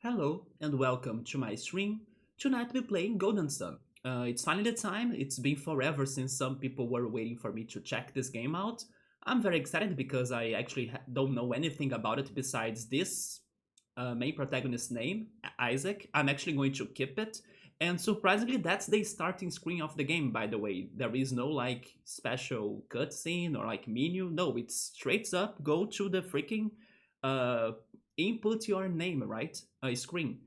Hello and welcome to my stream. Tonight we're playing Golden Sun. It's finally the time. It's been forever since some people were waiting for me to check this game out. I'm very excited because I actually don't know anything about it besides this main protagonist's name, Isaac. I'm actually going to keep it. And surprisingly, that's the starting screen of the game, by the way. There is no like special cutscene or like menu. No, it's straight up go to the freaking uh, input your name, right? Screen.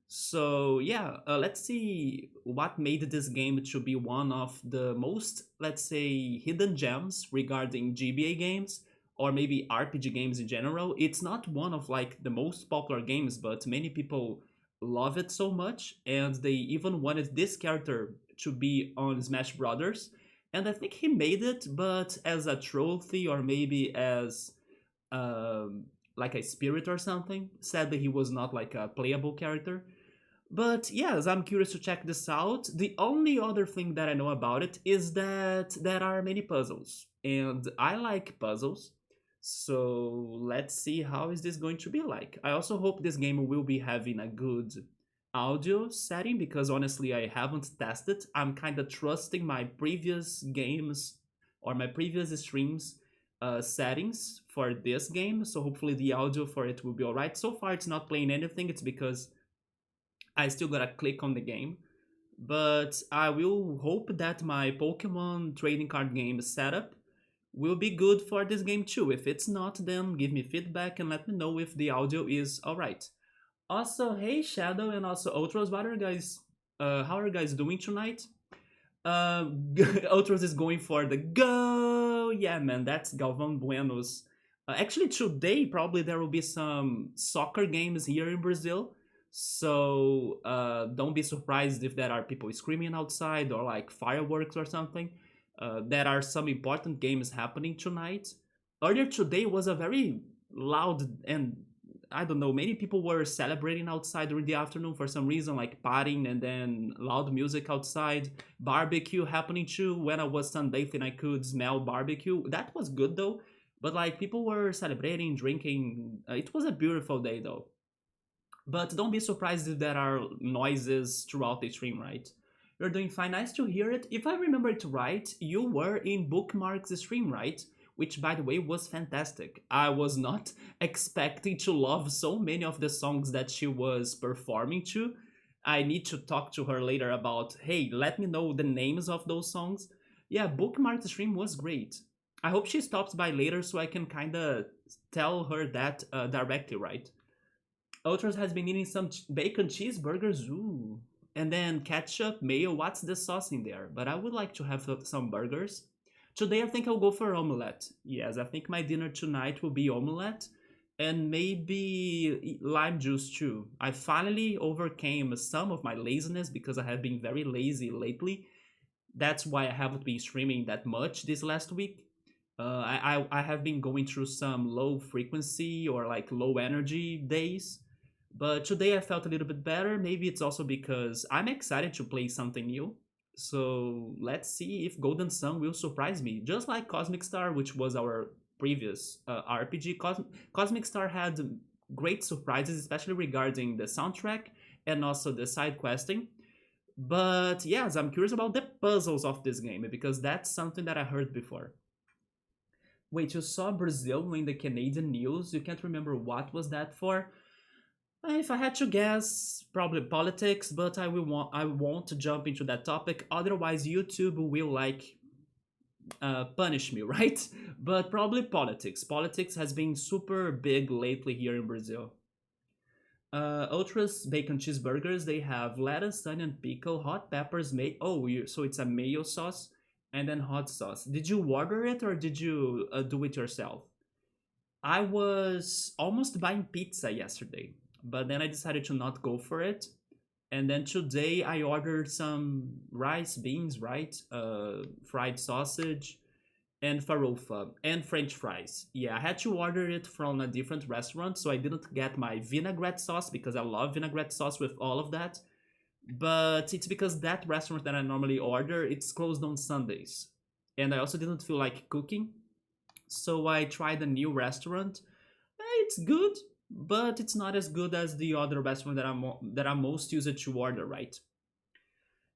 So yeah, let's see what made this game to be one of the most, let's say, hidden gems regarding GBA games or maybe RPG games in general. It's not one of like the most popular games, but many people love it so much, and they even wanted this character to be on Smash Brothers. And I think he made it, but as a trophy or maybe as um, like a spirit or something. Sadly, he was not like a playable character. But yes, I'm curious to check this out. The only other thing that I know about it is that there are many puzzles, and I like puzzles. So let's see how is this going to be like. I also hope this game will be having a good audio setting because honestly I haven't tested. I'm kind of trusting my previous games or my previous streams settings for this game, so hopefully the audio for it will be alright. So far it's not playing anything, it's because I still gotta click on the game. But I will hope that my Pokemon trading card game setup will be good for this game too. If it's not, then give me feedback and let me know if the audio is alright. Also, hey Shadow and also Ultros, what are you guys? How are you guys doing tonight? Ultros is going for the go. Yeah, man, that's Galvão Buenos. Actually, today probably there will be some soccer games here in Brazil. So don't be surprised if there are people screaming outside or like fireworks or something. There are some important games happening tonight. Earlier today was a very loud and I don't know, many people were celebrating outside during the afternoon for some reason, like partying and then loud music outside. Barbecue happening too. When I was sunbathing, I could smell barbecue. That was good though. But like people were celebrating, drinking. It was a beautiful day though. But don't be surprised if there are noises throughout the stream, right? You're doing fine. Nice to hear it. If I remember it right, you were in Bookmark's stream, right? Which, by the way, was fantastic. I was not expecting to love so many of the songs that she was performing to. I need to talk to her later about, hey, let me know the names of those songs. Yeah, Bookmark's stream was great. I hope she stops by later so I can kind of tell her that directly, right? Ultras has been eating some bacon cheeseburgers, ooh. And then ketchup, mayo, what's the sauce in there? But I would like to have some burgers. Today I think I'll go for omelette. Yes, I think my dinner tonight will be omelette and maybe lime juice too. I finally overcame some of my laziness because I have been very lazy lately. That's why I haven't been streaming that much this last week. I have been going through some low frequency or like low energy days, but today I felt a little bit better. Maybe it's also because I'm excited to play something new. So let's see if Golden Sun will surprise me. Just like Cosmic Star, which was our previous RPG, Cosmic Star had great surprises, especially regarding the soundtrack and also the side questing. But yes, I'm curious about the puzzles of this game because that's something that I heard before. Wait, you saw Brazil in the Canadian news? You can't remember what was that for? If I had to guess, probably politics, but I won't jump into that topic. Otherwise, YouTube will like punish me, right? But probably politics. Politics has been super big lately here in Brazil. Ultras bacon cheeseburgers. They have lettuce, onion, pickle, hot peppers, mayo. Oh, so it's a mayo sauce and then hot sauce. Did you order it or did you do it yourself? I was almost buying pizza yesterday, but then I decided to not go for it. And then today I ordered some rice, beans, right? Fried sausage and farofa and French fries. Yeah, I had to order it from a different restaurant, so I didn't get my vinaigrette sauce because I love vinaigrette sauce with all of that. But it's because that restaurant that I normally order, it's closed on Sundays. And I also didn't feel like cooking, so I tried a new restaurant. It's good. but it's not as good as the other restaurant that I'm most used to order, right?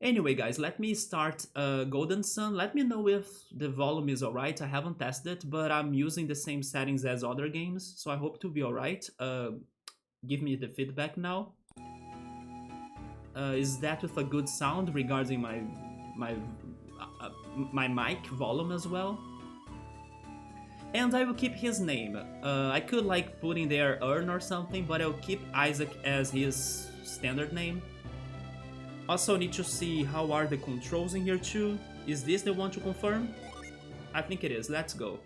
Anyway, guys, let me start Golden Sun. Let me know if the volume is alright. I haven't tested it, but I'm using the same settings as other games, so I hope to be alright. Give me the feedback now. Is that with a good sound regarding my uh, my mic volume as well? And I will keep his name. I could like put in there Earn or something, but I'll keep Isaac as his standard name. Also need to see how are the controls in here too. Is this the one to confirm? I think it is. Let's go.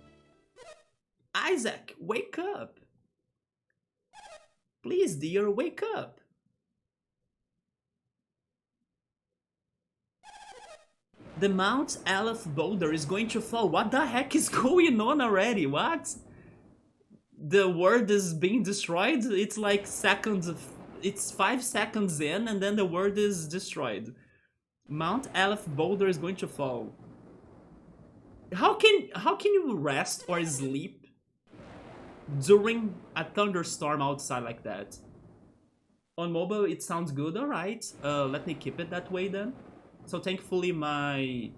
Isaac, wake up! Please, dear, wake up! The Mount Aleph boulder is going to fall. What the heck is going on already? What? The world is being destroyed? It's like seconds of... It's 5 seconds in and then the world is destroyed. Mount Aleph boulder is going to fall. How can you rest or sleep during a thunderstorm outside like that? On mobile it sounds good, alright. Let me keep it that way then. So thankfully my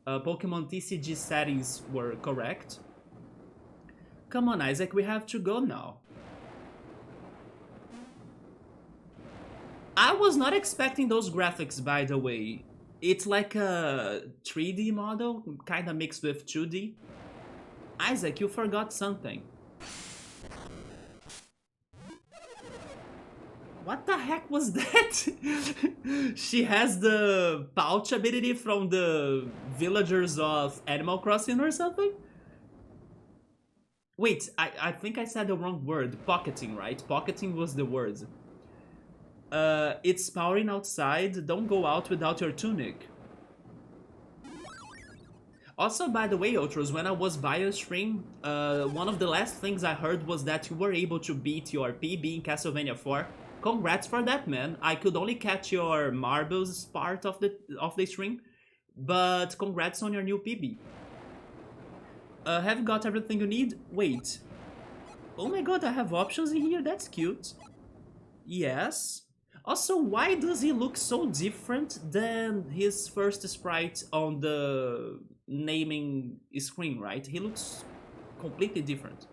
Pokemon TCG settings were correct. Come on, Isaac, we have to go now. I was not expecting those graphics, by the way. It's like a 3D model, kinda mixed with 2D. Isaac, you forgot something. What the heck was that? She has the pouch ability from the villagers of Animal Crossing or something? Wait, I think I said the wrong word. Pocketing, right? Pocketing was the word. It's powering outside. Don't go out without your tunic. Also, by the way, Outros, when I was by your stream, one of the last things I heard was that you were able to beat your PB in Castlevania 4. Congrats for that, man. I could only catch your marbles part of the stream, but congrats on your new PB. Have you got everything you need? Wait. Oh my god, I have options in here? That's cute. Yes. Also, why does he look so different than his first sprite on the naming screen, right? He looks completely different.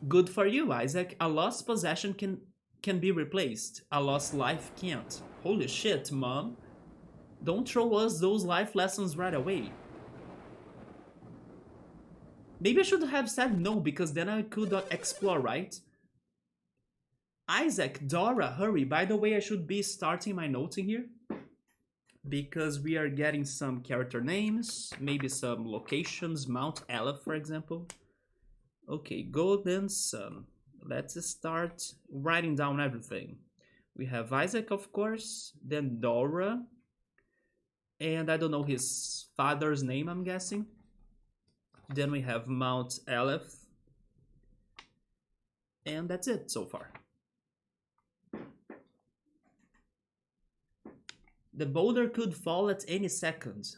Good for you, Isaac. A lost possession can be replaced. A lost life can't. Holy shit, mom. Don't throw us those life lessons right away. Maybe I should have said no, because then I could explore, right? Isaac, Dora, hurry. By the way, I should be starting my notes in here, because we are getting some character names, maybe some locations, Mount Aleph, for example. Okay, Golden Sun. Let's start writing down everything. We have Isaac, of course, then Dora, and I don't know his father's name, I'm guessing. Then we have Mount Aleph, and that's it so far. The boulder could fall at any second.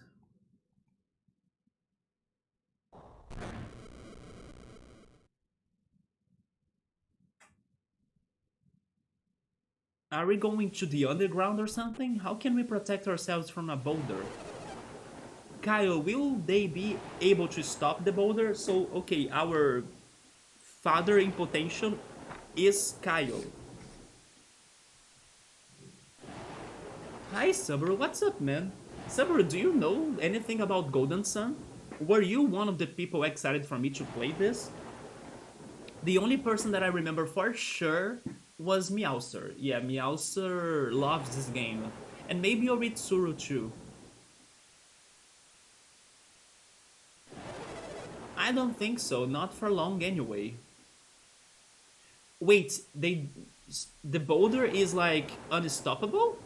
Are we going to the underground or something? How can we protect ourselves from a boulder? Kyle, will they be able to stop the boulder? So, okay, our father in potential is Kyle. Hi, Subaru, what's up, man? Subaru, do you know anything about Golden Sun? Were you one of the people excited for me to play this? The only person that I remember for sure was Meowser. Yeah, Meowser loves this game. And maybe Oritsuru too. I don't think so, not for long anyway. Wait, the boulder is like unstoppable?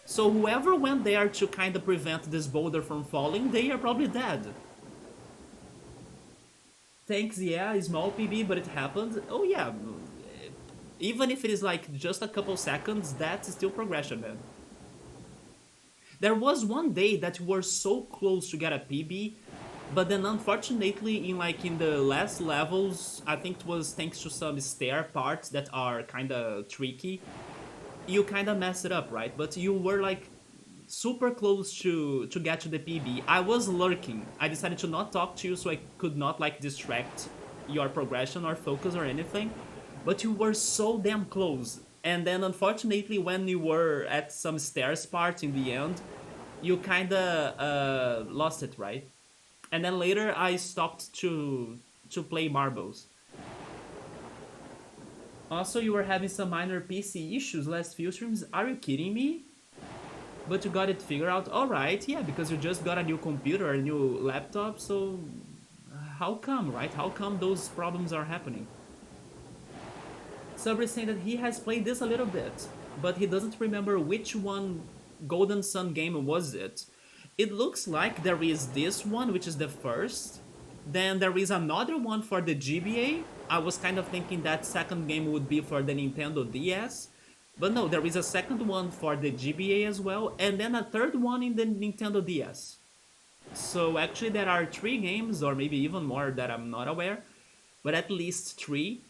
So whoever went there to kind of prevent this boulder from falling, they are probably dead. Thanks, yeah, small PB, but it happened. Oh yeah, even if it is like just a couple seconds, that's still progression, man. There was one day that we were so close to get a PB, But then unfortunately in the last levels, I think it was thanks to some stair parts that are kind of tricky, you kind of mess it up, right? But you were like super close to get to the PB. I was lurking. I decided to not talk to you so I could not like distract your progression or focus or anything. But you were so damn close. And then unfortunately when you were at some stairs part in the end, you kind of lost it, right? And then later I stopped to play marbles. Also, you were having some minor PC issues last few streams. Are you kidding me? But you got it figured out? Alright, yeah, because you just got a new computer, a new laptop, so how come, right? How come those problems are happening? Sabri is saying that he has played this a little bit, but he doesn't remember which one Golden Sun game was it. It looks like there is this one, which is the first. Then there is another one for the GBA. I was kind of thinking that second game would be for the Nintendo DS. But no, there is a second one for the GBA as well, and then a third one in the Nintendo DS. So actually there are 3 games, or maybe even more that I'm not aware, but at least 3.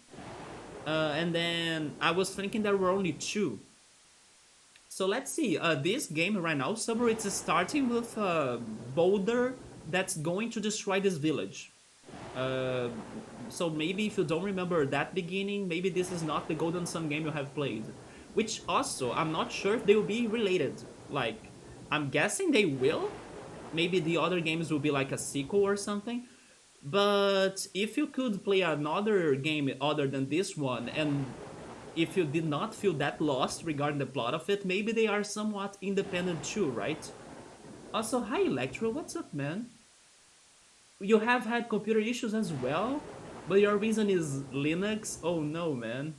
And then I was thinking there were only 2. So let's see, this game right now, Subway, it's starting with a boulder that's going to destroy this village. Uh, so maybe if you don't remember that beginning, maybe this is not the Golden Sun game you have played. Which also, I'm not sure if they will be related. Like, I'm guessing they will. Maybe the other games will be like a sequel or something. But if you could play another game other than this one, and if you did not feel that lost regarding the plot of it, maybe they are somewhat independent too, right? Also, hi Electro, what's up, man? You have had computer issues as well, but your reason is Linux? Oh no, man.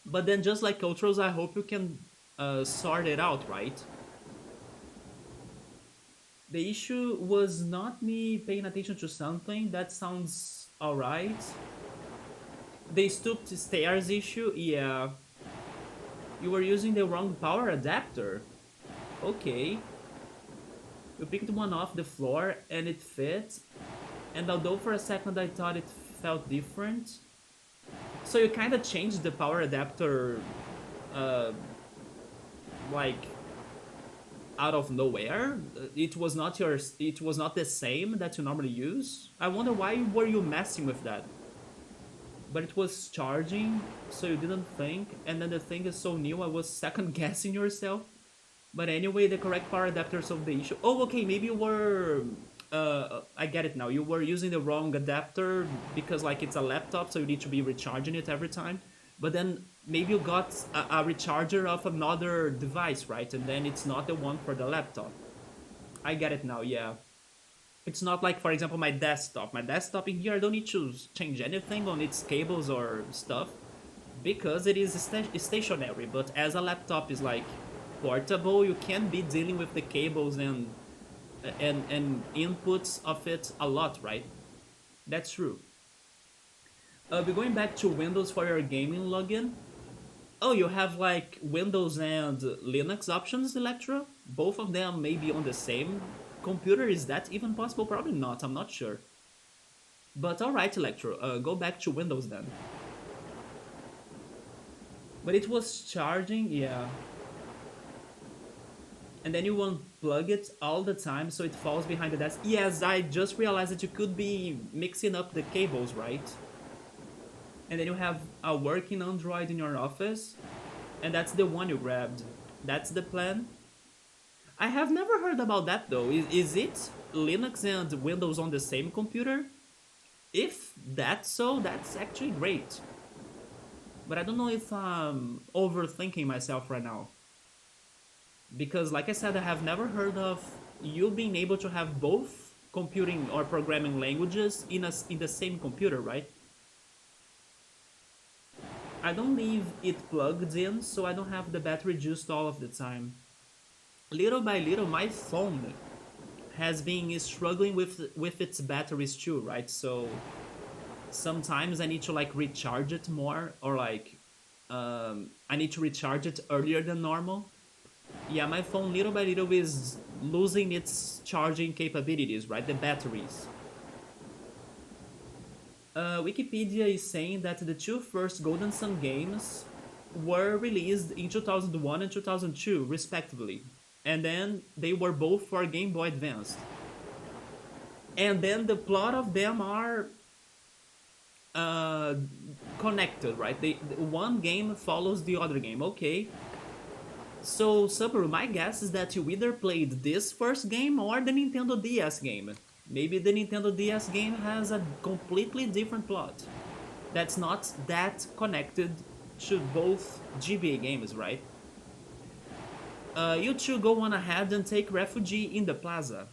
But then just like Ultros, I hope you can sort it out, right? The issue was not me paying attention to something, that sounds alright. The stooped stairs issue, yeah. You were using the wrong power adapter. Okay. You picked one off the floor and it fit. And although for a second I thought it felt different. So you kind of changed the power adapter, uh, like, out of nowhere. It was not it was not the same that you normally use. I wonder why were you messing with that? But it was charging, so you didn't think, and then the thing is so new, I was second guessing yourself. But anyway, the correct power adapter solved the issue. Oh, okay, maybe you were... I get it now. You were using the wrong adapter because, like, it's a laptop, so you need to be recharging it every time. But then maybe you got a recharger of another device, right? And then it's not the one for the laptop. I get it now, yeah. It's not like, for example, my desktop. My desktop in here, I don't need to change anything on its cables or stuff because it is stationary. But as a laptop is like portable, you can be dealing with the cables and inputs of it a lot, right? That's true. Be going back to Windows for your gaming login. Oh, you have like Windows and Linux options, Electro? Both of them may be on the same computer. Is that even possible? Probably not, I'm not sure. But alright, Electro, go back to Windows then. But it was charging, yeah. And then you unplug it all the time so it falls behind the desk. Yes, I just realized that you could be mixing up the cables, right? And then you have a working Android in your office, and that's the one you grabbed. That's the plan. I have never heard about that though. Is it Linux and Windows on the same computer? If that's so, that's actually great. But I don't know if I'm overthinking myself right now. Because like I said, I have never heard of you being able to have both computing or programming languages in the same computer, right? I don't leave it plugged in, so I don't have the battery used all of the time. Little by little, my phone has been struggling with its batteries too, right? So sometimes I need to like recharge it more, or like I need to recharge it earlier than normal. Yeah, my phone little by little is losing its charging capabilities, right? The batteries. Wikipedia is saying that the two first Golden Sun games were released in 2001 and 2002, respectively, and then they were both for Game Boy Advance. And then the plot of them are uh, connected, right? One game follows the other game. Okay, so Subaru, my guess is that you either played this first game or the Nintendo DS game. Maybe the Nintendo DS game has a completely different plot that's not that connected to both GBA games, right? You two go on ahead and take refugee in the plaza.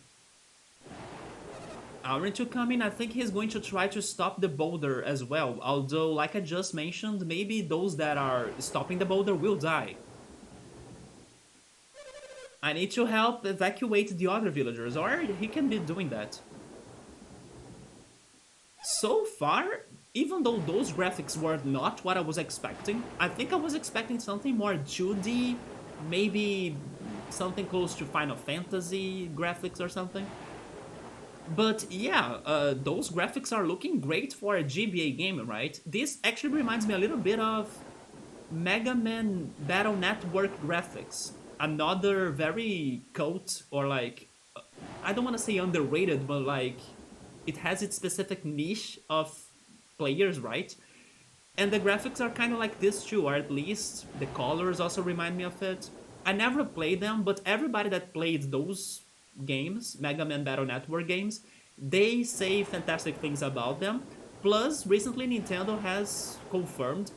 Aaron to come in, I think he's going to try to stop the boulder as well, although, like I just mentioned, maybe those that are stopping the boulder will die. I need to help evacuate the other villagers, or he can be doing that. So far, even though those graphics were not what I was expecting, I think I was expecting something more 2D, maybe something close to Final Fantasy graphics or something. But yeah, those graphics are looking great for a GBA game, right? This actually reminds me a little bit of Mega Man Battle Network graphics. Another very cult, or like, I don't want to say underrated, but like, it has its specific niche of players, right? And the graphics are kind of like this too, or at least the colors also remind me of it. I never played them, but everybody that played those games, Mega Man Battle Network games, they say fantastic things about them. Plus, recently Nintendo has confirmed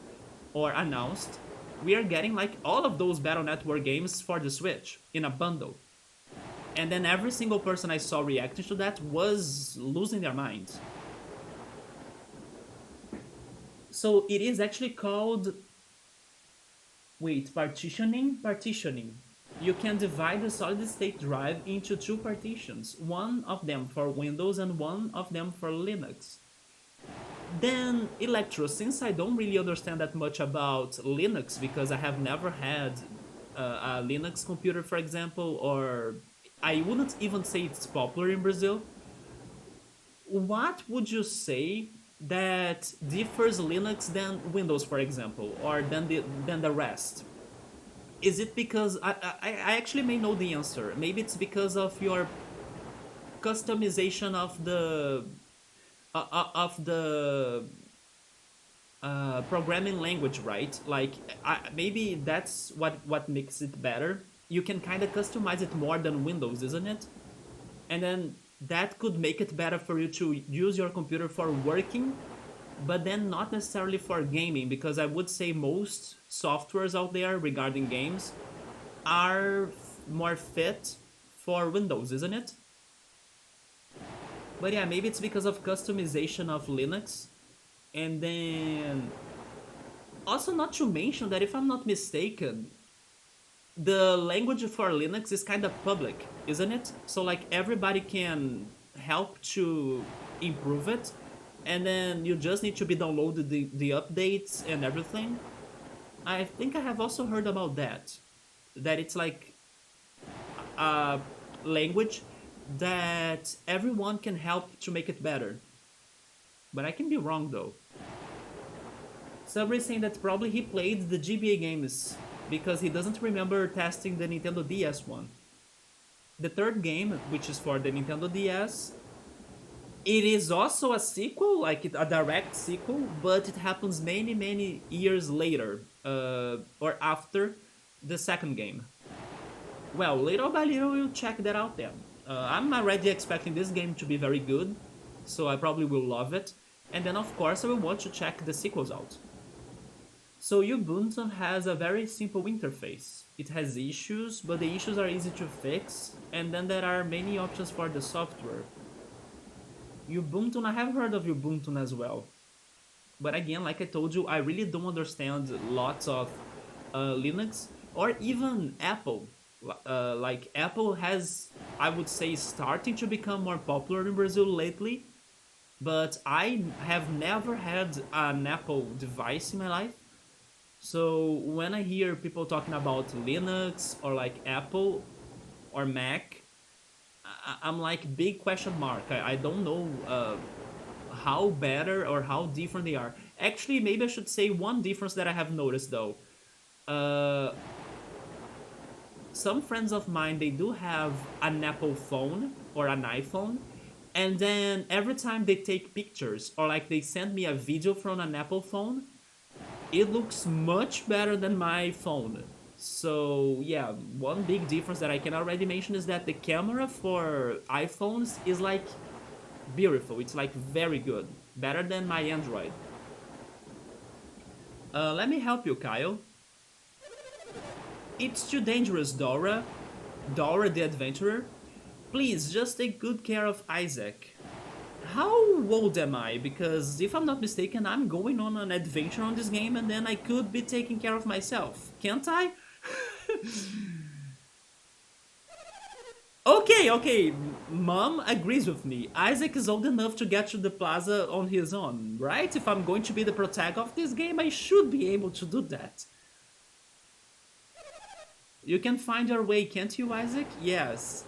or announced we are getting like all of those Battle Network games for the Switch in a bundle. And then every single person I saw reacting to that was losing their minds. So it is actually called... Wait, partitioning? Partitioning. You can divide the solid state drive into two partitions, one of them for Windows and one of them for Linux. Then, Electro, since I don't really understand that much about Linux because I have never had a Linux computer, for example, or I wouldn't even say it's popular in Brazil, what would you say that differs Linux than Windows, for example, or than the rest? Is it because I actually may know the answer? Maybe it's because of your customization of the programming language, right? Like maybe that's what makes it better. You can kind of customize it more than Windows, isn't it? And then that could make it better for you to use your computer for working, but then not necessarily for gaming, because I would say most softwares out there regarding games are more fit for Windows, isn't it? But yeah, maybe it's because of customization of Linux. And then also, not to mention that, if I'm not mistaken, the language for Linux is kind of public, isn't it? So like everybody can help to improve it, and then you just need to be downloaded the updates and everything. I think I have also heard about that. That it's like a language that everyone can help to make it better. But I can be wrong though. Sabri is saying that probably he played the GBA games because he doesn't remember testing the Nintendo DS one. The third game, which is for the Nintendo DS, it is also a sequel, like a direct sequel, but it happens many years later, or after the second game. Well, little by little we'll check that out then. I'm already expecting this game to be very good, so I probably will love it. And then of course I will want to check the sequels out. So Ubuntu has a very simple interface. It has issues, but the issues are easy to fix, and then there are many options for the software. Ubuntu, I have heard of Ubuntu as well. But again, like I told you, I really don't understand lots of Linux, or even Apple. Like Apple has, I would say, starting to become more popular in Brazil lately, but I have never had an Apple device in my life. So when I hear people talking about Linux or like Apple or Mac, I'm like big question mark. I don't know how better or how different they are. Actually, maybe I should say one difference that I have noticed though. Uh, some friends of mine, they do have an Apple phone or an iPhone, and then every time they take pictures or like they send me a video from an Apple phone, it looks much better than my phone. So yeah, one big difference that I can already mention is that the camera for iPhones is like beautiful. It's like very good, better than my Android. Let me help you, Kyle. It's too dangerous, Dora. Dora the adventurer. Please, just take good care of Isaac. How old am I? Because if I'm not mistaken, I'm going on an adventure on this game and then I could be taking care of myself. Can't I? Okay, okay. Mom agrees with me. Isaac is old enough to get to the plaza on his own, right? If I'm going to be the protagonist of this game, I should be able to do that. You can find your way, can't you, Isaac? Yes.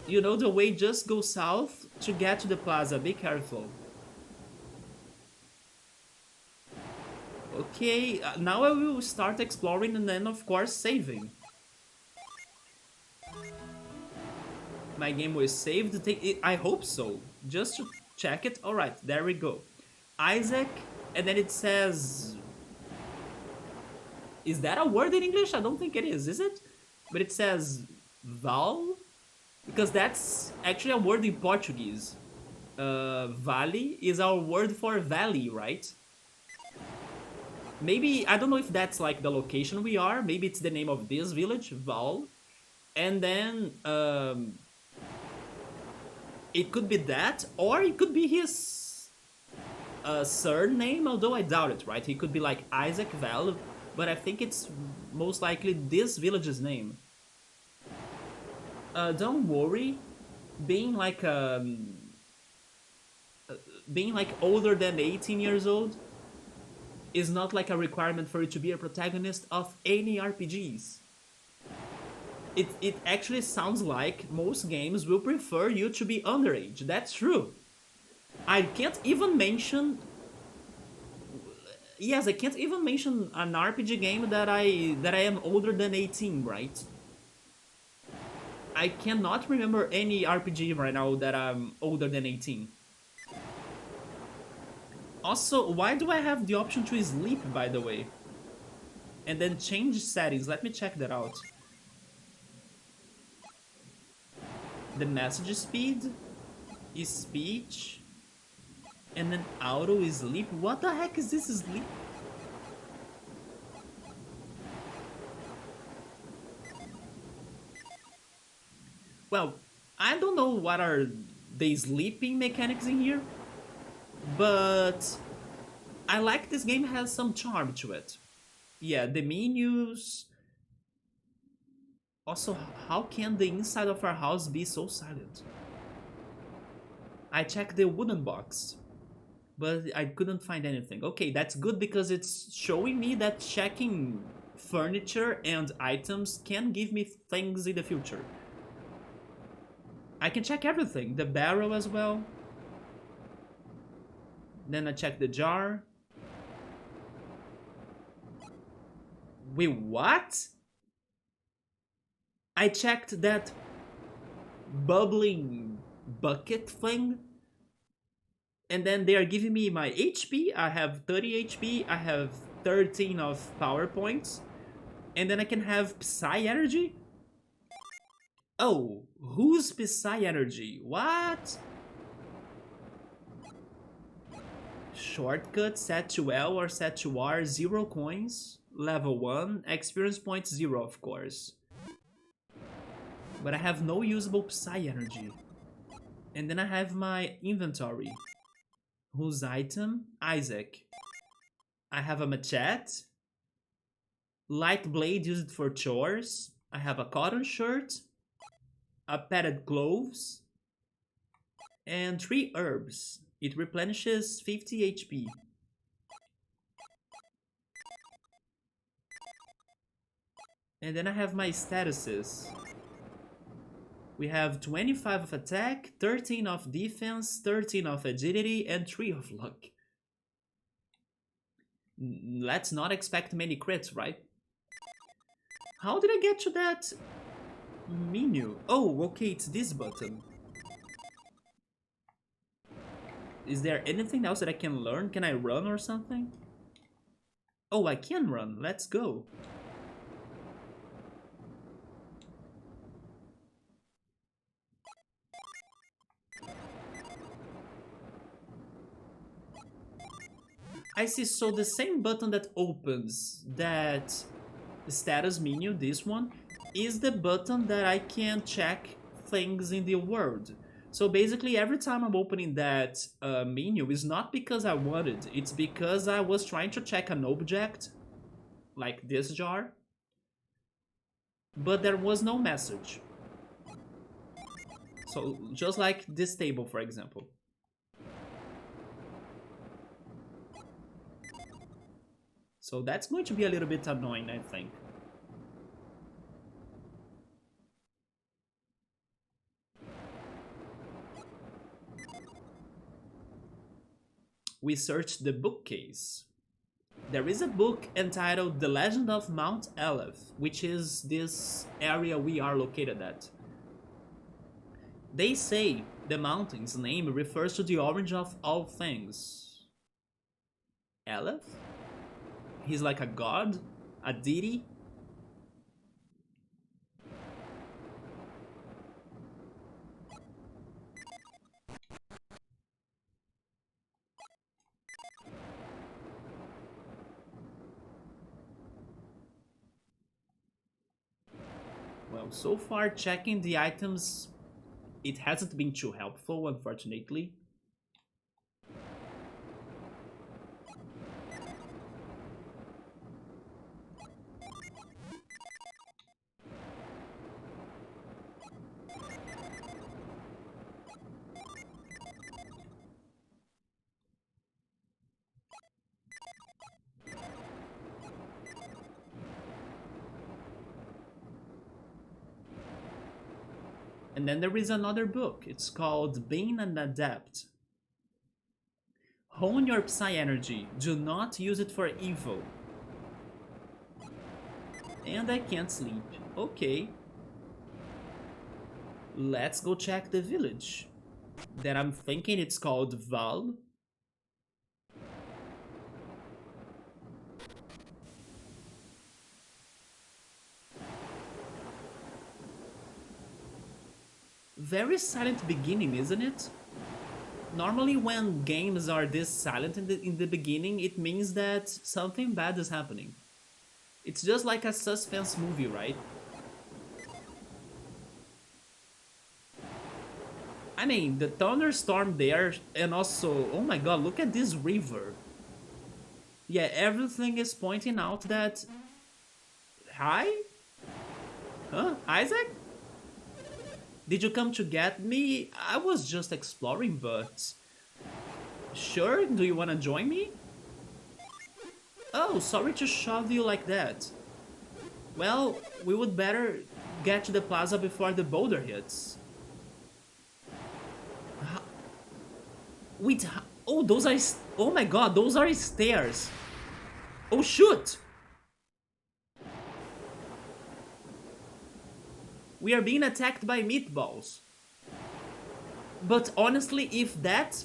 You know the way, just go south to get to the plaza. Be careful. Okay, now I will start exploring and then of course saving. My game was saved. I hope so. Just to check it. Alright, there we go. Isaac, and then it says... Is that a word in English? I don't think it is it? But it says Vale? Because that's actually a word in Portuguese. Vale is our word for valley, right? Maybe, I don't know if that's like the location we are. Maybe it's the name of this village, Vale. And then it could be that, or it could be his surname, although I doubt it, right? He could be like Isaac Val, but I think it's most likely this village's name. Don't worry, being like being like older than 18 years old is not like a requirement for you to be a protagonist of any RPGs. It actually sounds like most games will prefer you to be underage. That's true. I can't even mention... Yes, I can't even mention an RPG game that I am older than 18, right? I cannot remember any RPG right now that I'm older than 18. Also, why do I have the option to sleep, by the way? And then change settings. Let me check that out. The message speed is speech, and then auto is sleep. What the heck is this sleep? Well, I don't know what are the sleeping mechanics in here, but I like this game has some charm to it. Yeah, the menus. Also, how can the inside of our house be so silent? I checked the wooden box, but I couldn't find anything. Okay, that's good because it's showing me that checking furniture and items can give me things in the future. I can check everything, the barrel as well. Then I check the jar. Wait, what? I checked that bubbling bucket thing, and then they are giving me my HP. I have 30 HP, I have 13 of power points, and then I can have Psy energy. Oh, who's Psy energy? What? Shortcut, set to L or set to R, 0 coins, level 1, experience points 0 of course. But I have no usable Psy energy. And then I have my inventory. Whose item? Isaac. I have a machete. Light blade used for chores. I have a cotton shirt. A padded gloves. And 3 herbs. It replenishes 50 HP. And then I have my statuses. We have 25 of attack, 13 of defense, 13 of agility, and 3 of luck. Let's not expect many crits, right? How did I get to that menu? Oh, okay, it's this button. Is there anything else that I can learn? Can I run or something? Oh, I can run. Let's go. I see, so the same button that opens that status menu, this one, is the button that I can check things in the world. So basically every time I'm opening that menu, is not because I wanted, it's because I was trying to check an object, like this jar, but there was no message. So just like this table, for example. So that's going to be a little bit annoying, I think. We searched the bookcase. There is a book entitled The Legend of Mount Aleph, which is this area we are located at. They say the mountain's name refers to the origin of all things. Aleph? He's like a god? A deity? Well, so far checking the items, it hasn't been too helpful, unfortunately. And then there is another book. It's called Being an Adept. Hone your Psy energy. Do not use it for evil. And I can't sleep. Okay. Let's go check the village. That I'm thinking it's called Vale. Very silent beginning, isn't it? Normally when games are this silent in the beginning, it means that something bad is happening. It's just like a suspense movie, right? I mean, the thunderstorm there, and also, oh my god, look at this river. Yeah, everything is pointing out that... Hi? Huh? Isaac? Did you come to get me? I was just exploring, but... Sure, do you wanna join me? Oh, sorry to shove you like that. Well, we would better get to the plaza before the boulder hits. Wait, oh, those are... Oh my god, those are stairs. Oh, shoot! We are being attacked by meatballs. But honestly, if that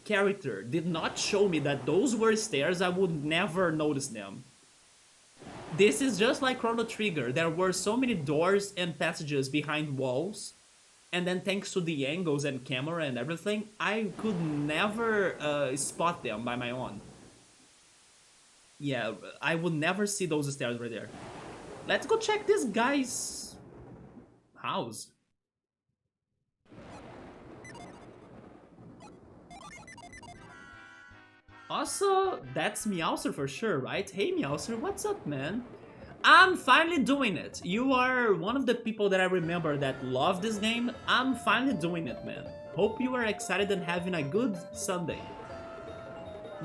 character did not show me that those were stairs, I would never notice them. This is just like Chrono Trigger. There were so many doors and passages behind walls, and then thanks to the angles and camera and everything, I could never spot them by my own. Yeah, I would never see those stairs right there. Let's go check this guy's house. Also, that's Meowser for sure, right? Hey Meowser, what's up, man? I'm finally doing it. You are one of the people that I remember that love this game. I'm finally doing it, man. Hope you are excited and having a good Sunday.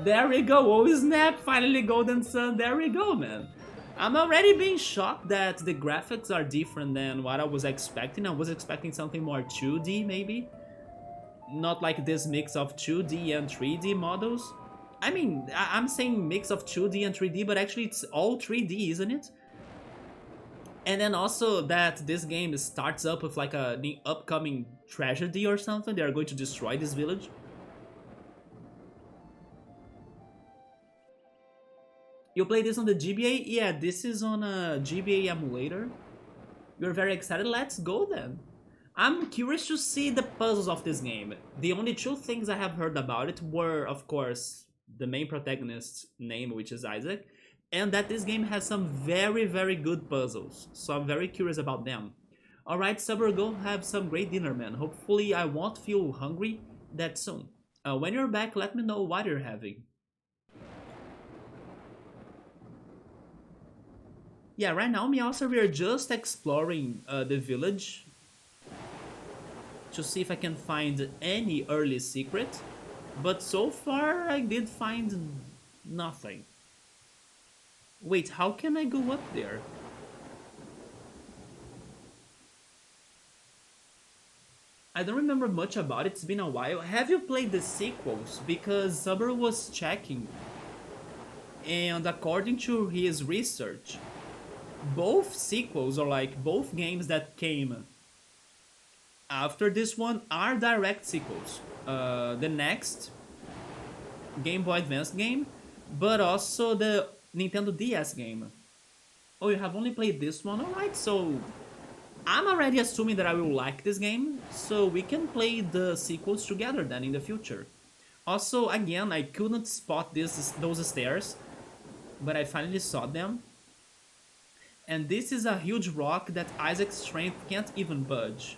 There we go. Oh snap, finally Golden Sun. There we go, man. I'm already being shocked that the graphics are different than what I was expecting. I was expecting something more 2D maybe. Not like this mix of 2D and 3D models. I mean, I'm saying mix of 2D and 3D, but actually it's all 3D, isn't it? And then also that this game starts up with like the upcoming tragedy or something. They are going to destroy this village. You play this on the GBA? Yeah, this is on a GBA emulator. You're very excited? Let's go then. I'm curious to see the puzzles of this game. The only two things I have heard about it were, of course, the main protagonist's name, which is Isaac, and that this game has some very, very good puzzles. So I'm very curious about them. Alright, Saber, go have some great dinner, man. Hopefully I won't feel hungry that soon. When you're back, let me know what you're having. Yeah, right now, me also, we are just exploring the village to see if I can find any early secret. But so far, I did find nothing. Wait, how can I go up there? I don't remember much about it, it's been a while. Have you played the sequels? Because Saber was checking, and according to his research, both sequels, or like both games that came after this one, are direct sequels. The next Game Boy Advance game, but also the Nintendo DS game. Oh, you have only played this one? Alright, so I'm already assuming that I will like this game, so we can play the sequels together then in the future. Also, again, I couldn't spot those stairs, but I finally saw them. And this is a huge rock that Isaac's strength can't even budge.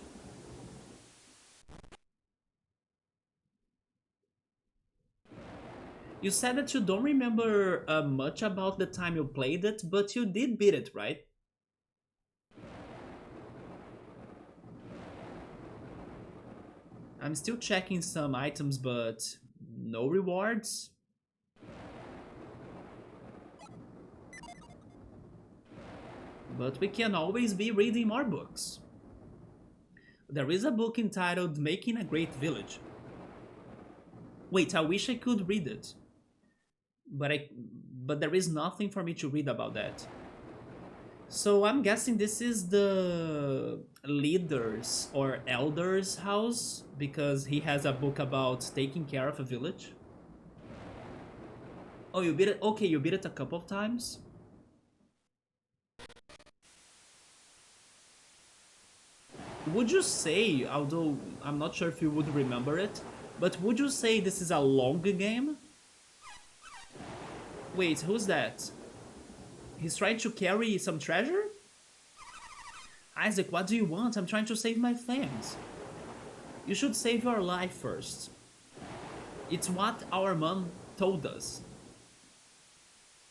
You said that you don't remember much about the time you played it, but you did beat it, right? I'm still checking some items, but no rewards. But we can always be reading more books. There is a book entitled Making a Great Village. Wait, I wish I could read it. But there is nothing for me to read about that. So I'm guessing this is the leader's or elder's house because he has a book about taking care of a village. Oh, you beat it? Okay, you beat it a couple of times. Would you say, although I'm not sure if you would remember it, but would you say this is a long game? Wait, who's that? He's trying to carry some treasure? Isaac, what do you want? I'm trying to save my things. You should save your life first. It's what our mom told us.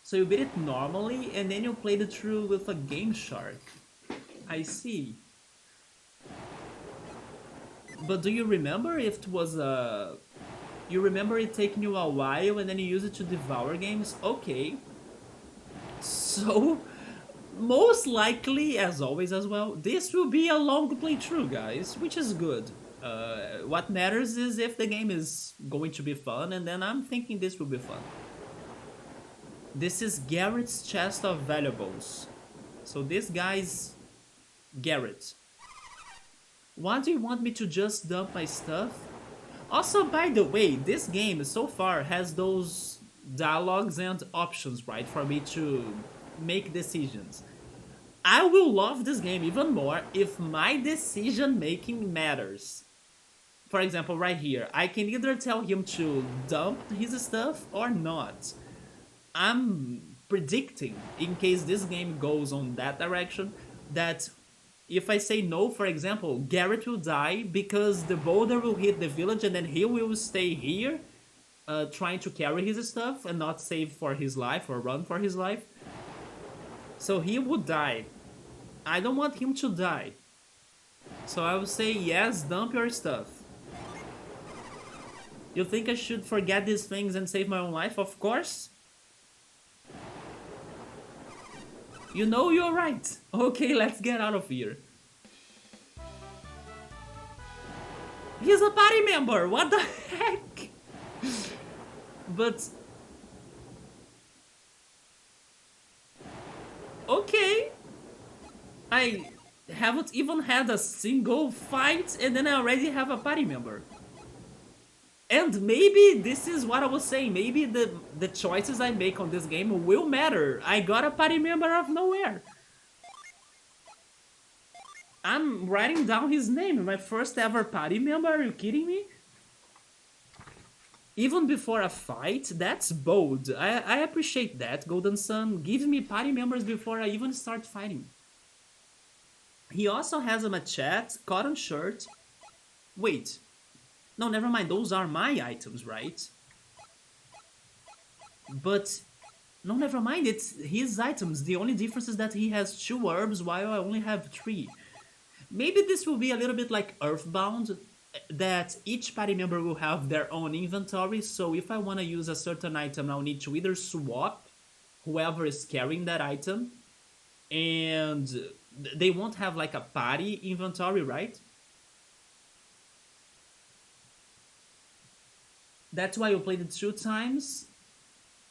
So you beat it normally and then you played it through with a game shark. I see. But do you remember if it was a... You remember it taking you a while and then you use it to devour games? Okay. So, most likely, as always as well, this will be a long playthrough, guys, which is good. What matters is if the game is going to be fun, and then I'm thinking this will be fun. This is Garrett's chest of valuables. So this guy's Garrett. Why do you want me to just dump my stuff? Also, by the way, this game so far has those dialogues and options, right, for me to make decisions. I will love this game even more if my decision making matters. For example, right here, I can either tell him to dump his stuff or not. I'm predicting, in case this game goes on that direction, that if I say no, for example, Garrett will die because the boulder will hit the village and then he will stay here trying to carry his stuff and not save for his life or run for his life. So he would die. I don't want him to die. So I will say yes, dump your stuff. You think I should forget these things and save my own life? Of course. You know you're right. Okay, let's get out of here. He's a party member. What the heck? But okay, I haven't even had a single fight and then I already have a party member. And maybe this is what I was saying. Maybe the choices I make on this game will matter. I got a party member out of nowhere. I'm writing down his name. My first ever party member. Are you kidding me? Even before a fight, that's bold. I appreciate that. Golden Sun gives me party members before I even start fighting. He also has a chat, cotton shirt. Wait. No, never mind. Those are my items, right? But no, never mind. It's his items. The only difference is that he has 2 herbs while I only have 3. Maybe this will be a little bit like Earthbound, that each party member will have their own inventory, so if I want to use a certain item, I'll need to either swap whoever is carrying that item, and they won't have like a party inventory, right? That's why you played it 2 times.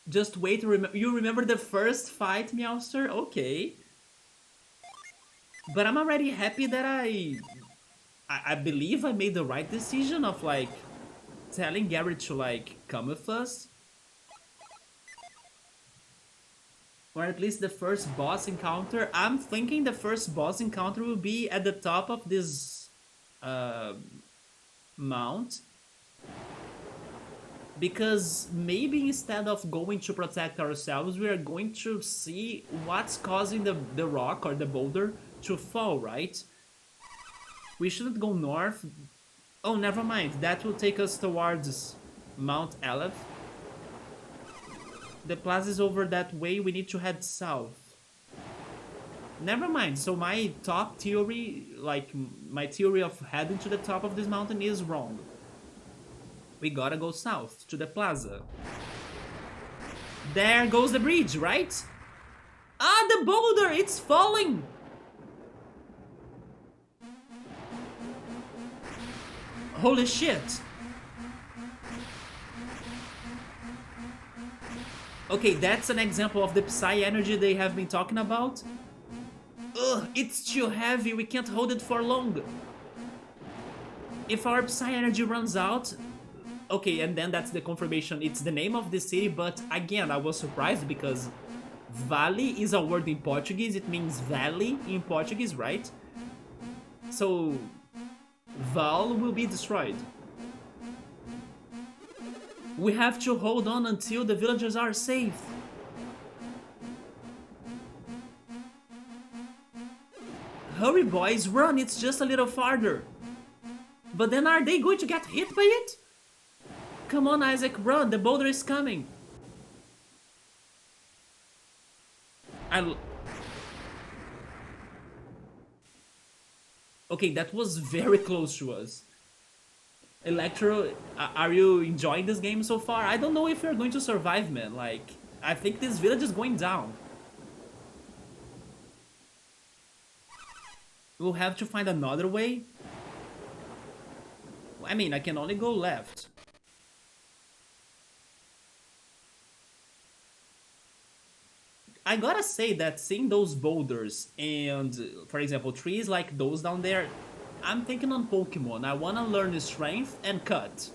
Just wait, you remember the first fight, Meowster? Okay. But I'm already happy that I believe I made the right decision of like telling Gary to like come with us. Or at least the first boss encounter. I'm thinking the first boss encounter will be at the top of this mount. Because maybe instead of going to protect ourselves, we are going to see what's causing the rock or the boulder to fall, right? We shouldn't go north. Oh, never mind. That will take us towards Mount Aleph. The plaza is over that way. We need to head south. Never mind. So my top theory, like my theory of heading to the top of this mountain is wrong. We gotta go south to the plaza. There goes the bridge, right? Ah, the boulder! It's falling! Holy shit! Okay, that's an example of the Psy energy they have been talking about. Ugh, it's too heavy, we can't hold it for long. If our Psy energy runs out... Okay, and then that's the confirmation. It's the name of the city, but again, I was surprised because Vale is a word in Portuguese. It means valley in Portuguese, right? So Vale will be destroyed. We have to hold on until the villagers are safe. Hurry, boys, run, it's just a little farther. But then are they going to get hit by it? Come on, Isaac, run, the boulder is coming. Okay, that was very close to us. Electro, are you enjoying this game so far? I don't know if you're going to survive, man. Like, I think this village is going down. We'll have to find another way. I mean, I can only go left. I gotta say that seeing those boulders and, for example, trees like those down there, I'm thinking on Pokemon. I wanna learn Strength and Cut.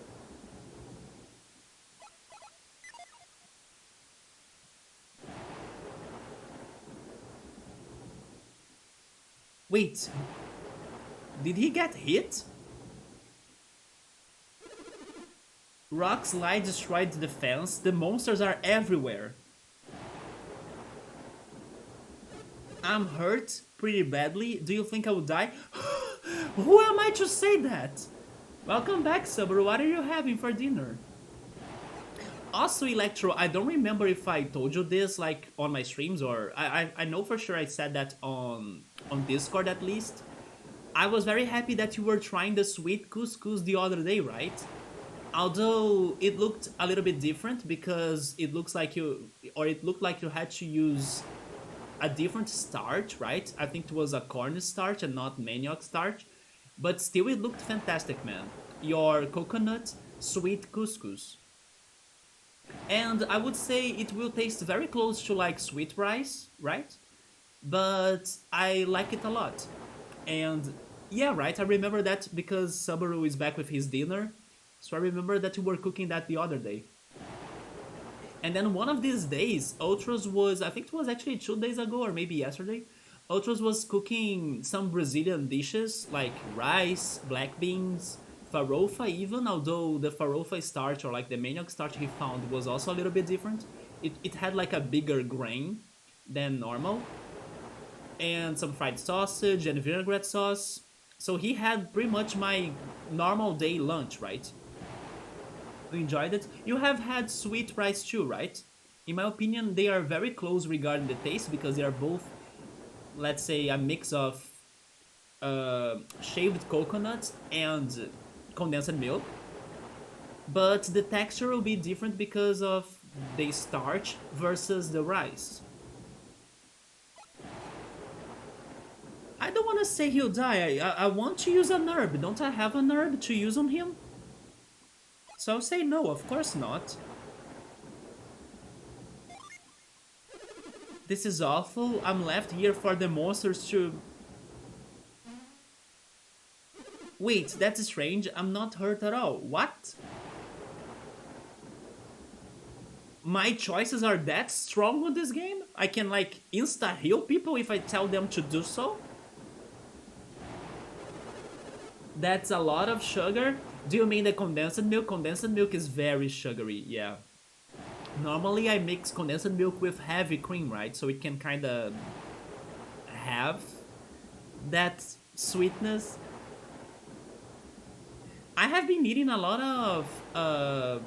Wait, did he get hit? Rock slide destroyed the fence. The monsters are everywhere. I'm hurt pretty badly. Do you think I will die? Who am I to say that? Welcome back, Subber. What are you having for dinner? Also, Electro, I don't remember if I told you this like on my streams or I know for sure I said that on Discord at least. I was very happy that you were trying the sweet couscous the other day, right? Although it looked a little bit different because it looked like you had to use a different starch, right? I think it was a corn starch and not manioc starch, but still it looked fantastic, man. Your coconut sweet couscous. And I would say it will taste very close to like sweet rice, right? But I like it a lot. And yeah, right, I remember that because Sabaru is back with his dinner. So I remember that we were cooking that the other day. And then one of these days, Ultros was, I think it was actually 2 days ago or maybe yesterday, Ultros was cooking some Brazilian dishes like rice, black beans, farofa even, although the farofa starch or like the manioc starch he found was also a little bit different. It had like a bigger grain than normal. And some fried sausage and vinaigrette sauce. So he had pretty much my normal day lunch, right? You enjoyed it. You have had sweet rice too, right? In my opinion, they are very close regarding the taste because they are both, let's say, a mix of shaved coconut and condensed milk. But the texture will be different because of the starch versus the rice. I don't want to say he'll die. I want to use an herb. Don't I have an herb to use on him? So I'll say no, of course not. This is awful. I'm left here for the monsters to... Wait, that's strange. I'm not hurt at all. What? My choices are that strong on this game? I can like insta-heal people if I tell them to do so? That's a lot of sugar. Do you mean the condensed milk? Condensed milk is very sugary, yeah. Normally I mix condensed milk with heavy cream, right? So it can kind of have that sweetness. I have been eating a lot of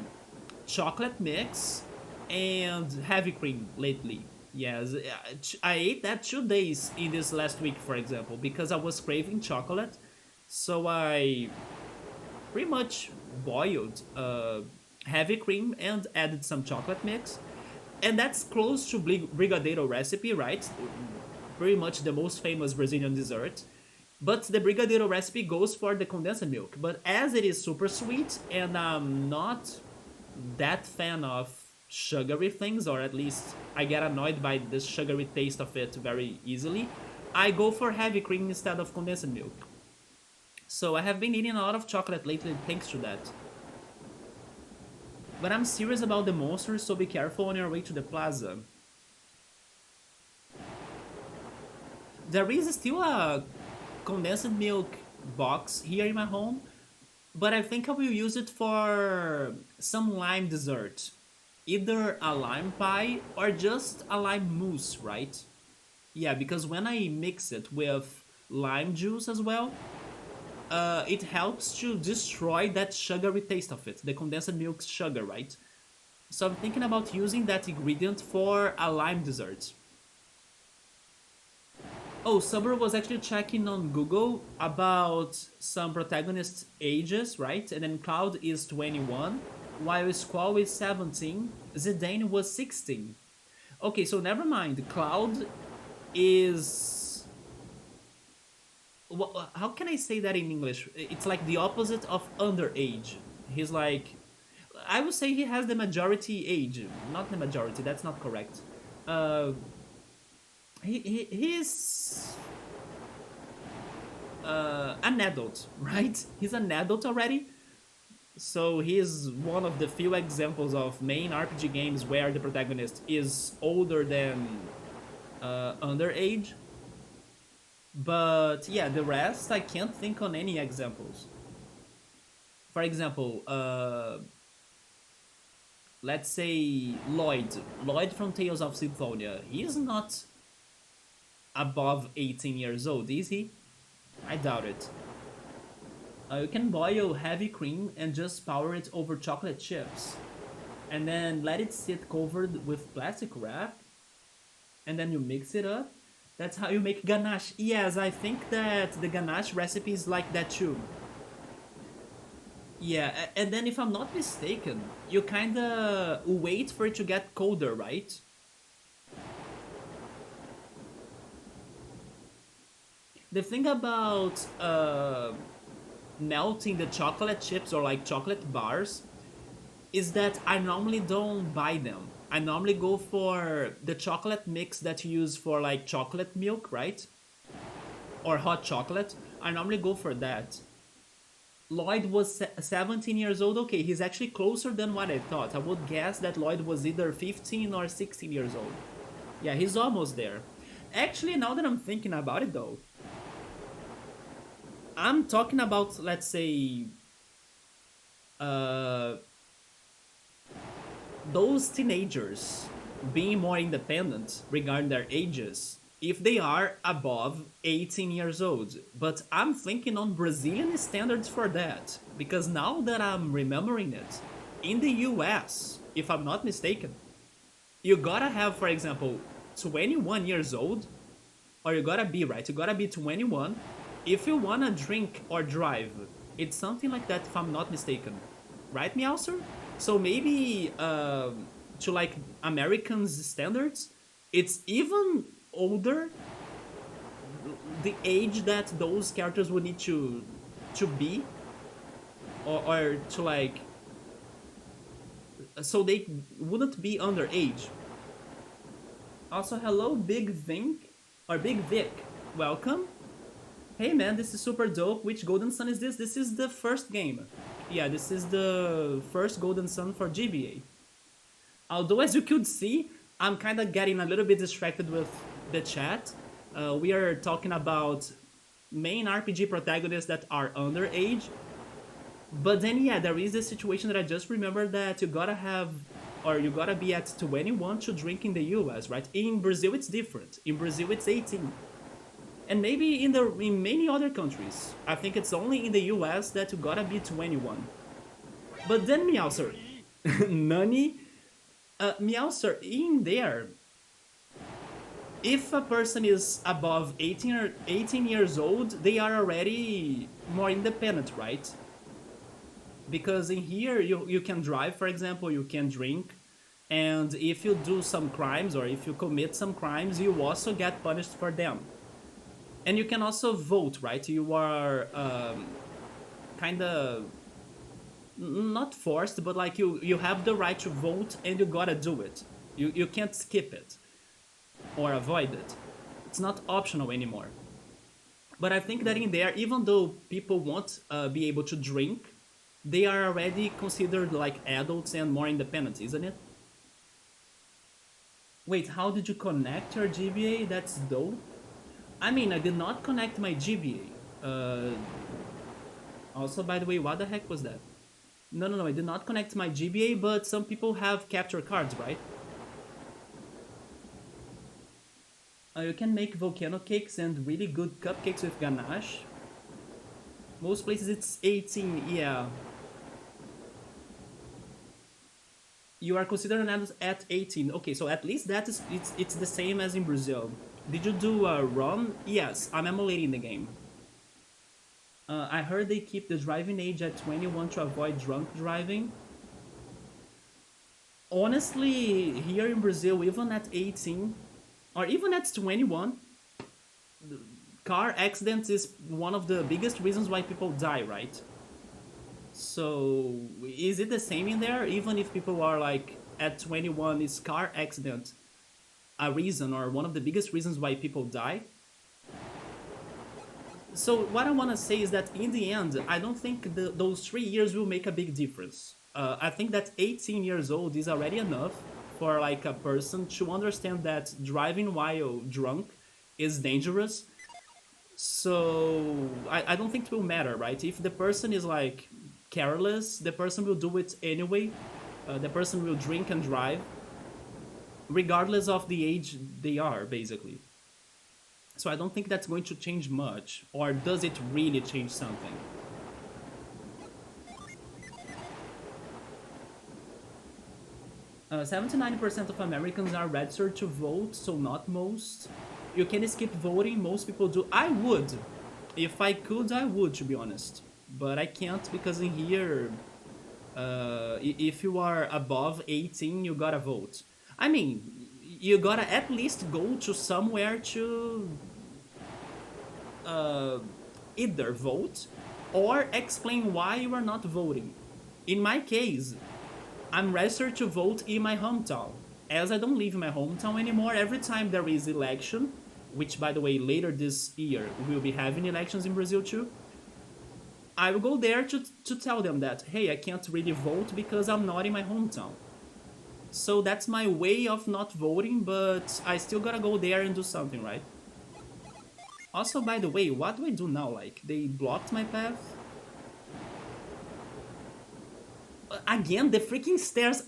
chocolate mix and heavy cream lately. Yes, I ate that 2 days in this last week, for example, because I was craving chocolate. So I pretty much boiled heavy cream and added some chocolate mix. And that's close to Brigadeiro recipe, right? Pretty much the most famous Brazilian dessert. But the Brigadeiro recipe goes for the condensed milk. But as it is super sweet and I'm not that fan of sugary things, or at least I get annoyed by the sugary taste of it very easily, I go for heavy cream instead of condensed milk. So I have been eating a lot of chocolate lately thanks to that. But I'm serious about the monsters, so be careful on your way to the plaza. There is still a condensed milk box here in my home, but I think I will use it for some lime dessert. Either a lime pie or just a lime mousse, right? Yeah, because when I mix it with lime juice as well, it helps to destroy that sugary taste of it, the condensed milk sugar, right? So I'm thinking about using that ingredient for a lime dessert. Oh, Summer was actually checking on Google about some protagonist ages, right? And then Cloud is 21, while Squall is 17, Zidane was 16. Okay, so never mind. Cloud is... Well, how can I say that in English? It's like the opposite of underage. He's like... I would say he has the majority age. Not the majority, that's not correct. He's an adult, right? He's an adult already. So he's one of the few examples of main RPG games where the protagonist is older than underage. But yeah, the rest I can't think on any examples. For example, let's say Lloyd. Lloyd from Tales of Symphonia. He's not above 18 years old, is he? I doubt it. You can boil heavy cream and just pour it over chocolate chips. And then let it sit covered with plastic wrap. And then you mix it up. That's how you make ganache. Yes, I think that the ganache recipe is like that too. Yeah, and then if I'm not mistaken, you kinda wait for it to get colder, right? The thing about melting the chocolate chips or like chocolate bars is that I normally don't buy them. I normally go for the chocolate mix that you use for like chocolate milk, right? Or hot chocolate. I normally go for that. Lloyd was 17 years old. Okay, he's actually closer than what I thought. I would guess that Lloyd was either 15 or 16 years old. Yeah, he's almost there. Actually, now that I'm thinking about it though, I'm talking about, let's say, uh, those teenagers being more independent regarding their ages if they are above 18 years old. But I'm thinking on Brazilian standards for that, because now that I'm remembering it, in the US, if I'm not mistaken, you gotta have, for example, 21 years old, or you gotta be, right? You gotta be 21 if you wanna drink or drive. It's something like that, if I'm not mistaken. Right, Meowser? So maybe to like Americans' standards, it's even older the age that those characters would need to be, or to like, so they wouldn't be underage. Also, hello, Big Vink, or Big Vic. Welcome. Hey man, this is super dope. Which Golden Sun is this? This is the first game. Yeah, this is the first Golden Sun for GBA. Although, as you could see, I'm kind of getting a little bit distracted with the chat. We are talking about main RPG protagonists that are underage. But then, yeah, there is this situation that I just remembered that you gotta have, or you gotta be at 21 to drink in the US, right? In Brazil, it's different. In Brazil, it's 18. And maybe in many other countries. I think it's only in the US that you gotta be 21. But then, Meowser, Nani, Meowser, in there, if a person is above 18 years old, they are already more independent, right? Because in here, you can drive, for example, you can drink, and if you do some crimes or if you commit some crimes, you also get punished for them. And you can also vote, right? You are kind of not forced, but like you have the right to vote and you gotta do it. You can't skip it or avoid it. It's not optional anymore. But I think that in there, even though people won't be able to drink, they are already considered like adults and more independent, isn't it? Wait, how did you connect your GBA? That's dope. I mean, I did not connect my GBA. Also, by the way, what the heck was that? No, I did not connect my GBA, but some people have capture cards, right? You can make volcano cakes and really good cupcakes with ganache. Most places it's 18, yeah. You are considered an adult at 18. Okay, so at least that is it's the same as in Brazil. Did you do a run? Yes, I'm emulating the game. I heard they keep the driving age at 21 to avoid drunk driving. Honestly, here in Brazil, even at 18, or even at 21, car accidents is one of the biggest reasons why people die, right? So, is it the same in there? Even if people are like at 21, is car accident a reason or one of the biggest reasons why people die? So what I want to say is that in the end, I don't think those 3 years will make a big difference. I think that 18 years old is already enough for like a person to understand that driving while drunk is dangerous. So I don't think it will matter, right? If the person is like careless, the person will do it anyway. The person will drink and drive, regardless of the age they are, basically. So I don't think that's going to change much. Or does it really change something? 79% of Americans are registered to vote, so not most. You can skip voting, most people do. I would. If I could, I would, to be honest. But I can't because in here, if you are above 18, you gotta vote. I mean, you gotta at least go to somewhere to uh, either vote or explain why you are not voting. In my case, I'm registered to vote in my hometown. As I don't live in my hometown anymore, every time there is election, which by the way later this year we'll be having elections in Brazil too, I will go there to tell them that, hey, I can't really vote because I'm not in my hometown. So that's my way of not voting, but I still gotta go there and do something, right? Also, by the way, what do I do now? Like, they blocked my path? Again, the freaking stairs,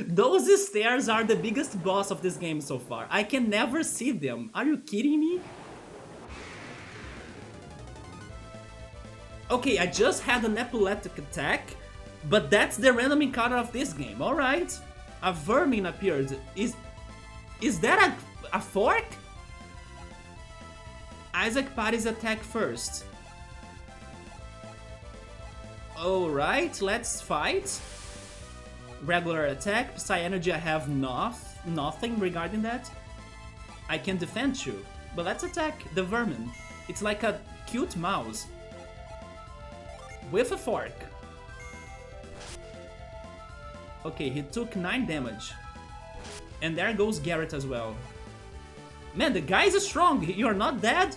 Those stairs are the biggest boss of this game so far. I can never see them. Are you kidding me? Okay, I just had an epileptic attack, but that's the random encounter of this game, alright. A vermin appeared. Is that a fork? Isaac parries attack first. Alright, let's fight. Regular attack, Psy Energy, I have nothing regarding that. I can defend you, but let's attack the vermin. It's like a cute mouse. With a fork. Okay, he took 9 damage. And there goes Garrett as well. Man, the guy is strong, you're not dead?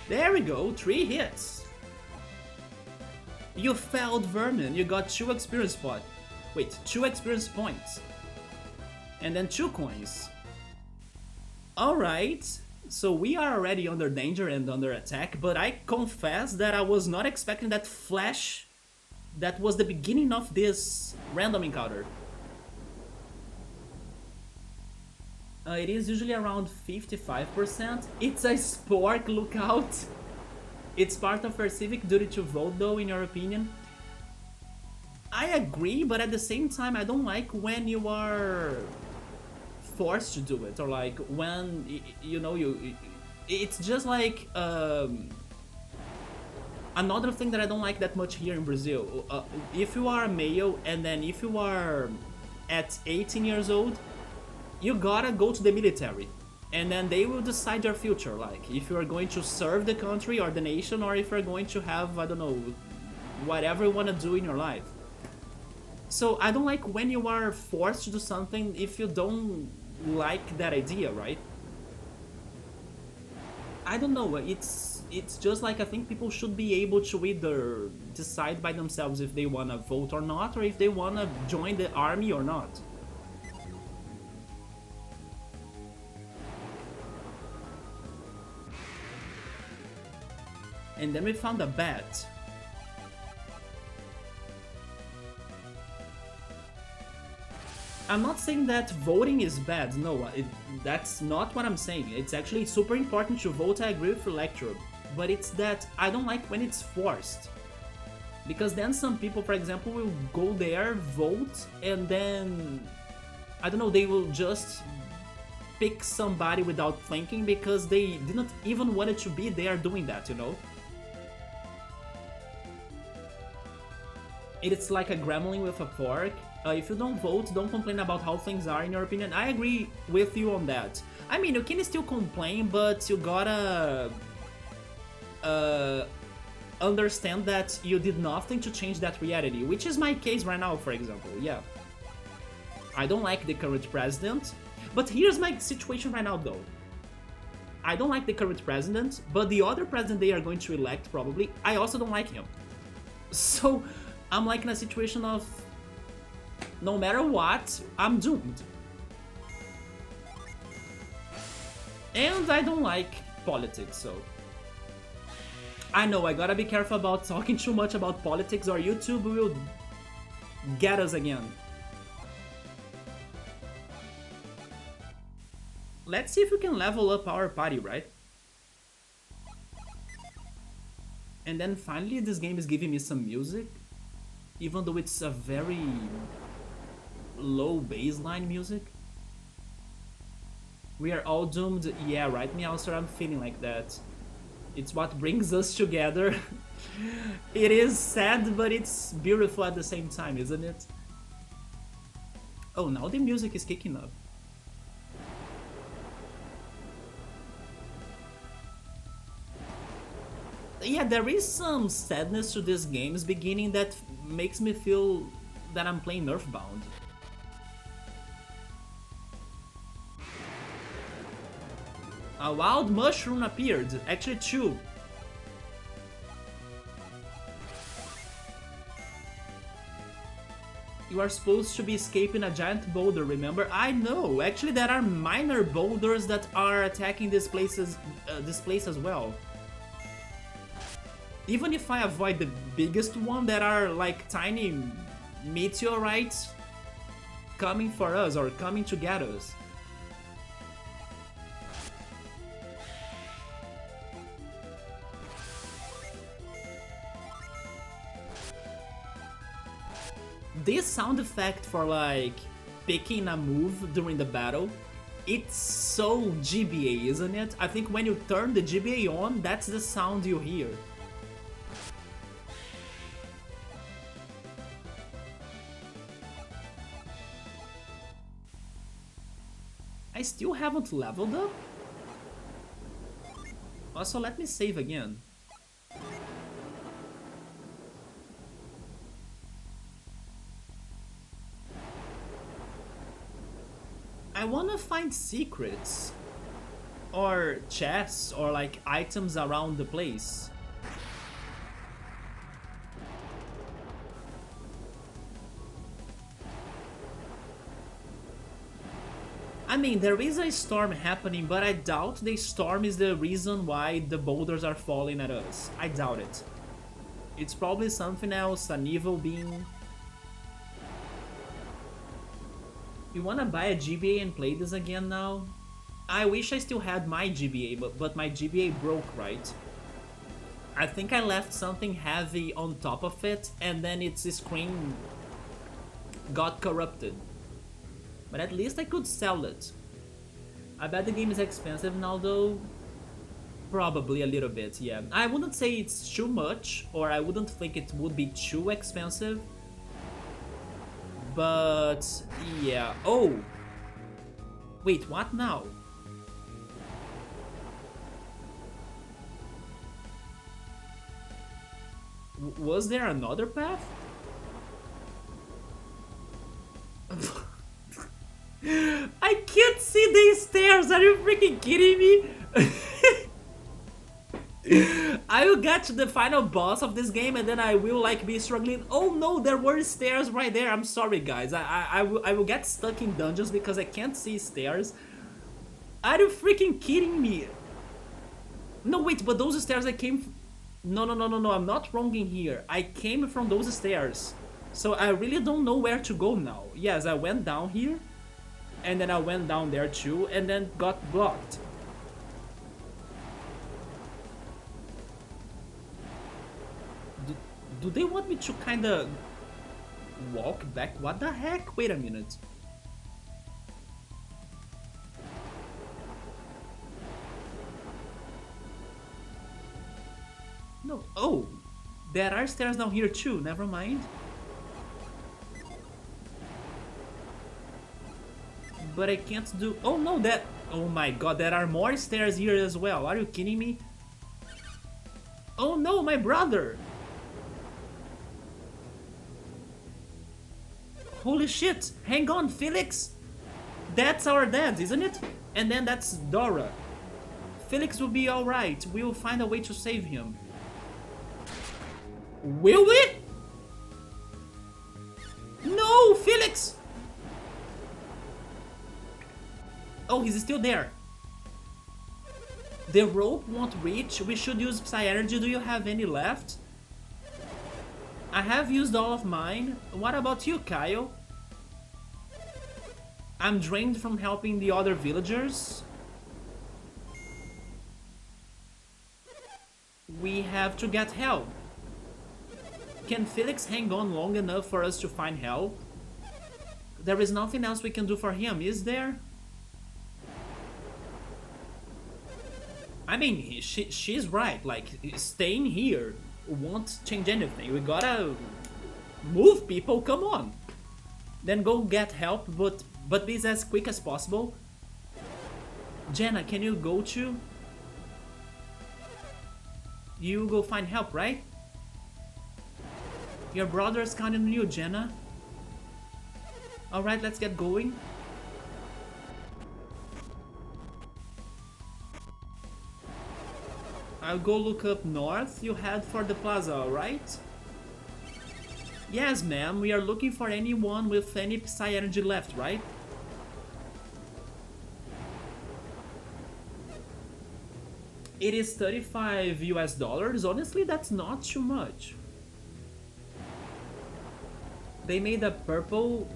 There we go, 3 hits. You failed vermin, you got 2 experience points. Wait, 2 experience points. And then 2 coins. Alright, so we are already under danger and under attack, but I confess that I was not expecting that flash that was the beginning of this random encounter. It is usually around 55%. It's a spork, look out! It's part of our civic duty to vote though, in your opinion. I agree, but at the same time I don't like when you are forced to do it, or like when, you know, it's just like another thing that I don't like that much here in Brazil. If you are a male and then if you are at 18 years old, you gotta go to the military, and then they will decide your future, like if you are going to serve the country or the nation, or if you're going to have, I don't know, whatever you want to do in your life. So I don't like when you are forced to do something if you don't like that idea, right? I don't know, it's just like I think people should be able to either decide by themselves if they want to vote or not, or if they want to join the army or not. And then we found a bat. I'm not saying that voting is bad, no, that's not what I'm saying. It's actually super important to vote, I agree with Electro, but it's that I don't like when it's forced. Because then some people, for example, will go there, vote, and then, I don't know, they will just pick somebody without thinking because they didn't even want to be there doing that, you know? It's like a gremlin with a fork. If you don't vote, don't complain about how things are, in your opinion. I agree with you on that. I mean, you can still complain, but you gotta understand that you did nothing to change that reality, which is my case right now, for example, yeah. I don't like the current president, but here's my situation right now, though. I don't like the current president, but the other president they are going to elect, probably, I also don't like him. So, I'm like in a situation of, no matter what, I'm doomed. And I don't like politics, so... I know, I gotta be careful about talking too much about politics or YouTube will get us again. Let's see if we can level up our party, right? And then finally this game is giving me some music, even though it's a very low baseline music. We are all doomed, yeah, right, Meowster, I'm feeling like that. It's what brings us together. It is sad, but it's beautiful at the same time, isn't it? Oh, now the music is kicking up. Yeah, there is some sadness to this game's beginning that makes me feel that I'm playing Earthbound. A wild mushroom appeared, actually two. You are supposed to be escaping a giant boulder, remember? I know, actually there are minor boulders that are attacking this place as well. Even if I avoid the biggest one, there are like tiny meteorites coming for us or coming to get us. This sound effect for like picking a move during the battle, it's so GBA, isn't it? I think when you turn the GBA on, that's the sound you hear. I still haven't leveled up. Also, let me save again. I wanna find secrets. Or chests, or like items around the place. I mean, there is a storm happening, but I doubt the storm is the reason why the boulders are falling at us. I doubt it. It's probably something else, an evil being. You wanna buy a GBA and play this again now? I wish I still had my GBA, but my GBA broke, right? I think I left something heavy on top of it, and then its screen got corrupted. But at least I could sell it. I bet the game is expensive now though. Probably a little bit, yeah. I wouldn't say it's too much, or I wouldn't think it would be too expensive. But yeah. Oh! Wait, what now? Was there another path? I can't see these stairs, are you freaking kidding me? I will get to the final boss of this game and then I will like be struggling. Oh no, there were stairs right there. I'm sorry guys, I will get stuck in dungeons because I can't see stairs. Are you freaking kidding me? No wait, but those stairs I came... No, I'm not wrong in here. I came from those stairs. So I really don't know where to go now. Yes, I went down here. And then I went down there too, and then got blocked. Do they want me to kinda walk back? What the heck? Wait a minute. No. Oh, there are stairs down here too. Never mind. But I can't do... Oh no, that... Oh my god, there are more stairs here as well. Are you kidding me? Oh no, my brother! Holy shit! Hang on, Felix! That's our dad, isn't it? And then that's Dora. Felix will be alright. We will find a way to save him. Will we? No, Felix! Oh, he's still there. The rope won't reach. We should use Psy Energy. Do you have any left? I have used all of mine. What about you, Kyle? I'm drained from helping the other villagers. We have to get help. Can Felix hang on long enough for us to find help? There is nothing else we can do for him, is there? I mean, she's right, like, staying here won't change anything. We gotta move people, come on. Then go get help, but be as quick as possible. Jenna, can you go to? You go find help, right? Your brother's counting on you, Jenna. Alright, let's get going. I'll go look up north. You head for the plaza, alright? Yes, ma'am. We are looking for anyone with any Psy energy left, right? It is 35 US dollars. Honestly, that's not too much. They made a purple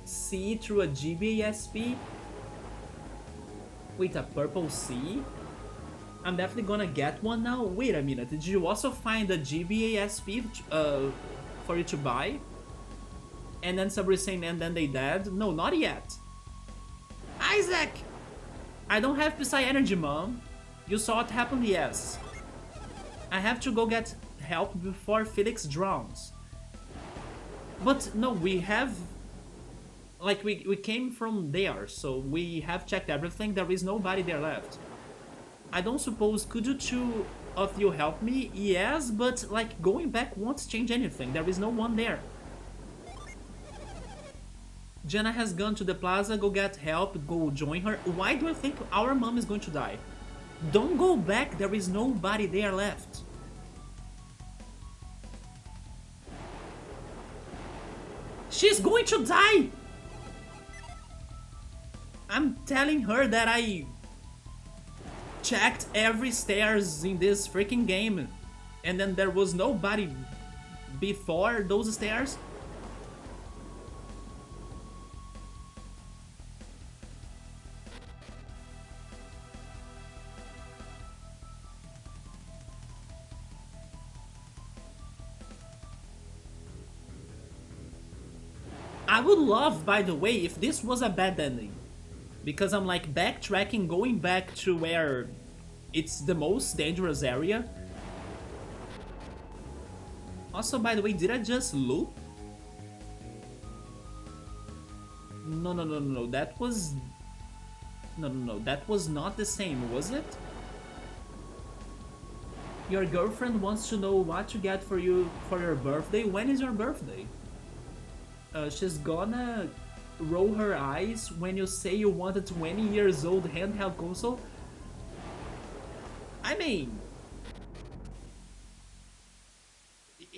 C through a GBASP. Wait, a purple C? I'm definitely gonna get one now. Wait a minute, did you also find a GBASP for you to buy? And then somebody saying, and then they dead? No, not yet. Isaac! I don't have Psy energy, mom. You saw what happened? Yes. I have to go get help before Felix drowns. But no, we have... Like, we came from there, so we have checked everything. There is nobody there left. I don't suppose, could you two of you help me? Yes, but like going back won't change anything. There is no one there. Jenna has gone to the plaza, go get help, go join her. Why do I think our mom is going to die? Don't go back, there is nobody there left. She's going to die! I'm telling her that I checked every stairs in this freaking game and then there was nobody before those stairs. I would love, by the way, if this was a bad ending. Because I'm like backtracking, going back to where it's the most dangerous area. Also, by the way, did I just loop? No, that was... No, that was not the same, was it? Your girlfriend wants to know what to get for you for your birthday. When is your birthday? She's gonna roll her eyes when you say you want a 20 years old handheld console. I mean...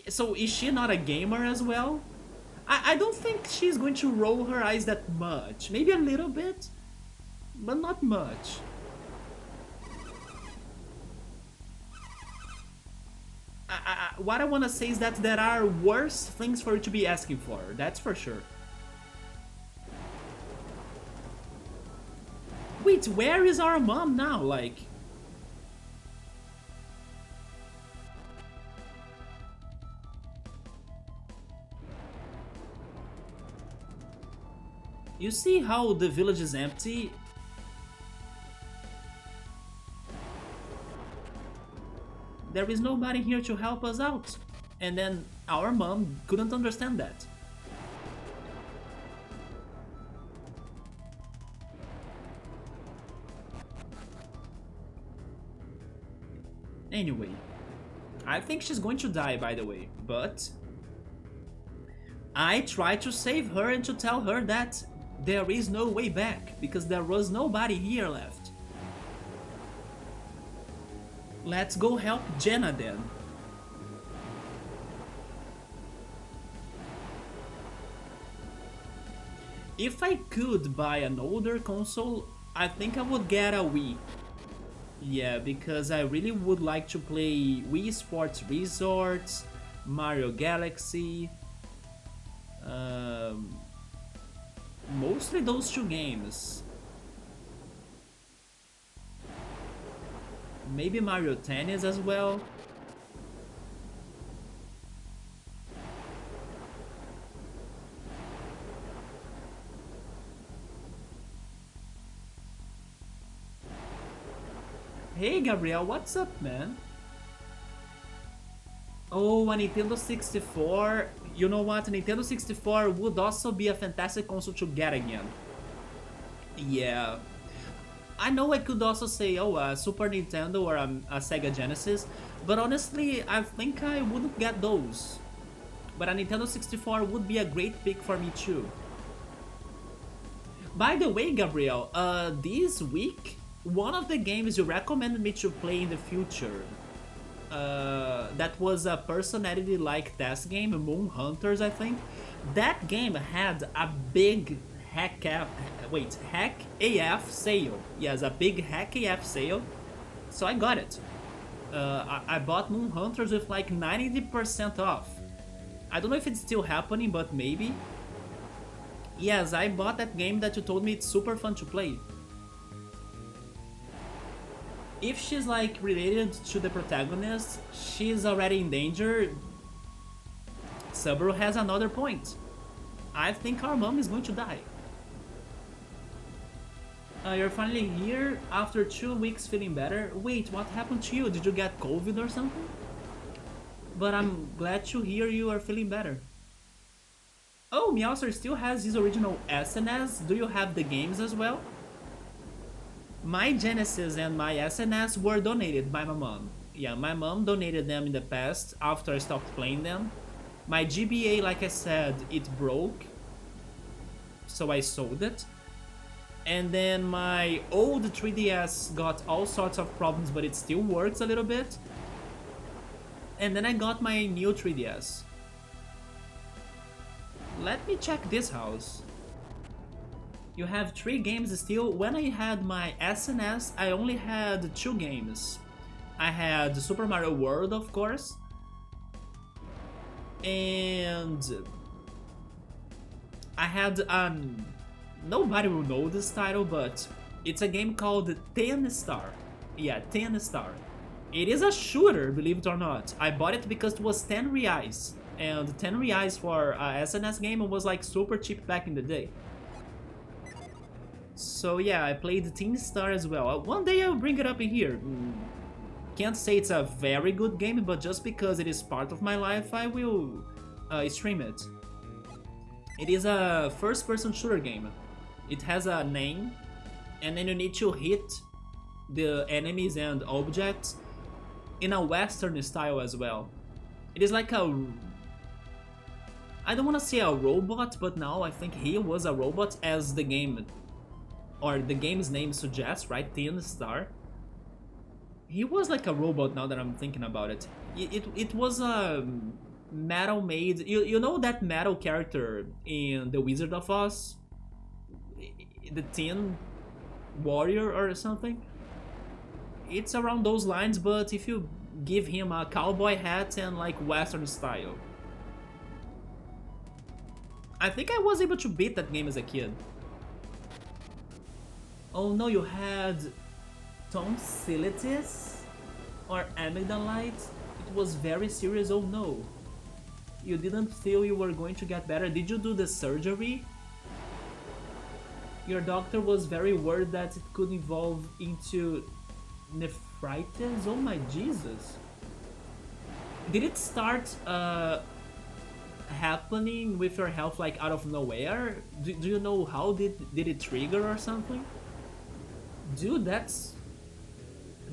So is she not a gamer as well? I don't think she's going to roll her eyes that much. Maybe a little bit, but not much. What I want to say is that there are worse things for you to be asking for, that's for sure. Wait, where is our mom now, like? You see how the village is empty? There is nobody here to help us out. And then our mom couldn't understand that. Anyway, I think she's going to die, by the way, but I tried to save her and to tell her that there is no way back, because there was nobody here left. Let's go help Jenna then. If I could buy an older console, I think I would get a Wii. Yeah, because I really would like to play Wii Sports Resorts, Mario Galaxy, mostly those two games. Maybe Mario Tennis as well. Hey Gabriel, what's up, man? Oh, a Nintendo 64. You know what? Nintendo 64 would also be a fantastic console to get again. Yeah. I know I could also say, oh, a Super Nintendo or a Sega Genesis, but honestly, I think I wouldn't get those. But a Nintendo 64 would be a great pick for me too. By the way, Gabriel, this week, one of the games you recommended me to play in the future, that was a personality-like test game, Moon Hunters, I think. That game had a big hack AF sale. Yes, a big hack AF sale. So I got it. I bought Moon Hunters with like 90% off. I don't know if it's still happening, but maybe. Yes, I bought that game that you told me it's super fun to play. If she's like related to the protagonist, she's already in danger. Subaru has another point. I think our mom is going to die. You're finally here after 2 weeks feeling better. Wait, what happened to you? Did you get COVID or something? But I'm glad to hear you are feeling better. Oh, Meowser still has his original SNS. Do you have the games as well? My Genesis and my SNS were donated by my mom. Yeah, my mom donated them in the past after I stopped playing them. My GBA, like I said, it broke, so I sold it. And then my old 3DS got all sorts of problems, but it still works a little bit. And then I got my new 3DS. Let me check this house. You have 3 games still. When I had my SNS, I only had 2 games. I had Super Mario World, of course. And I had nobody will know this title, but it's a game called 10 Star. Yeah, 10 Star. It is a shooter, believe it or not. I bought it because it was 10 reais. And 10 reais for a SNS game was like super cheap back in the day. So yeah, I played Teen Star as well. One day I'll bring it up in here. Can't say it's a very good game, but just because it is part of my life, I will stream it. It is a first-person shooter game. It has a name, and then you need to hit the enemies and objects in a Western style as well. It is like a... I don't want to say a robot, but now I think he was a robot as the game, or the game's name suggests, right? 10 Star. He was like a robot now that I'm thinking about it. It was a metal made... You know that metal character in The Wizard of Oz? The Tin Warrior or something? It's around those lines, but if you give him a cowboy hat and like Western style. I think I was able to beat that game as a kid. Oh no, you had tonsillitis or amygdalitis? It was very serious, oh no. You didn't feel you were going to get better. Did you do the surgery? Your doctor was very worried that it could evolve into nephritis? Oh my Jesus. Did it start happening with your health like out of nowhere? Do you know how did it trigger or something? Dude, that's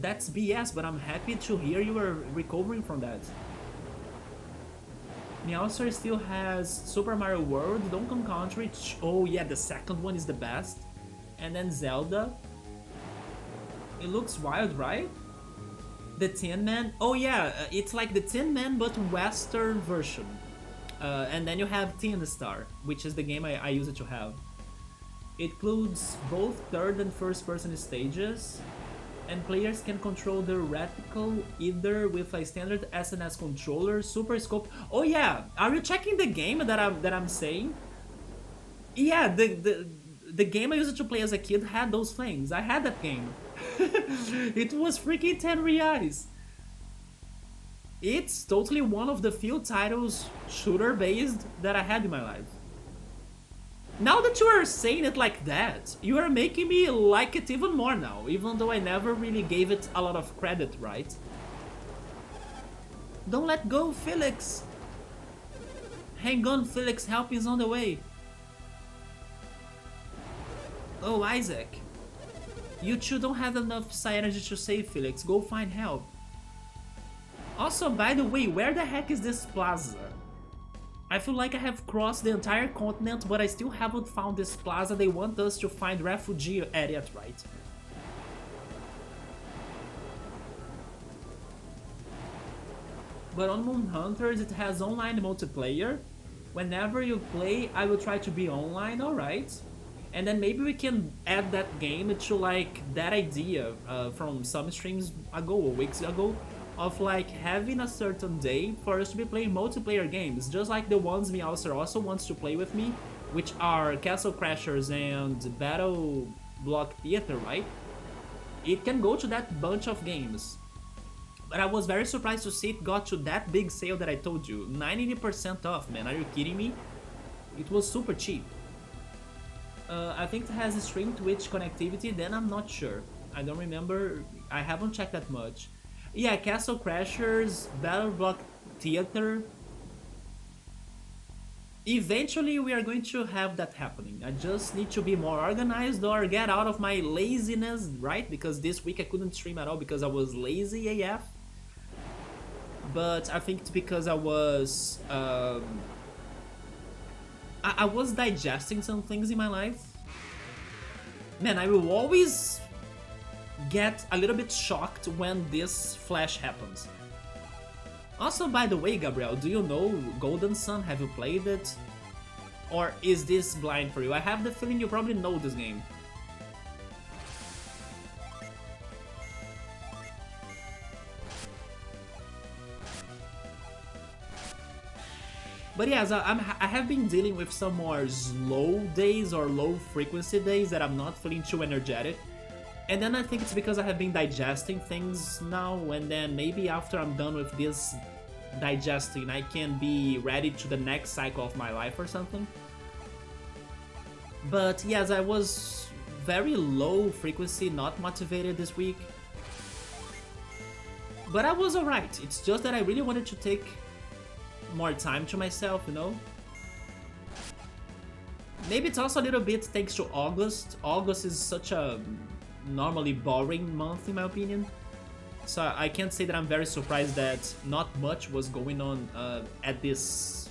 BS, but I'm happy to hear you are recovering from that. Meowser still has Super Mario World, Donkey Kong Country. Oh yeah, the second one is the best. And then Zelda. It looks wild, right? The Tin Man. Oh yeah, it's like the Tin Man but Western version. And then you have 10 Star, which is the game I used to have. It includes both third and first person stages, and players can control the reticle either with a standard SNS controller, Super Scope. Oh yeah, are you checking the game that I'm saying? Yeah, the game I used to play as a kid had those things. I had that game. It was freaking 10 reais. It's totally one of the few titles shooter based that I had in my life. Now that you are saying it like that, you are making me like it even more now, even though I never really gave it a lot of credit, right? Don't let go, Felix! Hang on, Felix, help is on the way. Oh, Isaac. You two don't have enough psi energy to save Felix. Go find help. Also, by the way, where the heck is this plaza? I feel like I have crossed the entire continent, but I still haven't found this plaza. They want us to find refugee at it, right? But on Moon Hunters, it has online multiplayer. Whenever you play, I will try to be online, alright? And then maybe we can add that game to like that idea from some streams ago or weeks ago of like having a certain day for us to be playing multiplayer games, just like the ones Meowser also wants to play with me, which are Castle Crashers and Battle Block Theater, right? It can go to that bunch of games. But I was very surprised to see it got to that big sale that I told you. 90% off, man, are you kidding me? It was super cheap. I think it has a stream Twitch connectivity, then I'm not sure. I don't remember, I haven't checked that much. Yeah, Castle Crashers, Battle Block Theater. Eventually we are going to have that happening. I just need to be more organized or get out of my laziness, right? Because this week I couldn't stream at all because I was lazy AF. But I think it's because I was I was digesting some things in my life. Man, I will always get a little bit shocked when this flash happens. Also, by the way, Gabriel, do you know Golden Sun? Have you played it? Or is this blind for you? I have the feeling you probably know this game. But yes, I have been dealing with some more slow days or low frequency days that I'm not feeling too energetic. And then I think it's because I have been digesting things now, and then maybe after I'm done with this digesting, I can be ready to the next cycle of my life or something. But yes, I was very low frequency, not motivated this week. But I was alright, it's just that I really wanted to take more time to myself, you know? Maybe it's also a little bit thanks to August. August is such a normally boring month in my opinion. So I can't say that I'm very surprised that not much was going on at this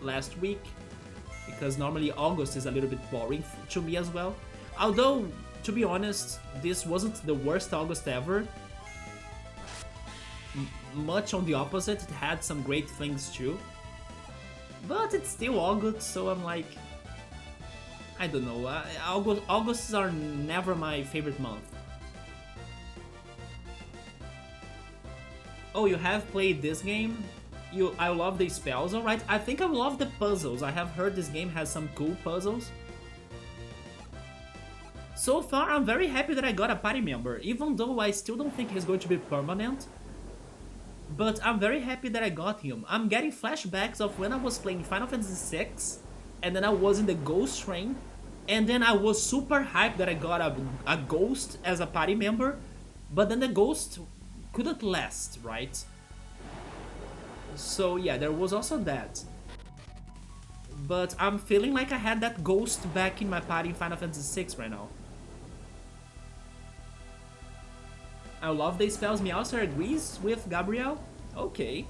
last week. Because normally August is a little bit boring to me as well. Although, to be honest, this wasn't the worst August ever. Much on the opposite, it had some great things too. But it's still August, so I'm like... I don't know, Augusts are never my favorite month. Oh, you have played this game? I love the spells, alright. I think I love the puzzles. I have heard this game has some cool puzzles. So far, I'm very happy that I got a party member, even though I still don't think he's going to be permanent. But I'm very happy that I got him. I'm getting flashbacks of when I was playing Final Fantasy VI, and then I was in the Ghost Train, and then I was super hyped that I got a ghost as a party member, but then the ghost couldn't last, right? So yeah, there was also that. But I'm feeling like I had that ghost back in my party in Final Fantasy VI right now. I love the spells. Meowser agrees with Gabriel? Okay.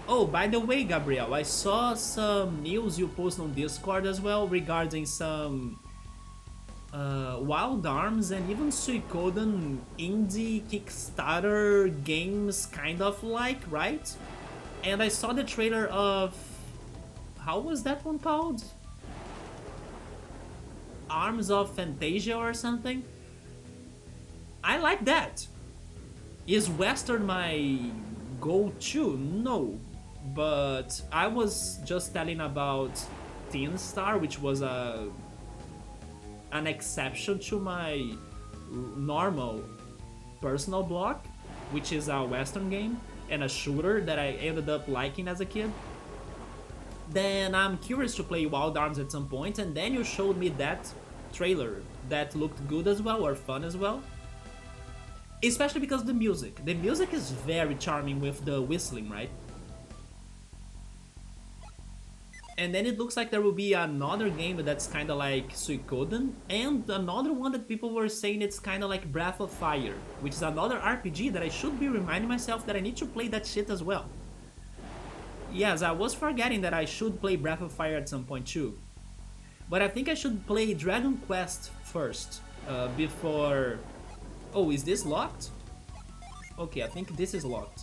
Oh, by the way, Gabriel, I saw some news you posted on Discord as well regarding some Wild Arms and even Suikoden indie Kickstarter games kind of like, right? And I saw the trailer of... how was that one called? Arms of Fantasia or something? I like that. Is Western my go-to? No. But I was just telling about Teen Star, which was an exception to my normal personal block, which is a Western game and a shooter that I ended up liking as a kid. Then I'm curious to play Wild Arms at some point, and then you showed me that trailer that looked good as well, or fun as well. Especially because of the music. The music is very charming with the whistling, right? And then it looks like there will be another game that's kind of like Suikoden, and another one that people were saying it's kind of like Breath of Fire, which is another RPG that I should be reminding myself that I need to play that shit as well. Yes, I was forgetting that I should play Breath of Fire at some point too. But I think I should play Dragon Quest first, before... Oh, is this locked? Okay, I think this is locked.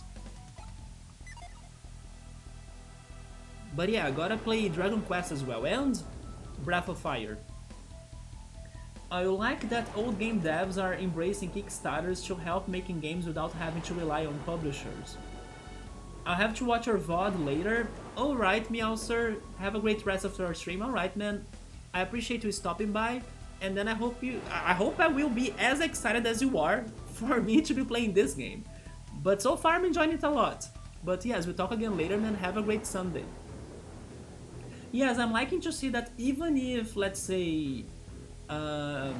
But yeah, I gotta play Dragon Quest as well, and Breath of Fire. I like that old game devs are embracing Kickstarters to help making games without having to rely on publishers. I'll have to watch your VOD later. Alright, Meowser, have a great rest of your stream. Alright, man. I appreciate you stopping by, and then I hope I will be as excited as you are for me to be playing this game. But so far I'm enjoying it a lot. But yes, we'll talk again later, man. Have a great Sunday. Yes, I'm liking to see that even if, let's say, the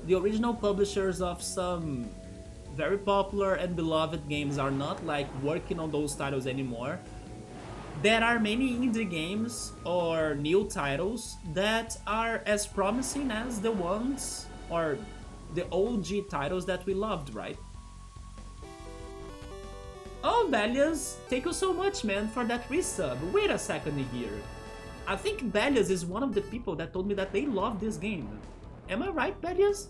original publishers of some very popular and beloved games are not like working on those titles anymore, there are many indie games or new titles that are as promising as the ones or the OG titles that we loved, right? Oh, Belias, thank you so much, man, for that resub. Wait a second here. I think Belias is one of the people that told me that they love this game. Am I right, Belias?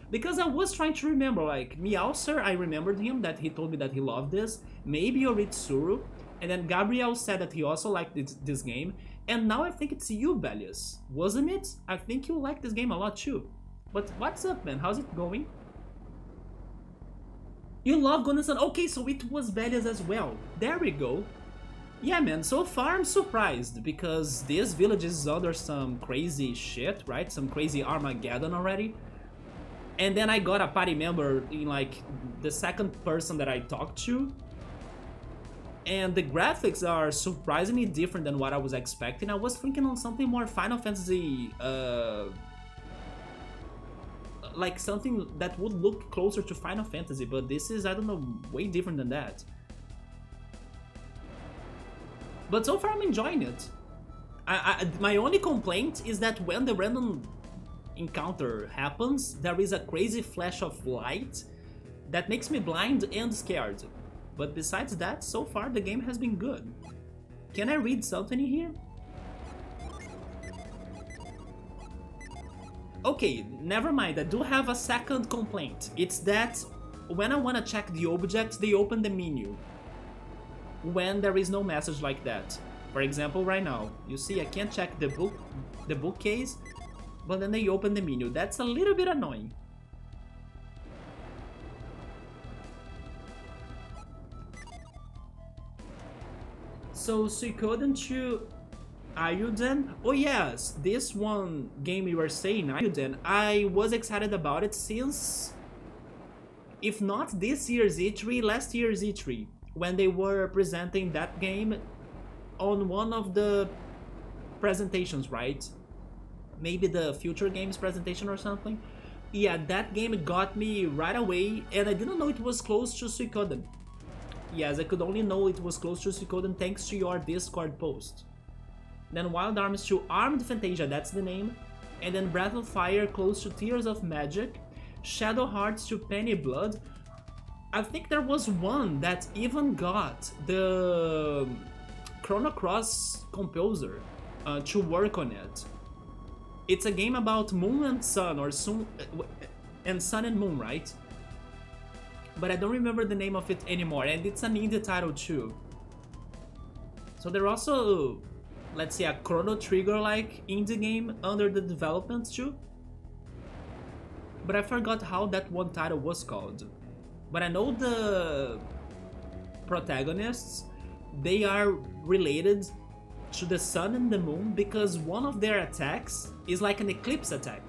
Because I was trying to remember, like, Meowser, I remembered him, that he told me that he loved this. Maybe Oritsuru. And then Gabriel said that he also liked this game. And now I think it's you, Belias. Wasn't it? I think you liked this game a lot too. But what's up, man? How's it going? You love Golden Sun. Okay, so it was Belias as well. There we go. Yeah, man, so far I'm surprised, because this village is under some crazy shit, right? Some crazy Armageddon already. And then I got a party member in, like, the second person that I talked to. And the graphics are surprisingly different than what I was expecting. I was thinking on something more Final Fantasy, like something that would look closer to Final Fantasy, but this is, I don't know, way different than that. But so far I'm enjoying it. My only complaint is that when the random encounter happens, there is a crazy flash of light that makes me blind and scared. But besides that, so far the game has been good. Can I read something in here? Okay, never mind, I do have a second complaint. It's that when I want to check the objects, they open the menu when there is no message like that. For example, right now, you see I can't check the bookcase, but then they open the menu. That's a little bit annoying. So Suikoden 2 Ayuden? Oh yes, this one game you were saying, Ayuden, I was excited about it since, if not this year's E3, last year's E3, when they were presenting that game on one of the presentations, right? Maybe the Future Games presentation or something. Yeah, that game got me right away, and I didn't know it was close to Suikoden. Yes, I could only know it was close to Suikoden thanks to your Discord post. Then Wild Arms to Armed Fantasia, that's the name. And then Breath of Fire close to Tears of Magic. Shadow Hearts to Penny Blood. I think there was one that even got the Chrono Cross composer to work on it. It's a game about Moon and Sun, or Sun and Moon, right? But I don't remember the name of it anymore, and it's an indie title too. So there are also, let's say, a Chrono Trigger-like indie game under the development too. But I forgot how that one title was called. But I know the protagonists, they are related to the sun and the moon because one of their attacks is like an eclipse attack.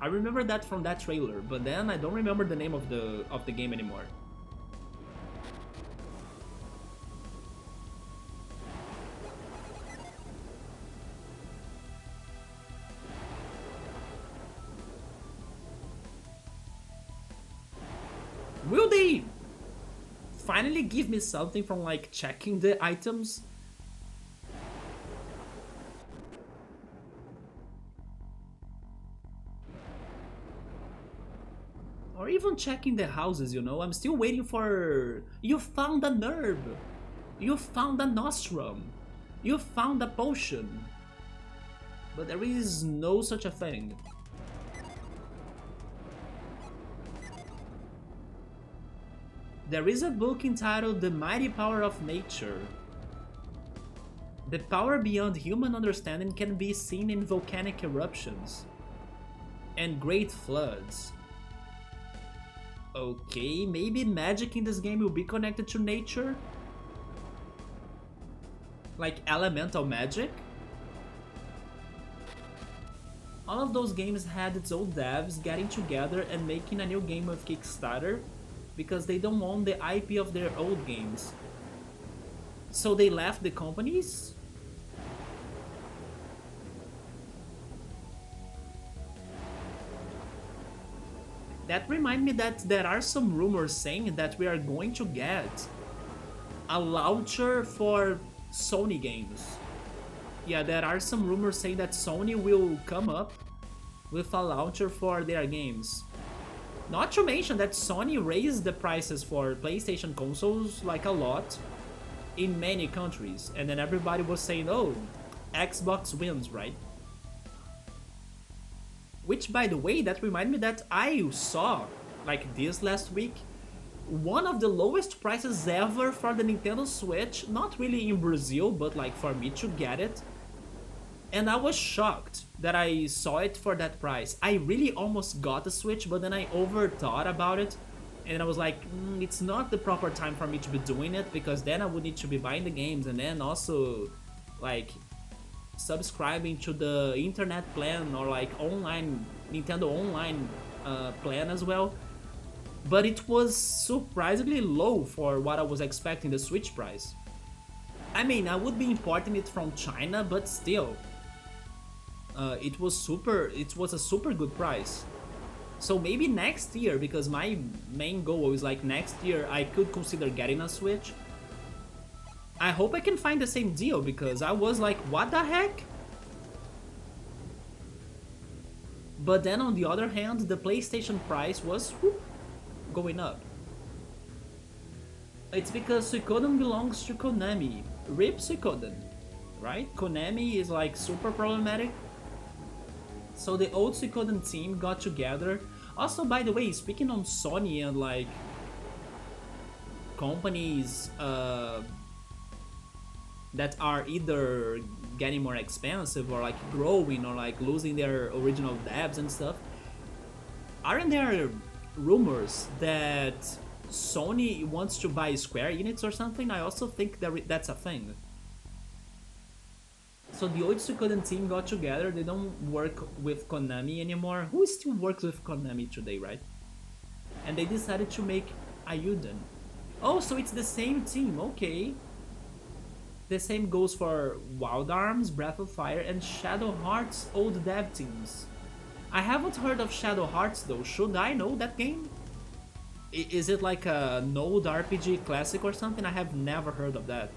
I remember that from that trailer, but then I don't remember the name of the game anymore. Will they finally give me something from like checking the items? Or even checking the houses, you know? I'm still waiting for... You found a herb! You found a nostrum! You found a potion! But there is no such a thing. There is a book entitled The Mighty Power of Nature. The power beyond human understanding can be seen in volcanic eruptions and great floods. Okay, maybe magic in this game will be connected to nature? Like elemental magic? All of those games had its old devs getting together and making a new game with Kickstarter because they don't own the IP of their old games. So they left the companies? That reminds me that there are some rumors saying that we are going to get a launcher for Sony games. Yeah, there are some rumors saying that Sony will come up with a launcher for their games. Not to mention that Sony raised the prices for PlayStation consoles like a lot in many countries, and then everybody was saying, oh, Xbox wins, right? Which, by the way, that reminded me that I saw, like this last week, one of the lowest prices ever for the Nintendo Switch, not really in Brazil, but like for me to get it. And I was shocked that I saw it for that price. I really almost got the Switch, but then I overthought about it. And I was like, it's not the proper time for me to be doing it, because then I would need to be buying the games and then also, like, subscribing to the internet plan or like online Nintendo Online plan as well. But it was surprisingly low for what I was expecting the Switch price. I mean, I would be importing it from China, but still, it was a super good price. So maybe next year, because my main goal is like next year I could consider getting a Switch. I hope I can find the same deal, because I was like, what the heck? But then on the other hand, the PlayStation price was going up. It's because Suikoden belongs to Konami. RIP Suikoden, right? Konami is like super problematic. So the old Suikoden team got together. Also, by the way, speaking on Sony and like companies that are either getting more expensive or like growing or like losing their original devs and stuff, aren't there rumors that Sony wants to buy Square Enix or something? I also think that's a thing. So the old Suikoden team got together, they don't work with Konami anymore. Who still works with Konami today, right? And they decided to make Ayuden. Oh, so it's the same team, okay. The same goes for Wild Arms, Breath of Fire, and Shadow Hearts old dev teams. I haven't heard of Shadow Hearts though. Should I know that game? Is it like a Node RPG classic or something? I have never heard of that.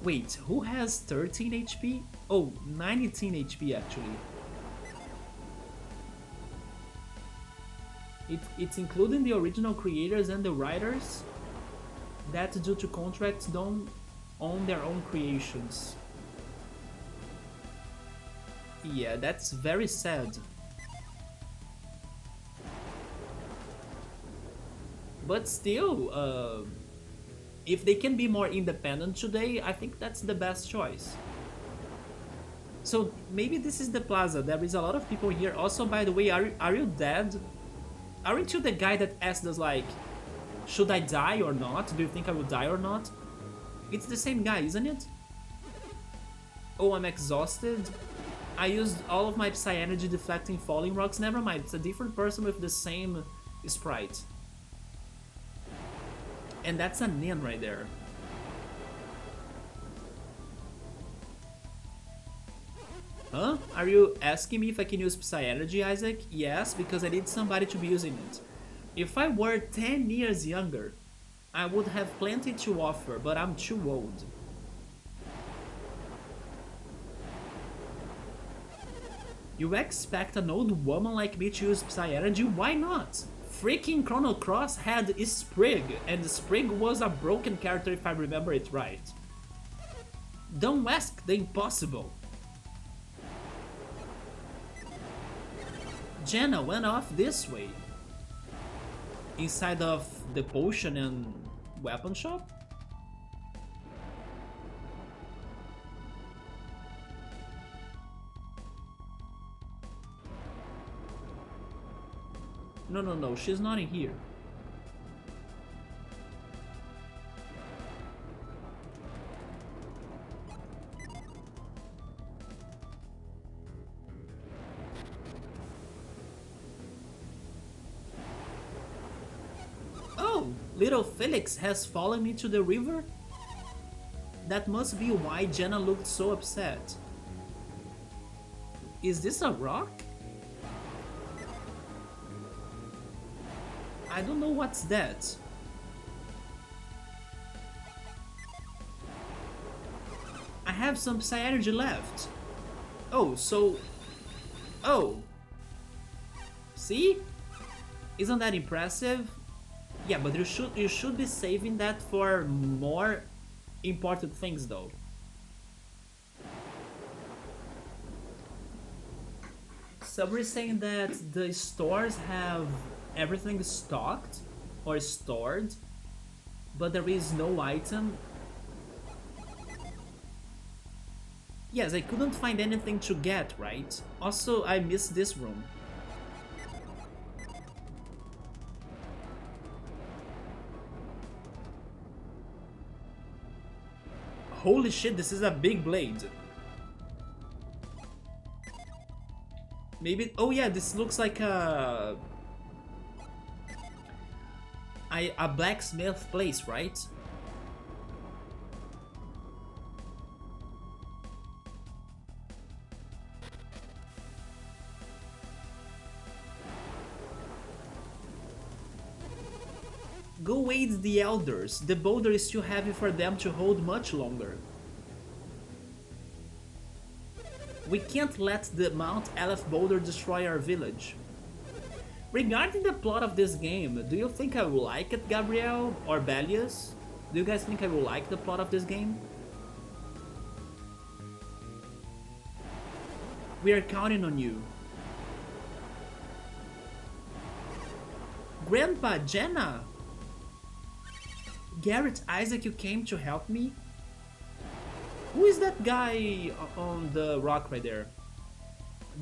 Wait, who has 13 HP? Oh, 19 HP actually. It's including the original creators and the writers that due to contracts don't own their own creations. Yeah, that's very sad. But still, if they can be more independent today, I think that's the best choice. So maybe this is the plaza, there is a lot of people here. Also, by the way, are you dead? Aren't you the guy that asked us like, should I die or not? Do you think I will die or not? It's the same guy, isn't it? Oh, I'm exhausted. I used all of my Psy energy deflecting falling rocks. Never mind, it's a different person with the same sprite. And that's a Nin right there. Huh? Are you asking me if I can use Psy energy, Isaac? Yes, because I need somebody to be using it. If I were 10 years younger, I would have plenty to offer, but I'm too old. You expect an old woman like me to use Psy Energy? Why not? Freaking Chrono Cross had Sprig, and Sprig was a broken character if I remember it right. Don't ask the impossible. Jenna went off this way. Inside of the potion and weapon shop? No, she's not in here. Oh, little Felix has fallen into the river? That must be why Jenna looked so upset. Is this a rock? I don't know what's that. I have some Psy Energy left. Oh, so... Oh. See? Isn't that impressive? Yeah, but you should be saving that for more important things though. Somebody is saying that the stores have everything stocked or stored, but there is no item. Yes, I couldn't find anything to get, right? Also, I missed this room. Holy shit, this is a big blade. Maybe... Oh yeah, this looks like a blacksmith place, right? Go aid the elders. The boulder is too heavy for them to hold much longer. We can't let the Mount Aleph boulder destroy our village. Regarding the plot of this game, do you think I will like it, Gabriel or Belius? Do you guys think I will like the plot of this game? We are counting on you. Grandpa, Jenna! Garrett, Isaac, you came to help me? Who is that guy on the rock right there?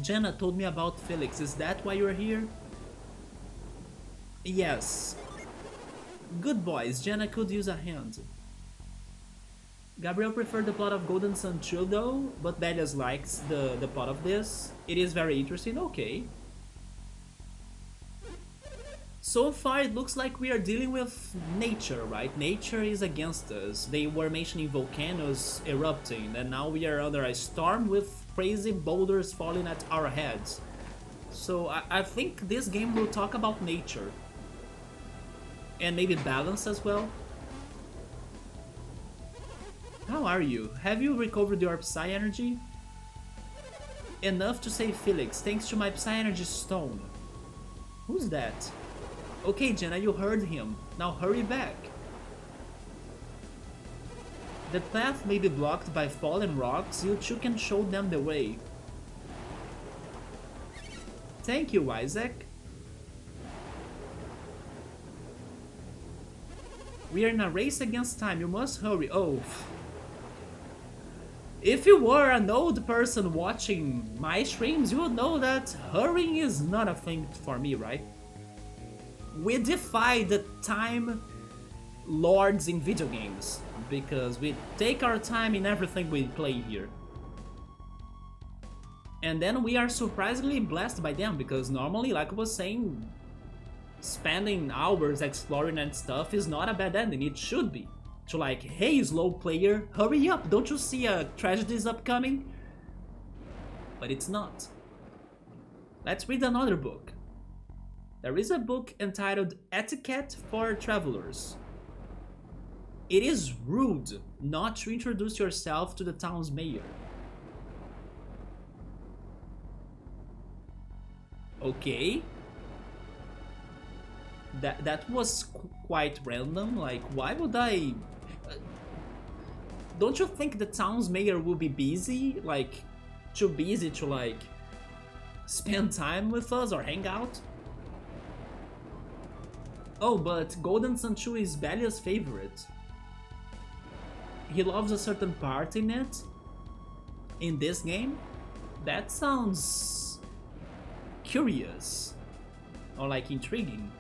Jenna told me about Felix. Is that why you're here? Yes. Good boys. Jenna could use a hand. Gabriel preferred the plot of Golden Sun too though, but Belias likes the plot of this. It is very interesting. Okay. So far it looks like we are dealing with nature, right? Nature is against us. They were mentioning volcanoes erupting, and now we are under a storm with crazy boulders falling at our heads. So I think this game will talk about nature. And maybe balance as well. How are you? Have you recovered your Psy energy? Enough to save Felix, thanks to my Psy energy stone. Who's that? Okay, Jenna, you heard him. Now hurry back. The path may be blocked by fallen rocks, you two can show them the way. Thank you, Isaac. We are in a race against time, you must hurry. Oh. If you were an old person watching my streams, you would know that hurrying is not a thing for me, right? We defy the time lords in video games, because we take our time in everything we play here. And then we are surprisingly blessed by them, because normally, like I was saying, spending hours exploring and stuff is not a bad ending, it should be. To like, hey slow player, hurry up, don't you see a tragedy is upcoming? But it's not. Let's read another book. There is a book entitled Etiquette for Travelers. It is rude not to introduce yourself to the town's mayor. Okay. That was quite random. Like, why would I... uh, don't you think the town's mayor will be busy? Like, too busy to, like, spend time with us or hang out? Oh, but Golden Sun 2 is Belia's favorite. He loves a certain part in it. In this game? That sounds... curious. Or, like, intriguing.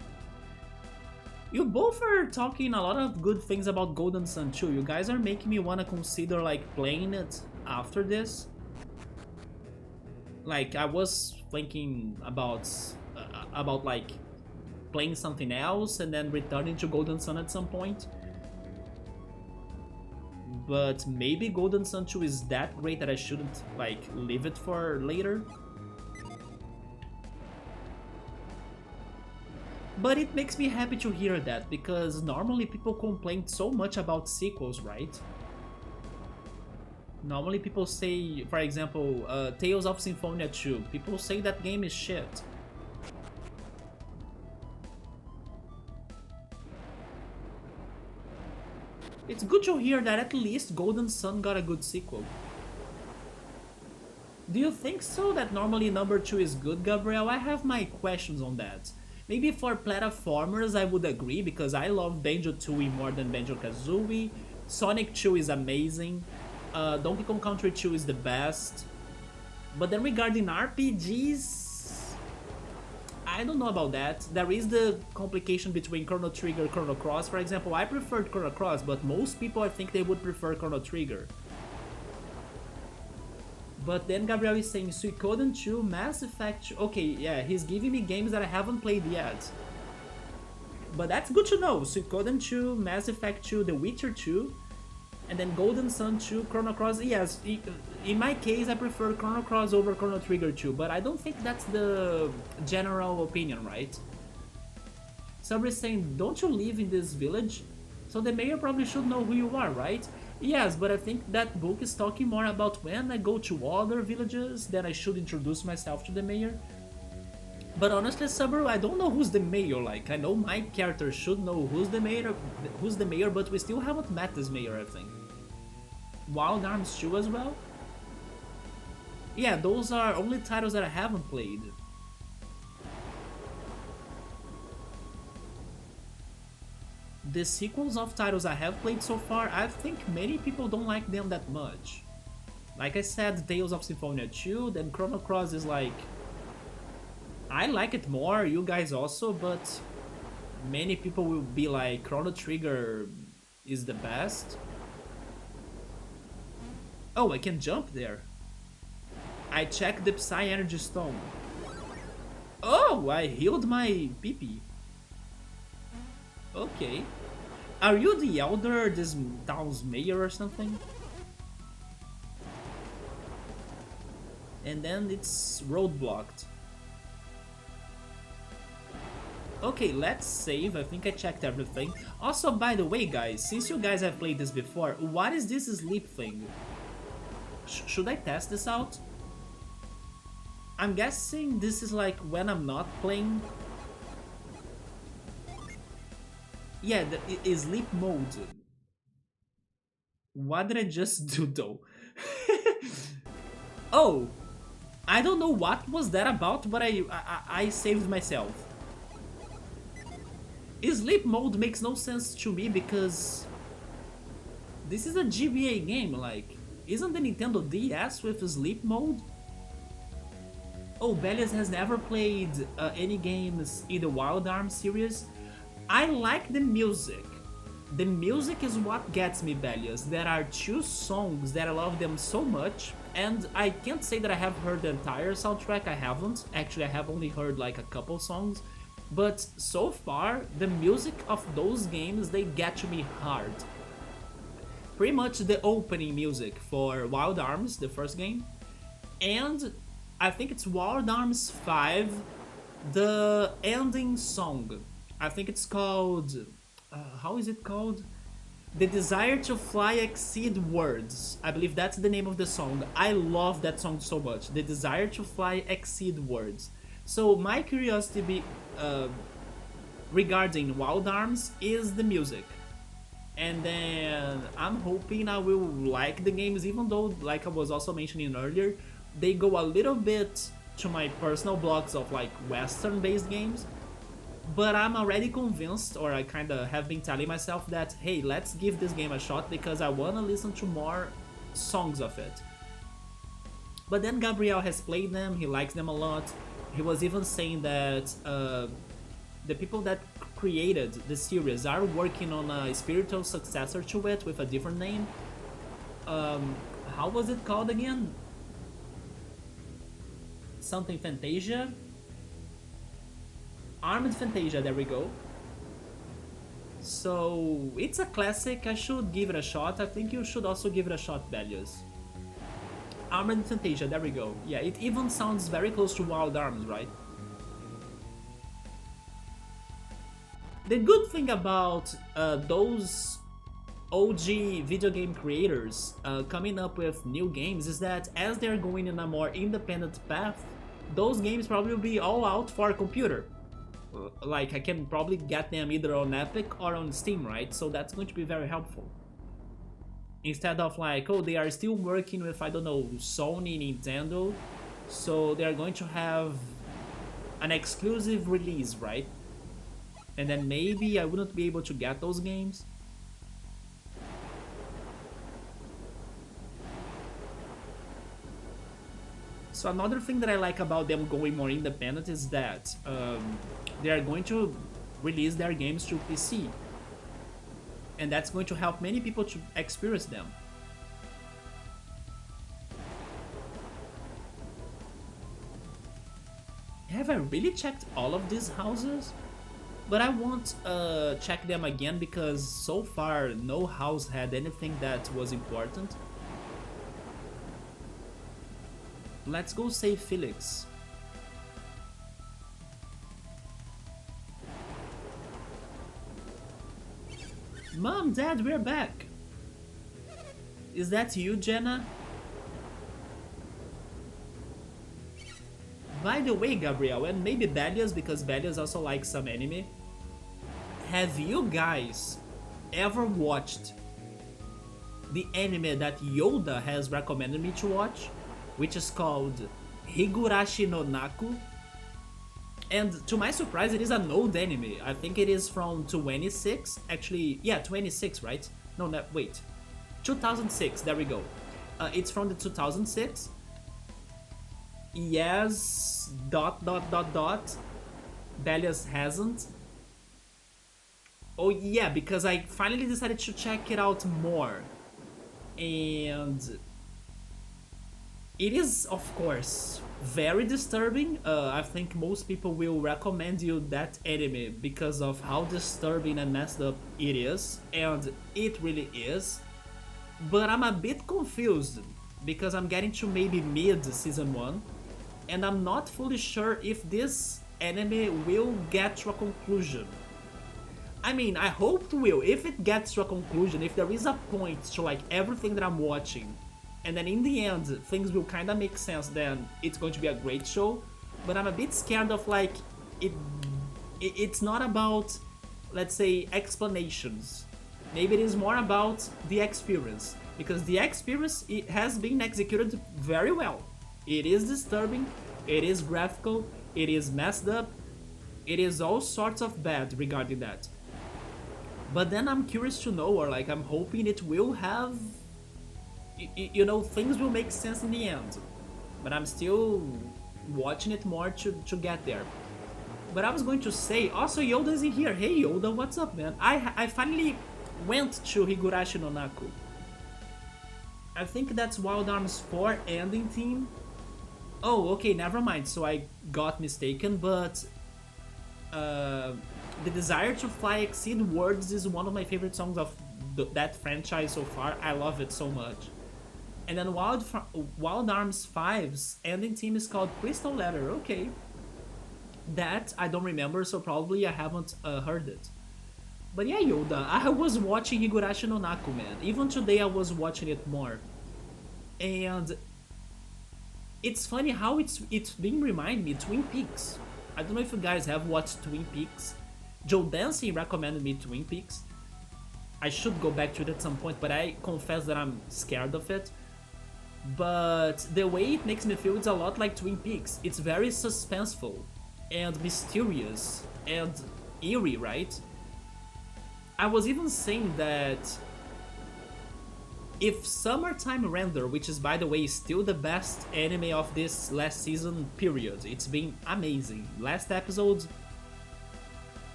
You both are talking a lot of good things about Golden Sun 2. You guys are making me wanna consider, like, playing it after this. Like, I was thinking about like, playing something else and then returning to Golden Sun at some point. But maybe Golden Sun 2 is that great that I shouldn't, like, leave it for later. But it makes me happy to hear that, because normally people complain so much about sequels, right? Normally people say, for example, Tales of Symphonia 2, people say that game is shit. It's good to hear that at least Golden Sun got a good sequel. Do you think so, that normally number 2 is good, Gabriel? I have my questions on that. Maybe for platformers I would agree, because I love Banjo Tooie more than Banjo-Kazooie. Sonic 2 is amazing. Donkey Kong Country 2 is the best. But then regarding RPGs... I don't know about that. There is the complication between Chrono Trigger and Chrono Cross. For example, I preferred Chrono Cross, but most people I think they would prefer Chrono Trigger. But then Gabriel is saying Suikoden 2, Mass Effect 2... Okay, yeah, he's giving me games that I haven't played yet. But that's good to know. Suikoden 2, Mass Effect 2, The Witcher 2, and then Golden Sun 2, Chrono Cross. Yes, in my case I prefer Chrono Cross over Chrono Trigger 2, but I don't think that's the general opinion, right? Somebody's saying, don't you live in this village? So the mayor probably should know who you are, right? Yes, but I think that book is talking more about when I go to other villages, then I should introduce myself to the mayor. But honestly, Subaru, I don't know who's the mayor. Like, I know my character should know who's the mayor, but we still haven't met this mayor, I think. Wild Arms 2 as well? Yeah, those are only titles that I haven't played. The sequels of titles I have played so far, I think many people don't like them that much. Like I said, Tales of Symphonia 2, then Chrono Cross is like... I like it more, you guys also, but many people will be like, Chrono Trigger is the best. Oh, I can jump there. I checked the Psy Energy Stone. Oh, I healed my PP. Okay. Are you the elder, this town's mayor or something? And then it's roadblocked. Okay, let's save. I think I checked everything. Also, by the way, guys, since you guys have played this before, what is this sleep thing? Should I test this out? I'm guessing this is like when I'm not playing. Yeah, the sleep mode. What did I just do though? Oh, I don't know what was that about, but I saved myself. Sleep mode makes no sense to me because this is a GBA game, like, isn't the Nintendo DS with sleep mode? Oh, Belias has never played any games in the Wild Arms series. I like the music. The music is what gets me, Belias. There are two songs that I love them so much, and I can't say that I have heard the entire soundtrack, I haven't. Actually, I have only heard like a couple songs. But so far, the music of those games, they get to me hard. Pretty much the opening music for Wild Arms, the first game, and I think it's Wild Arms 5, the ending song. I think it's called... how is it called? The Desire to Fly Exceed Words. I believe that's the name of the song. I love that song so much. The Desire to Fly Exceed Words. So my regarding Wild Arms is the music. And then I'm hoping I will like the games, even though, like I was also mentioning earlier, they go a little bit to my personal blocks of like Western based games. But I'm already convinced, or I kind of have been telling myself that, hey, let's give this game a shot because I want to listen to more songs of it. But then Gabriel has played them, he likes them a lot. He was even saying that the people that created the series are working on a spiritual successor to it with a different name. How was it called again? Something Fantasia? Armed Fantasia, there we go. So it's a classic, I should give it a shot. I think you should also give it a shot, Valius. Armed Fantasia, there we go. Yeah, it even sounds very close to Wild Arms, right? The good thing about those OG video game creators coming up with new games is that as they're going in a more independent path, those games probably will be all out for a computer. Like I can probably get them either on Epic or on Steam, right? So that's going to be very helpful. Instead of like, oh, they are still working with, I don't know, Sony, Nintendo, so they're going to have an exclusive release, right? And then maybe I wouldn't be able to get those games. So another thing that I like about them going more independent is that they are going to release their games to PC. And that's going to help many people to experience them. Have I really checked all of these houses? But I won't check them again because so far no house had anything that was important. Let's go save Felix. Mom, Dad, we're back! Is that you, Jenna? By the way, Gabriel, and maybe Belias, because Belias also likes some anime, have you guys ever watched the anime that Yoda has recommended me to watch, which is called Higurashi no Naku? And to my surprise, it is an old anime. I think it is from 26. Actually, yeah, 26, right? No, wait. 2006, there we go. It's from the 2006. Yes, ... Belias hasn't. Oh yeah, because I finally decided to check it out more. And it is, of course, very disturbing. I think most people will recommend you that anime because of how disturbing and messed up it is, and it really is. But I'm a bit confused because I'm getting to maybe mid season 1, and I'm not fully sure if this anime will get to a conclusion. I mean, I hope it will. If it gets to a conclusion, if there is a point to like everything that I'm watching, and then in the end things will kind of make sense, then it's going to be a great show. But I'm a bit scared of like it's not about, let's say, explanations. Maybe it is more about the experience, because the experience, it has been executed very well. It is disturbing, it is graphical, it is messed up, it is all sorts of bad regarding that. But then I'm curious to know, or like I'm hoping it will have, you know, things will make sense in the end. But I'm still watching it more to get there. But I was going to say, also Yoda's in here. Hey Yoda, what's up, man? I finally went to Higurashi no Naku. I think that's Wild Arms 4 ending theme. Oh, okay, never mind. So I got mistaken, but the Desire to Fly Exceed Words is one of my favorite songs of that franchise so far. I love it so much. And then Wild Arms 5's ending theme is called Crystal Letter. Okay. That I don't remember, so probably I haven't heard it. But yeah, Yoda, I was watching Higurashi no Naku, man. Even today I was watching it more. And It's funny how it's been reminding me Twin Peaks. I don't know if you guys have watched Twin Peaks. Joe Dancy recommended me Twin Peaks. I should go back to it at some point, but I confess that I'm scared of it. But the way it makes me feel, it's a lot like Twin Peaks. It's very suspenseful and mysterious and eerie, right? I was even saying that if Summertime Render, which is by the way still the best anime of this last season period, it's been amazing. Last episode,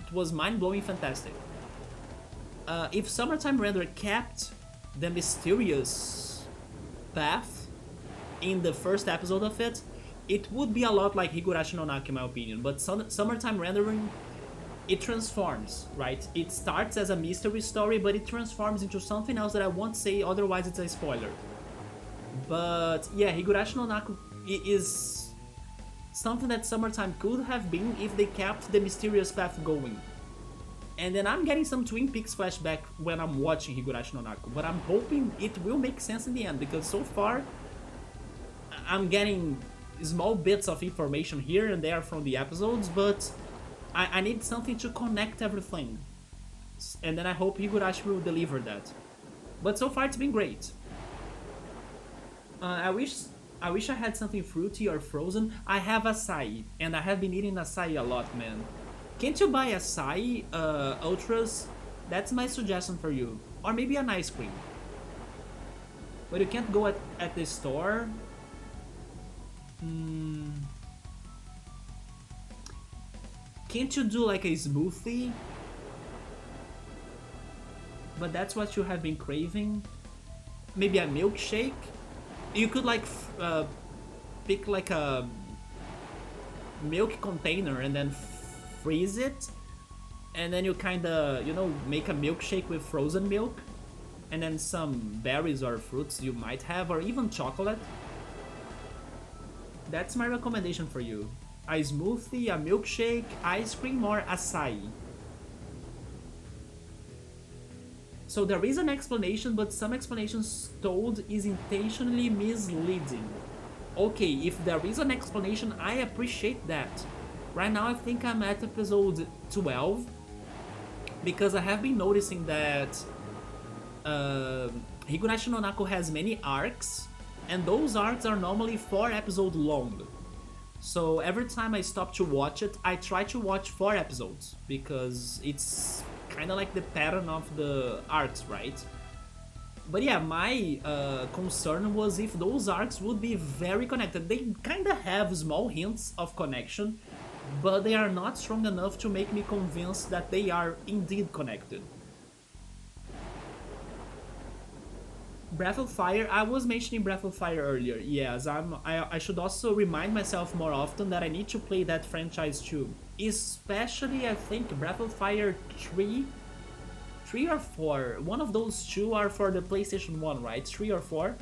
it was mind-blowing fantastic. If Summertime Render kept the mysterious path in the first episode of it, it would be a lot like Higurashi no Naka in my opinion, but Summertime Rendering, it transforms, right? It starts as a mystery story, but it transforms into something else that I won't say, otherwise it's a spoiler. But yeah, Higurashi no Naka is something that Summertime could have been if they kept the mysterious path going. And then I'm getting some Twin Peaks flashback when I'm watching Higurashi no Naka, but I'm hoping it will make sense in the end, because so far I'm getting small bits of information here and there from the episodes, but I need something to connect everything. And then I hope Higurashi will deliver that. But so far it's been great. I wish I had something fruity or frozen. I have acai, and I have been eating acai a lot, man. Can't you buy acai, ultras? That's my suggestion for you. Or maybe an ice cream. But you can't go at the store. Can't you do like a smoothie? But that's what you have been craving. Maybe a milkshake? You could like pick like a milk container and then freeze it, and then you kinda, you know, make a milkshake with frozen milk, and then some berries or fruits you might have, or even chocolate. That's my recommendation for you. A smoothie, a milkshake, ice cream, or acai. So there is an explanation, but some explanations told is intentionally misleading. Okay, if there is an explanation, I appreciate that. Right now I think I'm at episode 12, because I have been noticing that Higurashi no Naka has many arcs, and those arcs are normally 4 episodes long. So every time I stop to watch it, I try to watch 4 episodes, because it's kind of like the pattern of the arcs, right? But yeah, my concern was if those arcs would be very connected. They kind of have small hints of connection, but they are not strong enough to make me convinced that they are indeed connected. Breath of Fire, I was mentioning Breath of Fire earlier. Yes, I should also remind myself more often that I need to play that franchise too. Especially, I think, Breath of Fire 3 or 4. One of those two are for the PlayStation 1, right? 3 or 4.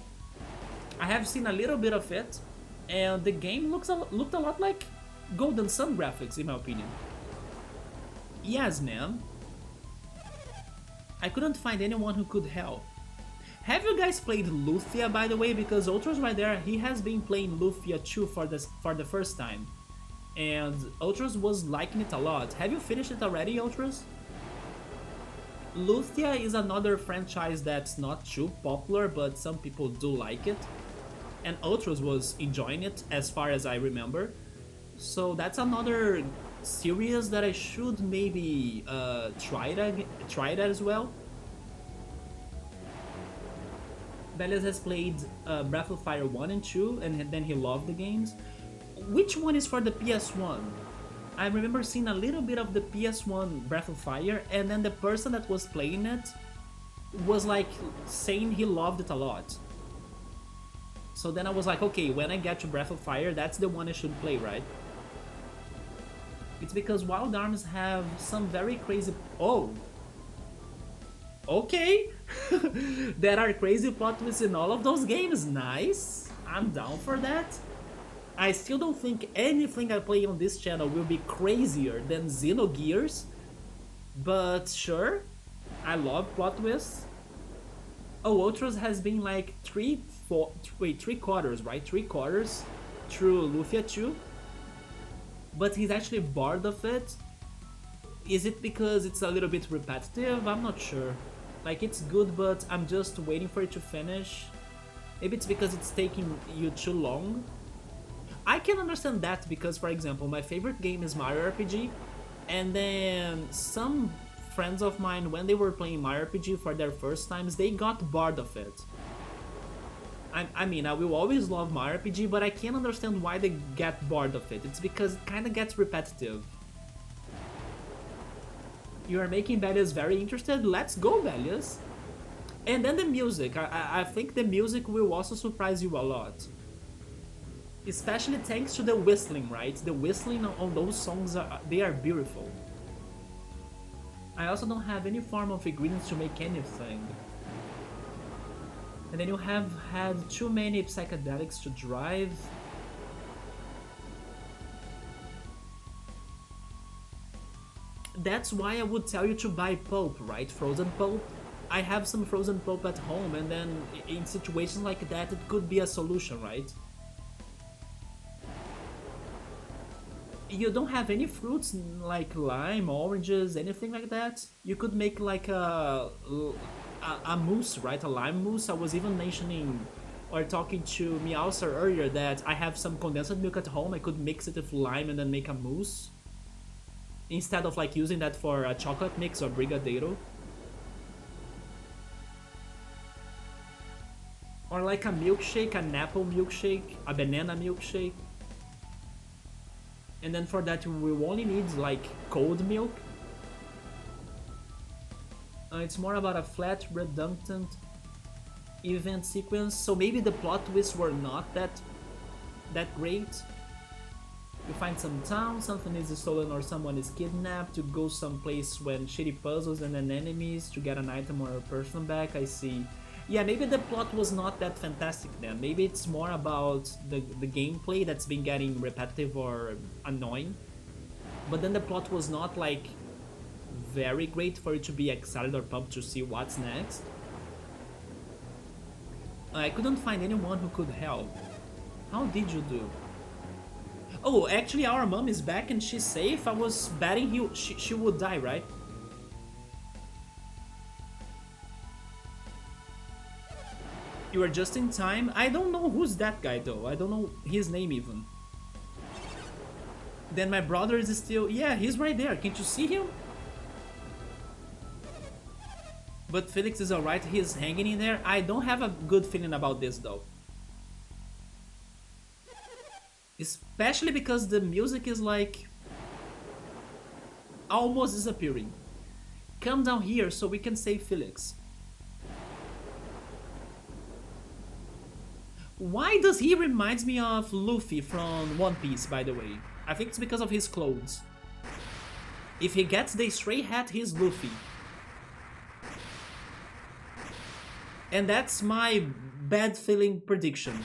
I have seen a little bit of it, and the game looked a lot like Golden Sun graphics, in my opinion. Yes, man. I couldn't find anyone who could help. Have you guys played Lufia, by the way? Because Ultras right there, he has been playing Lufia 2 for the first time. And Ultras was liking it a lot. Have you finished it already, Ultras? Lufia is another franchise that's not too popular, but some people do like it. And Ultras was enjoying it, as far as I remember. So that's another series that I should maybe try it as well. Vale has played Breath of Fire 1 and 2, and then he loved the games. Which one is for the PS1? I remember seeing a little bit of the PS1 Breath of Fire, and then the person that was playing it was like saying he loved it a lot. So then I was like, okay, when I get to Breath of Fire, that's the one I should play, right? It's because Wild Arms have some very crazy... Oh! Okay! There are crazy plot twists in all of those games, nice! I'm down for that. I still don't think anything I play on this channel will be crazier than Xenogears, but sure, I love plot twists. Oh, Ultras has been like 3 quarters, right? 3 quarters. True, Lufia too, but he's actually bored of it. Is it because it's a little bit repetitive? I'm not sure. Like, it's good, but I'm just waiting for it to finish. Maybe it's because it's taking you too long. I can understand that because, for example, my favorite game is Mario RPG, and then some friends of mine, when they were playing Mario RPG for their first times, they got bored of it. I mean, I will always love Mario RPG, but I can't understand why they get bored of it. It's because it kind of gets repetitive. You are making Valius very interested? Let's go, Valius! And then the music. I think the music will also surprise you a lot. Especially thanks to the whistling, right? The whistling on those songs, they are beautiful. I also don't have any form of ingredients to make anything. And then you have had too many psychedelics to drive. That's why I would tell you to buy pulp, right? Frozen pulp. I have some frozen pulp at home, and then in situations like that, it could be a solution, right? You don't have any fruits like lime, oranges, anything like that? You could make like a mousse, right? A lime mousse. I was even mentioning or talking to Meowser earlier that I have some condensed milk at home. I could mix it with lime and then make a mousse instead of like using that for a chocolate mix or brigadeiro. Or like a milkshake, an apple milkshake, a banana milkshake. And then for that we will only need like cold milk. It's more about a flat, redundant event sequence, so maybe the plot twists were not that great. You find some town, something is stolen or someone is kidnapped, to go someplace when shitty puzzles and then enemies to get an item or a person back, I see. Yeah, maybe the plot was not that fantastic then. Maybe it's more about the gameplay that's been getting repetitive or annoying. But then the plot was not like very great for you to be excited or pumped to see what's next. I couldn't find anyone who could help. How did you do? Oh, actually our mom is back and she's safe. I was betting she would die, right? You are just in time. I don't know who's that guy though. I don't know his name even. Then my brother is still... Yeah, he's right there. Can't you see him? But Felix is alright. He's hanging in there. I don't have a good feeling about this though. Especially because the music is like... almost disappearing. Come down here so we can save Felix. Why does he reminds me of Luffy from One Piece, by the way? I think it's because of his clothes. If he gets the stray hat, he's Luffy. And that's my bad feeling prediction.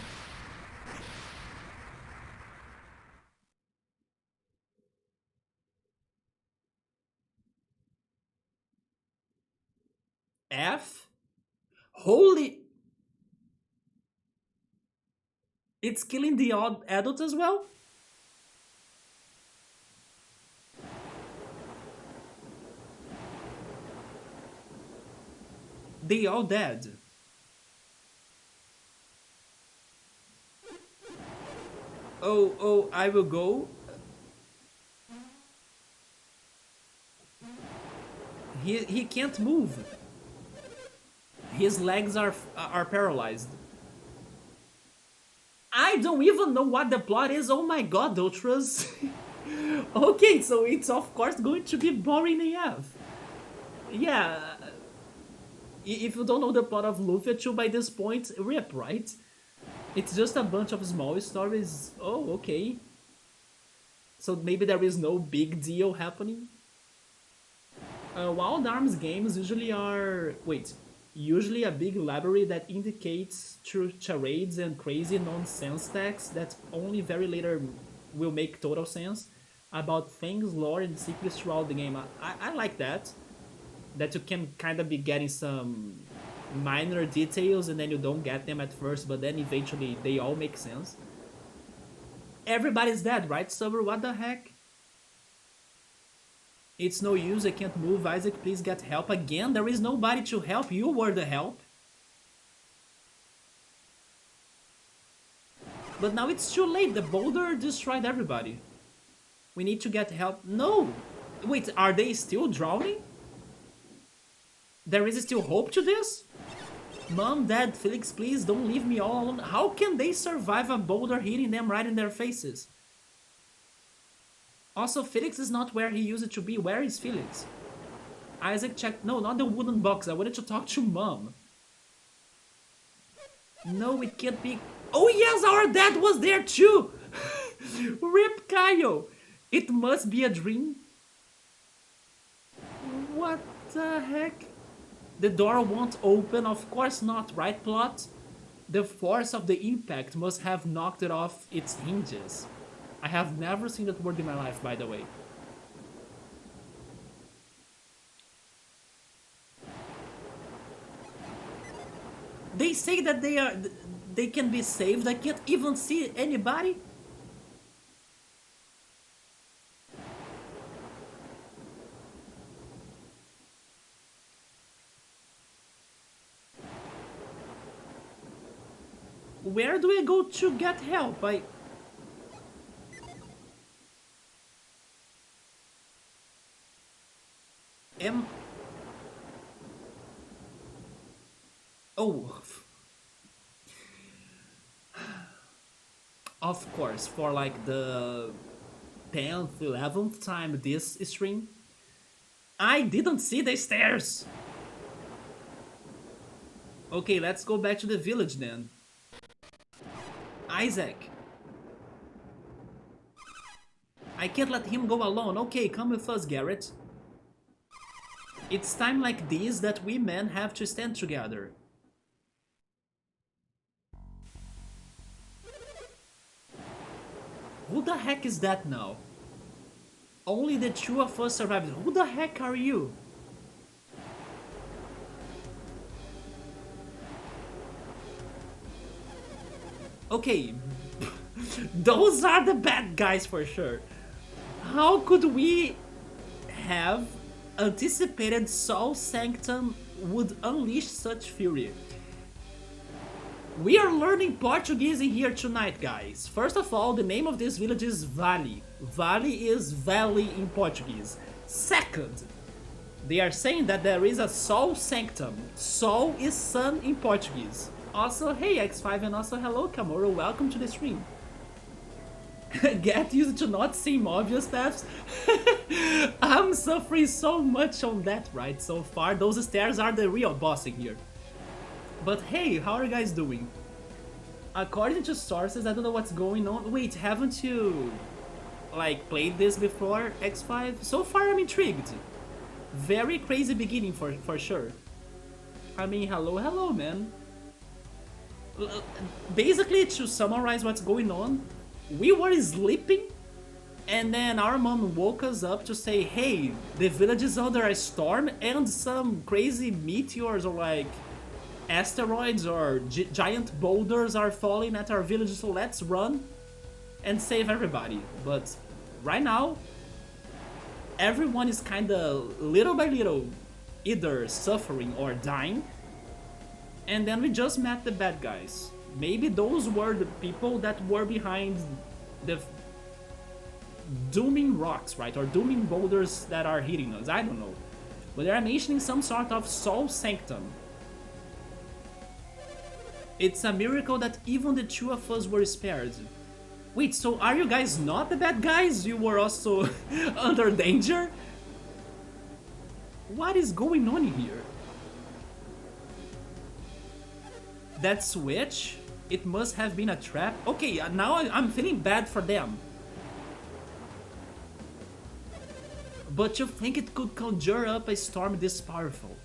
F? Holy... It's killing the odd adult as well? They all dead. Oh, I will go. He can't move. His legs are paralyzed. I don't even know what the plot is. Oh my god, Ultras. Okay, so it's of course going to be boring AF. Yeah. If you don't know the plot of Luffy 2 by this point, rip, right? It's just a bunch of small stories. Oh, okay. So maybe there is no big deal happening. Wild Arms games usually are... Wait. Usually a big library that indicates through charades and crazy nonsense text that only very later will make total sense about things, lore, and secrets throughout the game. I like that. That you can kind of be getting some minor details and then you don't get them at first, but then eventually they all make sense. everybody's dead, right, Summer? What the heck? It's no use, I can't move. Isaac, please get help. Again, there is nobody to help. You were the help. But now it's too late. The boulder destroyed everybody. We need to get help. No! Wait, are they still drowning? There is still hope to this? Mom, Dad, Felix, please don't leave me all alone. How can they survive a boulder hitting them right in their faces? Also, Felix is not where he used to be. Where is Felix? Isaac checked. No, not the wooden box. I wanted to talk to Mom. No, it can't be. Oh yes, our dad was there too! Rip Kyle! It must be a dream. What the heck? The door won't open, of course not, right, plot? The force of the impact must have knocked it off its hinges. I have never seen that word in my life, by the way. They say that they can be saved. I can't even see anybody. Where do I go to get help? Oh. Of course, for like the 10th, 11th time this stream, I didn't see the stairs! Okay, let's go back to the village then. Isaac! I can't let him go alone. Okay, come with us, Garrett. It's time like this that we men have to stand together. Who the heck is that now? Only the two of us survived. Who the heck are you? Okay, those are the bad guys for sure. How could we have anticipated Soul Sanctum would unleash such fury? We are learning Portuguese in here tonight, guys. First of all, the name of this village is Vale. Vale is valley in Portuguese. Second, they are saying that there is a Sol Sanctum. Sol is sun in Portuguese. Also, hey X5, and also hello Kamoro, welcome to the stream. Get used to not seeing obvious paths. I'm suffering so much on that right so far. Those stairs are the real boss in here. But hey, how are you guys doing? According to sources, I don't know what's going on. Wait, haven't you like played this before, X5? So far I'm intrigued. Very crazy beginning for sure. I mean, hello man. Basically, to summarize what's going on, we were sleeping and then our mom woke us up to say, hey, the village is under a storm and some crazy meteors or like asteroids or giant boulders are falling at our village, so let's run and save everybody. But right now, everyone is kinda little by little either suffering or dying. And then we just met the bad guys. Maybe those were the people that were behind the dooming rocks, right? Or dooming boulders that are hitting us, I don't know. But they are mentioning some sort of Soul Sanctum. It's a miracle that even the two of us were spared. Wait, so are you guys not the bad guys? You were also under danger? What is going on here? That switch? It must have been a trap. Okay, now I'm feeling bad for them. But you think it could conjure up a storm this powerful?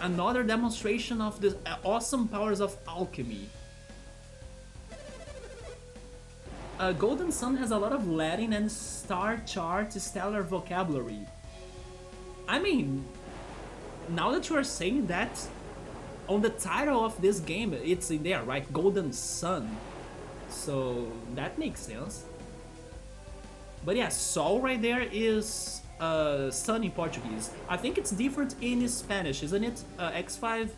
Another demonstration of the awesome powers of alchemy. Golden Sun has a lot of Latin and star chart stellar vocabulary. I mean, now that you are saying that, on the title of this game, it's in there, right? Golden Sun. So that makes sense. But yeah, sol right there is sun in Portuguese. I think it's different in Spanish, isn't it? X5.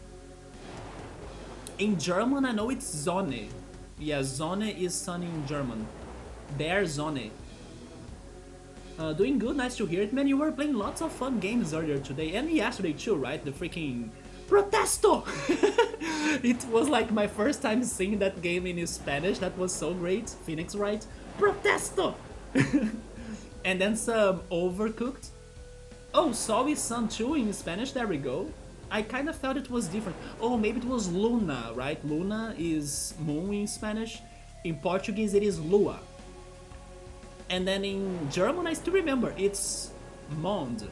In German, I know it's Sonne. Yeah, Sonne is sun in German. Der Sonne. Doing good, nice to hear it, man. You were playing lots of fun games earlier today and yesterday too, right? The freaking Protesto! It was like my first time seeing that game in Spanish. That was so great. Phoenix Wright, Protesto! And then some Overcooked. Oh, Sol is sun too in Spanish. There we go. I kind of felt it was different. Oh, maybe it was Luna, right? Luna is moon in Spanish. In Portuguese, it is Lua. And then in German, I still remember, it's Mond.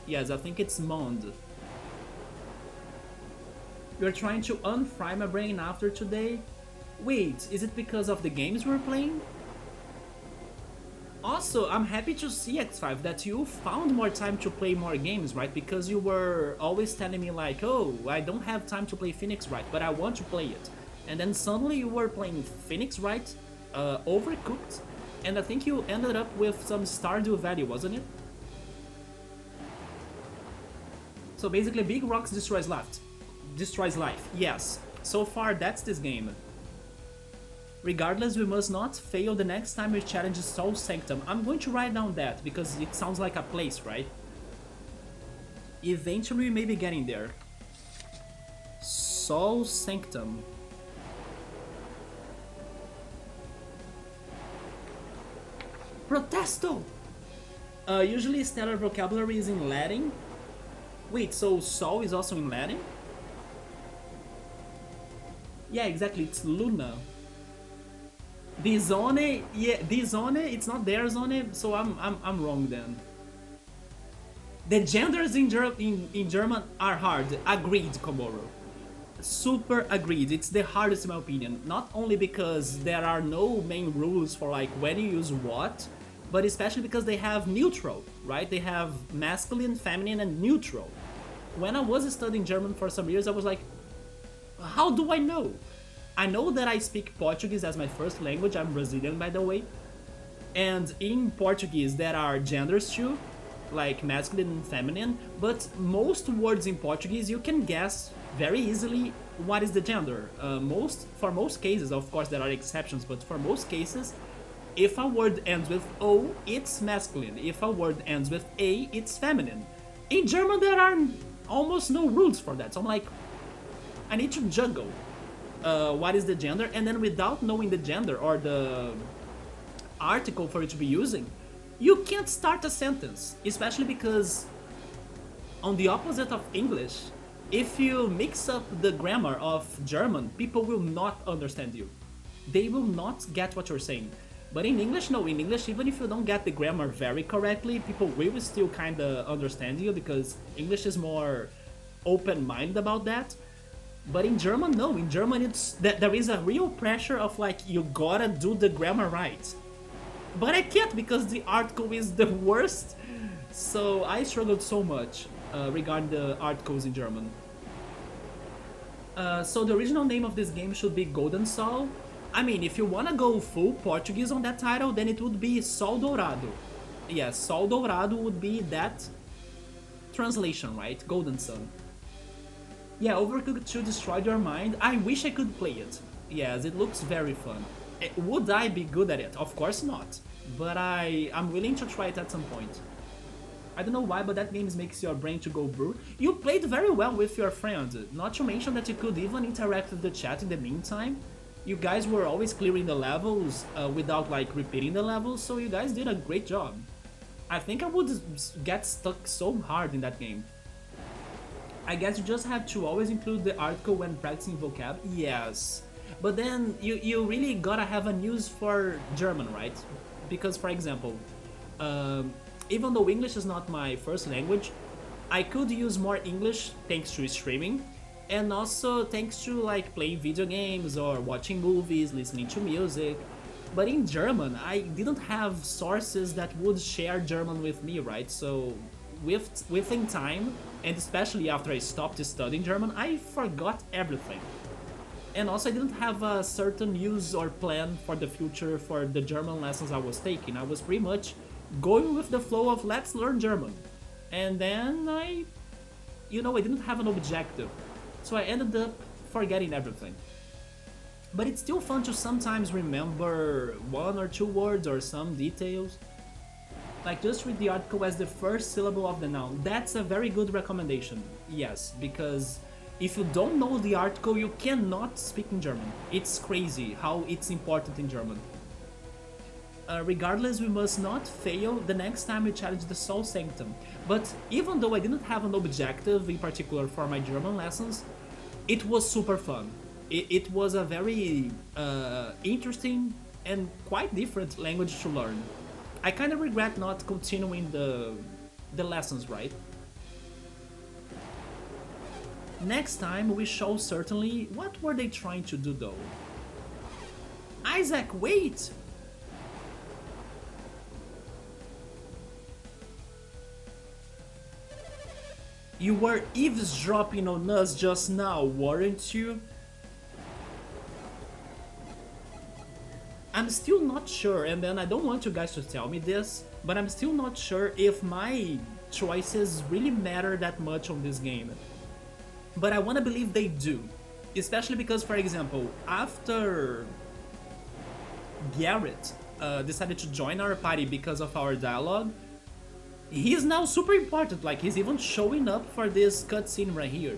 Yes, I think it's Mond. You're trying to unfry my brain after today? Wait, is it because of the games we're playing? Also, I'm happy to see, X5, that you found more time to play more games, right? Because you were always telling me like, oh, I don't have time to play Phoenix Wright, but I want to play it. And then suddenly you were playing Phoenix Wright, Overcooked, and I think you ended up with some Stardew Valley, wasn't it? So basically, Big Rocks destroys life. Yes. So far, that's this game. Regardless, we must not fail the next time we challenge Sol Sanctum. I'm going to write down that, because it sounds like a place, right? Eventually we may be getting there. Sol Sanctum. Protesto! Usually stellar vocabulary is in Latin. Wait, so Sol is also in Latin? Yeah, exactly, it's Luna. The zone, yeah, the zone, it's not their zone, so I'm wrong then. The genders in German are hard. Agreed, Komoro. Super agreed. It's the hardest in my opinion. Not only because there are no main rules for like when you use what, but especially because they have neutral, right? They have masculine, feminine, and neutral. When I was studying German for some years, I was like, how do I know? I know that I speak Portuguese as my first language. I'm Brazilian, by the way. And in Portuguese, there are genders too, like masculine and feminine, but most words in Portuguese, you can guess very easily what is the gender. For most cases, of course there are exceptions, but for most cases, if a word ends with O, it's masculine. If a word ends with A, it's feminine. In German, there are almost no rules for that, so I'm like, I need to juggle. What is the gender, and then without knowing the gender or the article for it to be using, you can't start a sentence, especially because on the opposite of English, if you mix up the grammar of German, people will not understand you. They will not get what you're saying. But in English, no, in English, even if you don't get the grammar very correctly, people will still kinda understand you because English is more open-minded about that. But in German, no. In German, there is a real pressure of like, you gotta do the grammar right. But I can't because the article is the worst. So I struggled so much regarding the articles in German. So the original name of this game should be Golden Sol. I mean, if you wanna go full Portuguese on that title, then it would be Sol Dourado. Yeah, Sol Dourado would be that translation, right? Golden Sun. Yeah, Overcooked 2 destroyed your mind. I wish I could play it. Yes, it looks very fun. Would I be good at it? Of course not. But I'm willing to try it at some point. I don't know why, but that game makes your brain to go brr. You played very well with your friend. Not to mention that you could even interact with the chat in the meantime. You guys were always clearing the levels without like repeating the levels, so you guys did a great job. I think I would get stuck so hard in that game. I guess you just have to always include the article when practicing vocab. Yes. But then you really gotta have a use for German, right? Because, for example, even though English is not my first language, I could use more English thanks to streaming, and also thanks to like playing video games or watching movies, listening to music. But in German, I didn't have sources that would share German with me, right? So within time, and especially after I stopped studying German, I forgot everything. And also, I didn't have a certain use or plan for the future for the German lessons I was taking. I was pretty much going with the flow of let's learn German. And then I didn't have an objective. So I ended up forgetting everything. But it's still fun to sometimes remember one or two words or some details. Like just read the article as the first syllable of the noun. That's a very good recommendation. Yes, because if you don't know the article, you cannot speak in German. It's crazy how it's important in German. Regardless, we must not fail the next time we challenge the Soul Sanctum. But even though I didn't have an objective in particular for my German lessons, it was super fun. It was a very interesting and quite different language to learn. I kind of regret not continuing the lessons, right? Next time we shall certainly... What were they trying to do though? Isaac, wait! You were eavesdropping on us just now, weren't you? I'm still not sure, and then I don't want you guys to tell me this, but I'm still not sure if my choices really matter that much on this game. But I want to believe they do. Especially because, for example, after Garrett decided to join our party because of our dialogue, he's now super important, like he's even showing up for this cutscene right here.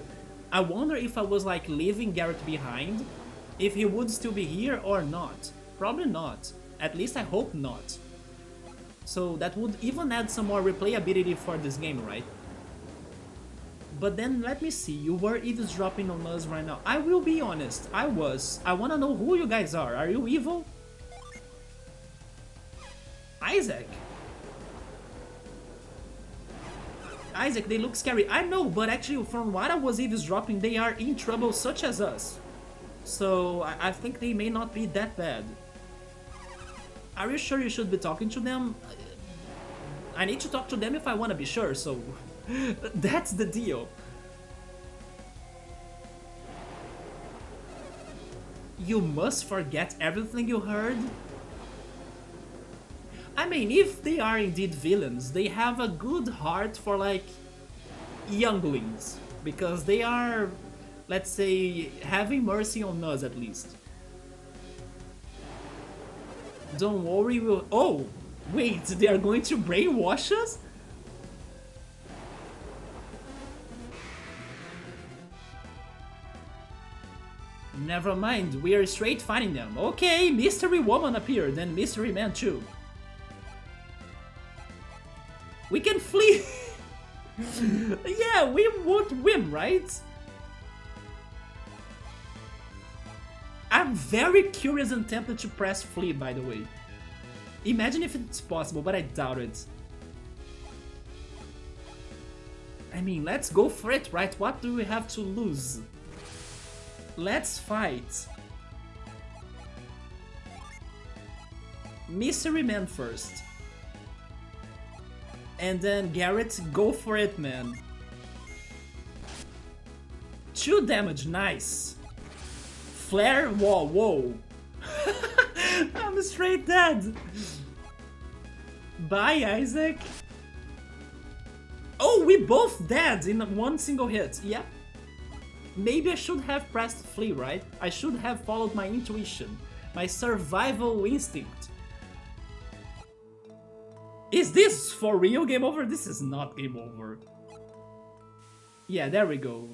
I wonder if I was like leaving Garrett behind, if he would still be here or not. Probably not. At least I hope not. So that would even add some more replayability for this game, right? But then let me see, you were eavesdropping on us right now. I will be honest, I was. I wanna know who you guys are. Are you evil? Isaac? Isaac, they look scary. I know, but actually from what I was eavesdropping, they are in trouble such as us. So I think they may not be that bad. Are you sure you should be talking to them? I need to talk to them if I want to be sure, so that's the deal. You must forget everything you heard? I mean, if they are indeed villains, they have a good heart for, like, younglings. Because they are, let's say, having mercy on us at least. Don't worry, we'll... Oh! Wait, they are going to brainwash us? Never mind, we are straight fighting them. Okay, Mystery Woman appeared, and Mystery Man too. We can flee! Yeah, we would win, right? I'm very curious and tempted to press flee, by the way. Imagine if it's possible, but I doubt it. I mean, let's go for it, right? What do we have to lose? Let's fight. Mystery Man first. And then Garrett, go for it, man. 2 damage, nice. Flare, whoa. I'm straight dead. Bye, Isaac. Oh, we both dead in one single hit. Yeah. Maybe I should have pressed flee, right? I should have followed my intuition, my survival instinct. Is this for real game over? This is not game over. Yeah, there we go.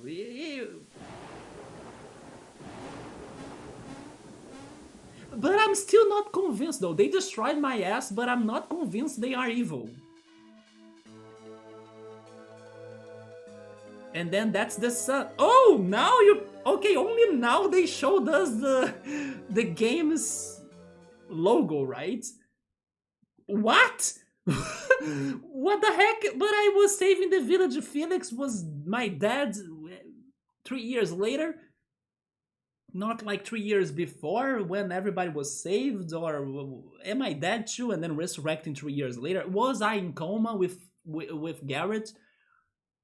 But I'm still not convinced though. They destroyed my ass, but I'm not convinced they are evil. And then that's the sun. Oh, now you... Okay, only now they showed us the game's logo, right? What? What the heck? But I was saving the village. Felix was my dad 3 years later. Not like 3 years before when everybody was saved, or am I dead too and then resurrecting 3 years later? Was I in coma with Garrett?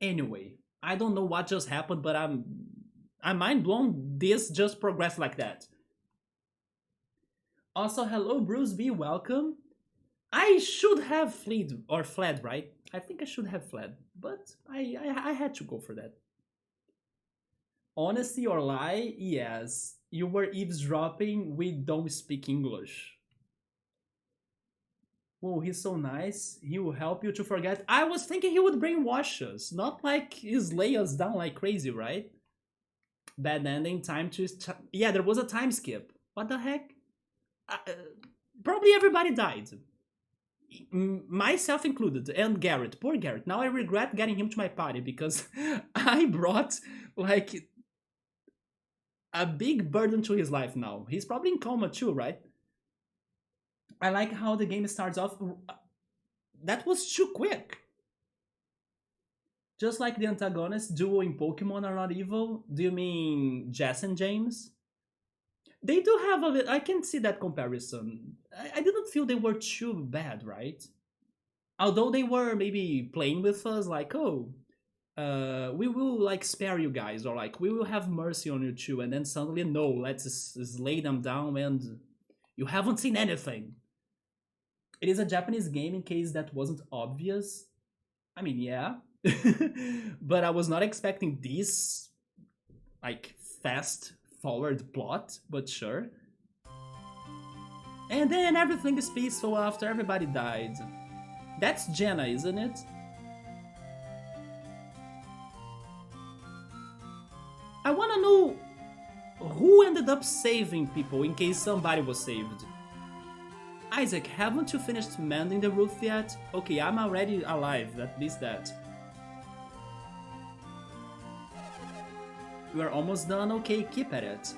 Anyway, I don't know what just happened, but I'm I'm mind blown this just progressed like that. Also, hello Bruce B, welcome. I should have fled, right? I think I should have fled, but I had to go for that. Honesty or lie? Yes. You were eavesdropping. We don't speak English. Oh, he's so nice. He will help you to forget. I was thinking he would brainwash us, not like slay us down like crazy, right? Bad ending. Time to. Yeah, there was a time skip. What the heck? Uh, Probably everybody died. Myself included, and Garrett. Poor Garrett. Now I regret getting him to my party because I brought like a big burden to his life now. He's probably in coma too, right? I like how the game starts off. That was too quick. Just like the antagonists, duo in Pokemon are not evil. Do you mean Jess and James? They do have a bit. I can see that comparison. I didn't feel they were too bad, right? Although they were maybe playing with us, like, oh, we will like spare you guys, or like we will have mercy on you too, and then suddenly, no, let's lay them down, and you haven't seen anything. It is a Japanese game, in case that wasn't obvious. I mean, yeah, but I was not expecting this like fast forward plot. But sure. And then everything is peaceful after everybody died. That's Jenna, isn't it? I wanna know who ended up saving people in case somebody was saved. Isaac, haven't you finished mending the roof yet? Okay, I'm already alive, at least that. You are almost done? Okay, keep at it.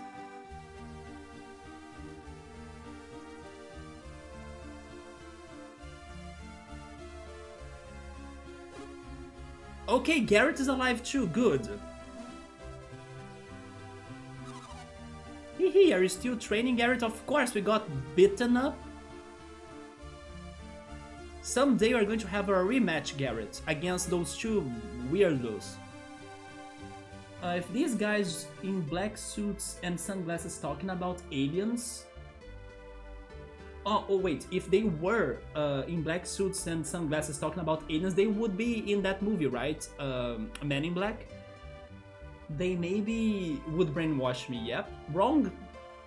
Okay, Garrett is alive too, good. Hehe, are you still training, Garrett? Of course, we got beaten up. Someday we're going to have a rematch, Garrett, against those two weirdos. If these guys in black suits and sunglasses talking about aliens... Oh wait, if they were in black suits and sunglasses talking about aliens, they would be in that movie, right? Men in Black? They maybe would brainwash me, yep. Wrong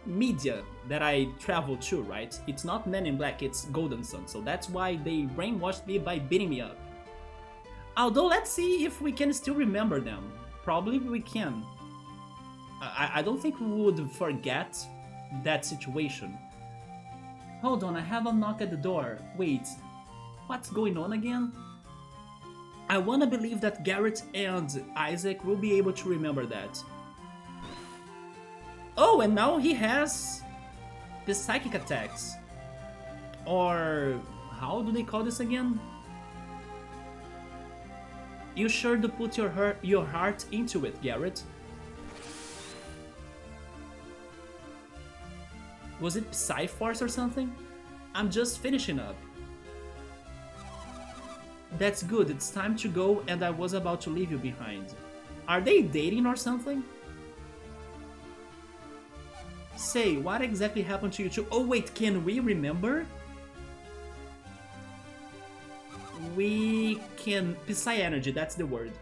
media that I travel to, right? It's not Men in Black, it's Golden Sun, so that's why they brainwashed me by beating me up. Although, let's see if we can still remember them. Probably we can. I don't think we would forget that situation. Hold on, I have a knock at the door. Wait, what's going on again? I wanna believe that Garrett and Isaac will be able to remember that. Oh, and now he has the psychic attacks. Or how do they call this again? You sure to put your heart into it, Garrett. Was it Psy-Force or something? I'm just finishing up. That's good, it's time to go and I was about to leave you behind. Are they dating or something? Say, what exactly happened to you two? Oh wait, can we remember? We can... Psy energy, that's the word.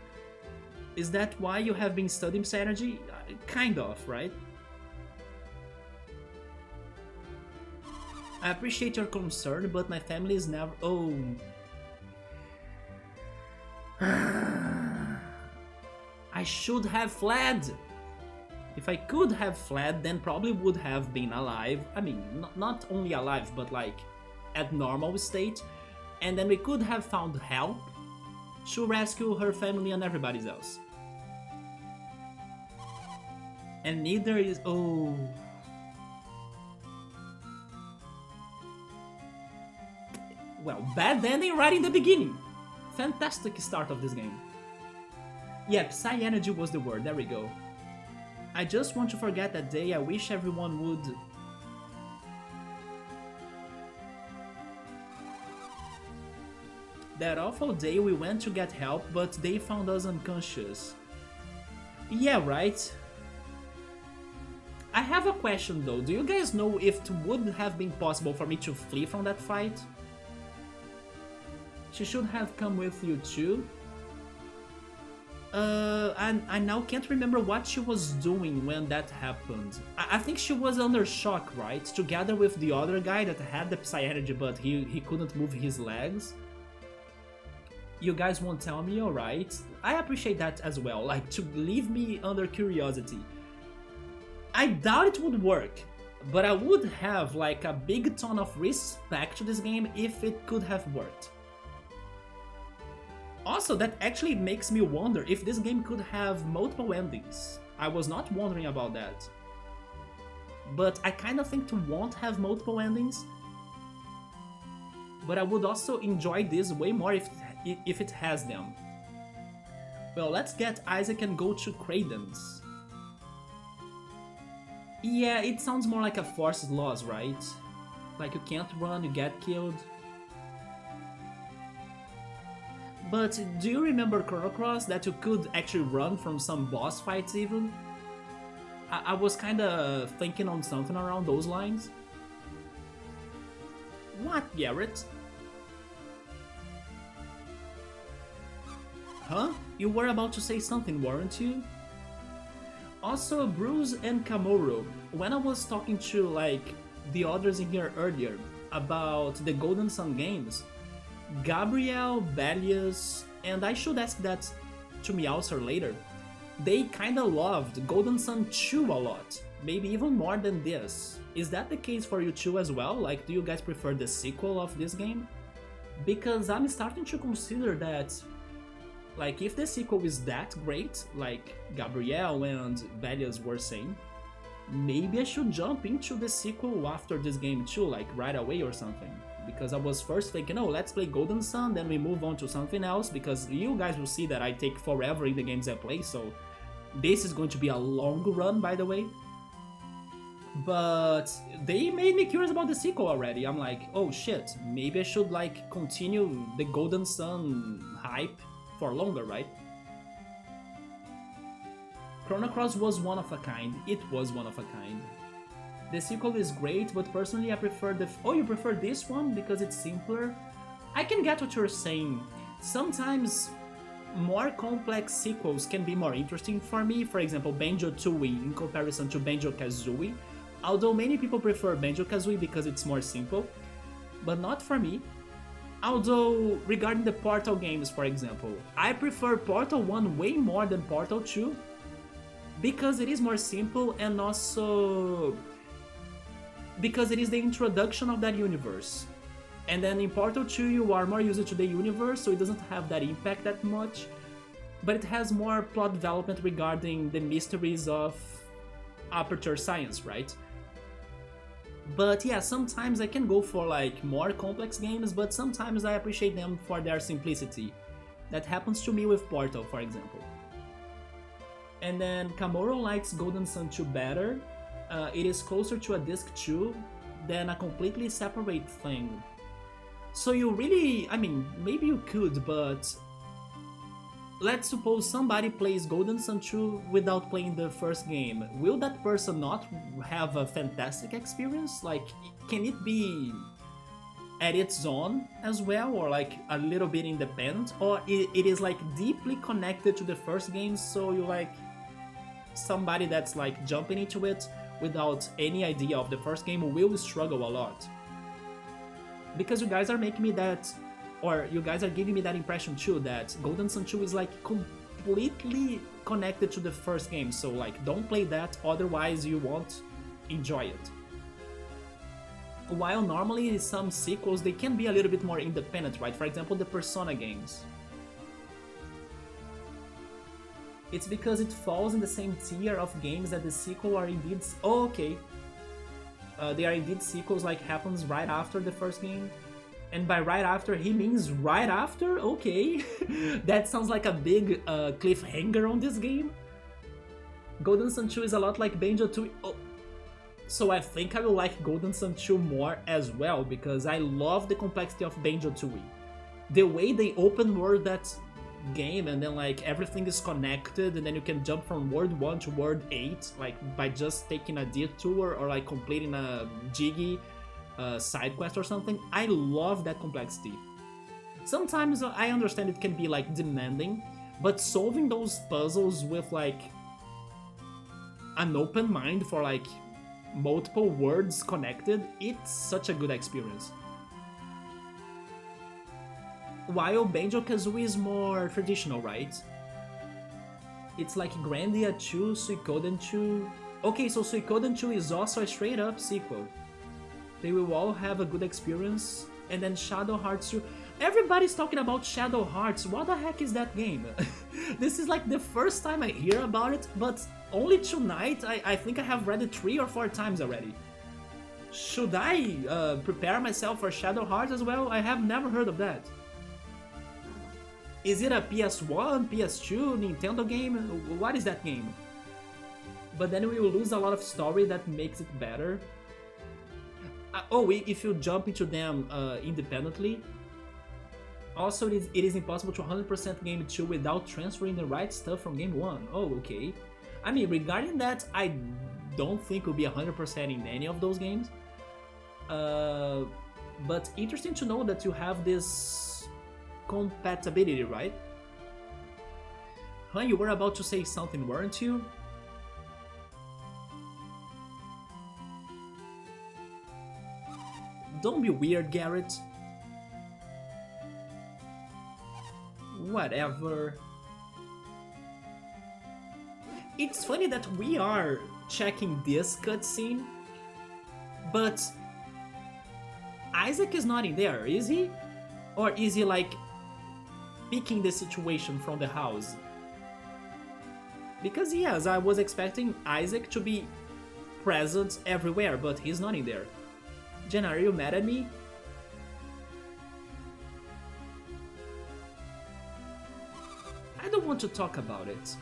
Is that why you have been studying Psy energy? Kind of, right? I appreciate your concern, but my family is never... Oh... I should have fled! If I could have fled, then probably would have been alive. I mean, not only alive, but like at normal state. And then we could have found help to rescue her family and everybody else. And neither is... Oh... Well, bad ending right in the beginning. Fantastic start of this game. Yep, Psy Energy was the word, there we go. I just want to forget that day, I wish everyone would... That awful day we went to get help, but they found us unconscious. Yeah, right. I have a question though. Do you guys know if it would have been possible for me to flee from that fight? She should have come with you too. And I now can't remember what she was doing when that happened. I think she was under shock, right? Together with the other guy that had the Psy Energy, but he couldn't move his legs. You guys won't tell me, alright? I appreciate that as well, like to leave me under curiosity. I doubt it would work, but I would have like a big ton of respect to this game if it could have worked. Also, that actually makes me wonder if this game could have multiple endings. I was not wondering about that. But I kind of think it won't have multiple endings. But I would also enjoy this way more if it has them. Well, let's get Isaac and go to Kraden's. Yeah, it sounds more like a forced loss, right? Like you can't run, you get killed. But do you remember Chrono Cross that you could actually run from some boss fights even? I was kinda thinking on something around those lines. What, Garrett? Huh? You were about to say something, weren't you? Also, Bruce and Kamuro, when I was talking to like the others in here earlier about the Golden Sun games, Gabriel, Belius, and I should ask that to Meowser later, they kinda loved Golden Sun 2 a lot, maybe even more than this. Is that the case for you too as well? Like, do you guys prefer the sequel of this game? Because I'm starting to consider that, like, if the sequel is that great, like Gabriel and Belius were saying, maybe I should jump into the sequel after this game too, like right away or something. Because I was first thinking, oh, let's play Golden Sun, then we move on to something else, because you guys will see that I take forever in the games I play, so this is going to be a long run, by the way. But they made me curious about the sequel already. I'm like, oh shit, maybe I should like continue the Golden Sun hype for longer, right? Chrono Cross was one of a kind. It was one of a kind. The sequel is great, but personally I prefer the... Oh, you prefer this one because it's simpler? I can get what you're saying. Sometimes more complex sequels can be more interesting for me. For example, Banjo-Tooie in comparison to Banjo-Kazooie. Although many people prefer Banjo-Kazooie because it's more simple, but not for me. Although, regarding the Portal games, for example, I prefer Portal 1 way more than Portal 2 because it is more simple and also because it is the introduction of that universe. And then in Portal 2 you are more used to the universe, so it doesn't have that impact that much, but it has more plot development regarding the mysteries of Aperture Science, right? But yeah, sometimes I can go for like more complex games, but sometimes I appreciate them for their simplicity. That happens to me with Portal, for example. And then Kamuro likes Golden Sun 2 better. It is closer to a disc 2 than a completely separate thing. So you really, I mean, maybe you could, but let's suppose somebody plays Golden Sun 2 without playing the first game. Will that person not have a fantastic experience? Like, can it be at its own as well, or like a little bit independent? Or it is like deeply connected to the first game, so you like somebody that's like jumping into it without any idea of the first game will struggle a lot. Because you guys are making me that, or you guys are giving me that impression too, that Golden Sun 2 is like completely connected to the first game, so like don't play that, otherwise you won't enjoy it. While normally some sequels, they can be a little bit more independent, right? For example, the Persona games. It's because it falls in the same tier of games that the sequel are indeed... Oh, okay. They are indeed sequels, like happens right after the first game. And by right after, he means right after? Okay. That sounds like a big cliffhanger on this game. Golden Sun 2 is a lot like Banjo-Tooie. Oh. So I think I will like Golden Sun 2 more as well, because I love the complexity of Banjo-Tooie. The way they open world that game and then like everything is connected and then you can jump from world 1 to world 8 like by just taking a detour or like completing a jiggy side quest or something. I love that complexity. Sometimes I understand it can be like demanding, but solving those puzzles with like an open mind for like multiple words connected, it's such a good experience. While Banjo-Kazooie is more traditional, right? It's like Grandia 2, Suikoden 2... Okay, so Suikoden 2 is also a straight-up sequel. They will all have a good experience, and then Shadow Hearts 2... Everybody's talking about Shadow Hearts, what the heck is that game? This is like the first time I hear about it, but only tonight I think I have read it 3 or 4 times already. Should I prepare myself for Shadow Hearts as well? I have never heard of that. Is it a PS1, PS2, Nintendo game? What is that game? But then we will lose a lot of story that makes it better. If you jump into them independently. Also, it is impossible to 100% game 2 without transferring the right stuff from game 1. Oh, okay. I mean, regarding that, I don't think it will be 100% in any of those games. But interesting to know that you have this compatibility, right? Huh, you were about to say something, weren't you? Don't be weird, Garrett. Whatever. It's funny that we are checking this cutscene, but Isaac is not in there, is he? Or is he like picking the situation from the house? Because yes, I was expecting Isaac to be present everywhere, but he's not in there. Jenna, are you mad at me? I don't want to talk about it.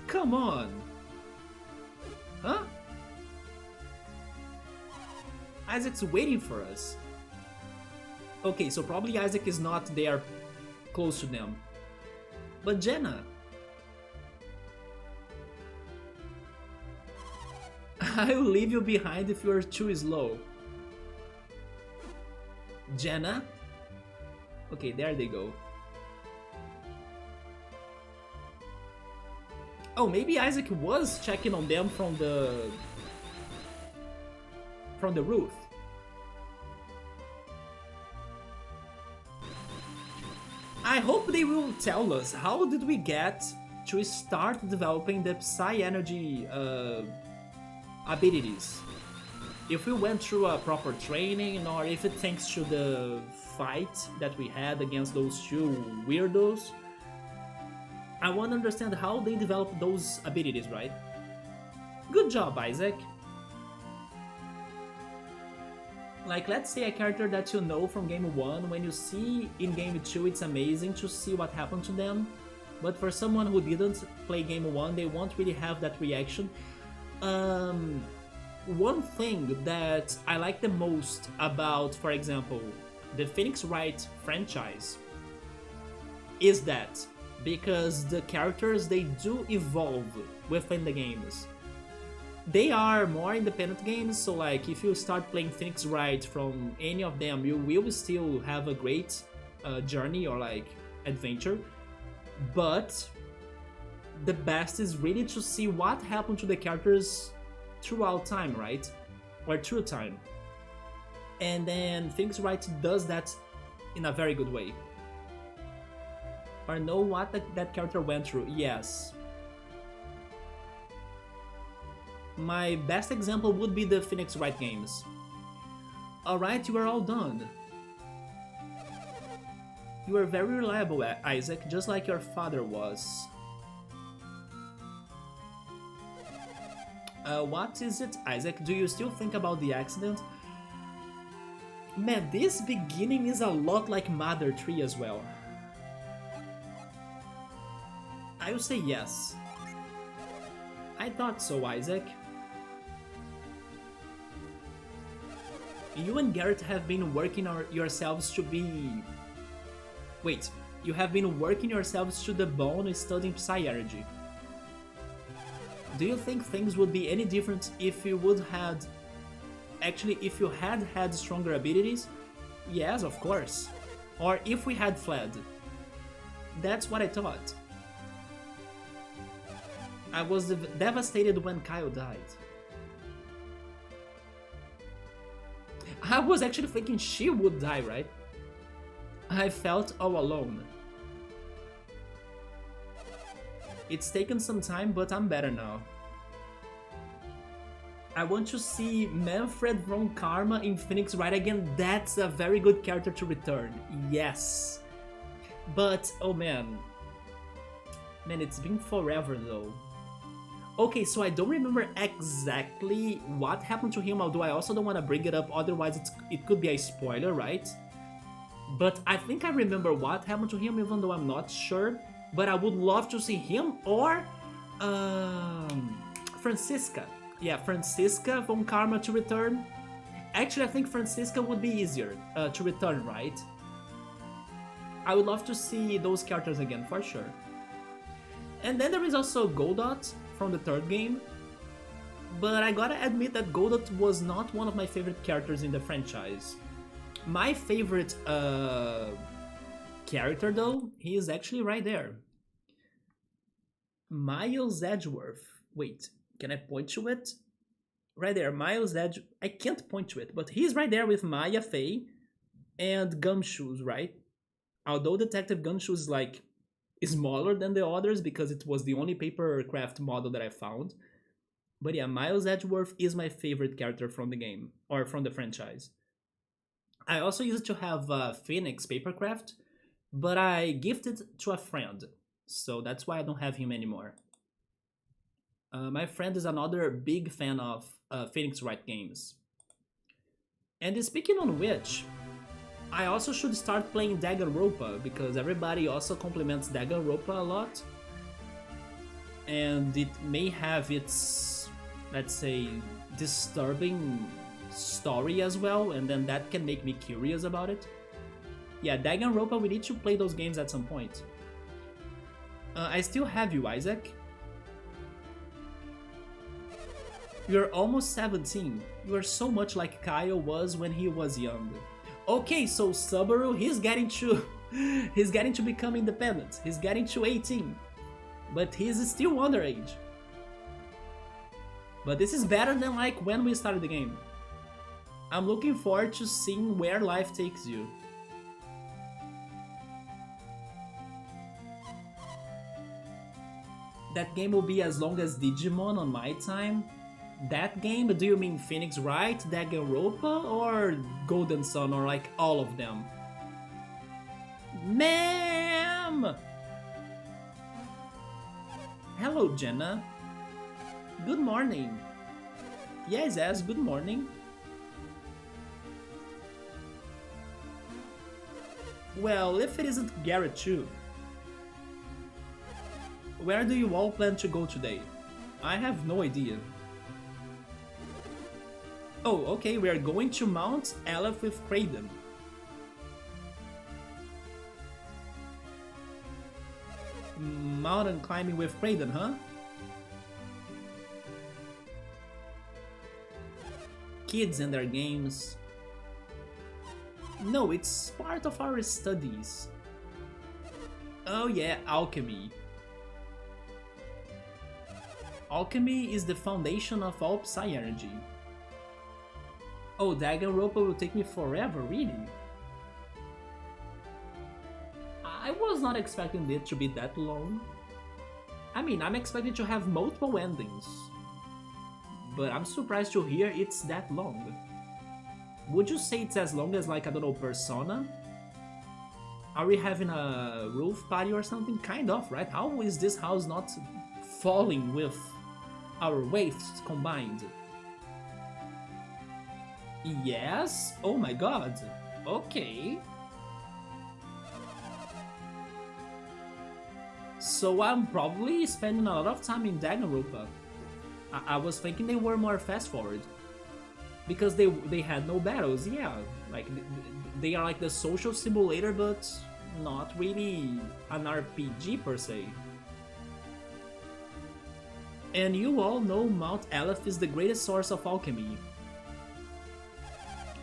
Come on! Huh? Isaac's waiting for us. Okay, so probably Isaac is not there close to them. But Jenna... I will leave you behind if you are too slow. Jenna? Okay, there they go. Oh, maybe Isaac was checking on them from the roof. I hope they will tell us how did we get to start developing the Psy Energy abilities. If we went through a proper training or if it thanks to the fight that we had against those two weirdos. I want to understand how they developed those abilities, right? Good job, Isaac. Like, let's say a character that you know from game 1, when you see in game 2 it's amazing to see what happened to them, but for someone who didn't play game 1, they won't really have that reaction. One thing that I like the most about, for example, the Phoenix Wright franchise is that because the characters, they do evolve within the games. They are more independent games, so like if you start playing Phoenix Wright from any of them, you will still have a great journey or like adventure, but the best is really to see what happened to the characters throughout time, right? Or through time. And then Phoenix Wright does that in a very good way. Or know what that character went through, yes. My best example would be the Phoenix Wright games. Alright, you are all done. You are very reliable, Isaac, just like your father was. What is it, Isaac? Do you still think about the accident? Man, this beginning is a lot like Mother 3 as well. I will say yes. I thought so, Isaac. You and Garrett have been working yourselves to be Wait, you have been working yourselves to the bone studying Psy-energy. Do you think things would be any different if you would had... Actually, if you had stronger abilities? Yes, of course. Or if we had fled. That's what I thought. I was devastated when Kyle died. I was actually thinking she would die, right? I felt all alone. It's taken some time, but I'm better now. I want to see Manfred von Karma in Phoenix Wright again. That's a very good character to return. Yes. But, oh man. Man, it's been forever though. Okay, so I don't remember exactly what happened to him, although I also don't want to bring it up, otherwise it could be a spoiler, right? But I think I remember what happened to him, even though I'm not sure. But I would love to see him or Francisca. Yeah, Francisca von Karma to return. Actually, I think Francisca would be easier to return, right? I would love to see those characters again, for sure. And then there is also Godot from the third game. But I gotta admit that Godot was not one of my favorite characters in the franchise. My favorite character, though, he is actually right there. Miles Edgeworth. Wait, can I point to it? Right there, Miles Edge. I can't point to it, but he's right there with Maya Fey and Gumshoes, right? Although Detective Gumshoes is like smaller than the others because it was the only papercraft model that I found. But yeah, Miles Edgeworth is my favorite character from the game, or from the franchise. I also used to have Phoenix papercraft, but I gifted to a friend, so that's why I don't have him anymore. My friend is another big fan of Phoenix Wright games. And speaking on which, I also should start playing Danganronpa because everybody also compliments Danganronpa a lot. And it may have its, let's say, disturbing story as well, and then that can make me curious about it. Yeah, Danganronpa, we need to play those games at some point. I still have you, Isaac. You're almost 17. You are so much like Kyle was when he was young. Okay, so Subaru, he's getting to become independent. He's getting to 18. But he's still underage. But this is better than like when we started the game. I'm looking forward to seeing where life takes you. That game will be as long as Digimon on my time. That game? Do you mean Phoenix Wright, Danganronpa, or Golden Sun, or like all of them? Ma'am! Hello, Jenna. Good morning. Yes, yes, good morning. Well, if it isn't Garrett too. Where do you all plan to go today? I have no idea. Oh, okay, we are going to Mount Aleph with Kraden. Mountain climbing with Kraden, huh? Kids and their games. No, it's part of our studies. Oh yeah, alchemy. Alchemy is the foundation of all Psy-energy. Oh, Danganronpa will take me forever, really? I was not expecting it to be that long. I mean, I'm expecting to have multiple endings. But I'm surprised to hear it's that long. Would you say it's as long as, like, I don't know, Persona? Are we having a roof party or something? Kind of, right? How is this house not falling with our weights combined? Yes? Oh my god. Okay. So I'm probably spending a lot of time in Danganronpa. I was thinking they were more fast forward. Because they had no battles, yeah. Like, they are like the social simulator, but not really an RPG per se. And you all know Mount Aleph is the greatest source of alchemy.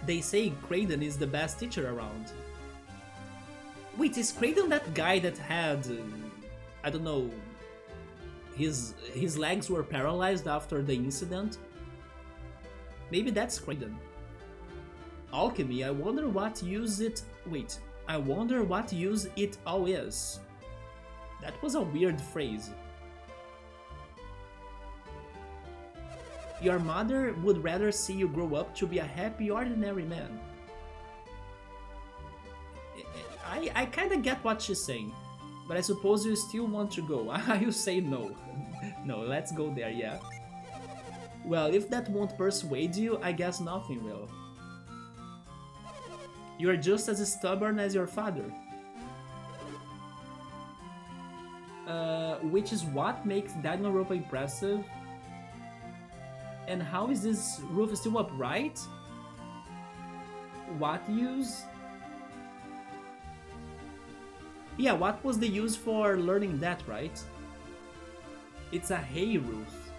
They say Kraden is the best teacher around. Wait, is Kraden that guy that had, I don't know, his legs were paralyzed after the incident? Maybe that's Kraden. Alchemy, I wonder what use it... Wait, I wonder what use it all is. That was a weird phrase. Your mother would rather see you grow up to be a happy, ordinary man. I kinda get what she's saying, but I suppose you still want to go. You say no. No, let's go there, yeah. Well, if that won't persuade you, I guess nothing will. You're just as stubborn as your father. Which is what makes Danganronpa impressive. And how is this roof still upright? What use? Yeah, what was the use for learning that, right? It's a hay roof.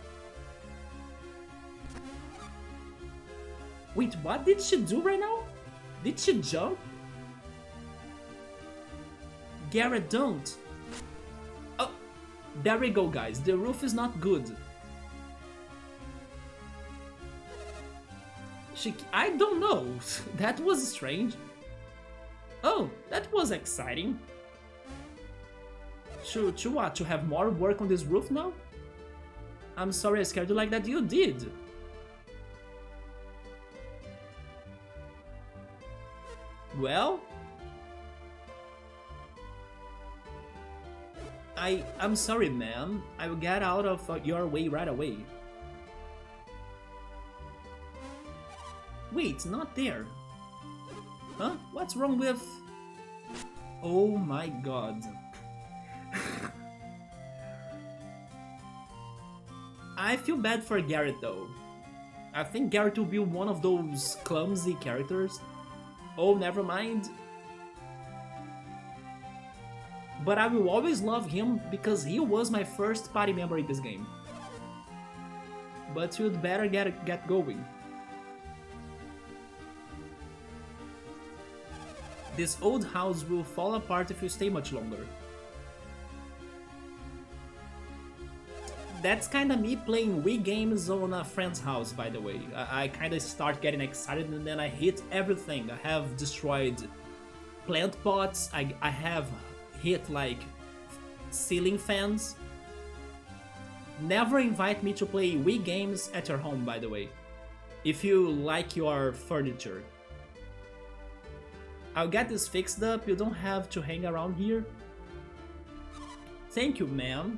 Wait, what did she do right now? Did she jump? Garrett, don't! Oh, there we go, guys. The roof is not good. I don't know. That was strange. Oh, that was exciting. To what? To have more work on this roof now? I'm sorry I scared you like that. You did. Well, I'm sorry, ma'am. I will get out of your way right away. Wait, not there. Huh? What's wrong with... Oh my god. I feel bad for Garrett though. I think Garrett will be one of those clumsy characters. Oh, never mind. But I will always love him because he was my first party member in this game. But you'd better get going. This old house will fall apart if you stay much longer. That's kinda me playing Wii games on a friend's house, by the way. I kinda start getting excited and then I hit everything. I have destroyed plant pots, I have hit like ceiling fans. Never invite me to play Wii games at your home, by the way, if you like your furniture. I'll get this fixed up, you don't have to hang around here. Thank you, ma'am.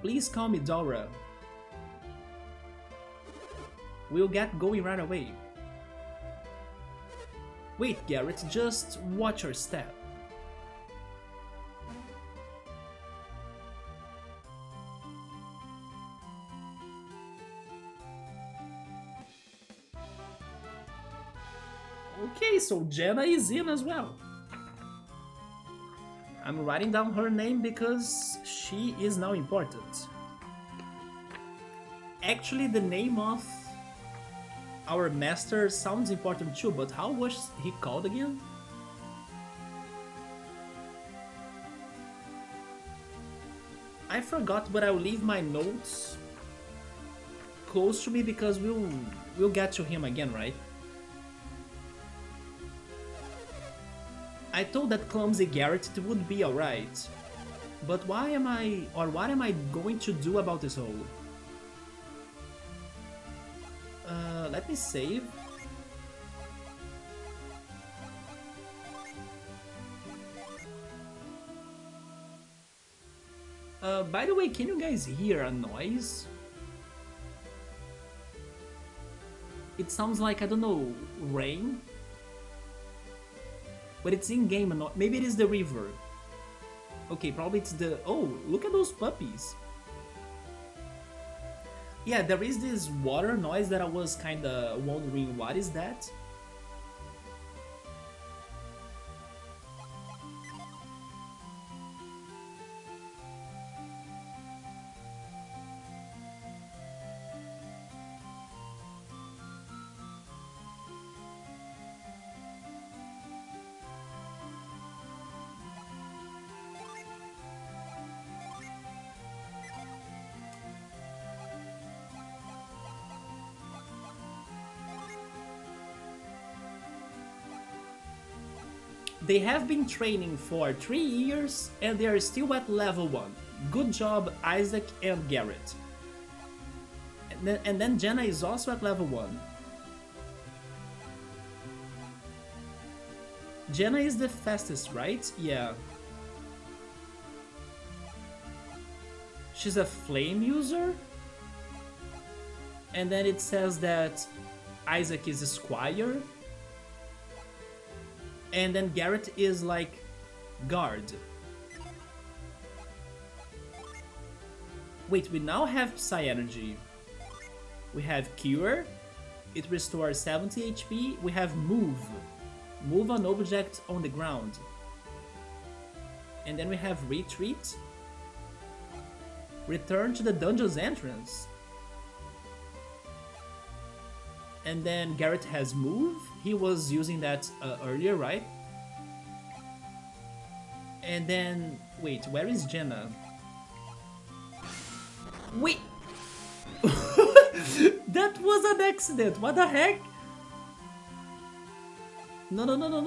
Please call me Dora. We'll get going right away. Wait, Garrett, just watch your step. Okay, so Jenna is in as well. I'm writing down her name because she is now important. Actually, the name of our master sounds important too, but how was he called again? I forgot, but I'll leave my notes close to me because we'll get to him again, right? I told that clumsy Garrett it would be alright. But what am I going to do about this hole? Let me save. By the way, can you guys hear a noise? It sounds like, I don't know, rain? But it's in-game, maybe it is the river. Okay, probably it's the... Oh, look at those puppies. Yeah, there is this water noise that I was kinda wondering what is that. They have been training for 3 years and they are still at level 1. Good job, Isaac and Garrett. And then Jenna is also at level 1. Jenna is the fastest, right? Yeah. She's a flame user? And then it says that Isaac is a squire. And then Garrett is like guard. Wait, we now have Psy Energy. We have Cure. It restores 70 HP. We have Move. Move an object on the ground. And then we have Retreat. Return to the dungeon's entrance. And then Garrett has Move. He was using that earlier, right? And then... wait, where is Jenna? Wait! That was an accident! What the heck? No,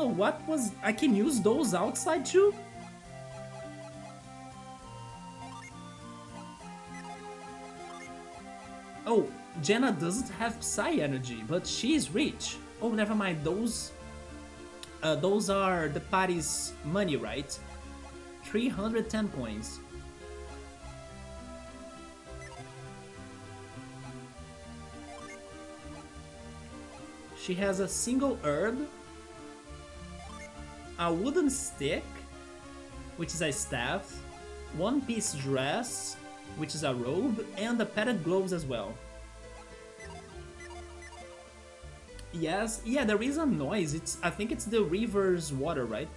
what was... I can use those outside too? Oh, Jenna doesn't have Psy Energy, but she's rich. Oh, never mind, those are the party's money, right? 310 coins. She has a single herb, a wooden stick, which is a staff, one-piece dress, which is a robe, and the padded gloves as well. Yes, yeah, there is a noise. I think it's the river's water, right?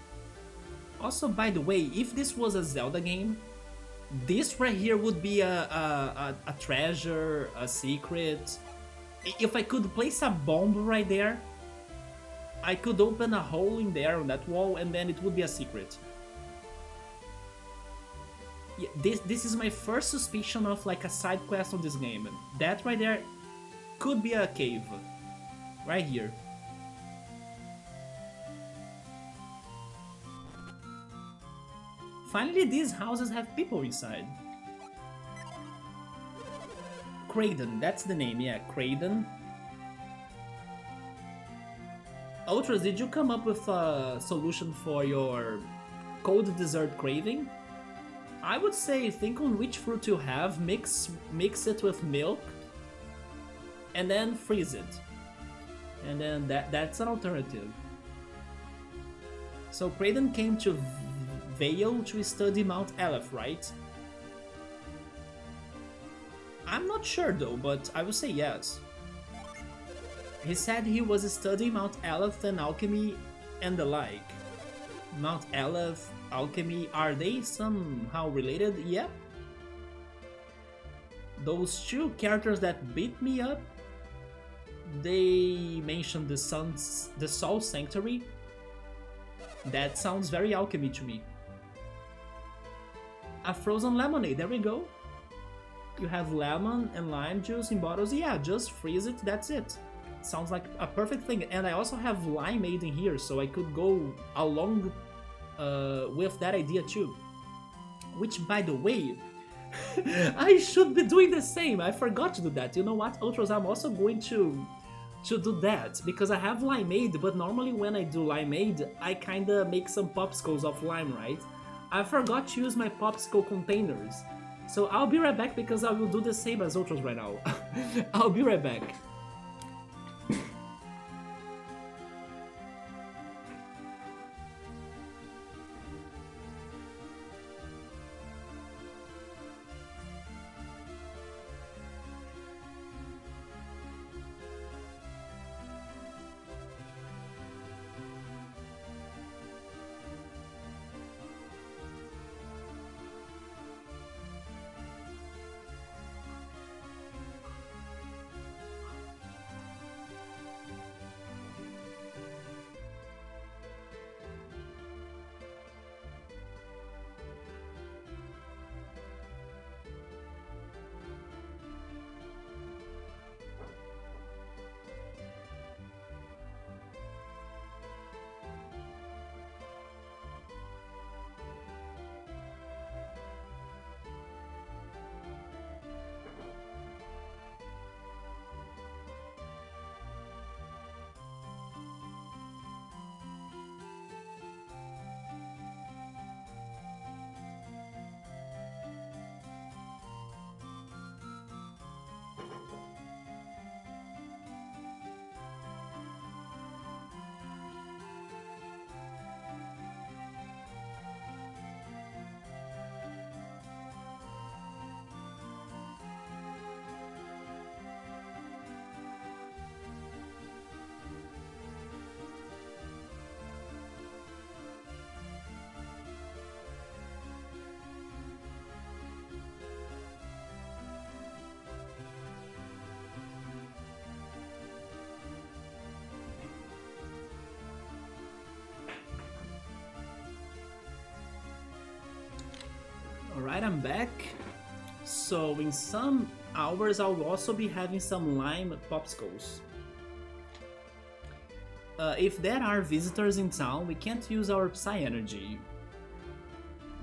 Also, by the way, if this was a Zelda game, this right here would be a treasure, a secret. If I could place a bomb right there, I could open a hole in there on that wall and then it would be a secret. Yeah, this is my first suspicion of like a side quest on this game. That right there could be a cave. Right here. Finally, these houses have people inside. Kraden, that's the name, yeah, Kraden. Ultras, did you come up with a solution for your cold dessert craving? I would say think on which fruit you have, mix it with milk, and then freeze it. And then that's an alternative. So Kraden came to Vale to study Mount Aleph, right? I'm not sure though, but I will say yes. He said he was studying Mount Aleph and alchemy and the like. Mount Aleph, alchemy, are they somehow related? Yep. Those two characters that beat me up, they mentioned the Soul Sanctuary. That sounds very alchemy to me. A frozen lemonade, there we go. You have lemon and lime juice in bottles, yeah, just freeze it, that's it. Sounds like a perfect thing. And I also have limeade in here, so I could go along with that idea too. Which, by the way, I should be doing the same. I forgot to do that. You know what, Ultras, I'm also going to do that, because I have limeade, but normally when I do limeade, I kinda make some popsicles of lime, right? I forgot to use my popsicle containers. So I'll be right back, because I will do the same as Ultras right now. I'll be right back. Alright, I'm back. So in some hours I'll also be having some lime popsicles. If there are visitors in town, we can't use our Psy energy.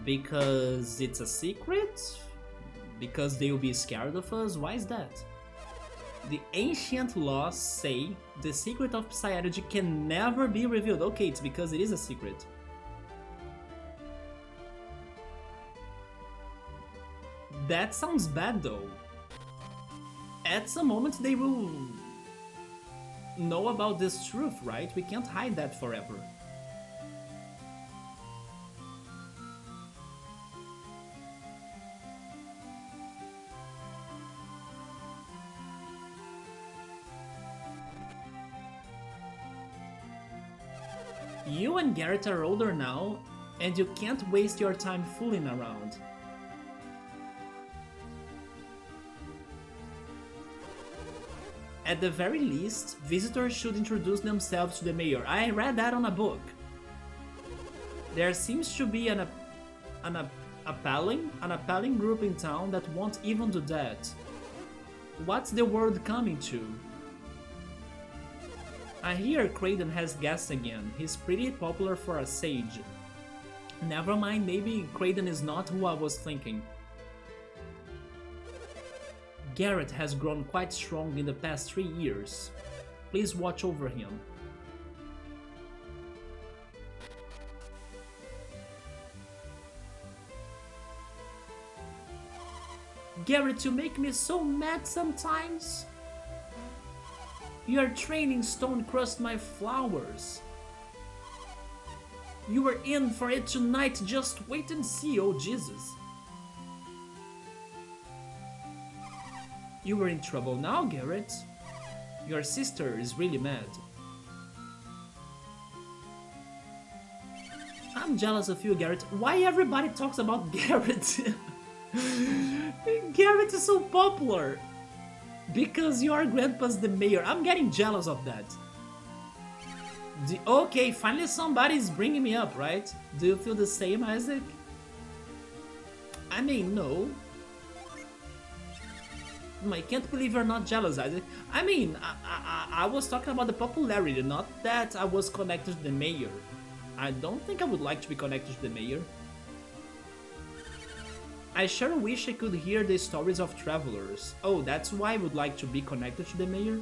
Because it's a secret? Because they'll be scared of us? Why is that? The ancient laws say the secret of Psy energy can never be revealed. Okay, it's because it is a secret. That sounds bad though. At some moment they will know about this truth, right? We can't hide that forever. You and Garrett are older now, and you can't waste your time fooling around. At the very least, visitors should introduce themselves to the mayor. I read that on a book. There seems to be an appalling group in town that won't even do that. What's the world coming to? I hear Kraden has guests again. He's pretty popular for a sage. Never mind, maybe Kraden is not who I was thinking. Garrett has grown quite strong in the past 3 years. Please watch over him. Garrett, you make me so mad sometimes. Your training stone crushed my flowers. You were in for it tonight, just wait and see, oh Jesus. You were in trouble now, Garrett. Your sister is really mad. I'm jealous of you, Garrett. Why everybody talks about Garrett? Garrett is so popular. Because your grandpa's the mayor. I'm getting jealous of that. Okay, finally somebody's bringing me up, right? Do you feel the same, Isaac? I mean, no. I can't believe you're not jealous, Isaac. I mean, I was talking about the popularity, not that I was connected to the mayor. I don't think I would like to be connected to the mayor. I sure wish I could hear the stories of travelers. Oh, that's why I would like to be connected to the mayor?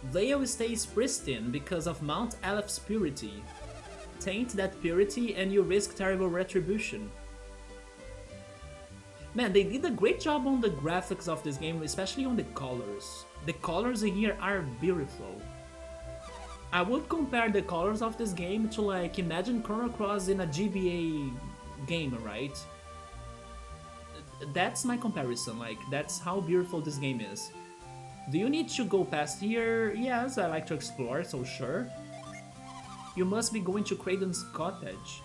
Vale stays pristine because of Mount Aleph's purity. Taint that purity and you risk terrible retribution. Man, they did a great job on the graphics of this game, especially on the colors. The colors in here are beautiful. I would compare the colors of this game to, like, imagine Chrono Cross in a GBA game, right? That's my comparison, like, that's how beautiful this game is. Do you need to go past here? Yes, I like to explore, so sure. You must be going to Kraden's cottage.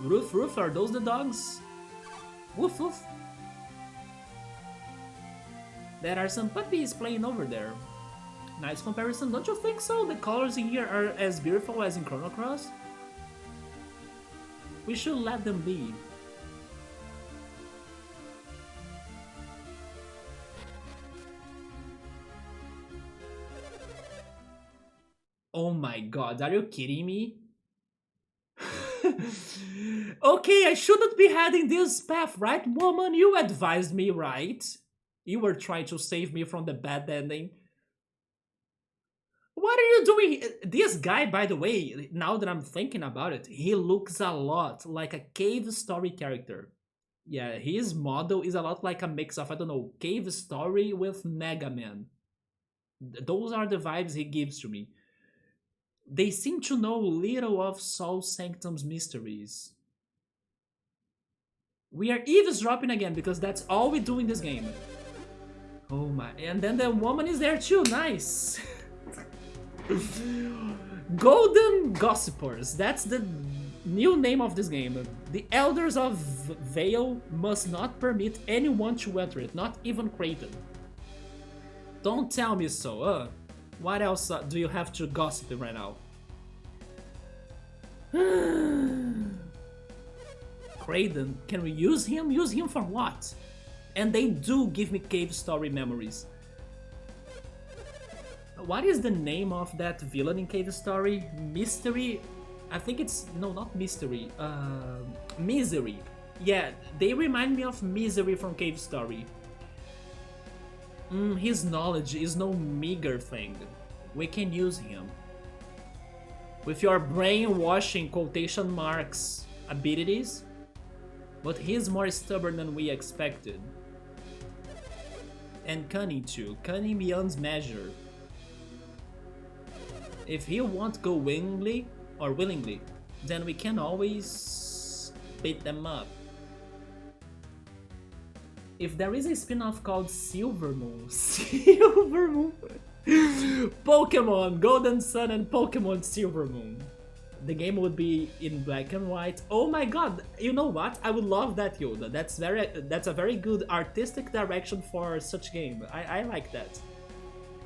Roof, Roof, are those the dogs? Woof, woof. There are some puppies playing over there. Nice comparison, don't you think so? The colors in here are as beautiful as in Chrono Cross. We should let them be. Oh my god, are you kidding me? Okay, I shouldn't be heading this path, right, woman? You advised me, right? You were trying to save me from the bad ending. What are you doing? This guy, by the way, now that I'm thinking about it, he looks a lot like a Cave Story character. Yeah, his model is a lot like a mix of, I don't know, Cave Story with Mega Man. Those are the vibes he gives to me. They seem to know little of Soul Sanctum's mysteries. We are eavesdropping again because that's all we do in this game. Oh my, and then the woman is there too, nice! Golden Gossipers, that's the new name of this game. The Elders of Vale must not permit anyone to enter it, not even Kraden. Don't tell me so, What else do you have to gossip right now? Kraden, can we use him? Use him for what? And they do give me cave story memories. What is the name of that villain in Cave Story? Mystery? I think it's... no, not Mystery. Misery. Yeah, they remind me of Misery from Cave Story. His knowledge is no meager thing. We can use him. With your brainwashing quotation marks abilities. But he's more stubborn than we expected. And cunning too. Cunning beyond measure. If he won't go willingly, then we can always beat them up. If there is a spin-off called Silver Moon, Silver Moon, Pokemon Golden Sun and Pokemon Silver Moon, the game would be in black and white. Oh my god, you know what? I would love that, Yoda. That's a very good artistic direction for such game. I like that.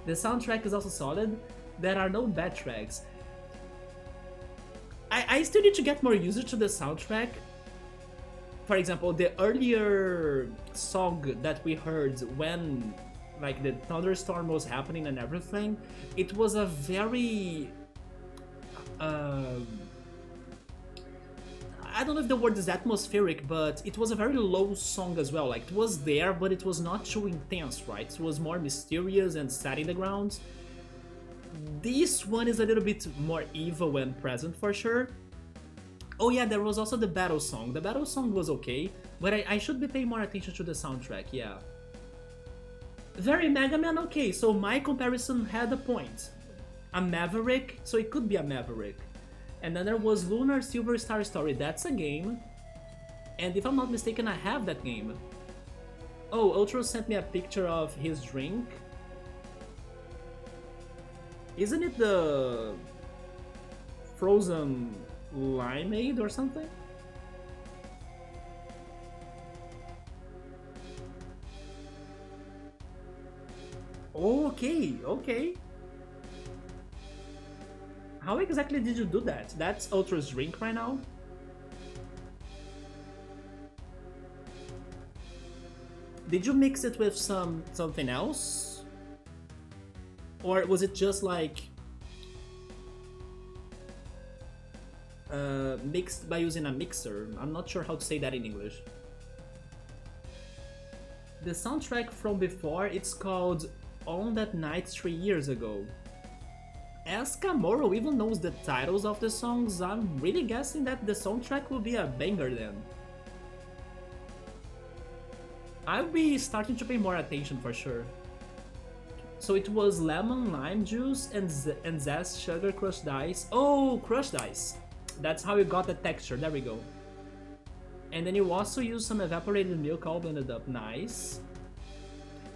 The soundtrack is also solid. There are no bad tracks. I still need to get more used to the soundtrack. For example, the earlier song that we heard when like the thunderstorm was happening and everything, it was a very I don't know if the word is atmospheric, but it was a very low song as well. Like, it was there, but it was not too intense, right? It was more mysterious and sad in the ground. This one is a little bit more evil and present for sure. Oh yeah, there was also the battle song. The battle song was okay, but I should be paying more attention to the soundtrack, yeah. Very Mega Man, okay, so my comparison had a point. A Maverick, so it could be a Maverick. And then there was Lunar Silver Star Story, that's a game. And if I'm not mistaken, I have that game. Oh, Ultra sent me a picture of his drink. Isn't it the frozen limeade or something? Okay, okay. How exactly did you do that? That's Ultra's drink right now? Did you mix it with something else? Or was it just like mixed by using a mixer? I'm not sure how to say that in English. The soundtrack from before, it's called On That Night 3 years ago. As Kamoro even knows the titles of the songs, I'm really guessing that the soundtrack will be a banger then. I'll be starting to pay more attention for sure. So it was lemon, lime juice, and zest, sugar, crushed ice. Oh, crushed ice! That's how you got the texture, there we go. And then you also use some evaporated milk, all blended up, nice.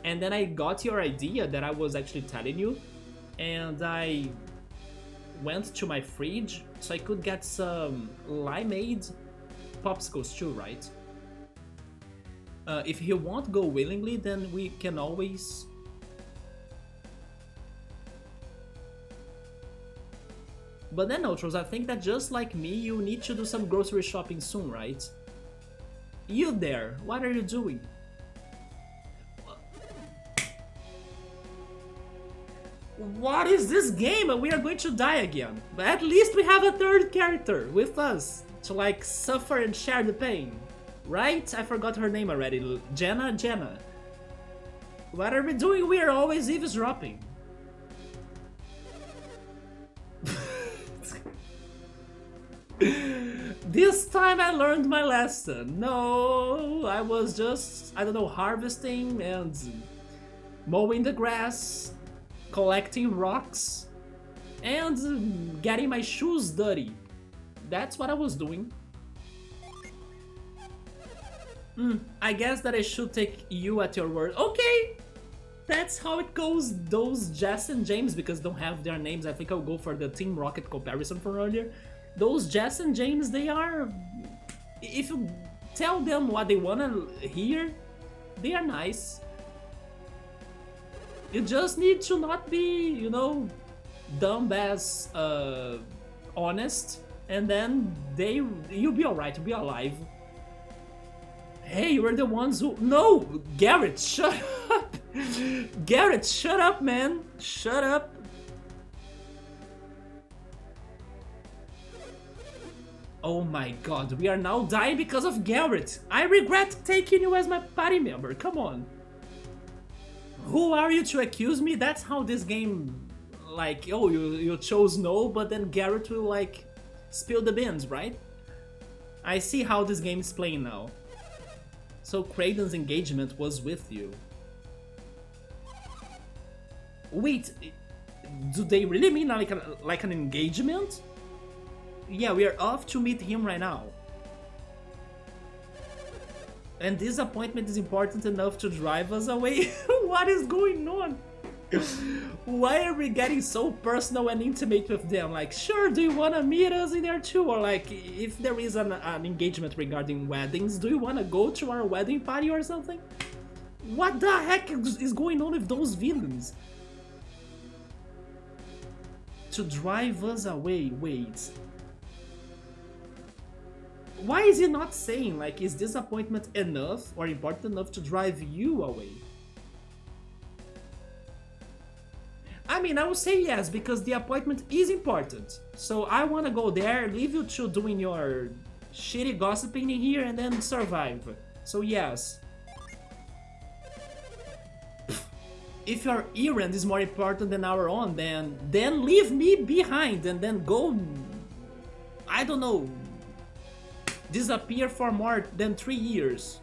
And then I got your idea that I was actually telling you, and I went to my fridge so I could get some limeade popsicles too, right? If he won't go willingly, then we can always... But then, Ultros, I think that just like me, you need to do some grocery shopping soon, right? You there, what are you doing? What is this game? We are going to die again. But at least we have a third character with us to like suffer and share the pain. Right? I forgot her name already. Jenna. What are we doing? We are always eavesdropping. This time I learned my lesson. No, I was just, I don't know, harvesting and mowing the grass, collecting rocks, and getting my shoes dirty. That's what I was doing. I guess that I should take you at your word. Okay, that's how it goes. Those Jess and James, because don't have their names, I think I'll go for the Team Rocket comparison from earlier. Those Jess and James, they are... If you tell them what they wanna hear, they are nice. You just need to not be, dumb as honest, and then you'll be alright, you'll be alive. Hey, you were the ones who. No! Garrett, shut up! Garrett, shut up, man! Shut up! Oh my god, we are now dying because of Garrett! I regret taking you as my party member, come on! Who are you to accuse me? That's how this game, like, oh, you chose no, but then Garrett will, like, spill the beans, right? I see how this game is playing now. So Kraden's engagement was with you. Wait, do they really mean like an engagement? Yeah, we are off to meet him right now. And this appointment is important enough to drive us away? What is going on? Why are we getting so personal and intimate with them? Like, sure, do you want to meet us in there too? Or like, if there is an engagement regarding weddings, do you want to go to our wedding party or something? What the heck is going on with those villains? To drive us away, wait. Why is he not saying, like, is this appointment enough or important enough to drive you away? I mean, I would say yes, because the appointment is important. So I want to go there, leave you two doing your shitty gossiping in here, and then survive. So yes. If your errand is more important than our own, then leave me behind and then go, I don't know, disappear for more than 3 years.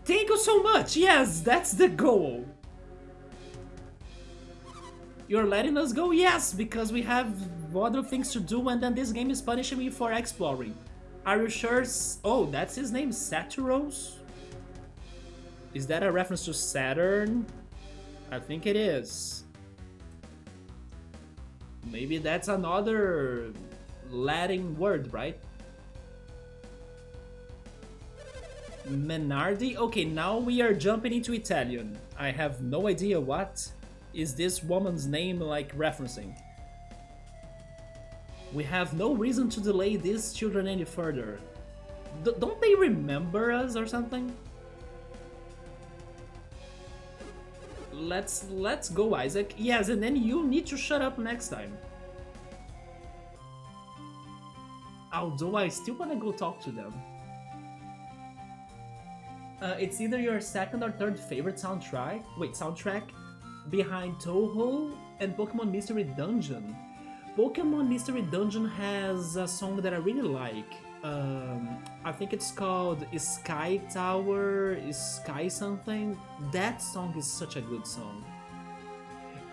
Thank you so much! Yes, that's the goal! You're letting us go? Yes, because we have other things to do and then this game is punishing me for exploring. Are you sure? Oh, that's his name, Saturos? Is that a reference to Saturn? I think it is. Maybe that's another Latin word, right? Menardi? Okay, now we are jumping into Italian. I have no idea what is this woman's name like referencing. We have no reason to delay these children any further. Don't they remember us or something? Let's go, Isaac. Yes, and then you need to shut up next time. Although I still wanna go talk to them. It's either your second or third favorite soundtrack behind Toho and Pokemon Mystery Dungeon. Pokemon Mystery Dungeon has a song that I really like. I think it's called Sky Tower, Sky something. That song is such a good song.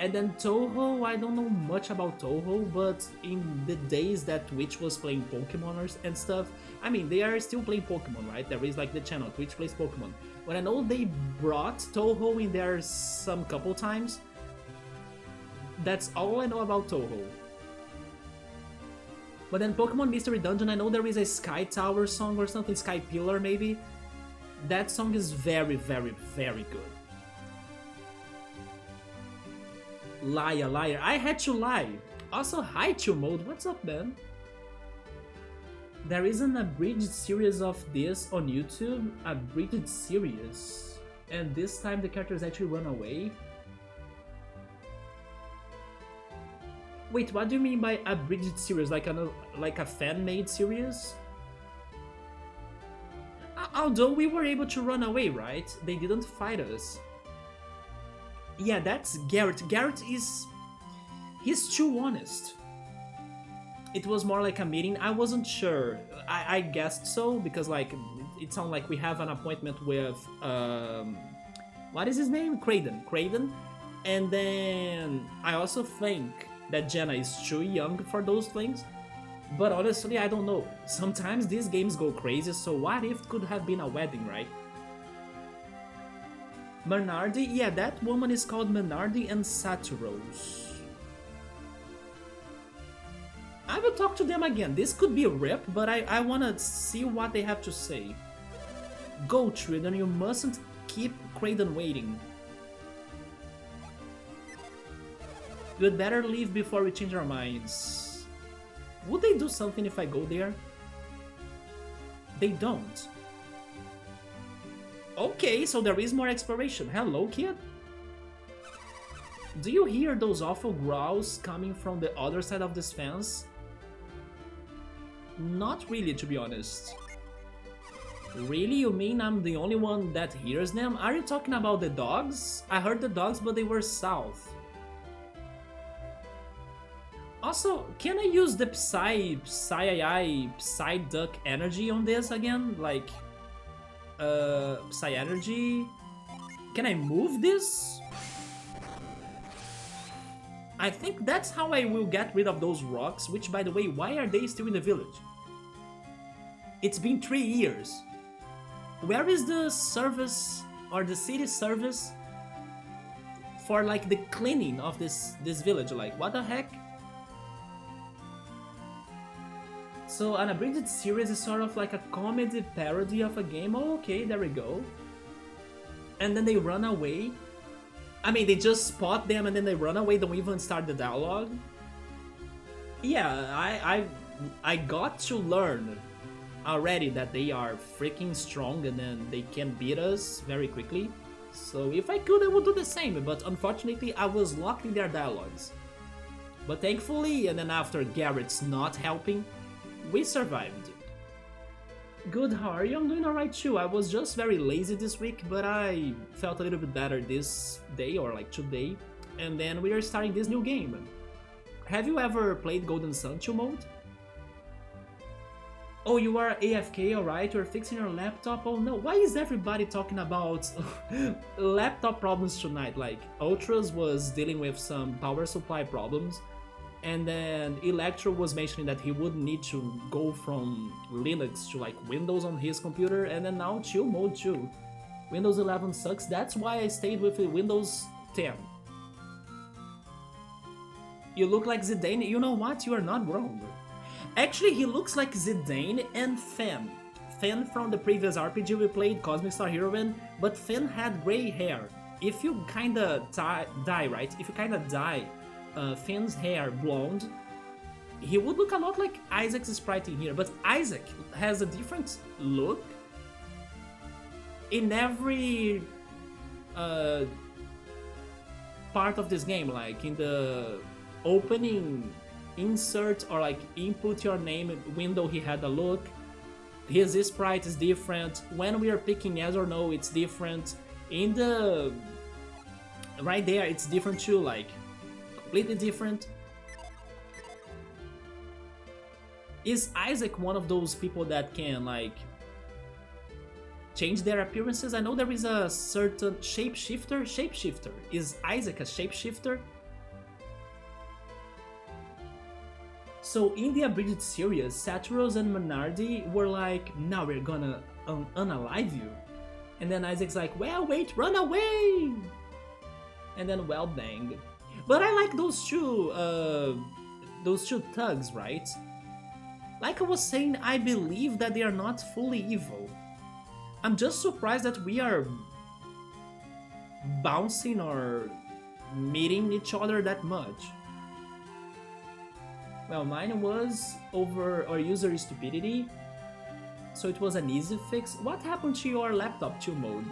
And then Toho, I don't know much about Toho, but in the days that Twitch was playing Pokemoners and stuff, I mean, they are still playing Pokemon, right? There is like the channel, Twitch Plays Pokemon. But I know they brought Toho in there some couple times. That's all I know about Toho. But then Pokemon Mystery Dungeon, I know there is a Sky Tower song or something, Sky Pillar maybe. That song is very, very, very good. Liar. I had to lie. Also, hi Chill Mode, what's up, man? There is an abridged series of this on YouTube. Abridged series. And this time the characters actually run away. Wait, what do you mean by abridged series? Like a fan-made series? Although we were able to run away, right? They didn't fight us. Yeah, that's Garrett. Garrett is... he's too honest. It was more like a meeting. I wasn't sure. I guessed so, because like it sounded like we have an appointment with... what is his name? Kraden. And then I also think that Jenna is too young for those things. But honestly, I don't know. Sometimes these games go crazy, so what if it could have been a wedding, right? Menardi? Yeah, that woman is called Menardi and Saturos. I will talk to them again. This could be a rip, but I wanna see what they have to say. Go, Trident, you mustn't keep Kraden waiting. We'd better leave before we change our minds. Would they do something if I go there? They don't. Okay, so there is more exploration. Hello, kid? Do you hear those awful growls coming from the other side of this fence? Not really, to be honest. Really? You mean I'm the only one that hears them? Are you talking about the dogs? I heard the dogs, but they were south. Also, can I use the Psy Duck energy on this again? Like, Psy energy? Can I move this? I think that's how I will get rid of those rocks, which, by the way, why are they still in the village? It's been 3 years. Where is the service, or the city service, for, like, the cleaning of this village? Like, what the heck? So, an abridged series is sort of like a comedy parody of a game. Oh, okay, there we go. And then they run away. I mean, they just spot them and then they run away, don't even start the dialogue. Yeah, I got to learn already that they are freaking strong and then they can beat us very quickly. So if I could, I would do the same, but unfortunately I was locked in their dialogues. But thankfully, and then after Garrett's not helping, we survived. Good, how are you? I'm doing alright too. I was just very lazy this week, but I felt a little bit better this day, or like today. And then we are starting this new game. Have you ever played Golden Sanctum mode? Oh, you are AFK, alright? You're fixing your laptop? Oh no, why is everybody talking about laptop problems tonight? Like, Ultras was dealing with some power supply problems. And then Electro was mentioning that he would need to go from Linux to like Windows on his computer, and then now chill mode too. Windows 11 sucks, that's why I stayed with Windows 10. You look like Zidane, you know what, you are not wrong. Actually, he looks like Zidane and Fen. Fen from the previous RPG we played, Cosmic Star Heroine, but Fen had grey hair. If you kinda dye, right? If you kinda dye Finn's hair blonde, he would look a lot like Isaac's sprite in here, but Isaac has a different look in every part of this game, like in the opening insert or like input your name window he had a look, his sprite is different, when we are picking yes or no it's different, in the right there it's different too, like completely different. Is Isaac one of those people that can like change their appearances? I know there is a certain shapeshifter. Is Isaac a shapeshifter? So in the abridged series, Saturos and Menardi were like, now we're gonna unalive you. And then Isaac's like, well wait, run away! And then well dang. But I like those two thugs, right? Like I was saying, I believe that they are not fully evil. I'm just surprised that we are bouncing or meeting each other that much. Well, mine was over our user stupidity, so it was an easy fix. What happened to your laptop 2 mode?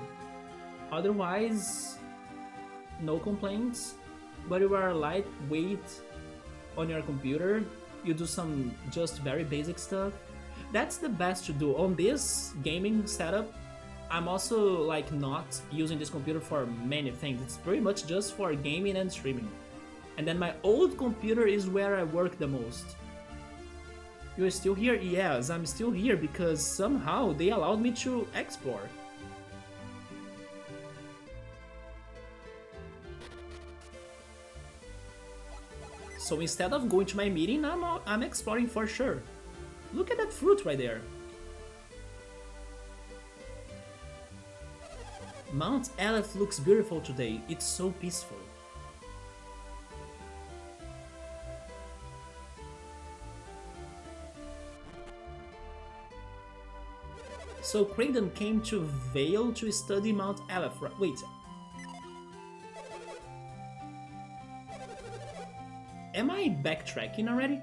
Otherwise, no complaints. But you are lightweight on your computer, you do some just very basic stuff. That's the best to do. On this gaming setup, I'm also like not using this computer for many things. It's pretty much just for gaming and streaming. And then my old computer is where I work the most. You're still here? Yes, I'm still here because somehow they allowed me to explore. So instead of going to my meeting, I'm exploring for sure. Look at that fruit right there. Mount Aleph looks beautiful today. It's so peaceful. So Kraden came to Vale to study Mount Aleph. Wait. Am I backtracking already?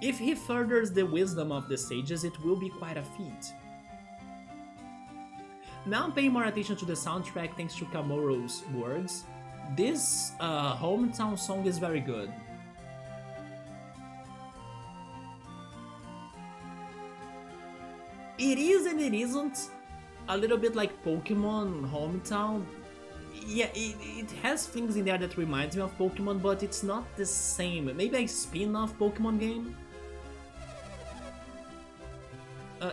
If he furthers the wisdom of the sages, it will be quite a feat. Now I'm paying more attention to the soundtrack thanks to Kamoro's words. This hometown song is very good. It is and it isn't. A little bit like Pokemon Hometown. Yeah, it has things in there that reminds me of Pokemon, but it's not the same. Maybe a spin-off Pokemon game?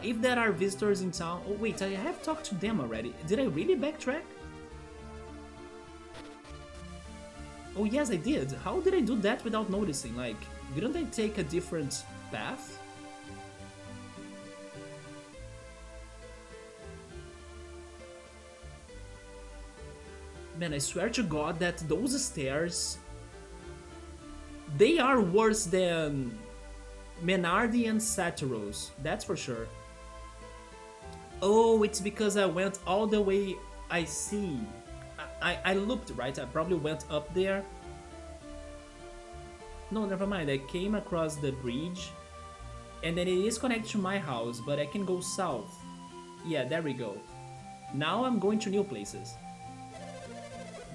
If there are visitors in town... Oh wait, I have talked to them already. Did I really backtrack? Oh yes, I did. How did I do that without noticing? Like, didn't I take a different path? Man, I swear to God that those stairs... They are worse than Menardi and Satiros, that's for sure. Oh, it's because I went all the way... I see. I looped, right? I probably went up there. No, never mind. I came across the bridge. And then it is connected to my house, but I can go south. Yeah, there we go. Now I'm going to new places.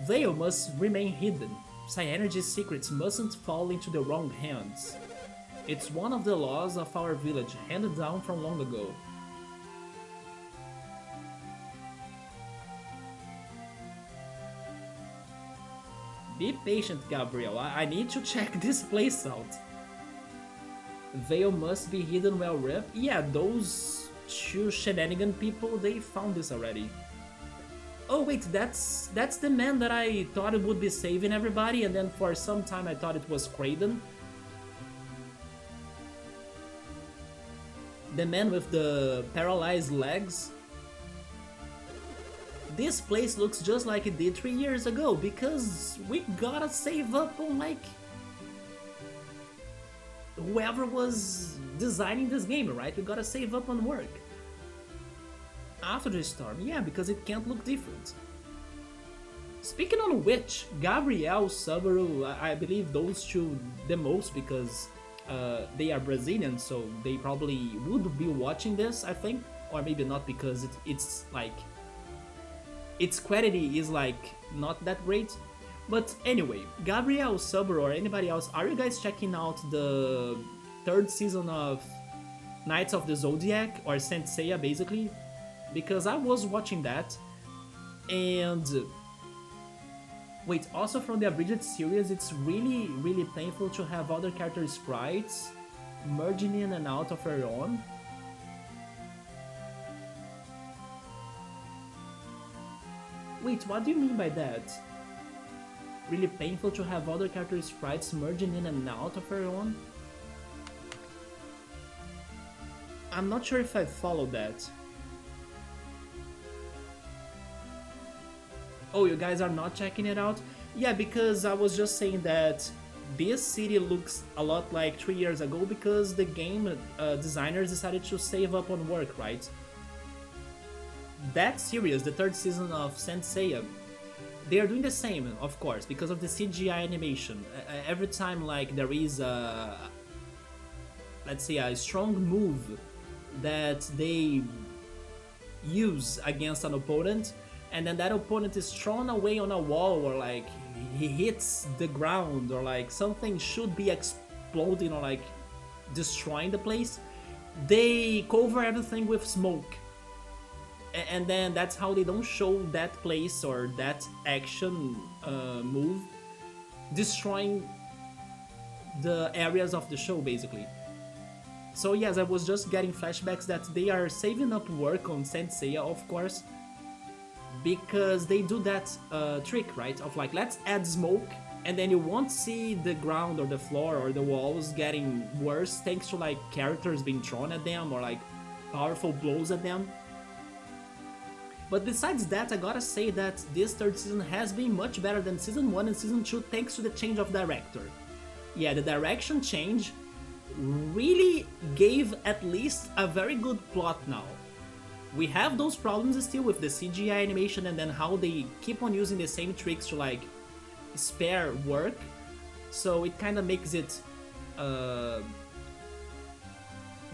Vale must remain hidden. Psyenergy's secrets mustn't fall into the wrong hands. It's one of the laws of our village, handed down from long ago. Be patient, Gabriel. I need to check this place out. Vale must be hidden well rep. Yeah, those two shenanigan people, they found this already. Oh wait, that's the man that I thought it would be saving everybody, and then for some time I thought it was Kraden. The man with the paralyzed legs. This place looks just like it did 3 years ago, because we gotta save up on, like, whoever was designing this game, right? We gotta save up on work. After the storm, yeah, because it can't look different. Speaking on which, Gabriel, Subaru, I believe those two the most because they are Brazilian, so they probably would be watching this, I think. Or maybe not, because it's like... its quality is like not that great. But anyway, Gabriel, Subaru, or anybody else, are you guys checking out the 3rd season of Knights of the Zodiac, or Saint Seiya basically? Because I was watching that, and... Wait, also from the Abridged series, it's really painful to have other character sprites merging in and out of her own. Wait, what do you mean by that? Really painful to have other character sprites merging in and out of her own? I'm not sure if I followed that. Oh, you guys are not checking it out? Yeah, because I was just saying that this city looks a lot like 3 years ago because the game designers decided to save up on work, right? That series, the 3rd season of Saint Seiya, they are doing the same, of course, because of the CGI animation. Every time like there is a, let's say, a strong move that they use against an opponent, and then that opponent is thrown away on a wall, or like he hits the ground, or like something should be exploding or like destroying the place, they cover everything with smoke. And then that's how they don't show that place or that action move destroying the areas of the show, basically. So yes, I was just getting flashbacks that they are saving up work on Saint Seiya, of course, because they do that trick, right? Of like, let's add smoke, and then you won't see the ground or the floor or the walls getting worse thanks to like characters being thrown at them or like powerful blows at them. But besides that, I gotta say that this 3rd season has been much better than Season 1 and Season 2 thanks to the change of director. Yeah, the direction change really gave at least a very good plot now. we have those problems still with the CGI animation and then how they keep on using the same tricks to like spare work. So it kind of makes it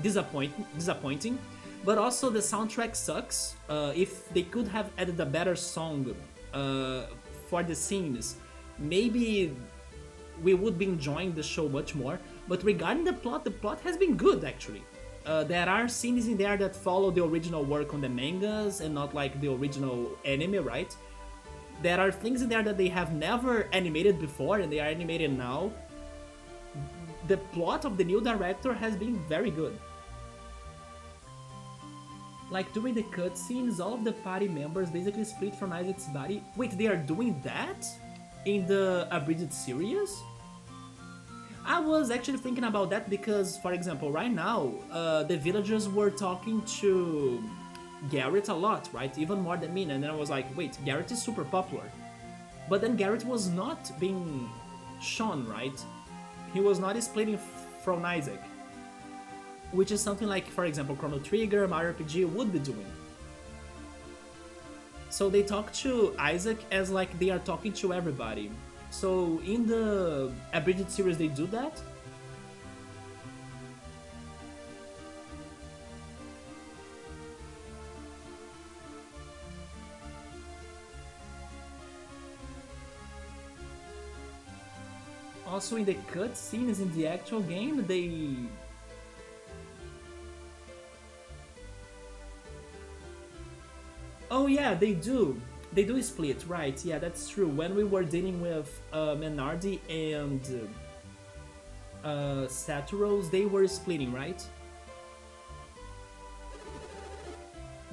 disappointing. But also the soundtrack sucks. If they could have added a better song for the scenes, maybe we would be enjoying the show much more. But regarding the plot has been good actually. There are scenes in there that follow the original work on the mangas and not like the original anime, right? There are things in there that they have never animated before and they are animated now. The plot of the new director has been very good. Like during the cutscenes, all of the party members basically split from Isaac's body. Wait, they are doing that? In the abridged series? I was actually thinking about that because, for example, right now, the villagers were talking to Garrett a lot, right? Even more than me, and then I was like, wait, Garrett is super popular. But then Garrett was not being shown, right? He was not splitting from Isaac. Which is something like, for example, Chrono Trigger, Mario RPG would be doing. So they talk to Isaac as like they are talking to everybody. So in the abridged series they do that. Also in the cutscenes in the actual game, they... Oh yeah, they do. They do split, right? Yeah, that's true. When we were dealing with Menardi and Saturos, they were splitting, right?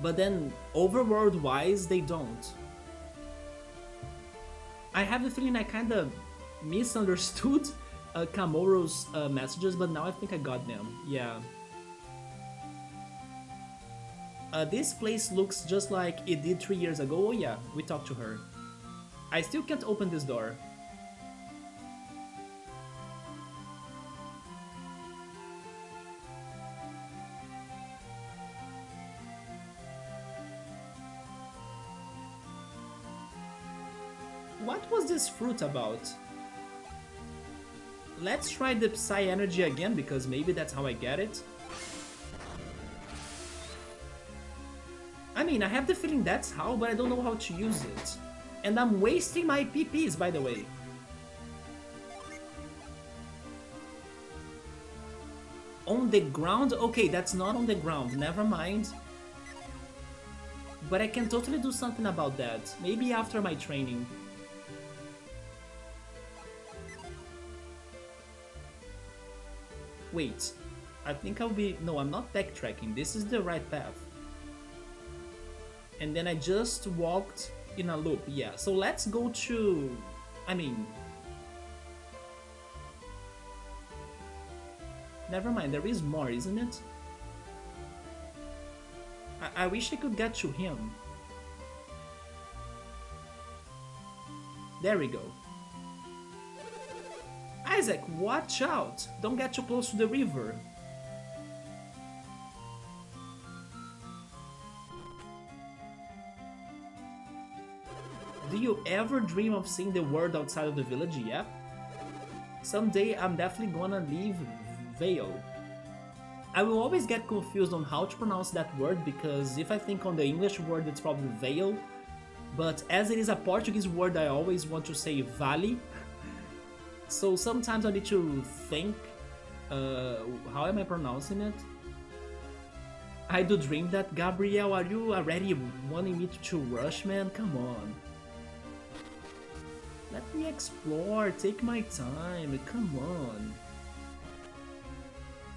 But then, overworld-wise, they don't. I have the feeling I kinda misunderstood Kamoro's messages, but now I think I got them. Yeah. This place looks just like it did 3 years ago. Oh yeah, we talked to her. I still can't open this door. What was this fruit about? Let's try the Psy Energy again, because maybe that's how I get it. I mean, I have the feeling that's how, but I don't know how to use it. And I'm wasting my PPs, by the way. On the ground? Okay, that's not on the ground, never mind. But I can totally do something about that. Maybe after my training. Wait, I think I'll be... No, I'm not backtracking. This is the right path. And then I just walked in a loop, yeah. So let's go to... I mean... Never mind, there is more, isn't it? I wish I could get to him. There we go. Isaac, watch out! Don't get too close to the river. Do you ever dream of seeing the world outside of the village? Yep. Someday I'm definitely gonna leave Vale. I will always get confused on how to pronounce that word because if I think on the English word it's probably Vale, but as it is a Portuguese word I always want to say Vale. So sometimes I need to think, how am I pronouncing it? I do dream that. Gabriel, are you already wanting me to rush, man? Come on. Let me explore, take my time, come on.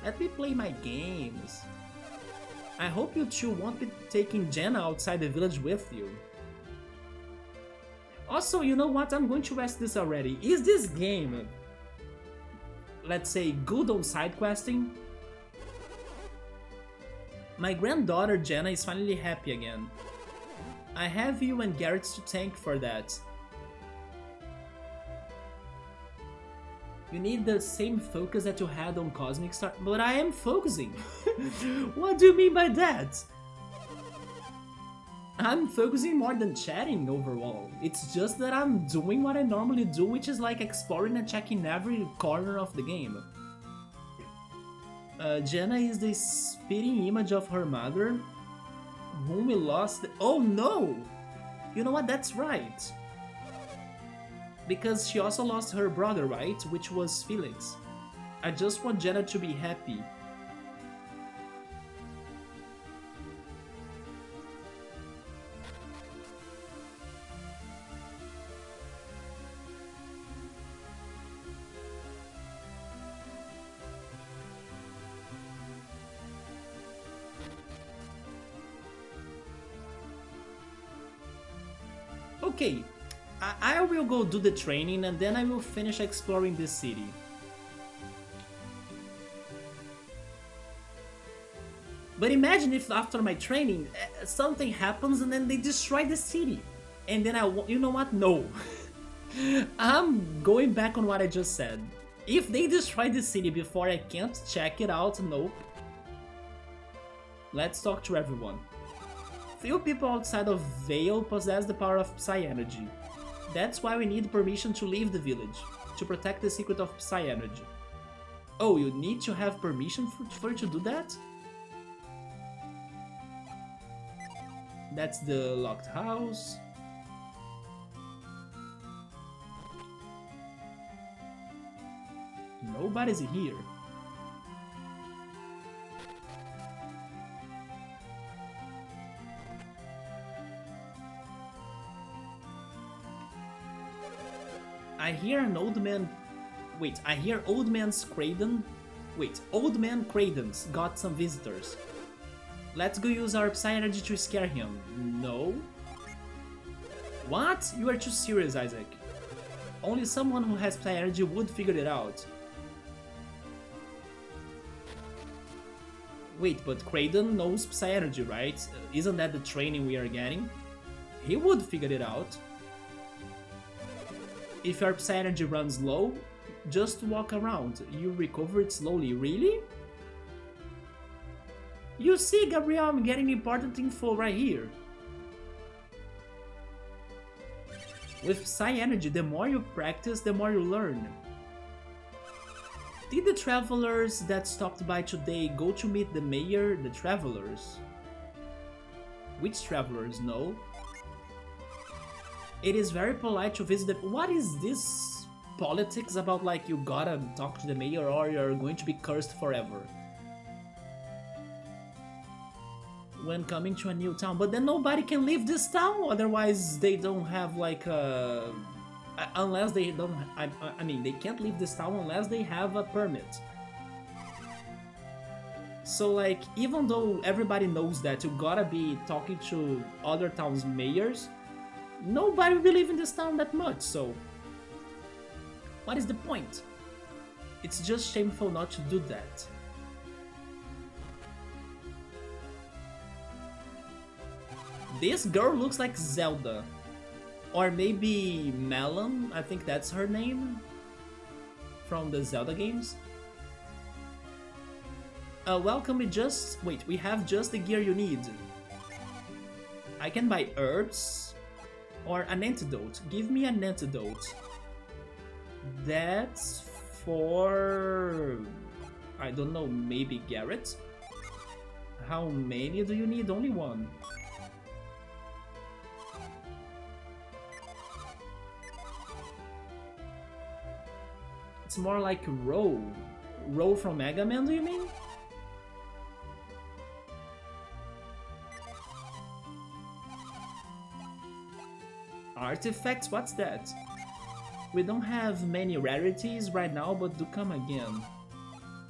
Let me play my games. I hope you two won't be taking Jenna outside the village with you. Also, you know what? I'm going to ask this already. Is this game, let's say, good on side questing? My granddaughter Jenna is finally happy again. I have you and Garrett to thank for that. You need the same focus that you had on Cosmic Star, but I am focusing. What do you mean by that? I'm focusing more than chatting overall. It's just that I'm doing what I normally do, which is like exploring and checking every corner of the game. Jenna is the spitting image of her mother, whom we lost. Oh no! You know what? That's right. Because she also lost her brother, right? Which was Felix. I just want Jenna to be happy. Okay, I will go do the training and then I will finish exploring this city. But imagine if after my training something happens and then they destroy the city. And then you know what? No. I'm going back on what I just said. If they destroy the city before I can't check it out, nope. Let's talk to everyone. Few people outside of Vale possess the power of Psy Energy. That's why we need permission to leave the village, to protect the secret of Psy Energy. Oh, you need to have permission for you to do that? That's the locked house. Nobody's here. I hear an old man... Wait, I hear old man Craden... Wait, old man Craden's got some visitors. Let's go use our Psy Energy to scare him. No? What? You are too serious, Isaac. Only someone who has Psy Energy would figure it out. Wait, but Craden knows Psy Energy, right? Isn't that the training we are getting? He would figure it out. If your Psy Energy runs low, just walk around. You recover it slowly. Really? You see, Gabriel, I'm getting important info right here. With Psy Energy, the more you practice, the more you learn. Did the travelers that stopped by today go to meet the mayor? The travelers? Which travelers? No. It is very polite to visit the... What is this politics about, like, you gotta talk to the mayor or you're going to be cursed forever? When coming to a new town, but then nobody can leave this town, otherwise they don't have like a... Unless they don't... I mean, they can't leave this town unless they have a permit. So like, even though everybody knows that you gotta be talking to other towns' mayors, nobody will live in this town that much, so... What is the point? It's just shameful not to do that. This girl looks like Zelda. Or maybe Melon, I think that's her name. From the Zelda games. Welcome, we have just the gear you need. I can buy herbs. Or an antidote. Give me an antidote. That's for... I don't know, maybe Garrett? How many do you need? Only one. It's more like Row. Row from Mega Man, do you mean? Artifacts? What's that? We don't have many rarities right now, but do come again.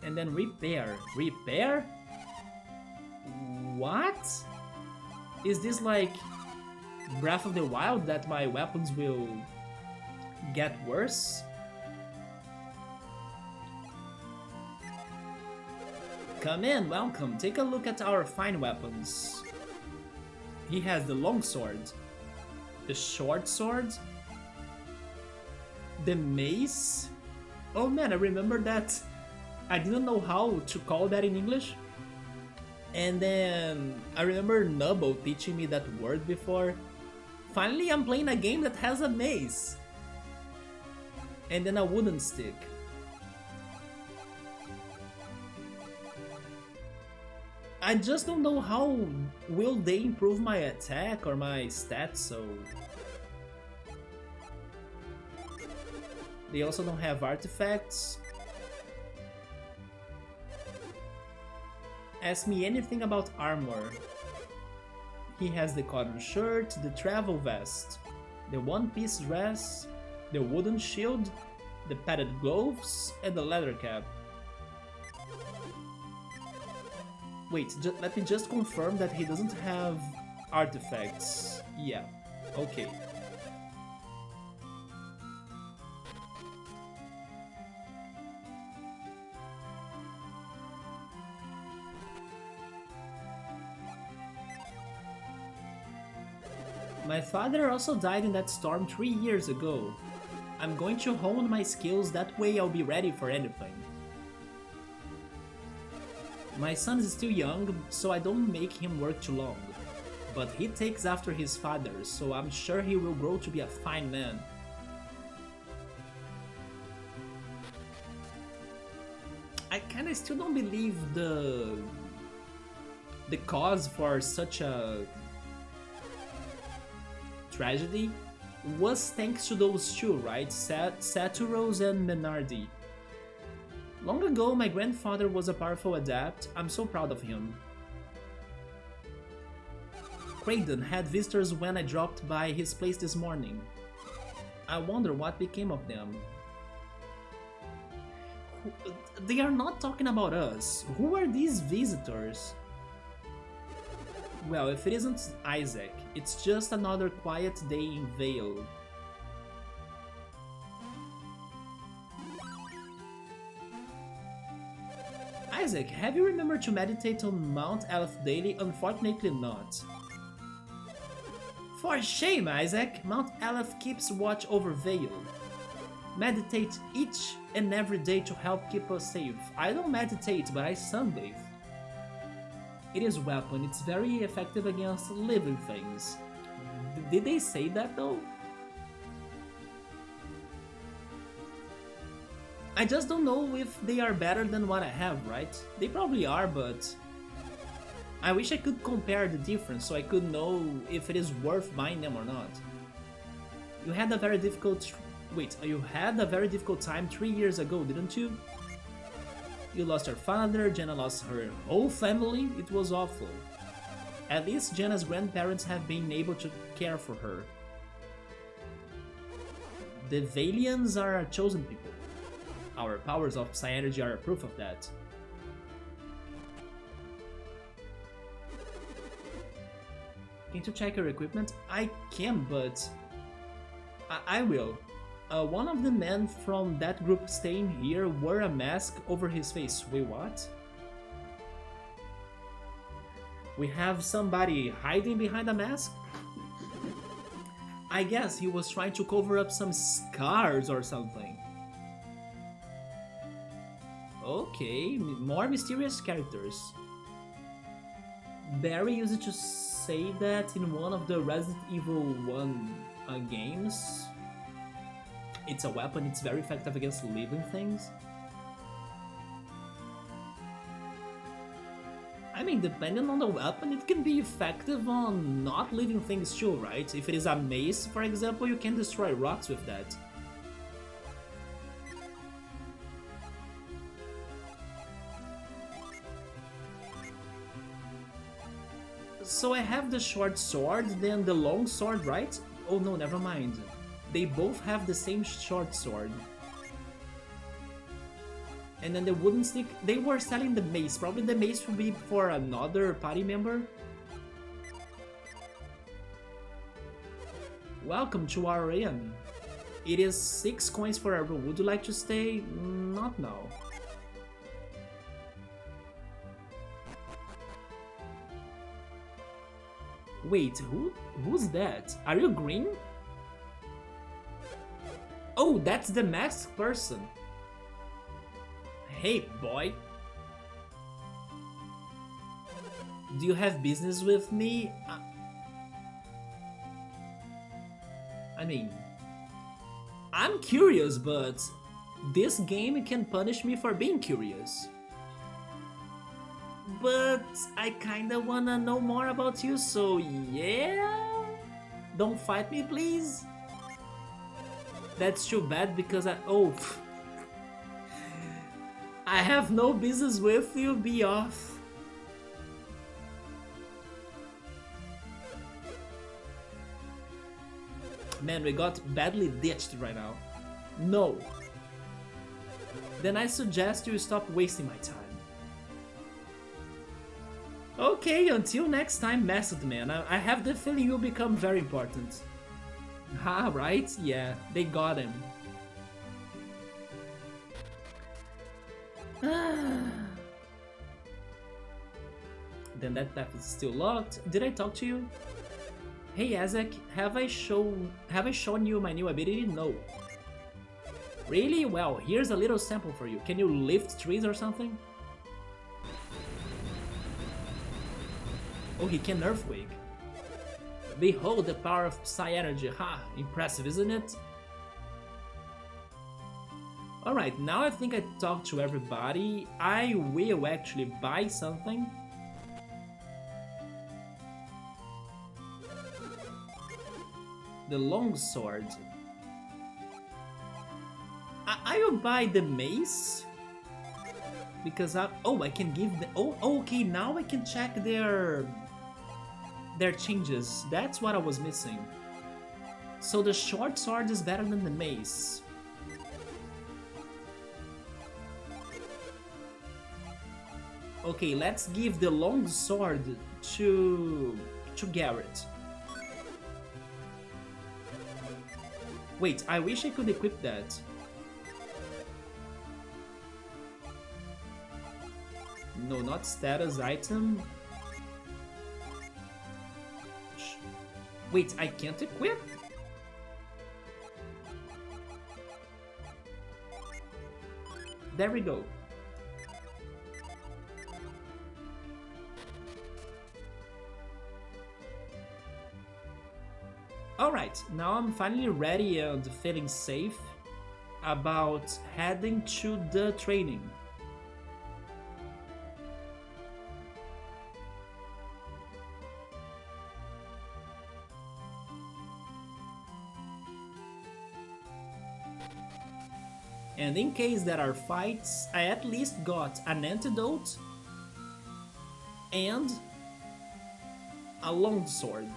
And then repair. Repair? What? Is this like Breath of the Wild that my weapons will get worse? Come in, welcome. Take a look at our fine weapons. He has the long sword, the short sword, the mace. Oh man, I remember that. I didn't know how to call that in English. And then I remember Nubble teaching me that word before. Finally, I'm playing a game that has a mace. And then a wooden stick. I just don't know how will they improve my attack or my stats, so... They also don't have artifacts. Ask me anything about armor. He has the cotton shirt, the travel vest, the one-piece dress, the wooden shield, the padded gloves, and the leather cap. Wait, let me just confirm that he doesn't have artifacts. Yeah, okay. My father also died in that storm 3 years ago. I'm going to hone my skills, that way I'll be ready for anything. My son is still young, so I don't make him work too long. But he takes after his father, so I'm sure he will grow to be a fine man. I kinda still don't believe the cause for such a tragedy was thanks to those two, right? Saturos and Menardi. Long ago, my grandfather was a powerful adept. I'm so proud of him. Kraden had visitors when I dropped by his place this morning. I wonder what became of them. They are not talking about us. Who are these visitors? Well, if it isn't Isaac, it's just another quiet day in Vale. Isaac, have you remembered to meditate on Mount Aleph daily? Unfortunately not. For shame, Isaac! Mount Aleph keeps watch over Vale. Meditate each and every day to help keep us safe. I don't meditate, but I sunbathe. It is a weapon, it's very effective against living things. Did they say that though? I just don't know if they are better than what I have, right? They probably are, but... I wish I could compare the difference so I could know if it is worth buying them or not. You had a very difficult... Wait, you had a very difficult time 3 years ago, didn't you? You lost your father, Jenna lost her whole family, it was awful. At least Jenna's grandparents have been able to care for her. The Valians are a chosen people. Our powers of Psy Energy are a proof of that. Can you check your equipment? I can, but... I will. One of the men from that group staying here wore a mask over his face. Wait, what? We have somebody hiding behind a mask? I guess he was trying to cover up some scars or something. Okay, more mysterious characters. Barry used to say that in one of the Resident Evil 1 games. It's a weapon, it's very effective against living things. I mean, depending on the weapon, it can be effective on not living things too, right? If it is a mace, for example, you can destroy rocks with that. So I have the short sword, then the long sword, right? Oh no, never mind. They both have the same short sword. And then the wooden stick, they were selling the mace. Probably the mace will be for another party member. Welcome to our inn. It is 6 coins for a room. Would you like to stay? Not now. Wait, who's that? Are you green? Oh, that's the masked person. Hey, boy. Do you have business with me? I mean, I'm curious, but this game can punish me for being curious. But I kinda wanna know more about you, so yeah? Don't fight me, please? That's too bad because oh, I have no business with you, be off. Man, we got badly ditched right now. No. Then I suggest you stop wasting my time. Okay, until next time, Method Man. I have the feeling you'll become very important. Ah, right? Yeah, they got him. Then that path is still locked. Did I talk to you? Hey Azek, have I shown you my new ability? No. Really? Well, here's a little sample for you. Can you lift trees or something? Oh, he can Earthquake. Behold the power of Psy Energy. Ha! Impressive, isn't it? Alright, now I think I talked to everybody. I will actually buy something. The longsword. I will buy the mace because I can give the okay, now I can check their changes. That's what I was missing. So the short sword is better than the mace. Okay, let's give the long sword to Garrett. Wait, I wish I could equip that. No, not status item. Wait, I can't equip? There we go. Alright, now I'm finally ready and feeling safe about heading to the training. And in case there are fights, I at least got an antidote and a longsword.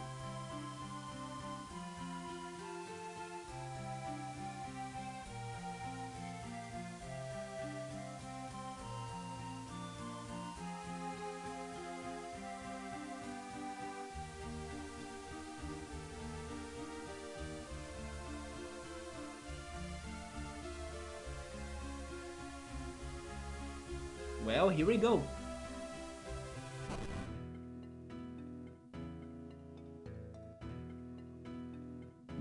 Well, here we go.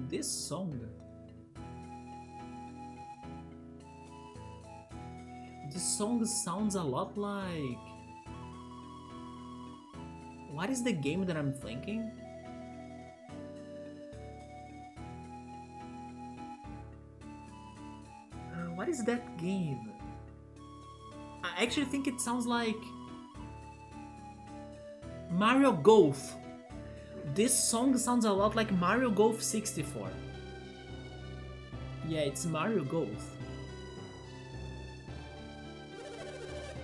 This song. This song sounds a lot like... What is the game that I'm thinking? What is that game? I actually think it sounds like Mario Golf. This song sounds a lot like Mario Golf 64. Yeah, it's Mario Golf.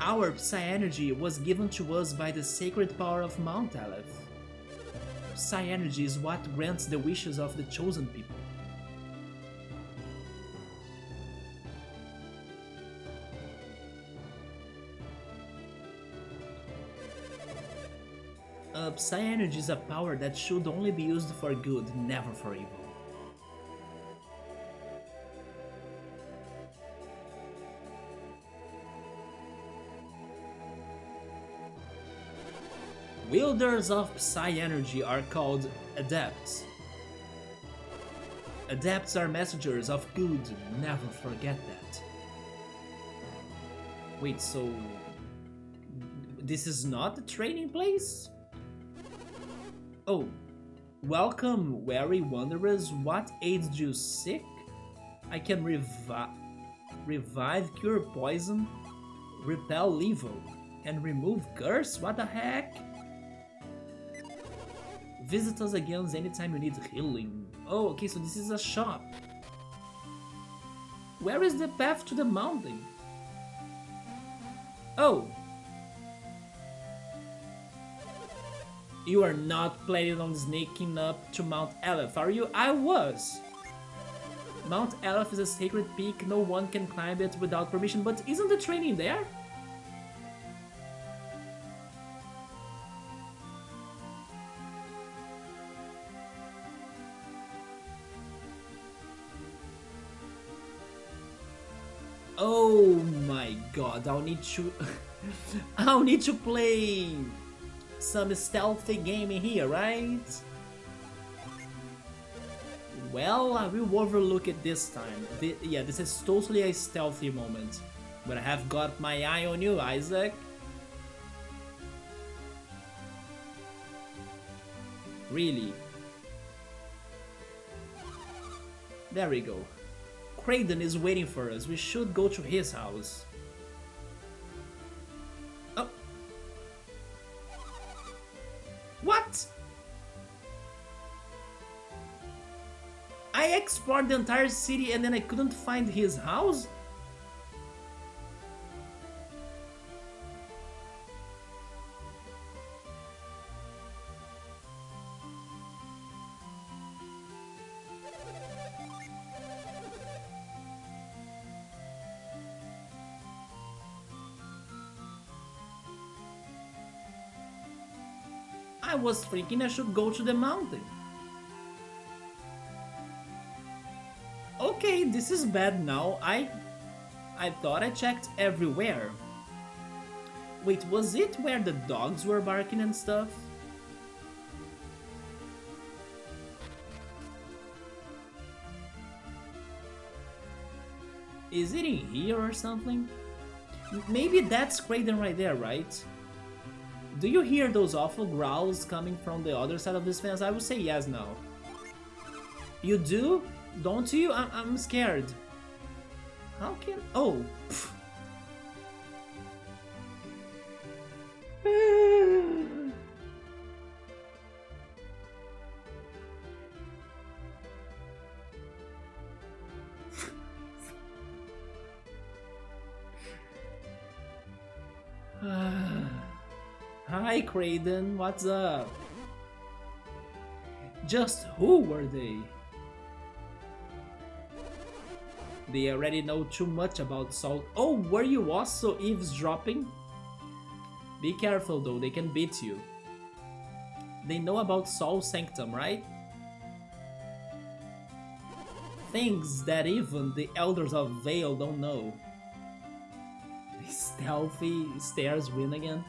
Our Psy Energy was given to us by the sacred power of Mount Aleph. Psy Energy is what grants the wishes of the chosen people. Psy Energy is a power that should only be used for good, never for evil. Wielders of Psy Energy are called Adepts. Adepts are messengers of good, never forget that. Wait, so... this is not the training place? Oh, welcome, weary wanderers. What aids you sick? I can revive, cure poison, repel evil, and remove curse? What the heck? Visit us again anytime you need healing. Oh, okay, so this is a shop. Where is the path to the mountain? Oh. You are not planning on sneaking up to Mount Aleph, are you? I was! Mount Aleph is a sacred peak, no one can climb it without permission, but isn't the training there? Oh my god, I'll need to... I'll need to play some stealthy game in here, right? Well, I will overlook it this time. Yeah, this is totally a stealthy moment. But I have got my eye on you, Isaac. Really? There we go. Kraden is waiting for us. We should go to his house. Oh. What? I explored the entire city and then I couldn't find his house? I was thinking I should go to the mountain. Okay, this is bad now. I thought I checked everywhere. Wait, was it where the dogs were barking and stuff? Is it in here or something? Maybe that's Kraden right there, right? Do you hear those awful growls coming from the other side of this fence? I would say yes now. You do? Don't you? I'm scared. How can... Oh. Hi, Kraden. What's up? Just who were they? They already know too much about Saul. Oh, were you also eavesdropping? Be careful though, they can beat you. They know about Saul's Sanctum, right? Things that even the elders of Vale don't know. The stealthy stairs win again.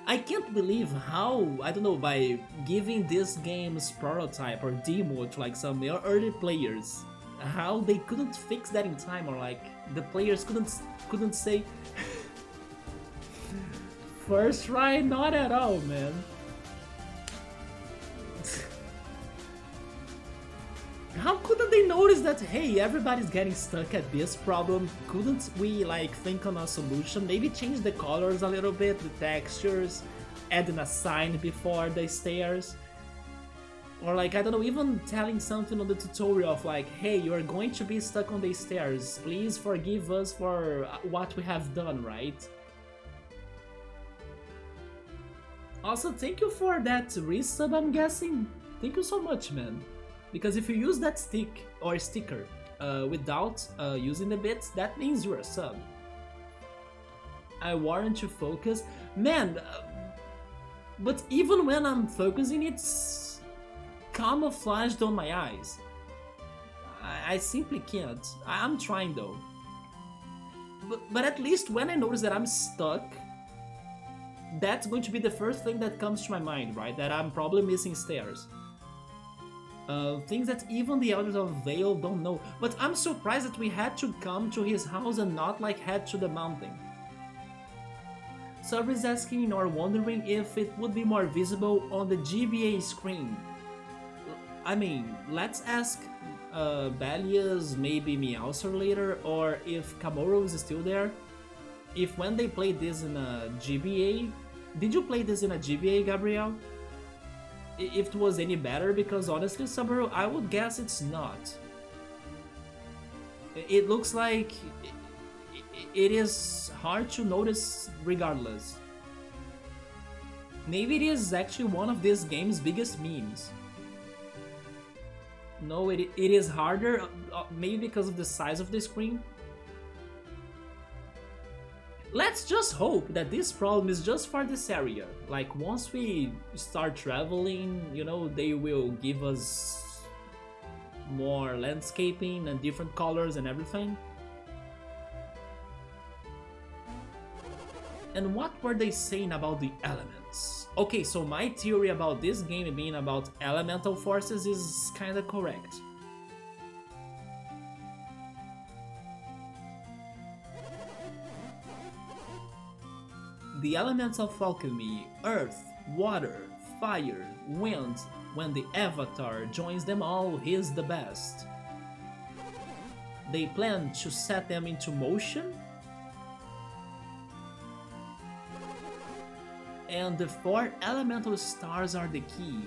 I can't believe how, I don't know, by giving this game's prototype or demo to like some early players, how they couldn't fix that in time, or like the players couldn't say first try, not at all, man. How couldn't they notice that, hey, everybody's getting stuck at this problem? Couldn't we like think on a solution? Maybe change the colors a little bit, the textures, adding a sign before the stairs? Or like, I don't know, even telling something on the tutorial of like, hey, you're going to be stuck on the stairs. Please forgive us for what we have done, right? Also, thank you for that resub, I'm guessing. Thank you so much, man. Because if you use that stick or sticker without using the bits, that means you're a sub. I warrant you focus. Man, but even when I'm focusing, it's camouflaged on my eyes. I simply can't. I'm trying though. But at least when I notice that I'm stuck, that's going to be the first thing that comes to my mind, right? That I'm probably missing stairs. Things that even the elders of Vale don't know. But I'm surprised that we had to come to his house and not like head to the mountain. Sub is asking or wondering if it would be more visible on the GBA screen. I mean, let's ask Balias, maybe Meowser later, or if Kamoro is still there. If when they played this in a GBA, did you play this in a GBA, Gabriel? If it was any better, because honestly, Subaru, I would guess it's not. It looks like it is hard to notice regardless. Maybe it is actually one of this game's biggest memes. No, it is harder, maybe because of the size of the screen. Let's just hope that this problem is just for this area. Like, once we start traveling, you know, they will give us more landscaping and different colors and everything. And what were they saying about the elements? Okay, so my theory about this game being about elemental forces is kinda correct. The elements of alchemy: earth, water, fire, wind. When the avatar joins them all, he's the best. They plan to set them into motion, and the 4 elemental stars are the key.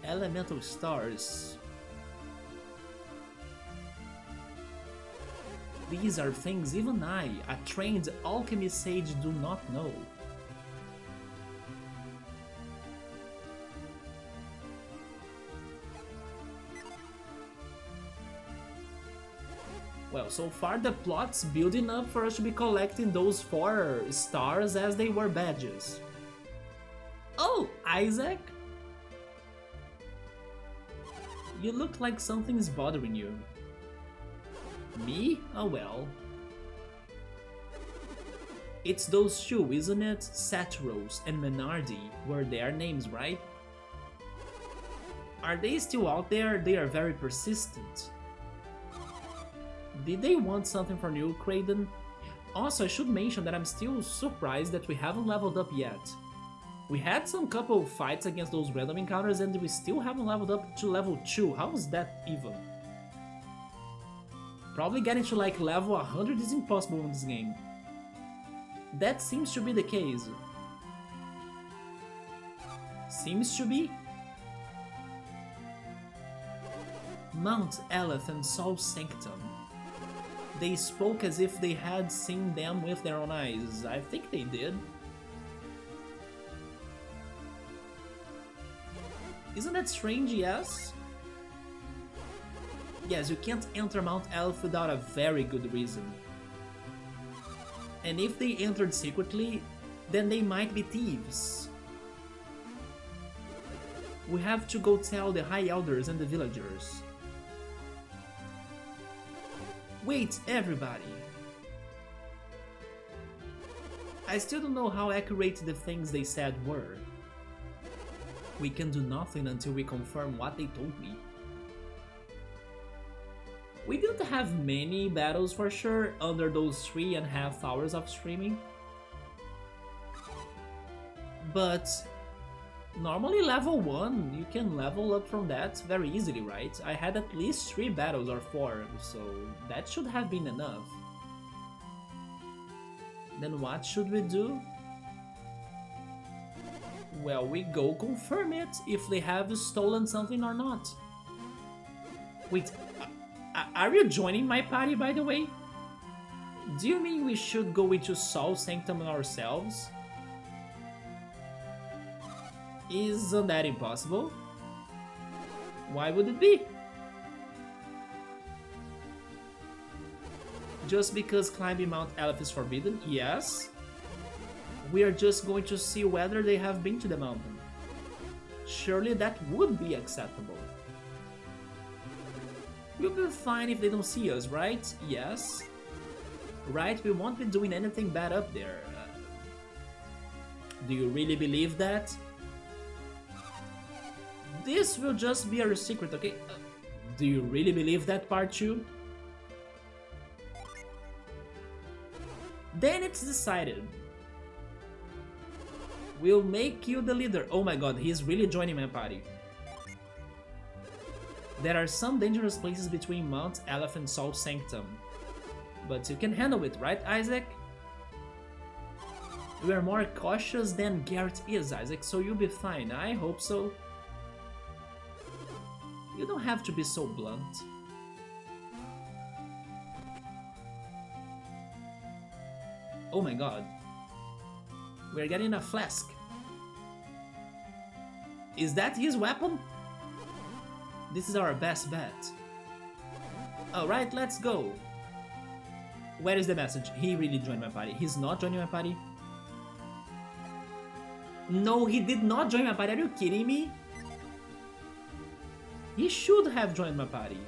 Elemental stars. These are things even I, a trained alchemy sage, do not know. Well, so far the plot's building up for us to be collecting those 4 stars as they were badges. Oh, Isaac? You look like something's bothering you. Me? Oh well. It's those 2, isn't it? Satros and Menardi were their names, right? Are they still out there? They are very persistent. Did they want something from you, Kraden? Also, I should mention that I'm still surprised that we haven't leveled up yet. We had some couple fights against those random encounters and we still haven't leveled up to level 2. How is that even? Probably getting to like level 100 is impossible in this game. That seems to be the case. Seems to be. Mount Aleph and Sol Sanctum. They spoke as if they had seen them with their own eyes. I think they did. Isn't that strange, yes? Yes, you can't enter Mount Aleph without a very good reason. And if they entered secretly, then they might be thieves. We have to go tell the High Elders and the villagers. Wait, everybody! I still don't know how accurate the things they said were. We can do nothing until we confirm what they told me. We didn't have many battles for sure under those 3.5 hours of streaming. But normally level 1, you can level up from that very easily, right? I had at least 3 battles or 4, so that should have been enough. Then what should we do? Well, we go confirm it if they have stolen something or not. Wait, are you joining my party, by the way? Do you mean we should go into Sol Sanctum ourselves? Isn't that impossible? Why would it be? Just because climbing Mount Aleph is forbidden? Yes. We are just going to see whether they have been to the mountain. Surely that would be acceptable. We'll be fine if they don't see us, right? Yes. Right, we won't be doing anything bad up there. Do you really believe that? This will just be our secret, okay? Do you really believe that part too? Then it's decided. We'll make you the leader. Oh my god, he's really joining my party. There are some dangerous places between Mount Aleph and Sol Sanctum. But you can handle it, right, Isaac? You are more cautious than Garrett is, Isaac, so you'll be fine. I hope so. You don't have to be so blunt. Oh my god. We're getting a flask. Is that his weapon? This is our best bet. Alright, let's go. Where is the message? He really joined my party. He's not joining my party. No, he did not join my party. Are you kidding me? He should have joined my party.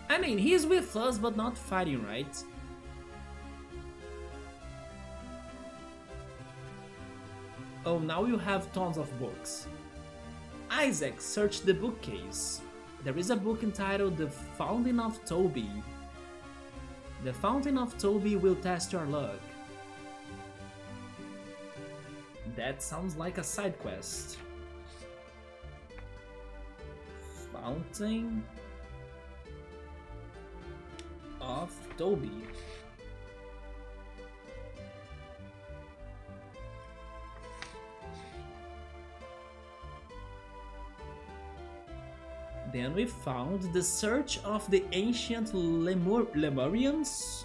I mean, he's with us, but not fighting, right? Oh, now you have tons of books. Isaac, search the bookcase. There is a book entitled The Fountain of Toby. The Fountain of Toby will test your luck. That sounds like a side quest. Fountain of Toby. Then we found the Search of the Ancient Lemurians.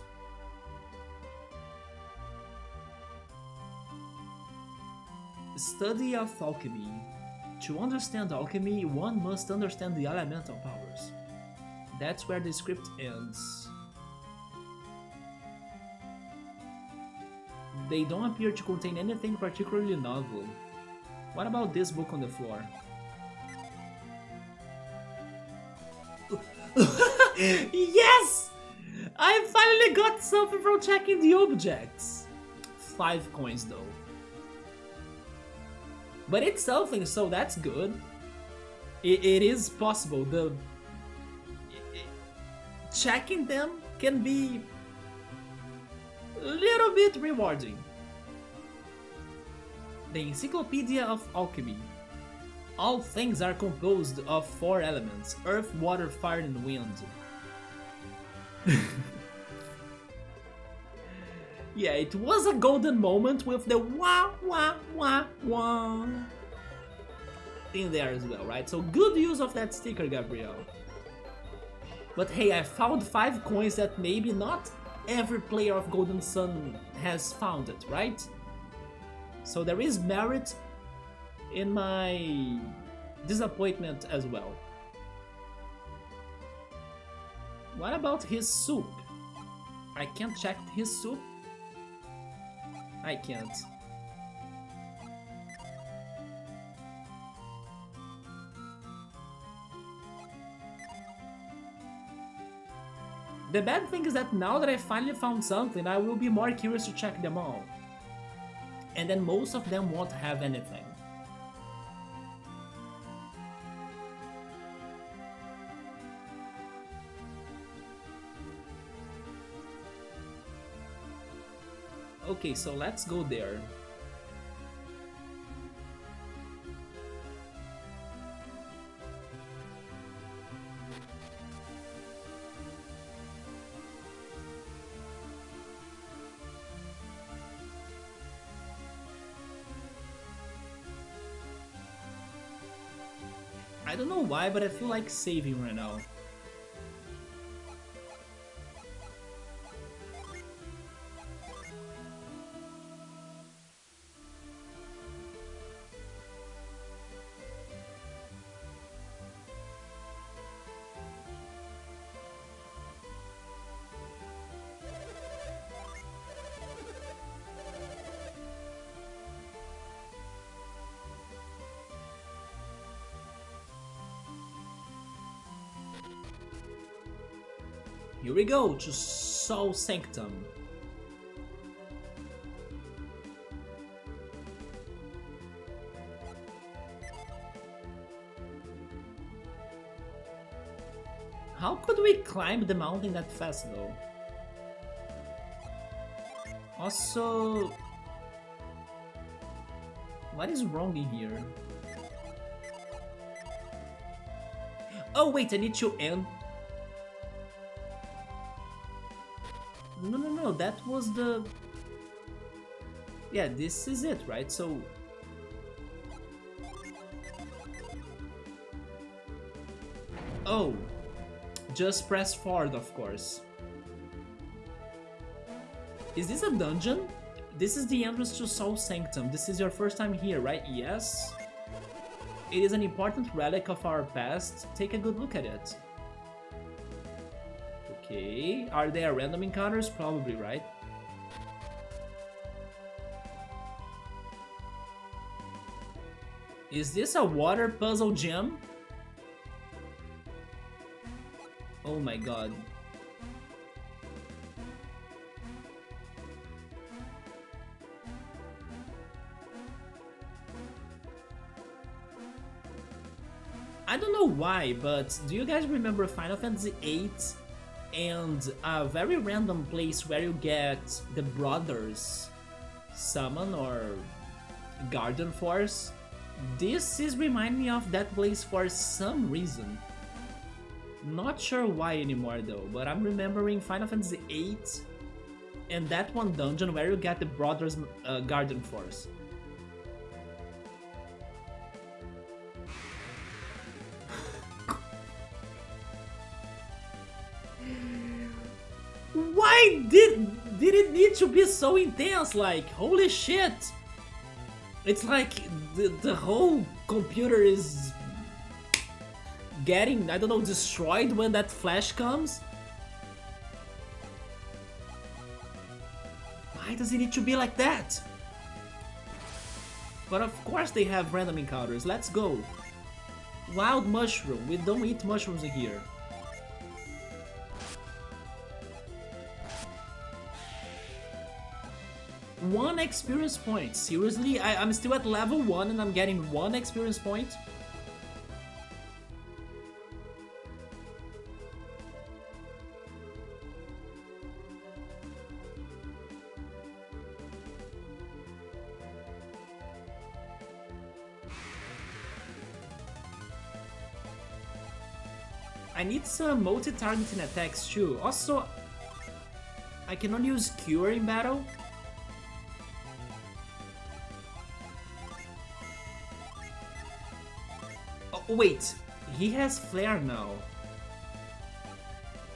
Study of Alchemy. To understand alchemy, one must understand the elemental powers. That's where the script ends. They don't appear to contain anything particularly novel. What about this book on the floor? Yes! I finally got something from checking the objects. 5 coins though. But it's something, so that's good. It is possible. Checking them can be a little bit rewarding. The Encyclopedia of Alchemy. All things are composed of 4 elements: earth, water, fire, and wind. Yeah, it was a golden moment with the wah wah wah wah in there as well, right? So good use of that sticker, Gabriel. But hey, I found 5 coins that maybe not every player of Golden Sun has found it, right? So there is merit in my disappointment as well. What about his soup? I can't check his soup. I can't. The bad thing is that now that I finally found something, I will be more curious to check them all. And then most of them won't have anything. Okay, so let's go there. I don't know why, but I feel like saving right now. Here we go to Sol Sanctum. How could we climb the mountain that fast though? Also, What is wrong in here? Oh wait, I need to end. No, that was the... Yeah, this is it, right? So... Oh, just press forward, of course. Is this a dungeon? This is the entrance to Sanctum. This is your first time here, right? Yes. It is an important relic of our past. Take a good look at it. Okay, are there random encounters? Probably, right? Is this a water puzzle gem? Oh my god. I don't know why, but do you guys remember Final Fantasy VIII and a very random place where you get the brothers summon or Garden Force? This is reminding me of that place for some reason. Not sure why anymore though, but I'm remembering Final Fantasy VIII and that one dungeon where you get the brothers Garden Force. Why did it need to be so intense? Like, holy shit! It's like the whole computer is getting, I don't know, destroyed when that flash comes. Why does it need to be like that? But of course they have random encounters. Let's go. Wild mushroom. We don't eat mushrooms in here. One experience point. Seriously? I'm still at level 1 and I'm getting 1 experience point? I need some multi-targeting attacks too. Also, I cannot use Cure in battle. Oh, wait, he has Flare now.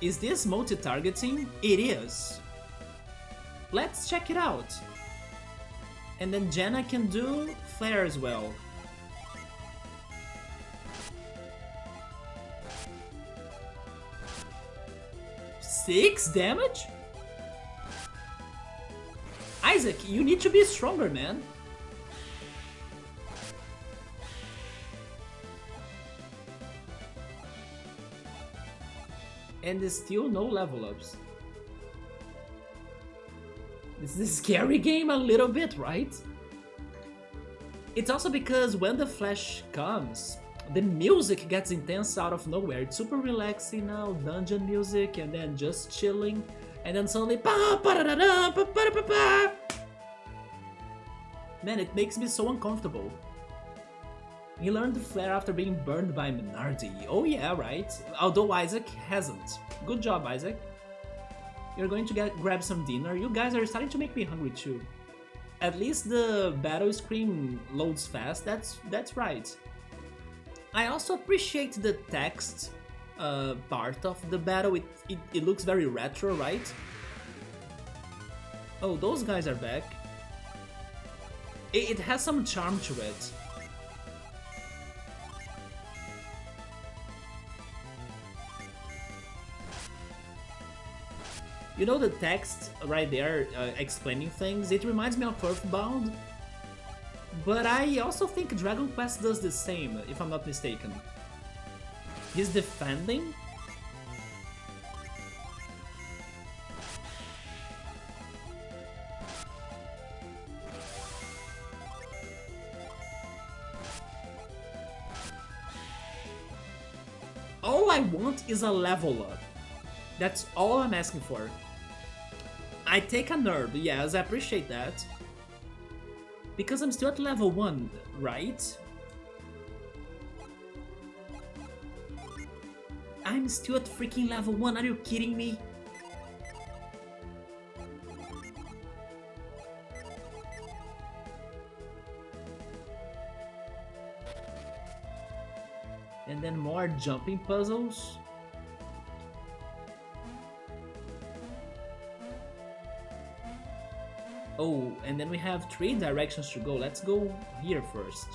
Is this multi-targeting? It is. Let's check it out. And then Jenna can do Flare as well. Six damage? Isaac, you need to be stronger, man. And there's still no level ups. This is a scary game a little bit, right? It's also because when the flash comes, the music gets intense out of nowhere. It's super relaxing now, dungeon music, and then just chilling, and then suddenly man, it makes me so uncomfortable. He learned the flare after being burned by Minardi. Oh yeah, right? Although Isaac hasn't. Good job, Isaac. You're going to grab some dinner. You guys are starting to make me hungry too. At least the battle screen loads fast. That's right. I also appreciate the text part of the battle. It looks very retro, right? Oh, those guys are back. It has some charm to it. You know the text right there explaining things? It reminds me of Earthbound. But I also think Dragon Quest does the same, if I'm not mistaken. He's defending? All I want is a level up. That's all I'm asking for. I take a nerf, yes, I appreciate that. Because I'm still at level 1, right? I'm still at freaking level 1, are you kidding me? And then more jumping puzzles. Oh, and then we have 3 directions to go. Let's go here first.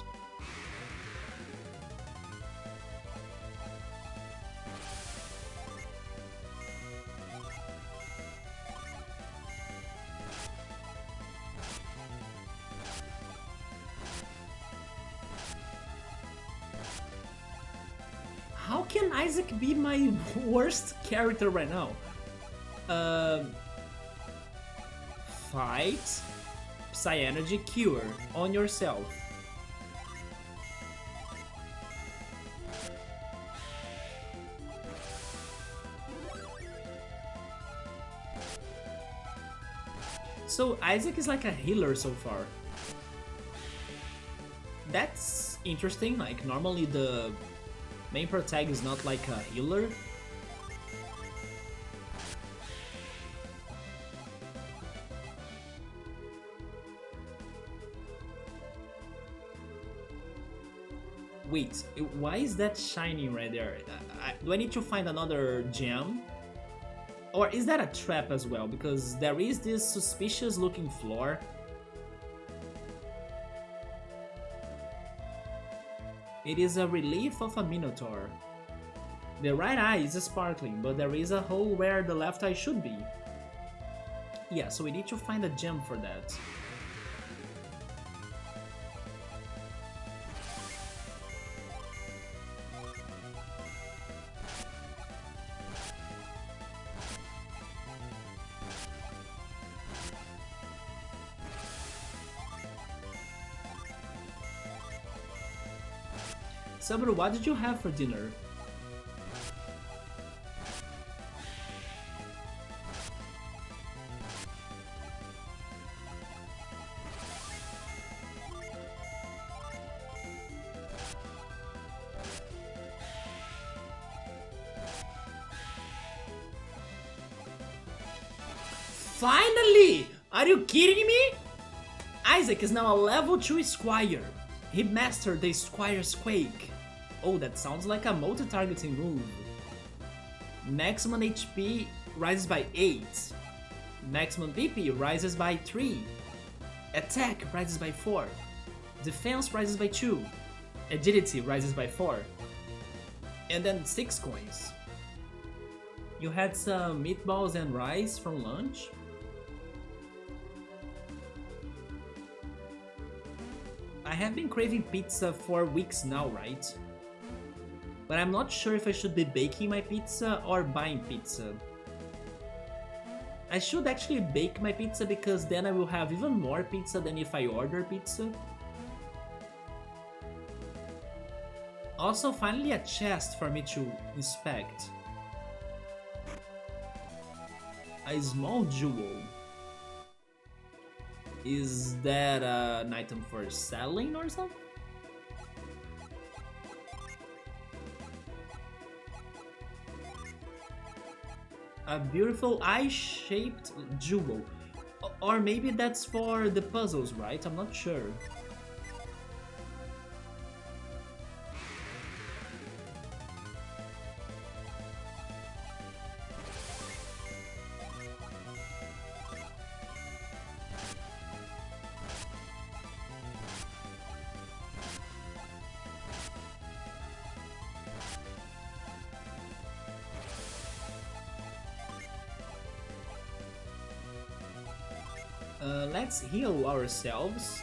How can Isaac be my worst character right now? Fight, Psy Energy, Cure on yourself. So Isaac is like a healer so far. That's interesting, like normally the main protag is not like a healer. Wait, why is that shining right there? Do I need to find another gem? Or is that a trap as well? Because there is this suspicious looking floor. It is a relief of a minotaur. The right eye is sparkling, but there is a hole where the left eye should be. Yeah, so we need to find a gem for that. Sabro, what did you have for dinner? Finally! Are you kidding me? Isaac is now a level 2 Squire. He mastered the Squire's Quake. Oh, that sounds like a multi-targeting move. Maximum HP rises by 8. Maximum PP rises by 3. Attack rises by 4. Defense rises by 2. Agility rises by 4. And then 6 coins. You had some meatballs and rice from lunch? I have been craving pizza for weeks now, right? But I'm not sure if I should be baking my pizza or buying pizza. I should actually bake my pizza because then I will have even more pizza than if I order pizza. Also, finally a chest for me to inspect. A small jewel. Is that an item for selling or something? A beautiful eye-shaped jewel. Or maybe that's for the puzzles, right? I'm not sure. Let's heal ourselves.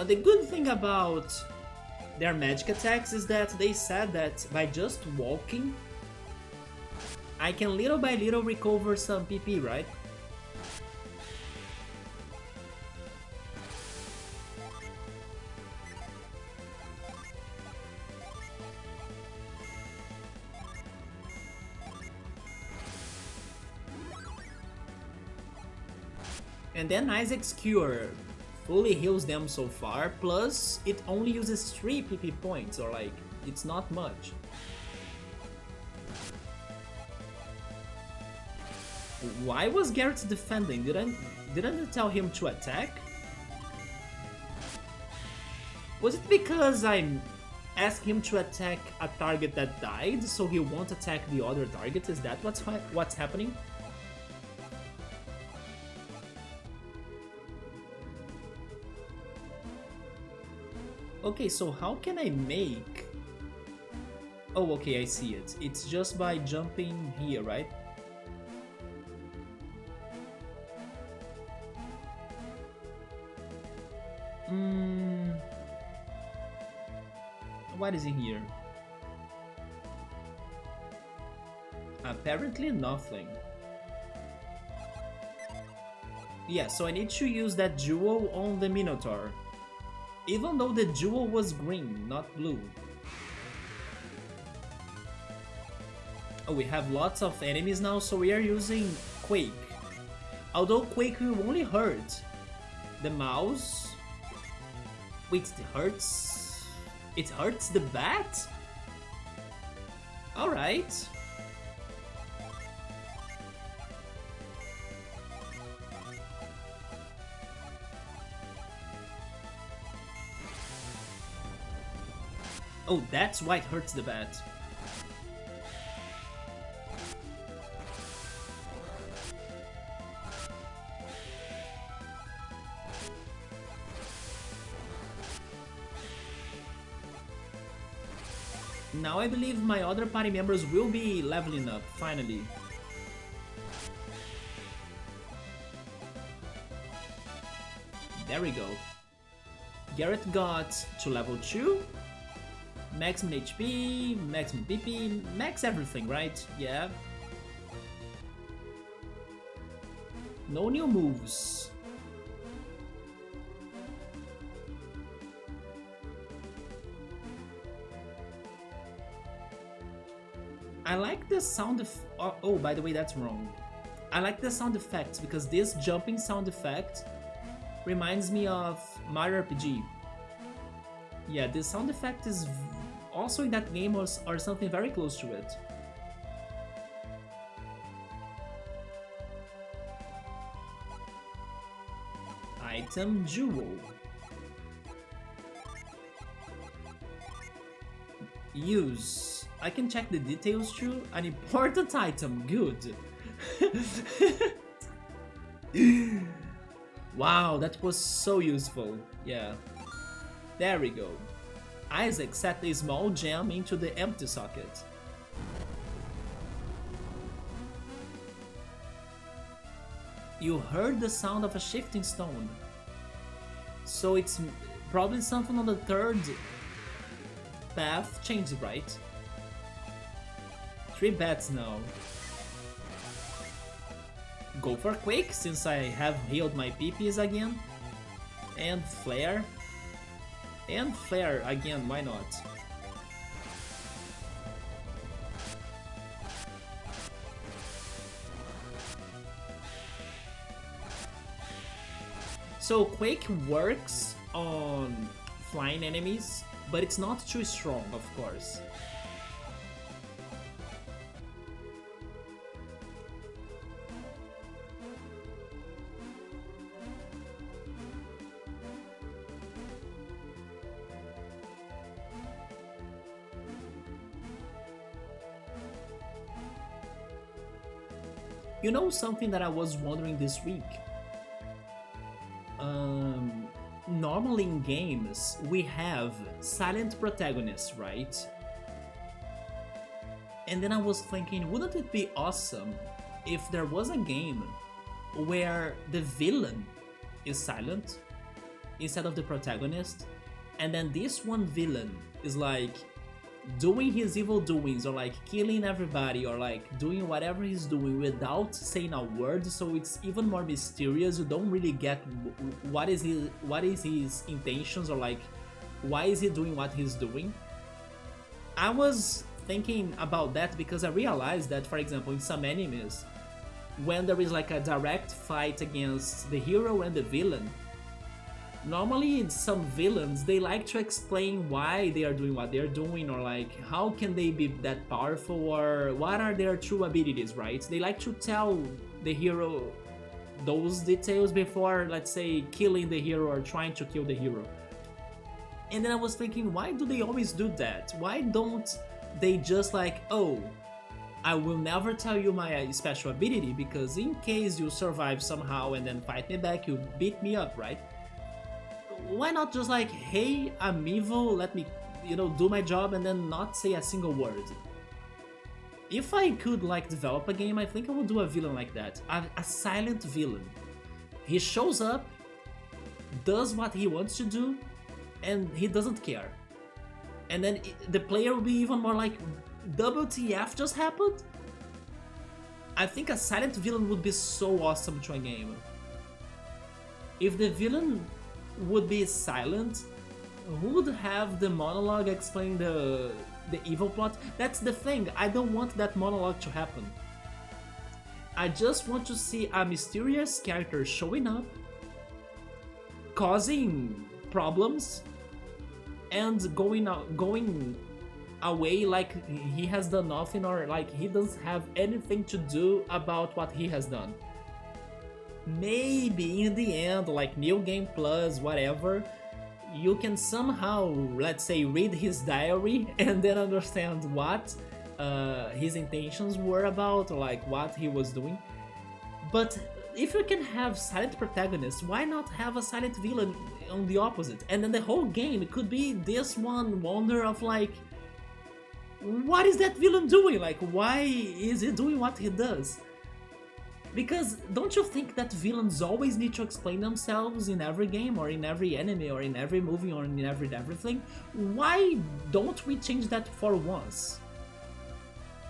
The good thing about their magic attacks is that they said that by just walking, I can little by little recover some PP, right? And then Isaac's Cure fully heals them so far, plus it only uses 3 PP points, or like, it's not much. Why was Garrett defending? Didn't I tell him to attack? Was it because I asked him to attack a target that died, so he won't attack the other target? Is that what's happening? Okay, so how can I make... Oh, okay, I see it. It's just by jumping here, right? What is in here? Apparently nothing. Yeah, so I need to use that jewel on the Minotaur. Even though the jewel was green, not blue. Oh, we have lots of enemies now, so we are using Quake. Although Quake will only hurt the mouse. Wait, it hurts? It hurts the bat? Alright. Oh, that's why it hurts the bat. Now I believe my other party members will be leveling up, finally. There we go. Garrett got to level 2. Maximum HP, maximum PP, max everything, right? Yeah. No new moves. I like the sound of... Oh, by the way, that's wrong. I like the sound effects because this jumping sound effect reminds me of Mario RPG. Yeah, this sound effect is also in that game or something very close to it. Item Jewel. Use. I can check the details too. An important item, good. Wow, that was so useful. Yeah. There we go. Isaac set a small gem into the empty socket. You heard the sound of a shifting stone. So it's probably something on the third path changed, right? 3 bats now. Go for Quake since I have healed my PPs again. And Flare. And Flare again, why not? So Quake works on flying enemies, but it's not too strong, of course. You know something that I was wondering this week? Normally in games, we have silent protagonists, right? And then I was thinking, wouldn't it be awesome if there was a game where the villain is silent instead of the protagonist, and then this one villain is like doing his evil doings or like killing everybody or like doing whatever he's doing without saying a word, so it's even more mysterious. You don't really get what is his intentions or like why is he doing what he's doing. I was thinking about that because I realized that, for example, in some animes when there is like a direct fight against the hero and the villain, normally some villains, they like to explain why they are doing what they're doing, or like how can they be that powerful, or what are their true abilities, right? They like to tell the hero those details before, let's say, killing the hero or trying to kill the hero. And then I was thinking, why do they always do that? Why don't they just like, oh, I will never tell you my special ability, because in case you survive somehow and then fight me back, you beat me up, right? Why not just like, hey, I'm evil, let me, do my job, and then not say a single word? If I could like develop a game, I think I would do a villain like that. A silent villain. He shows up, does what he wants to do, and he doesn't care. And then the player will be even more like, WTF just happened? I think a silent villain would be so awesome to a game. If the villain would be silent, who would have the monologue explain the evil plot? That's the thing, I don't want that monologue to happen. I just want to see a mysterious character showing up, causing problems, and going away like he has done nothing, or like he doesn't have anything to do about what he has done. Maybe in the end, like New Game Plus, whatever, you can somehow, let's say, read his diary and then understand what his intentions were about, or like what he was doing. But if you can have silent protagonists, why not have a silent villain on the opposite? And then the whole game could be this one wonder of like, what is that villain doing? Like, why is he doing what he does? Because don't you think that villains always need to explain themselves in every game, or in every anime, or in every movie, or in everything? Why don't we change that for once?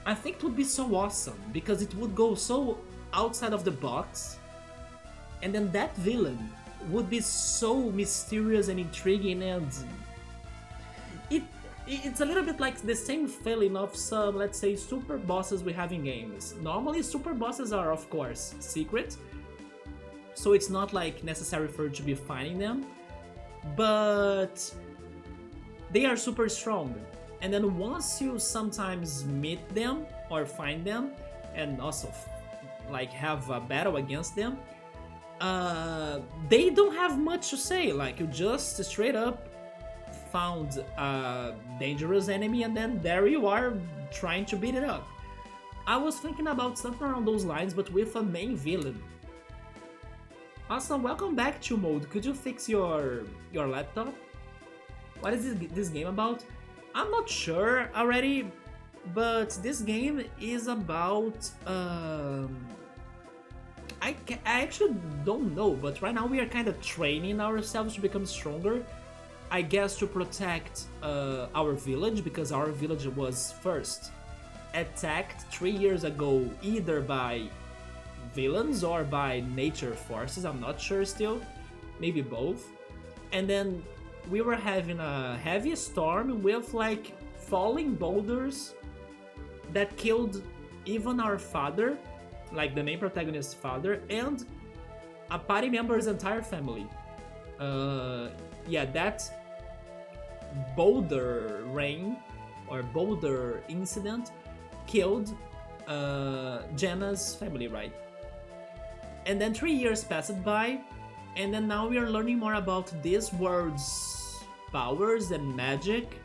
I think it would be so awesome, because it would go so outside of the box, and then that villain would be so mysterious and intriguing, and it's a little bit like the same feeling of some, let's say, super bosses we have in games. Normally super bosses are, of course, secret, so it's not like necessary for you to be finding them, but they are super strong. And then once you sometimes meet them or find them, and also like have a battle against them, they don't have much to say. Like, you just straight up found a dangerous enemy, and then there you are trying to beat it up. I was thinking about something around those lines, but with a main villain. Awesome, welcome back to Mode. Could you fix your laptop? What is this game about? I'm not sure already, but this game is about I actually don't know, but right now we are kind of training ourselves to become stronger. I guess to protect our village, because our village was first attacked 3 years ago, either by villains or by nature forces, I'm not sure still, maybe both. And then we were having a heavy storm with like falling boulders that killed even our father, like the main protagonist's father, and a party member's entire family. Yeah, that boulder rain or boulder incident killed Jenna's family, right? And then 3 years passed by, and then now we are learning more about this world's powers and magic.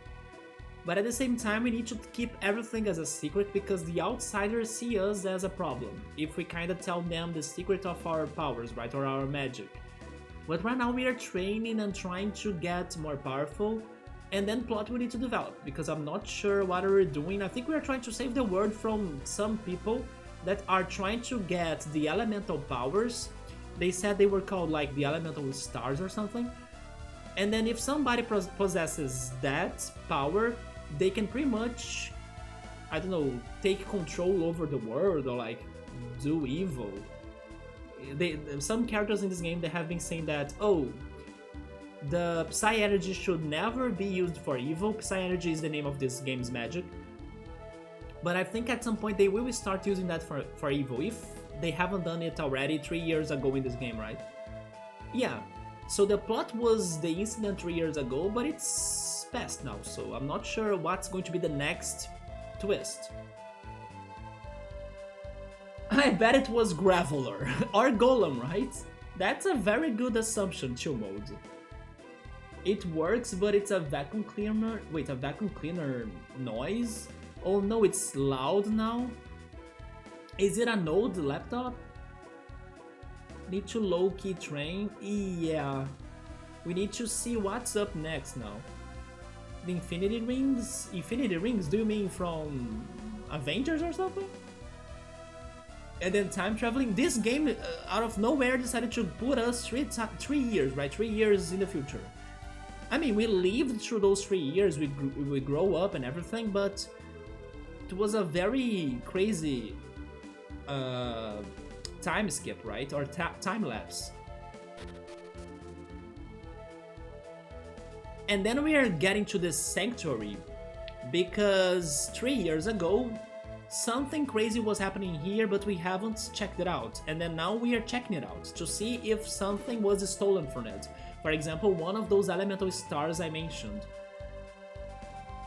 But at the same time, we need to keep everything as a secret, because the outsiders see us as a problem if we kind of tell them the secret of our powers, right, or our magic. But right now we are training and trying to get more powerful, and then plot we need to develop, because I'm not sure what we're doing. I think we are trying to save the world from some people that are trying to get the elemental powers. They said they were called like the elemental stars or something. And then if somebody possesses that power, they can pretty much, I don't know, take control over the world, or like do evil. Some characters in this game, they have been saying that, oh, the Psy Energy should never be used for evil. Psy Energy is the name of this game's magic. But I think at some point they will start using that for evil. If they haven't done it already 3 years ago in this game, right? Yeah, so the plot was the incident 3 years ago, but it's past now, so I'm not sure what's going to be the next twist. I bet it was Graveler or Golem, right? That's a very good assumption, chill mode. It works, but it's a vacuum cleaner. Wait, a vacuum cleaner noise? Oh no, it's loud now? Is it an old laptop? Need to low-key train? Yeah. We need to see what's up next now. The Infinity Rings? Infinity Rings, do you mean from Avengers or something? And then time traveling. This game, out of nowhere, decided to put us 3 years, right? 3 years in the future. I mean, we lived through those 3 years, we grow up and everything, but it was a very crazy time skip, right? Or time lapse. And then we are getting to this sanctuary because 3 years ago something crazy was happening here, but we haven't checked it out. And then now we are checking it out to see if something was stolen from it. For example, one of those elemental stars I mentioned.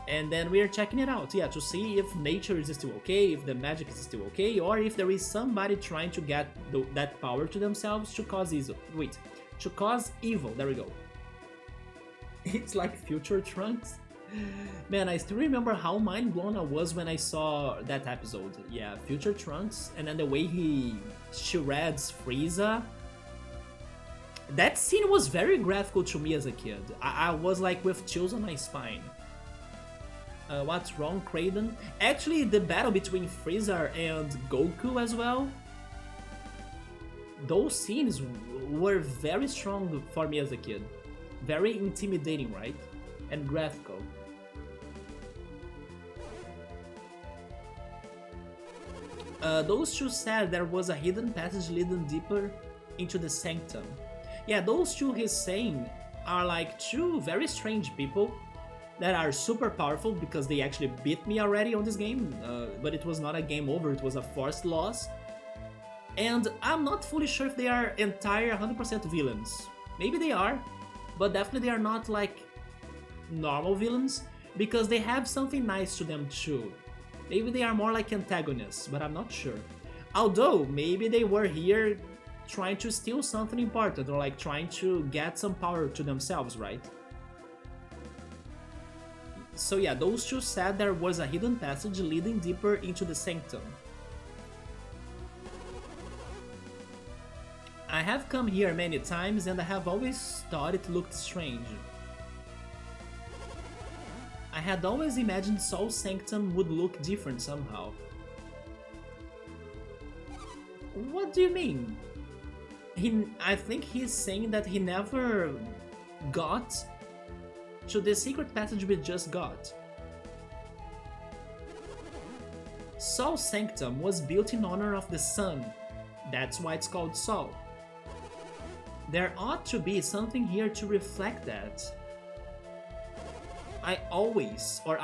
And then we are checking it out, yeah, to see if nature is still okay, if the magic is still okay, or if there is somebody trying to get that power to themselves to cause evil. Wait, to cause evil, there we go. It's like Future Trunks. Man, I still remember how mind blown I was when I saw that episode. Yeah, Future Trunks, and then the way he shreds Frieza. That scene was very graphical to me as a kid. I was like with chills on my spine. What's wrong, Kraden? Actually, the battle between Frieza and Goku as well. Those scenes were very strong for me as a kid. Very intimidating, right? And graphical. Those two said there was a hidden passage leading deeper into the Sanctum. Yeah, those two he's saying are like two very strange people that are super powerful because they actually beat me already on this game, but it was not a game over, it was a forced loss. And I'm not fully sure if they are entire 100% villains. Maybe they are, but definitely they are not like normal villains because they have something nice to them too. Maybe they are more like antagonists, but I'm not sure. Although, maybe they were here trying to steal something important or like trying to get some power to themselves, right? So yeah, those two said there was a hidden passage leading deeper into the Sanctum. I have come here many times and I have always thought it looked strange. I had always imagined Soul Sanctum would look different somehow. What do you mean? I think he's saying that he never got to the secret passage we just got. Sol Sanctum was built in honor of the sun. That's why it's called Sol. There ought to be something here to reflect that. I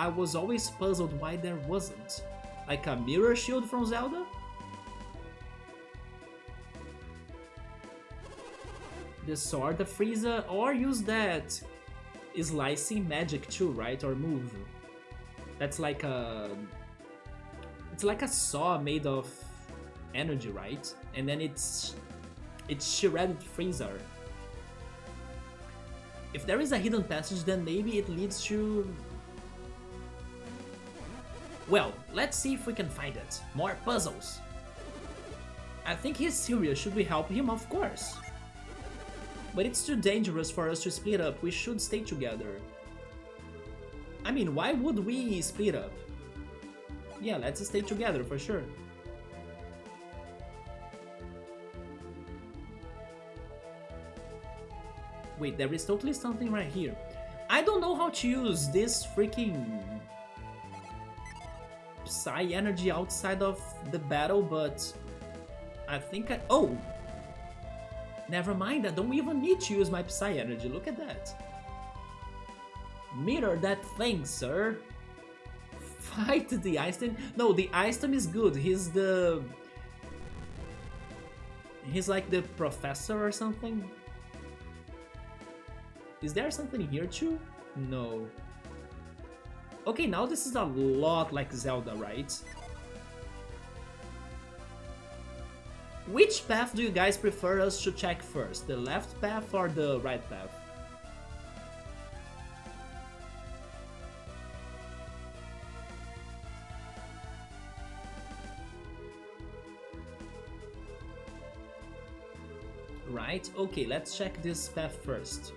was always puzzled why there wasn't. Like a mirror shield from Zelda? The sword of Frieza, or use that slicing magic too, right? Or move. That's like a... It's like a saw made of energy, right? And then it's shredded Frieza. If there is a hidden passage, then maybe it leads to... Well, let's see if we can find it. More puzzles. I think he's serious. Should we help him? Of course. But it's too dangerous for us to split up. We should stay together. I mean, why would we split up? Yeah, let's stay together for sure. Wait, there is totally something right here. I don't know how to use this freaking Psy energy outside of the battle, but I think oh! Never mind, I don't even need to use my Psy energy, look at that. Mirror that thing, sir. Fight the Ice Time. No, the Ice Time is good, he's the He's like the professor or something? Is there something here too? No. Okay, now this is a lot like Zelda, right? Which path do you guys prefer us to check first? The left path or the right path? Right? Okay, let's check this path first.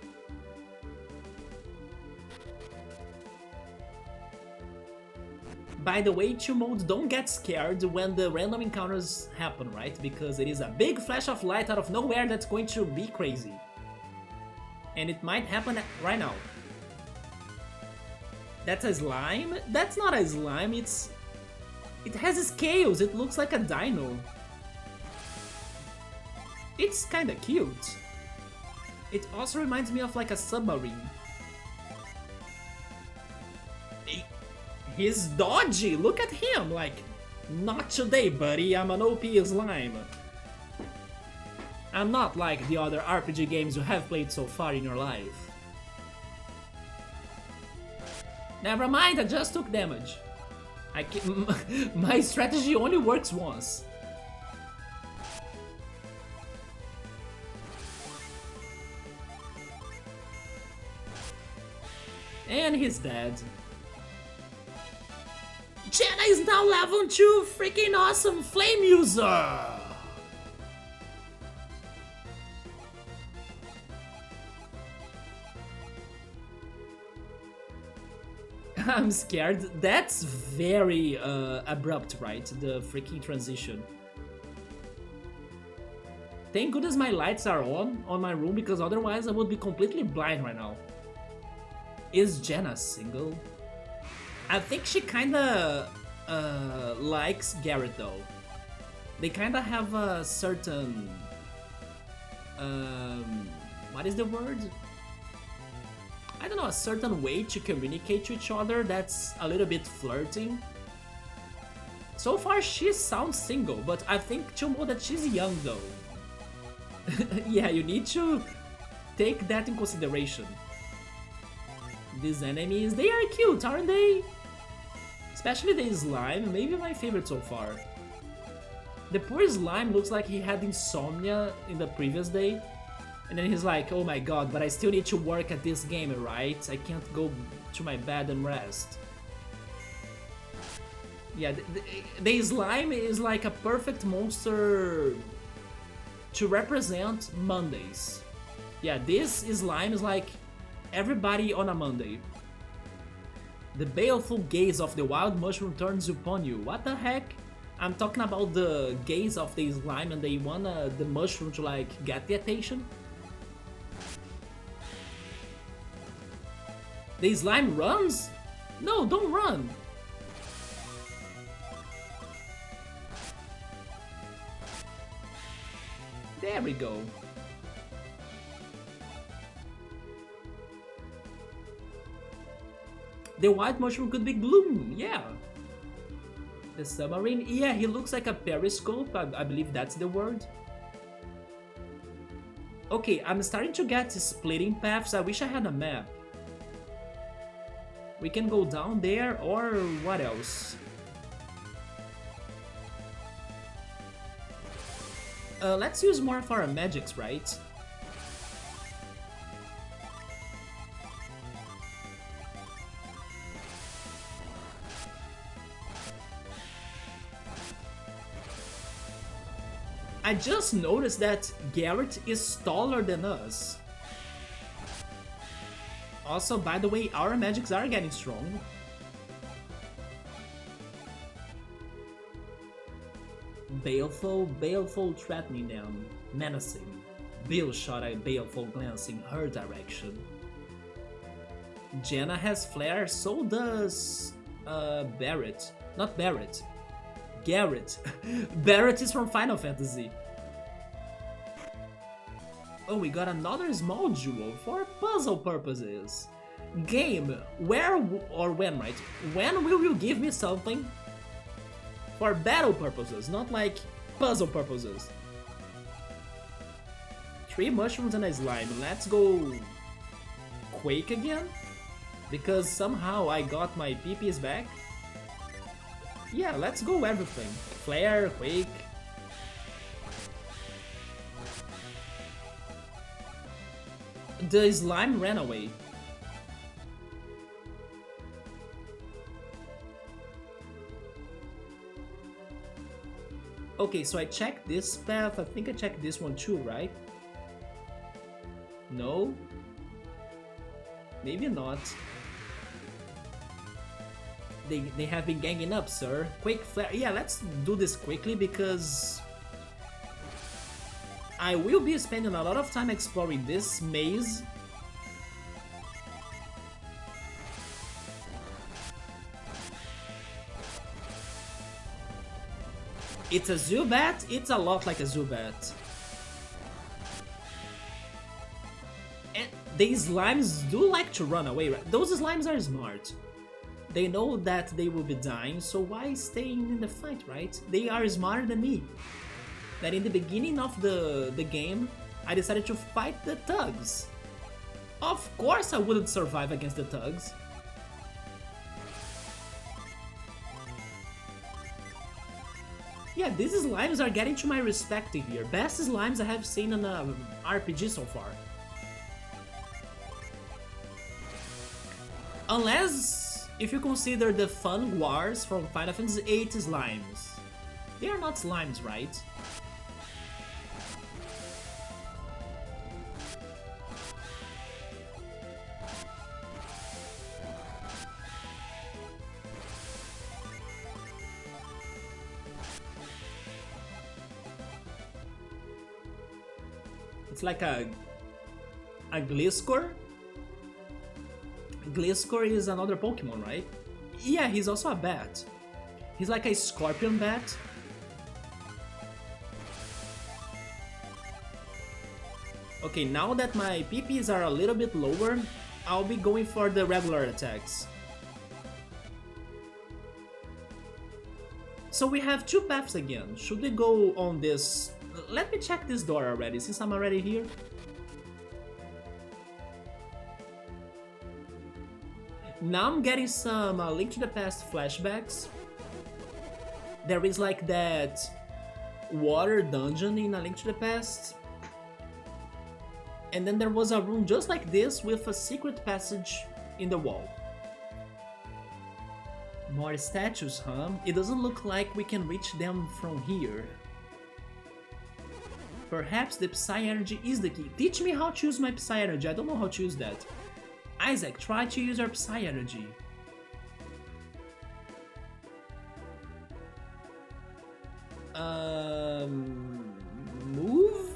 By the way, chill mode, don't get scared when the random encounters happen, right? Because it is a big flash of light out of nowhere that's going to be crazy. And it might happen right now. That's a slime? That's not a slime, it has scales, it looks like a dino. It's kinda cute. It also reminds me of like a submarine. He's dodgy, look at him, like, not today buddy, I'm an OP slime. I'm not like the other RPG games you have played so far in your life. Never mind, I just took damage. My strategy only works once. And he's dead. Jenna is now level 2, freaking awesome flame user! I'm scared. That's very abrupt, right? The freaking transition. Thank goodness my lights are on my room, because otherwise I would be completely blind right now. Is Jenna single? I think she kinda likes Garrett though. They kinda have a certain... what is the word? I don't know, a certain way to communicate to each other that's a little bit flirting. So far she sounds single, but I think to know that she's young though. Yeah, you need to take that in consideration. These enemies, they are cute, aren't they? Especially the slime, maybe my favorite so far. The poor slime looks like he had insomnia in the previous day. And then he's like, oh my god, but I still need to work at this game, right? I can't go to my bed and rest. Yeah, the slime is like a perfect monster to represent Mondays. Yeah, this slime is like everybody on a Monday. The baleful gaze of the wild mushroom turns upon you. What the heck? I'm talking about the gaze of the slime and they want the mushroom to like get the attention. The slime runs? No, don't run! There we go. The white mushroom could be Gloom, yeah. The submarine, yeah, he looks like a periscope, I believe that's the word. Okay, I'm starting to get splitting paths, I wish I had a map. We can go down there, or what else? Let's use more of our magics, right? I just noticed that Garrett is taller than us. Also, by the way, our magics are getting strong. Baleful threatening them, menacing. Bill shot a baleful glance in her direction. Jenna has flair, so does Barrett. Not Barrett. Garrett. Barrett is from Final Fantasy. Oh, we got another small jewel for puzzle purposes. Game, where or when, right? When will you give me something for battle purposes, not like puzzle purposes? 3 mushrooms and a slime. Let's go Quake again, because somehow I got my PPs back. Yeah, let's go everything. Flare, Quake. The slime ran away. Okay, so I checked this path. I think I checked this one too, right? No? Maybe not. They have been ganging up, sir. Quick flare. Yeah, let's do this quickly because I will be spending a lot of time exploring this maze. It's a Zubat? It's a lot like a Zubat. And these slimes do like to run away, right? Those slimes are smart. They know that they will be dying, so why staying in the fight, right? They are smarter than me. That in the beginning of the game, I decided to fight the thugs. Of course I wouldn't survive against the thugs. Yeah, these slimes are getting to my respect here. Best slimes I have seen in a RPG so far. Unless if you consider the fun wars from Final Fantasy VIII slimes. They are not slimes, right? It's like a Gliscor. Gliscor is another Pokemon, right? Yeah, he's also a bat. He's like a scorpion bat. Okay, now that my PPs are a little bit lower, I'll be going for the regular attacks. So we have 2 paths again. Should we go on this? Let me check this door already, since I'm already here. Now I'm getting some Link to the Past flashbacks. There is like that water dungeon in A Link to the Past. And then there was a room just like this with a secret passage in the wall. More statues, huh? It doesn't look like we can reach them from here. Perhaps the Psy Energy is the key. Teach me how to use my Psy Energy. I don't know how to use that. Isaac, try to use your Psy Energy. Move?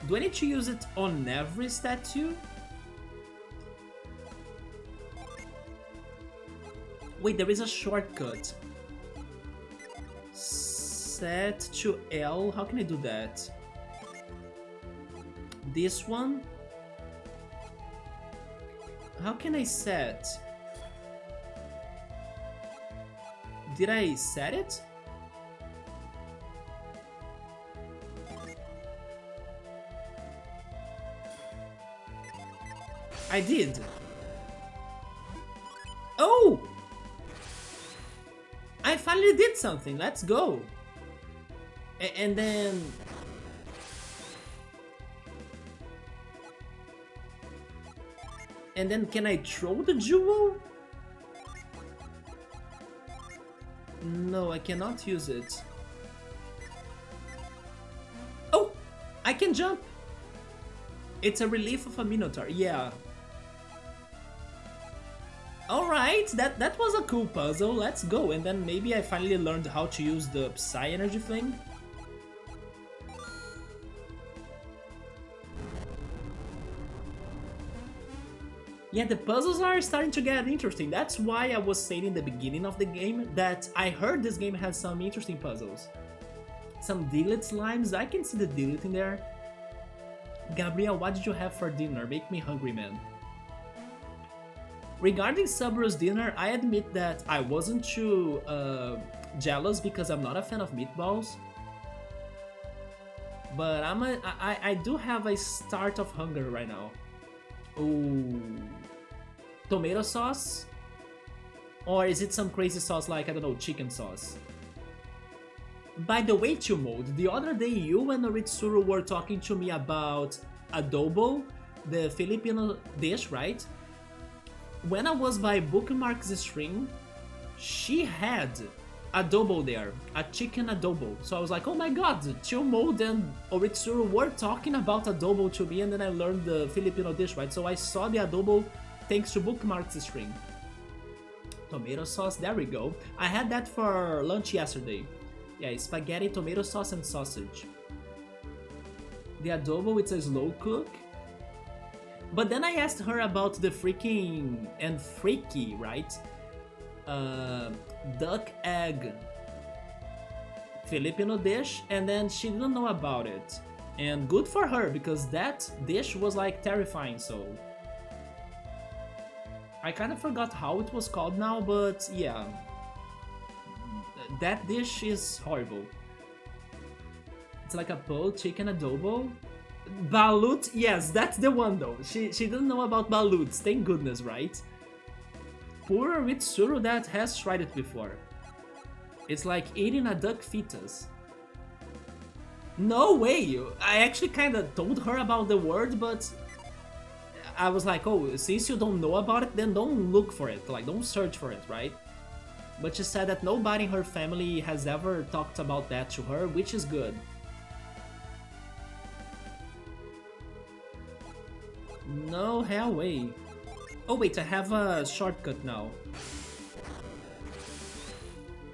Do I need to use it on every statue? Wait, there is a shortcut. Set to L. How can I do that? This one? How can I set? Did I set it? I did. Oh! I finally did something. Let's go. And then... And then can I throw the jewel? No, I cannot use it. Oh! I can jump! It's a relief of a Minotaur, yeah. Alright, that was a cool puzzle, let's go. And then maybe I finally learned how to use the Psy Energy thing. Yeah, the puzzles are starting to get interesting. That's why I was saying in the beginning of the game that I heard this game has some interesting puzzles. Some Diglett slimes, I can see the Diglett in there. Gabriel, what did you have for dinner? Make me hungry, man. Regarding Subro's dinner, I admit that I wasn't too jealous because I'm not a fan of meatballs. But I do have a start of hunger right now. Ooh. Tomato sauce? Or is it some crazy sauce like, I don't know, chicken sauce? By the way, Chumode, the other day you and Noritsuru were talking to me about adobo, the Filipino dish, right? When I was by Bookmark's stream, she had adobo there, a chicken adobo. So I was like, oh my god, Chumode and Oritsuru were talking about adobo to me, and then I learned the Filipino dish, right? So I saw the adobo thanks to Bookmark's stream. Tomato sauce, there we go. I had that for lunch yesterday. Yeah, spaghetti, tomato sauce, and sausage. The adobo, it's a slow cook. But then I asked her about the freaking and freaky, right? Duck egg Filipino dish, and then she didn't know about it. And good for her, because that dish was like terrifying, so... I kind of forgot how it was called now, but yeah. That dish is horrible. It's like a pulled chicken adobo. Balut, yes, that's the one though. She didn't know about baluts, thank goodness, right? Poor Ritsuru that has tried it before. It's like eating a duck fetus. No way! I actually kinda told her about the word, but I was like, oh, since you don't know about it, then don't look for it, like don't search for it, right? But she said that nobody in her family has ever talked about that to her, which is good. No hell way. Oh wait, I have a shortcut now.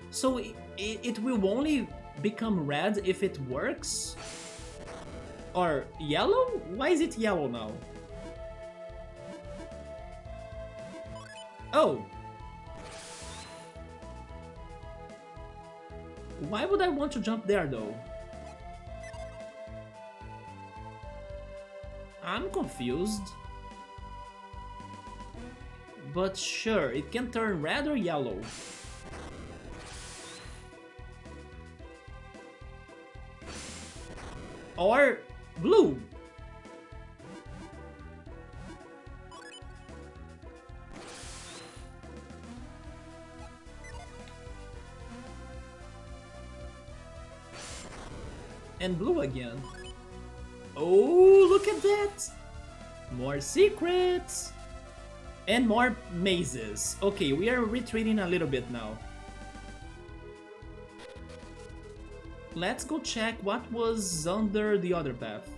So it will only become red if it works? Or yellow? Why is it yellow now? Oh! Why would I want to jump there though? I'm confused. But sure, it can turn red or yellow. Or blue. And blue again. Oh, look at that! More secrets! And more mazes. Okay, we are retreating a little bit now. Let's go check what was under the other path.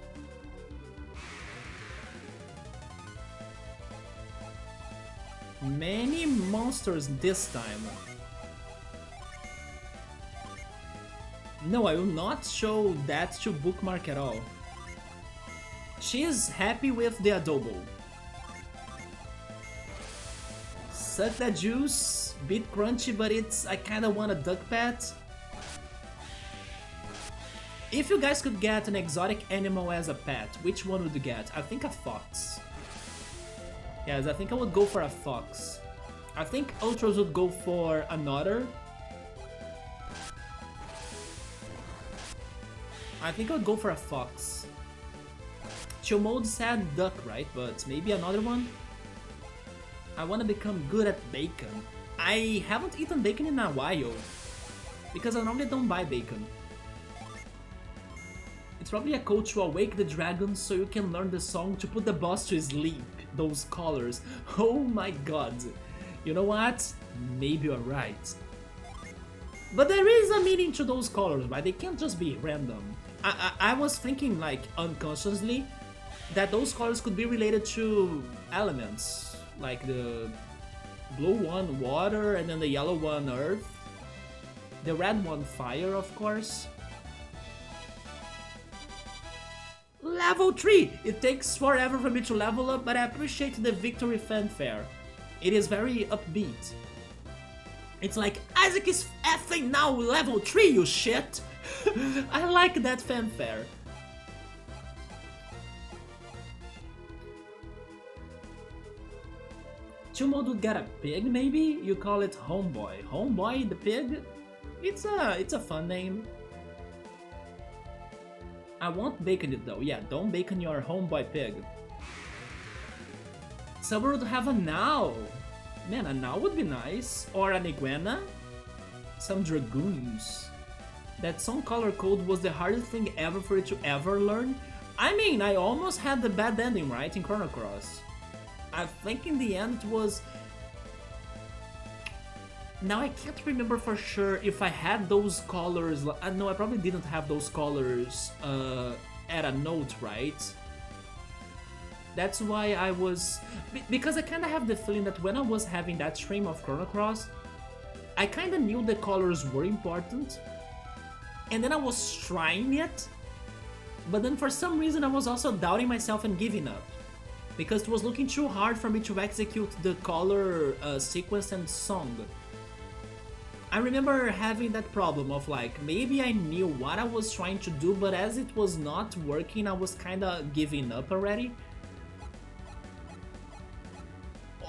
Many monsters this time. No, I will not show that to Bookmark at all. She is happy with the adobo. Suck that juice, bit crunchy, but I kinda want a duck pet. If you guys could get an exotic animal as a pet, which one would you get? I think a fox. Yes, I think I would go for a fox. I think Ultros would go for an otter. I think I would go for a fox. Chomode said duck, right? But maybe another one? I want to become good at bacon. I haven't eaten bacon in a while, because I normally don't buy bacon. It's probably a code to awake the dragon so you can learn the song to put the boss to sleep. Those colors. Oh my god. You know what? Maybe you're right. But there is a meaning to those colors, right? They can't just be random. I was thinking, like, unconsciously, that those colors could be related to elements. Like the blue one, water, and then the yellow one, earth. The red one, fire, of course. Level 3! It takes forever for me to level up, but I appreciate the victory fanfare. It is very upbeat. It's like, Isaac is effing now level 3, you shit! I like that fanfare. Chill mode would get a pig, maybe? You call it Homeboy. Homeboy the pig? It's a fun name. I won't bacon it though. Yeah, don't bacon your Homeboy pig. Someone would have a now. Man, a now would be nice. Or an iguana. Some dragoons. That song color code was the hardest thing ever for you to ever learn. I mean, I almost had the bad ending, right, in Chrono Cross. I think in the end it was... Now I can't remember for sure if I had those colors... No, I probably didn't have those colors at a note, right? That's why I was... Because I kinda have the feeling that when I was having that stream of Chrono Cross, I kinda knew the colors were important, and then I was trying it, but then for some reason I was also doubting myself and giving up. Because it was looking too hard for me to execute the color sequence and song. I remember having that problem of like, maybe I knew what I was trying to do, but as it was not working, I was kinda giving up already.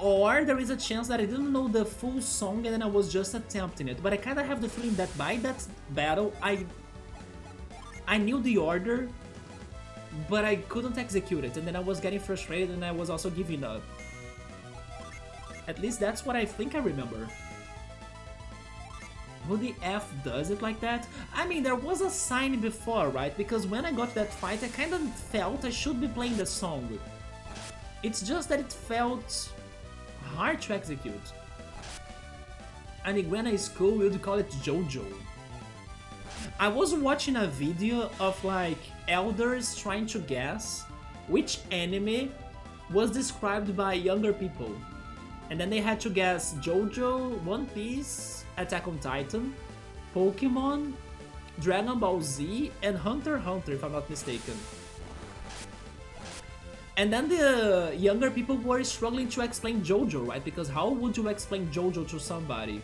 Or there is a chance that I didn't know the full song and then I was just attempting it. But I kinda have the feeling that by that battle, I knew the order, but I couldn't execute it, and then I was getting frustrated and I was also giving up. At least that's what I think I remember. Who the F does it like that? I mean, there was a sign before, right? Because when I got that fight, I kind of felt I should be playing the song. It's just that it felt hard to execute. An iguana is cool, we would call it Jojo. I was watching a video of like elders trying to guess which anime was described by younger people. And then they had to guess JoJo, One Piece, Attack on Titan, Pokemon, Dragon Ball Z, and Hunter x Hunter, if I'm not mistaken. And then the younger people were struggling to explain JoJo, right? Because how would you explain JoJo to somebody?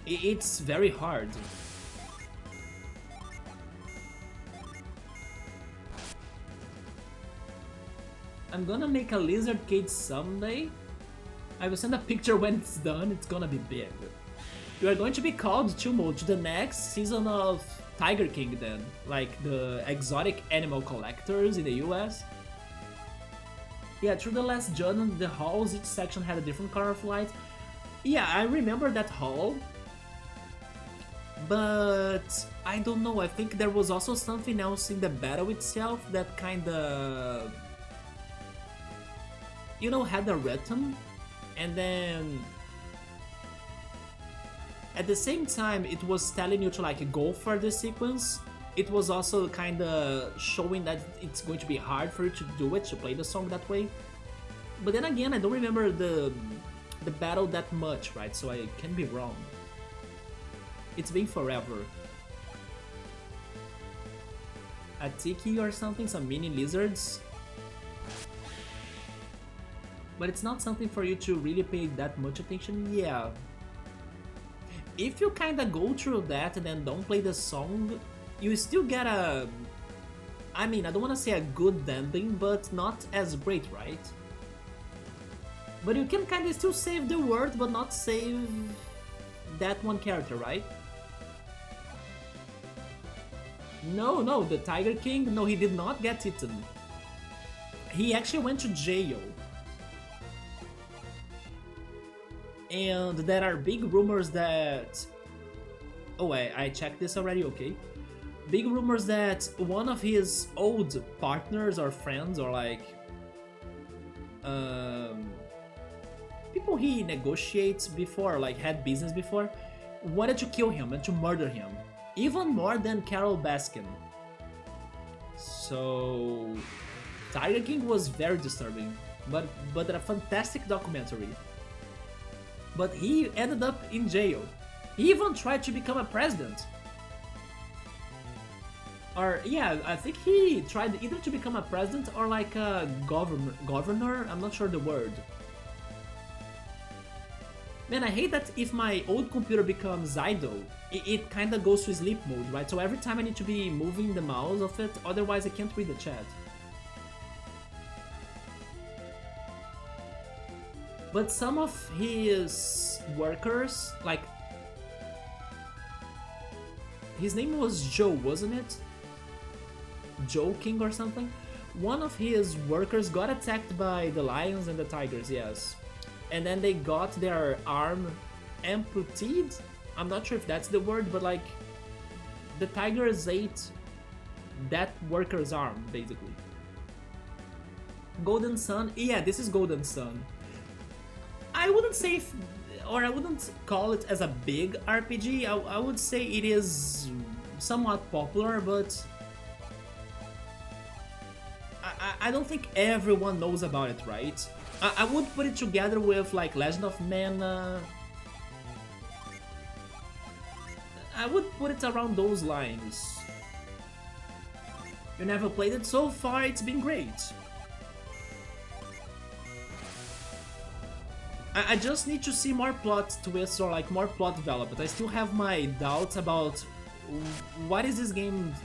It's very hard. I'm gonna make a lizard cage someday. I will send a picture when it's done, it's gonna be big. You are going to be called Chumo to the next season of Tiger King then, like the exotic animal collectors in the US. Yeah, through the last journey, the halls, each section had a different color of light. Yeah, I remember that hall, but I don't know, I think there was also something else in the battle itself that kinda, you know, had a rhythm, and then at the same time it was telling you to like go for the sequence. It was also kinda showing that it's going to be hard for you to do it, to play the song that way. But then again, I don't remember the battle that much, right? So I can be wrong. It's been forever. A tiki or something, some mini lizards. But it's not something for you to really pay that much attention, yeah. If you kinda go through that and then don't play the song, you still get a... I mean, I don't wanna say a good ending, but not as great, right? But you can kinda still save the world, but not save that one character, right? No, the Tiger King, no, he did not get eaten. He actually went to jail. And there are big rumors that... Oh, I checked this already, okay. Big rumors that one of his old partners or friends or like... people he negotiates before, like had business before, wanted to kill him and to murder him. Even more than Carol Baskin. So... Tiger King was very disturbing, but a fantastic documentary. But he ended up in jail. He even tried to become a president. Or, yeah, I think he tried either to become a president or like a governor, I'm not sure the word. Man, I hate that if my old computer becomes idle, it kinda goes to sleep mode, right? So every time I need to be moving the mouse of it, otherwise I can't read the chat. But some of his workers, like his name was Joe, wasn't it? Joe King or something? One of his workers got attacked by the lions and the tigers, yes. And then they got their arm amputated. I'm not sure if that's the word, but like the tigers ate that worker's arm, basically. Golden Sun? Yeah, this is Golden Sun. I wouldn't say, or I wouldn't call it as a big RPG. I would say it is somewhat popular, but I don't think everyone knows about it, right? I would put it together with like Legend of Mana. I would put it around those lines. You never played it? So far, it's been great. I just need to see more plot twists or like more plot development. I still have my doubts about what is this game,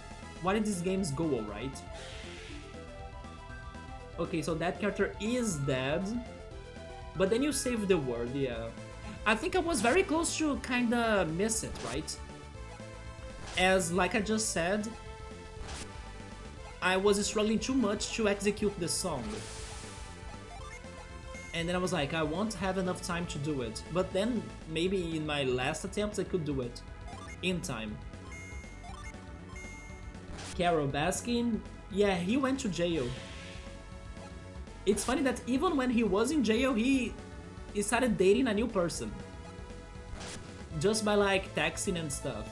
what is this game's goal, right? Okay, so that character is dead, but then you save the world, yeah. I think I was very close to kinda miss it, right? As like I just said, I was struggling too much to execute the song. And then I was like, I won't have enough time to do it. But then, maybe in my last attempts I could do it. In time. Carol Baskin? Yeah, he went to jail. It's funny that even when he was in jail, he started dating a new person. Just by like texting and stuff.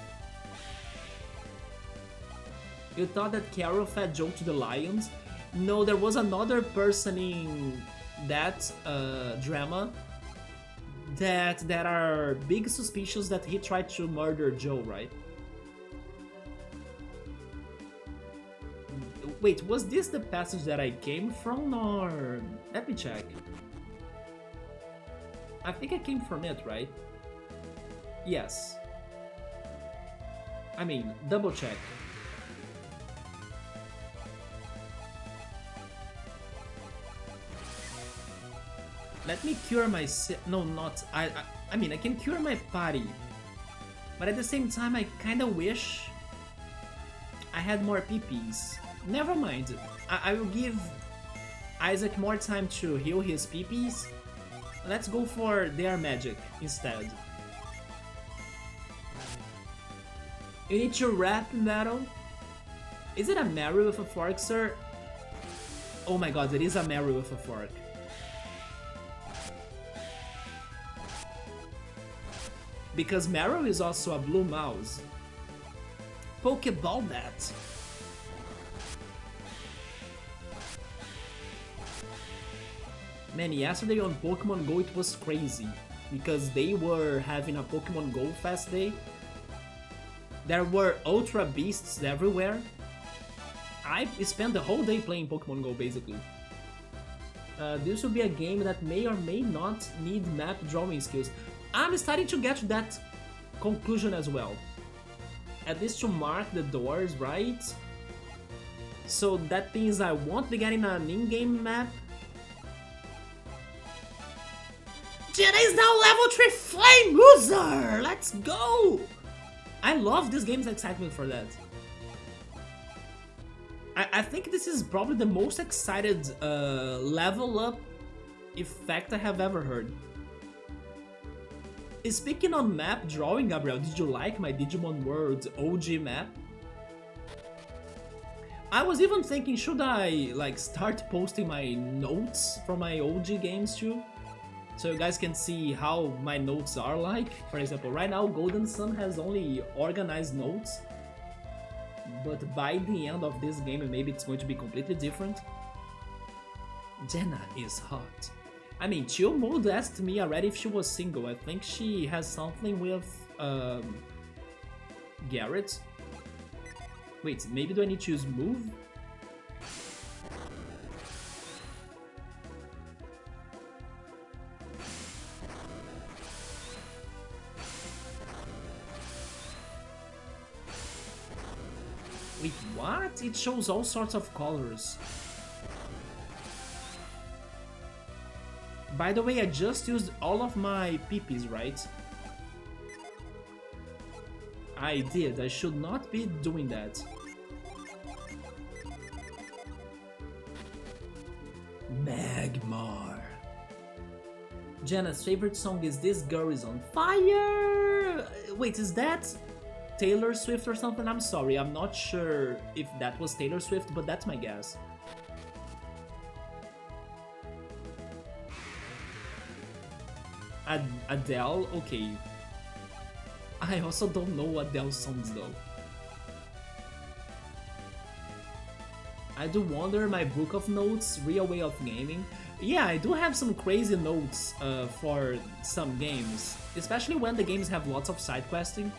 You thought that Carol fed Joe to the lions? No, there was another person in that drama that are big suspicions that he tried to murder Joe, right? Wait, was this the passage that I came from, or... Let me check. I think I came from it, right? Yes. I mean, double check. Let me cure my... No, not... I mean, I can cure my party. But at the same time, I kinda wish I had more PPs. Never mind. I will give Isaac more time to heal his PPs. Let's go for their magic instead. You need to rap metal? Is it a Mary with a fork, sir? Oh my god, it is a Mary with a fork. Because Meryl is also a blue mouse. Pokeball that. Man, yesterday on Pokemon Go it was crazy. Because they were having a Pokemon Go Fest day. There were Ultra Beasts everywhere. I spent the whole day playing Pokemon Go basically. This will be a game that may or may not need map drawing skills. I'm starting to get to that conclusion as well. At least to mark the doors, right? So that means I won't be getting an in-game map. Jin is now level 3 Flame User! Let's go! I love this game's excitement for that. I think this is probably the most excited level up effect I have ever heard. Speaking on map drawing, Gabriel, did you like my Digimon World OG map? I was even thinking, should I like start posting my notes from my OG games too? So you guys can see how my notes are like. For example, right now Golden Sun has only organized notes. But by the end of this game, maybe it's going to be completely different. Jenna is hot. I mean, Chill Mode asked me already if she was single. I think she has something with Garrett. Wait, maybe do I need to use move? Wait, what? It shows all sorts of colors. By the way, I just used all of my peepees, right? I did. I should not be doing that. Magmar. Jenna's favorite song is This Girl Is On Fire! Wait, is that Taylor Swift or something? I'm sorry, I'm not sure if that was Taylor Swift, but that's my guess. Adele? Okay. I also don't know Adele's songs though. I do wonder my book of notes, Real Way of Gaming. Yeah, I do have some crazy notes for some games, especially when the games have lots of side questing.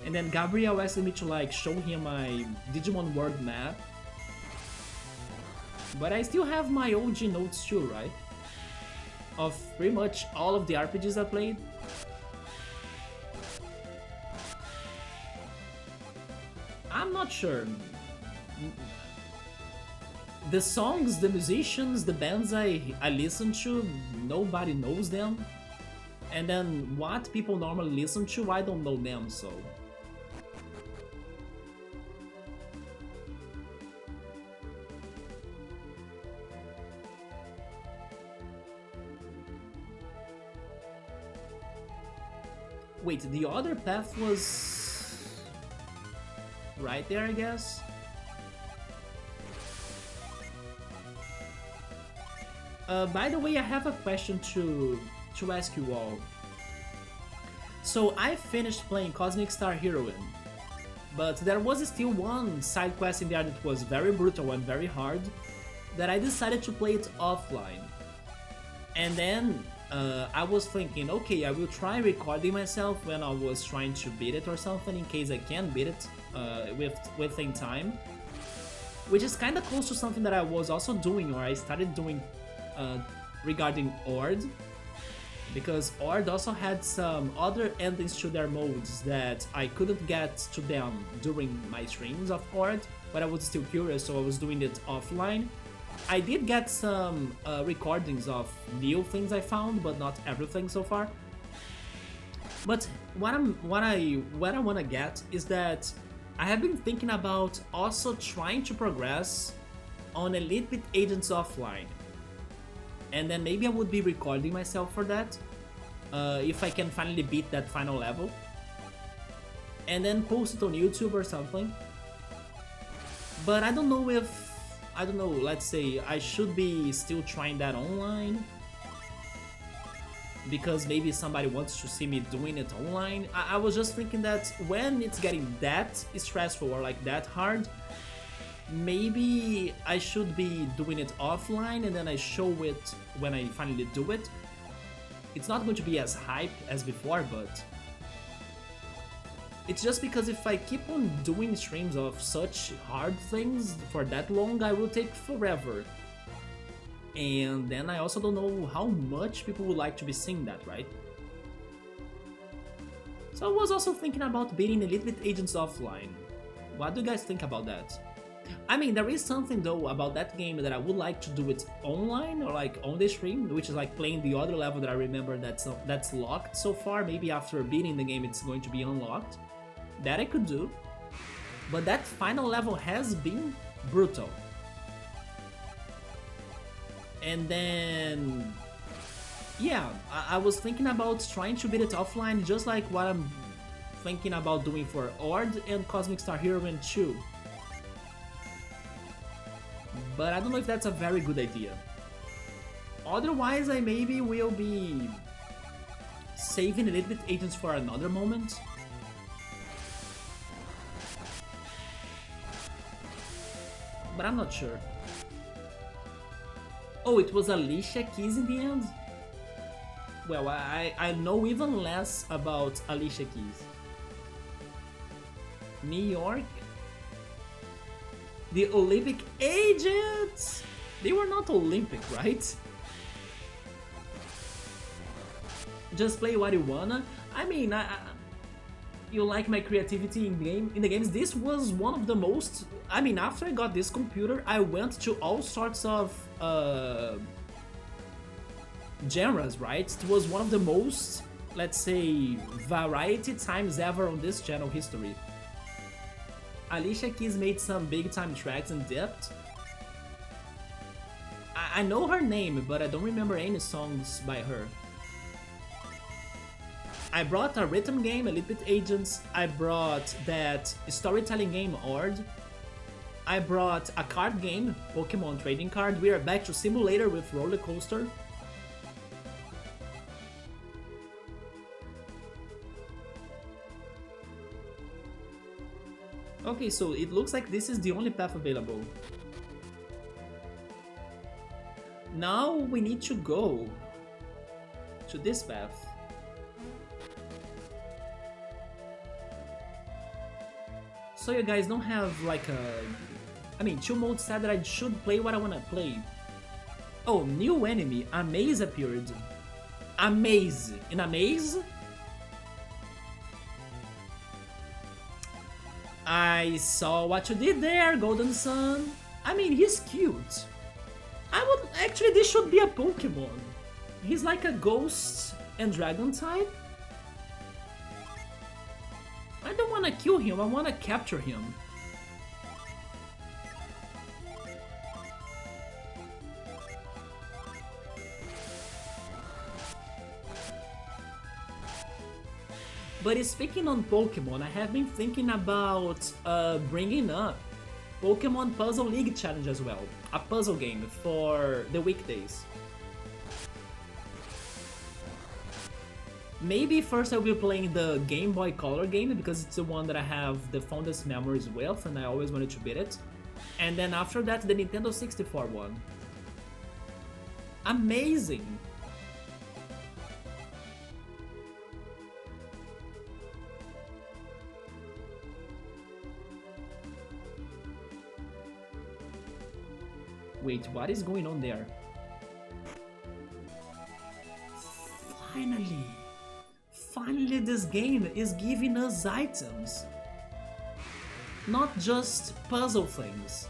And then Gabriel asked me to like show him my Digimon World map. But I still have my OG notes too, right? Of pretty much all of the RPGs I played. I'm not sure. The songs, the musicians, the bands I listen to, nobody knows them. And then what people normally listen to, I don't know them, so... Wait, the other path was... right there, I guess? By the way, I have a question to ask you all. So I finished playing Cosmic Star Heroine, but there was still one side quest in there that was very brutal and very hard, that I decided to play it offline. And then I was thinking, okay, I will try recording myself when I was trying to beat it or something, in case I can beat it within time. Which is kinda close to something that I was also doing, or I started doing regarding Ord, because Ord also had some other endings to their modes that I couldn't get to them during my streams of Ord, but I was still curious, so I was doing it offline. I did get some recordings of new things I found, but not everything so far. But what I wanna get is that I have been thinking about also trying to progress on Elite Beat Agents offline. And then maybe I would be recording myself for that, if I can finally beat that final level. And then post it on YouTube or something. But I don't know if... let's say I should be still trying that online. Because maybe somebody wants to see me doing it online. I was just thinking that when it's getting that stressful or like that hard, maybe I should be doing it offline and then I show it when I finally do it. It's not going to be as hype as before, but it's just because if I keep on doing streams of such hard things for that long, I will take forever. And then I also don't know how much people would like to be seeing that, right? So I was also thinking about beating Elite Beat Agents offline. What do you guys think about that? I mean, there is something though about that game that I would like to do it online or like on the stream, which is like playing the other level that I remember that's locked so far. Maybe after beating the game it's going to be unlocked. That I could do. But that final level has been brutal. And then... yeah, I was thinking about trying to beat it offline, just like what I'm thinking about doing for Ord and Cosmic Star Heroine 2. But I don't know if that's a very good idea. Otherwise, I maybe will be saving Elite Beat Agents for another moment. But I'm not sure. Oh, it was Alicia Keys in the end? Well, I know even less about Alicia Keys. New York? The Olympic Agents! They were not Olympic, right? Just play what you wanna. I mean, you like my creativity in the games. This was one of the most... I mean, after I got this computer, I went to all sorts of genres, right? It was one of the most, let's say, variety times ever on this channel history. Alicia Keys made some big time tracks in depth. I know her name, but I don't remember any songs by her. I brought a rhythm game, Elite Beat Agents. I brought that storytelling game, Ord. I brought a card game, Pokemon Trading Card. We are back to Simulator with Roller Coaster. Okay, so it looks like this is the only path available. Now we need to go to this path. So you guys don't have like a... I mean, Chill Mode said that I should play what I wanna play. Oh, new enemy, Amaze appeared. Amaze. In Amaze? I saw what you did there, Golden Sun. I mean, he's cute. Actually, this should be a Pokemon. He's like a ghost and dragon type. I don't want to kill him, I want to capture him. But speaking on Pokemon, I have been thinking about bringing up Pokemon Puzzle League Challenge as well. A puzzle game for the weekdays. Maybe first I'll be playing the Game Boy Color game because it's the one that I have the fondest memories with and I always wanted to beat it. And then after that, the Nintendo 64 one. Amazing! Wait, what is going on there? Finally! Finally this game is giving us items! Not just puzzle things.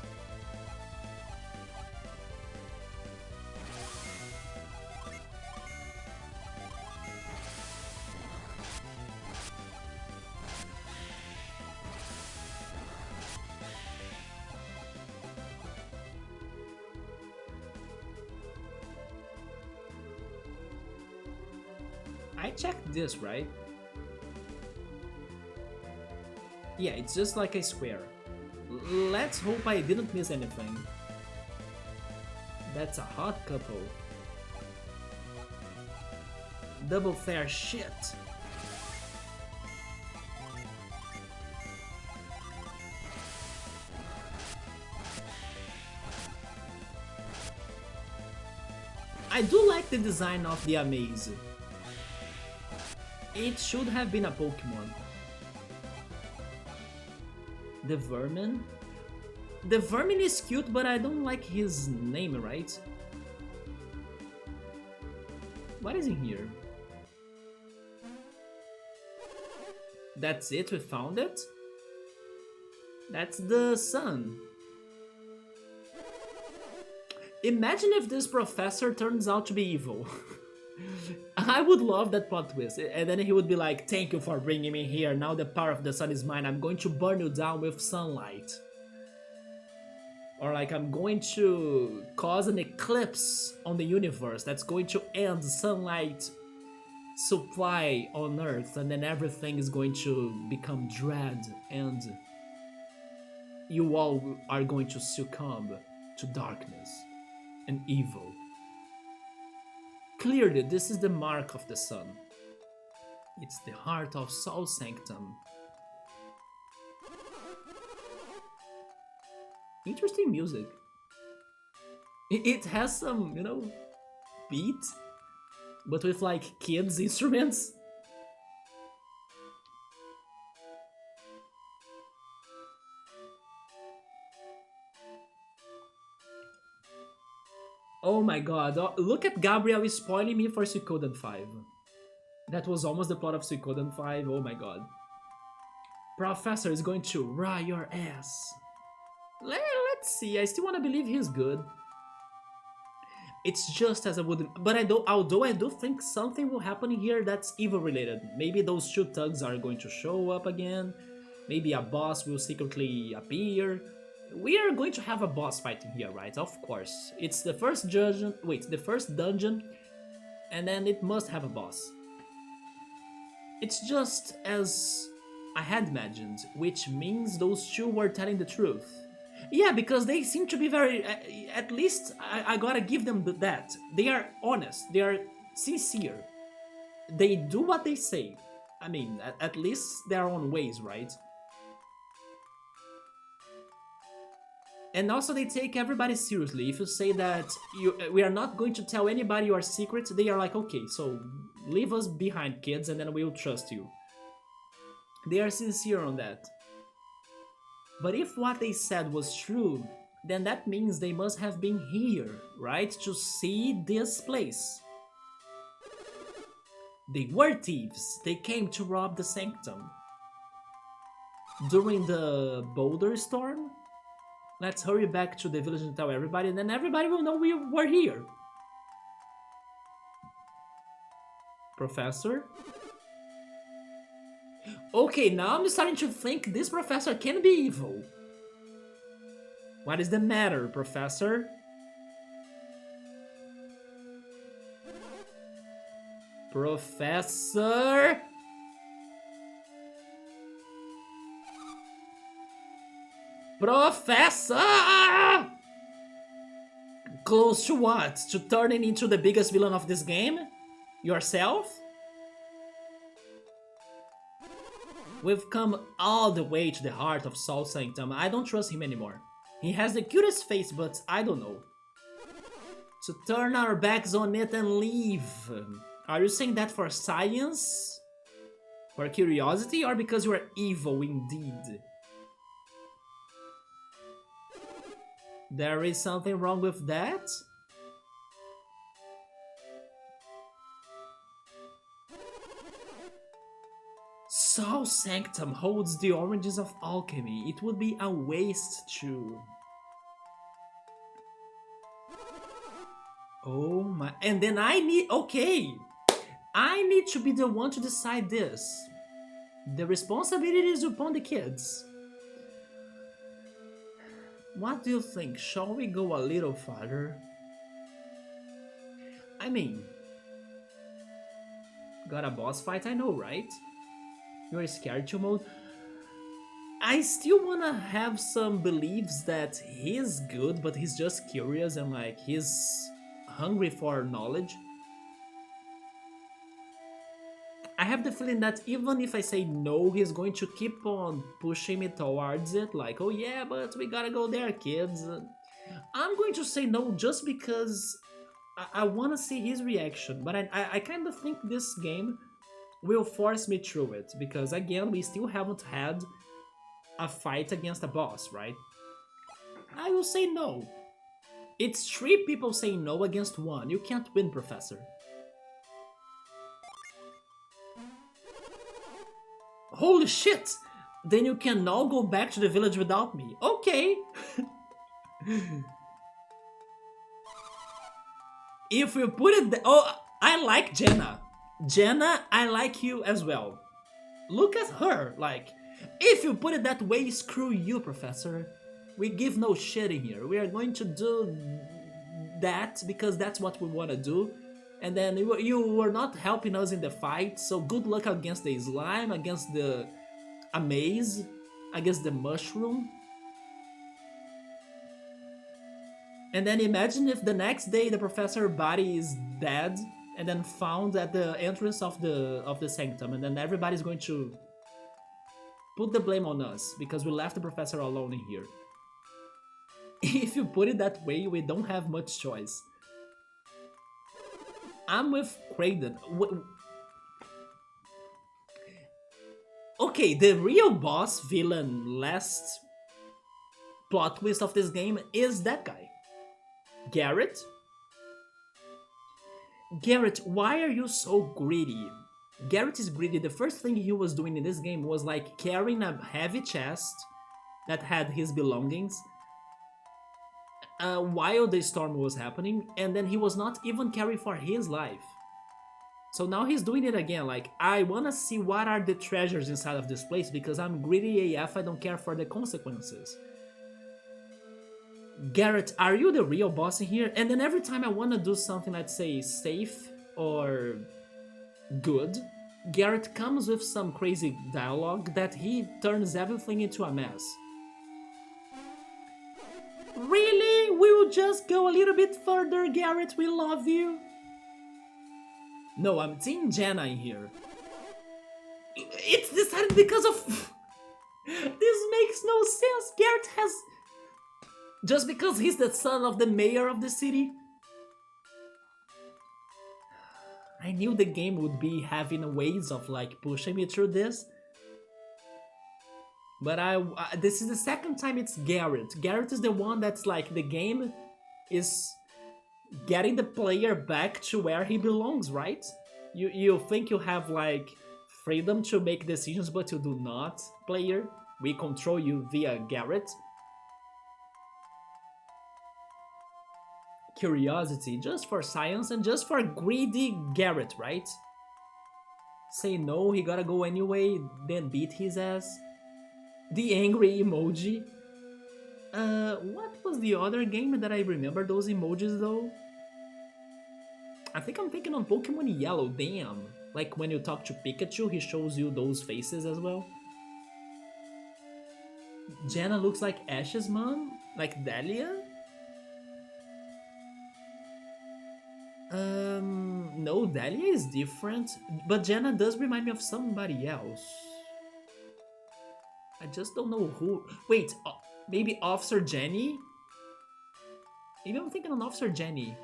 I checked this, right? Yeah, it's just like a square. Let's hope I didn't miss anything. That's a hot couple. Double fair shit. I do like the design of the Amaze. It should have been a Pokemon. The Vermin? The Vermin is cute, but I don't like his name, right? What is in here? That's it? We found it? That's the sun. Imagine if this professor turns out to be evil. I would love that plot twist, and then he would be like, thank you for bringing me here, now the power of the sun is mine, I'm going to burn you down with sunlight. Or like, I'm going to cause an eclipse on the universe that's going to end sunlight supply on Earth, and then everything is going to become dread, and you all are going to succumb to darkness and evil. Clearly, this is the mark of the sun. It's the heart of Soul Sanctum. Interesting music. It has some, you know, beat, but with like kids' instruments. Oh my god, look at Gabriel spoiling me for Suikoden 5. That was almost the plot of Suikoden 5, oh my god. Professor is going to ride your ass. Let's see, I still want to believe he's good. It's just as I would, but I do. Although I do think something will happen here that's evil related. Maybe those two thugs are going to show up again. Maybe a boss will secretly appear. We are going to have a boss fighting here, right? Of course. It's the first dungeon. Wait, the first dungeon, and then it must have a boss. It's just as I had imagined, which means those two were telling the truth. Yeah, because they seem to be very. At least I gotta give them that. They are honest. They are sincere. They do what they say. I mean, at least their own ways, right? And also, they take everybody seriously. If you say that we are not going to tell anybody your secrets, they are like, okay, so leave us behind, kids, and then we'll trust you. They are sincere on that. But if what they said was true, then that means they must have been here, right? To see this place. They were thieves. They came to rob the Sanctum. During the boulder storm? Let's hurry back to the village and tell everybody, and then everybody will know we were here. Professor? Okay, now I'm starting to think this professor can be evil. What is the matter, Professor? Professor? Professor! Close to what? To turning into the biggest villain of this game? Yourself? We've come all the way to the heart of Sol Sanctum. I don't trust him anymore. He has the cutest face, but I don't know. To turn our backs on it and leave. Are you saying that for science? For curiosity? Or because you are evil indeed? There is something wrong with that? Sol Sanctum holds the origins of alchemy. It would be a waste to... Oh my... And then I need... Okay! I need to be the one to decide this. The responsibility is upon the kids. What do you think? Shall we go a little farther? I mean... Got a boss fight, I know, right? You're scared to mode. I still wanna have some beliefs that he's good, but he's just curious and like he's hungry for knowledge. I have the feeling that even if I say no, he's going to keep on pushing me towards it, like, oh yeah, but we gotta go there, kids. I'm going to say no just because I wanna see his reaction, but I kind of think this game will force me through it, because again, we still haven't had a fight against a boss, right? I will say no. It's 3 people saying no against 1. You can't win, Professor. Holy shit! Then you can all go back to the village without me. Okay! If we put it... Oh, I like Jenna. Jenna, I like you as well. Look at her, like... If you put it that way, screw you, Professor. We give no shit in here. We are going to do that because that's what we want to do. And then you were not helping us in the fight, so good luck against the slime, against the maze, against the mushroom. And then imagine if the next day the professor body is dead and then found at the entrance of the sanctum, and then everybody's going to put the blame on us because we left the professor alone in here. If you put it that way, we don't have much choice. I'm with Kraden. Okay, the real boss, villain, last plot twist of this game is that guy. Garrett? Garrett, why are you so greedy? Garrett is greedy. The first thing he was doing in this game was like carrying a heavy chest that had his belongings. while the storm was happening, and then he was not even caring for his life. So now he's doing it again, like, I wanna see what are the treasures inside of this place because I'm greedy AF, I don't care for the consequences. Garrett, are you the real boss in here? And then every time I wanna do something, let's say, safe or good, Garrett comes with some crazy dialogue that he turns everything into a mess. Really? We'll just go a little bit further, Garrett, we love you. No, I'm Team Jenna in here. It's decided because of... This makes no sense. Garrett has... Just because he's the son of the mayor of the city? I knew the game would be having ways of like pushing me through this. But this is the second time it's Garrett. Garrett is the one that's like, the game is getting the player back to where he belongs, right? You think you have like freedom to make decisions, but you do not, player. We control you via Garrett. Curiosity, just for science and just for greedy Garrett, right? Say no, he gotta go anyway, then beat his ass. The angry emoji. What was the other game that I remember those emojis though? I think I'm thinking on Pokemon Yellow, damn. Like when you talk to Pikachu, he shows you those faces as well. Jenna looks like Ash's mom? Like Dahlia? No, Dahlia is different, but Jenna does remind me of somebody else. I just don't know who. Wait, maybe Officer Jenny? Maybe I'm thinking on Officer Jenny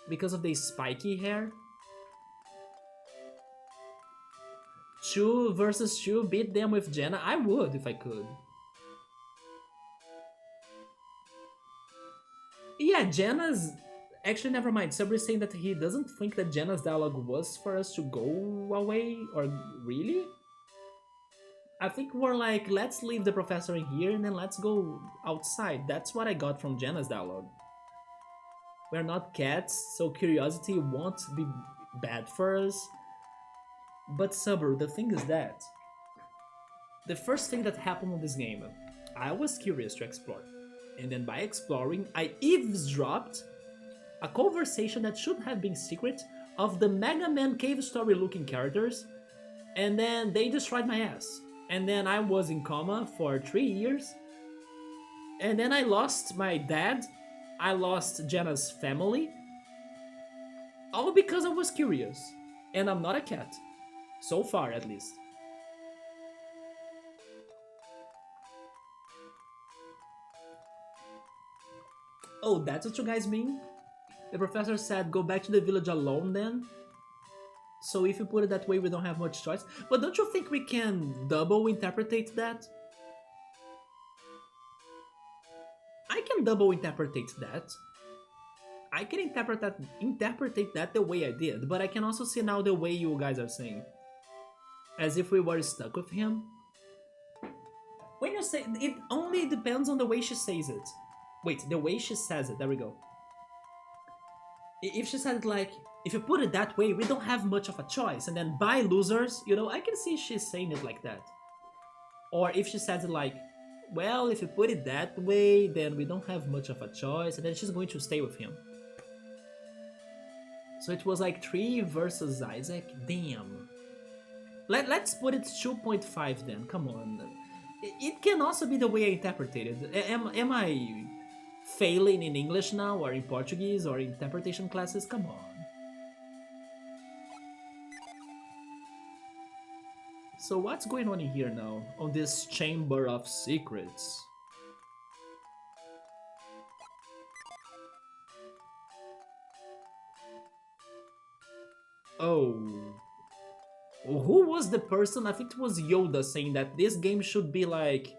because of the spiky hair. Chu versus Chu, beat them with Jenna. I would if I could. Yeah, Jenna's... Actually, never mind. Sabri's saying that he doesn't think that Jenna's dialogue was for us to go away, or really? I think we're like, let's leave the professor in here and then let's go outside. That's what I got from Jenna's dialogue. We're not cats, so curiosity won't be bad for us. But Sabru, the thing is that the first thing that happened on this game, I was curious to explore. And then by exploring, I eavesdropped a conversation that should have been secret of the Mega Man cave story looking characters, and then they destroyed my ass. And then I was in coma for 3 years, and then I lost my dad, I lost Jenna's family, all because I was curious. And I'm not a cat. So far, at least. Oh, that's what you guys mean? The professor said, go back to the village alone then? So if you put it that way, we don't have much choice. But don't you think we can double interpretate that? I can double interpretate that. I can interpretate that the way I did, but I can also see now the way you guys are saying. As if we were stuck with him. When you say, it only depends on the way she says it. Wait, the way she says it, there we go. If she said it like, if you put it that way, we don't have much of a choice, and then bye losers, you know, I can see she's saying it like that. Or if she says it like, well, if you put it that way, then we don't have much of a choice, and then she's going to stay with him. So it was like 3 versus Isaac, damn. Let's put it 2.5 then, come on. It can also be the way I interpreted it. Am I failing in English now, or in Portuguese, or in interpretation classes? Come on. So what's going on in here now, on this Chamber of Secrets? Oh. Who was the person? I think it was Yoda saying that this game should be like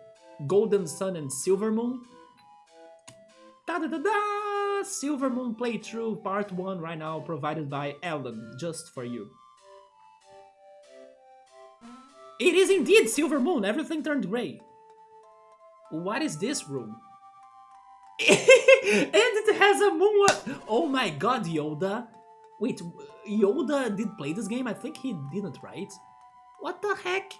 Golden Sun and Silver Moon. Da-da-da-da! Silver Moon playthrough part 1 right now, provided by Ellen, just for you. It is indeed Silver Moon, everything turned grey. What is this room? And it has a moon. Oh my god, Yoda. Wait, Yoda did play this game? I think he didn't, right? What the heck?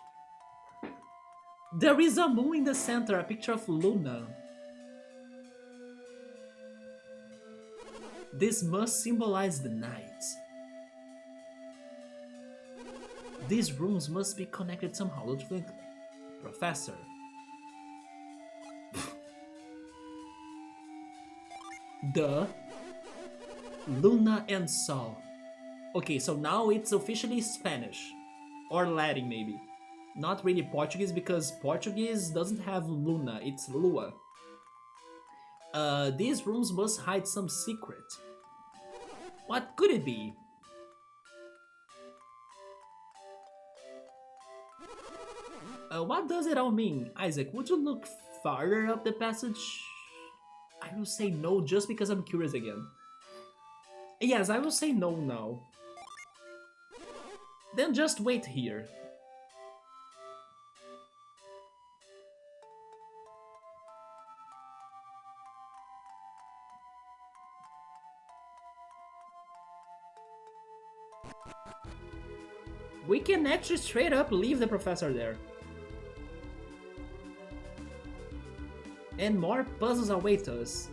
There is a moon in the center, a picture of Luna. This must symbolize the night. These rooms must be connected somehow, don't you think? Professor. Duh. Luna and Sol. Okay, so now it's officially Spanish. Or Latin, maybe. Not really Portuguese, because Portuguese doesn't have Luna, it's Lua. These rooms must hide some secret. What could it be? What does it all mean? Isaac, would you look farther up the passage? I will say no just because I'm curious again. Yes, I will say no now. Then just wait here. We can actually straight up leave the professor there. And more puzzles await us.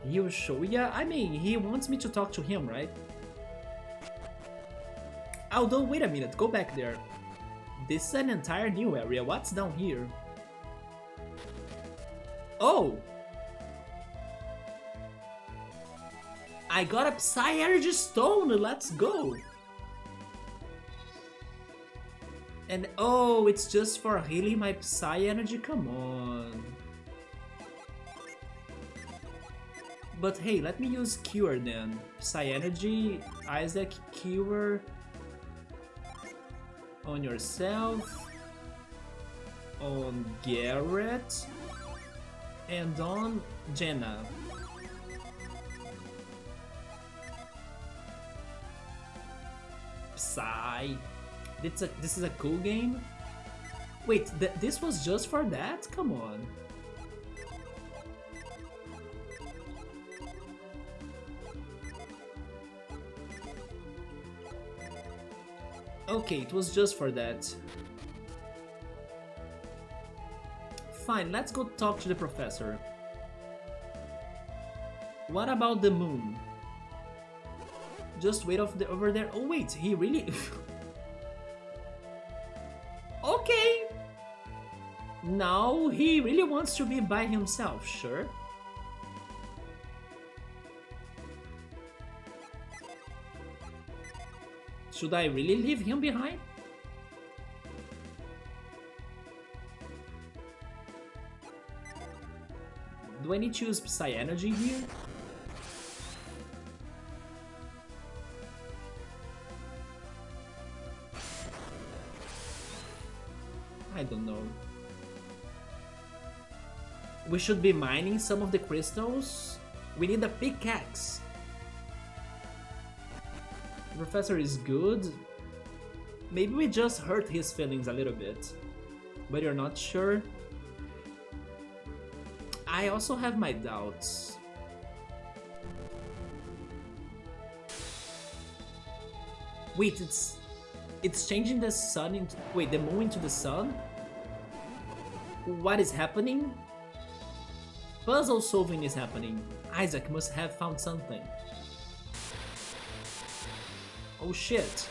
He will show ya? I mean, he wants me to talk to him, right? Although, wait a minute, go back there. This is an entire new area. What's down here? Oh! I got a Psy Energy Stone! Let's go! And oh, it's just for healing my Psy Energy? Come on. But hey, let me use Cure then. Psy Energy, Isaac, Cure on yourself, on Garrett, and on Jenna. Psy. This is a cool game? Wait, this was just for that? Come on. Okay, it was just for that. Fine, let's go talk to the professor. What about the moon? Just wait over there. Oh wait, he really... Okay! Now he really wants to be by himself, sure. Should I really leave him behind? Do I need to use Psy Energy here? I don't know. We should be mining some of the crystals. We need a pickaxe. The professor is good. Maybe we just hurt his feelings a little bit. But you're not sure? I also have my doubts. Wait, it's changing the sun into... Wait, the moon into the sun? What is happening? Puzzle solving is happening. Isaac must have found something. Oh shit.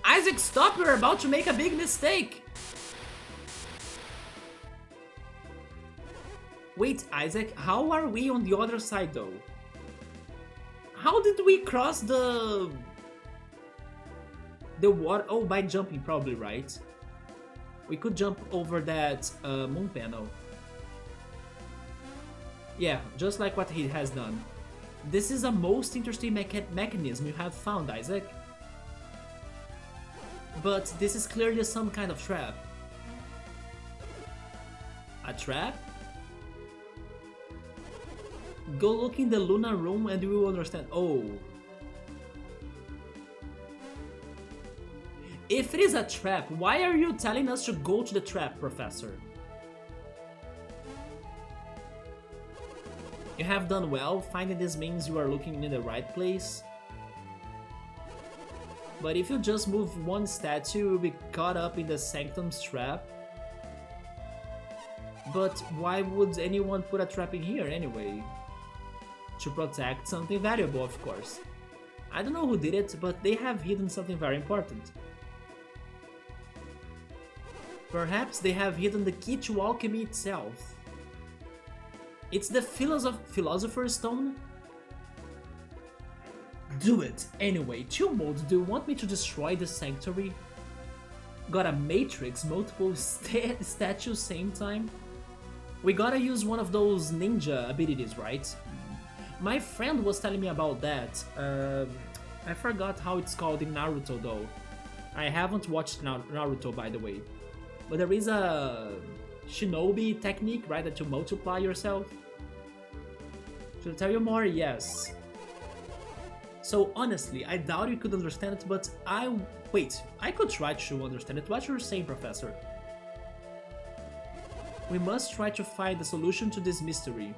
Isaac, stop! You're about to make a big mistake! Wait, Isaac, how are we on the other side though? How did we cross the water? Oh, by jumping probably, right? We could jump over that moon panel. Yeah, just like what he has done. This is a most interesting mechanism you have found, Isaac. But this is clearly some kind of trap. A trap? Go look in the Luna room and you will understand. Oh. If it is a trap, why are you telling us to go to the trap, Professor? You have done well. Finding this means you are looking in the right place. But if you just move one statue, you'll be caught up in the Sanctum's trap. But why would anyone put a trap in here anyway? To protect something valuable, of course. I don't know who did it, but they have hidden something very important. Perhaps they have hidden the key to alchemy itself. It's the Philosopher's Stone? Do it! Anyway, chill mode, do you want me to destroy the sanctuary? Got a matrix, multiple statues same time? We gotta use one of those ninja abilities, right? My friend was telling me about that. I forgot how it's called in Naruto though. I haven't watched Naruto, by the way. But there is a shinobi technique, right, that you multiply yourself. Should I tell you more? Yes. So honestly, I doubt you could understand it, but wait, I could try to understand it. What you're saying, Professor? We must try to find the solution to this mystery.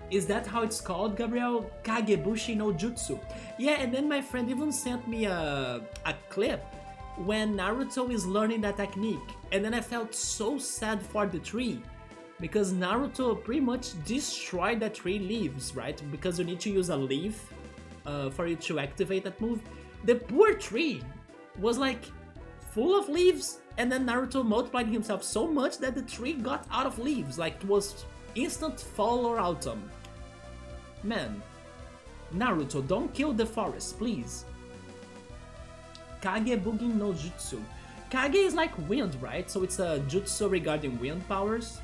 Is that how it's called, Gabriel? Kagebushi no Jutsu. Yeah, and then my friend even sent me a clip when Naruto is learning that technique, and then I felt so sad for the tree, because Naruto pretty much destroyed that tree leaves, right? Because you need to use a leaf for you to activate that move. The poor tree was like full of leaves, and then Naruto multiplied himself so much that the tree got out of leaves, like it was instant fall or autumn. Man, Naruto, don't kill the forest, please. Kage Bugin no Jutsu. Kage is like wind, right? So it's a jutsu regarding wind powers.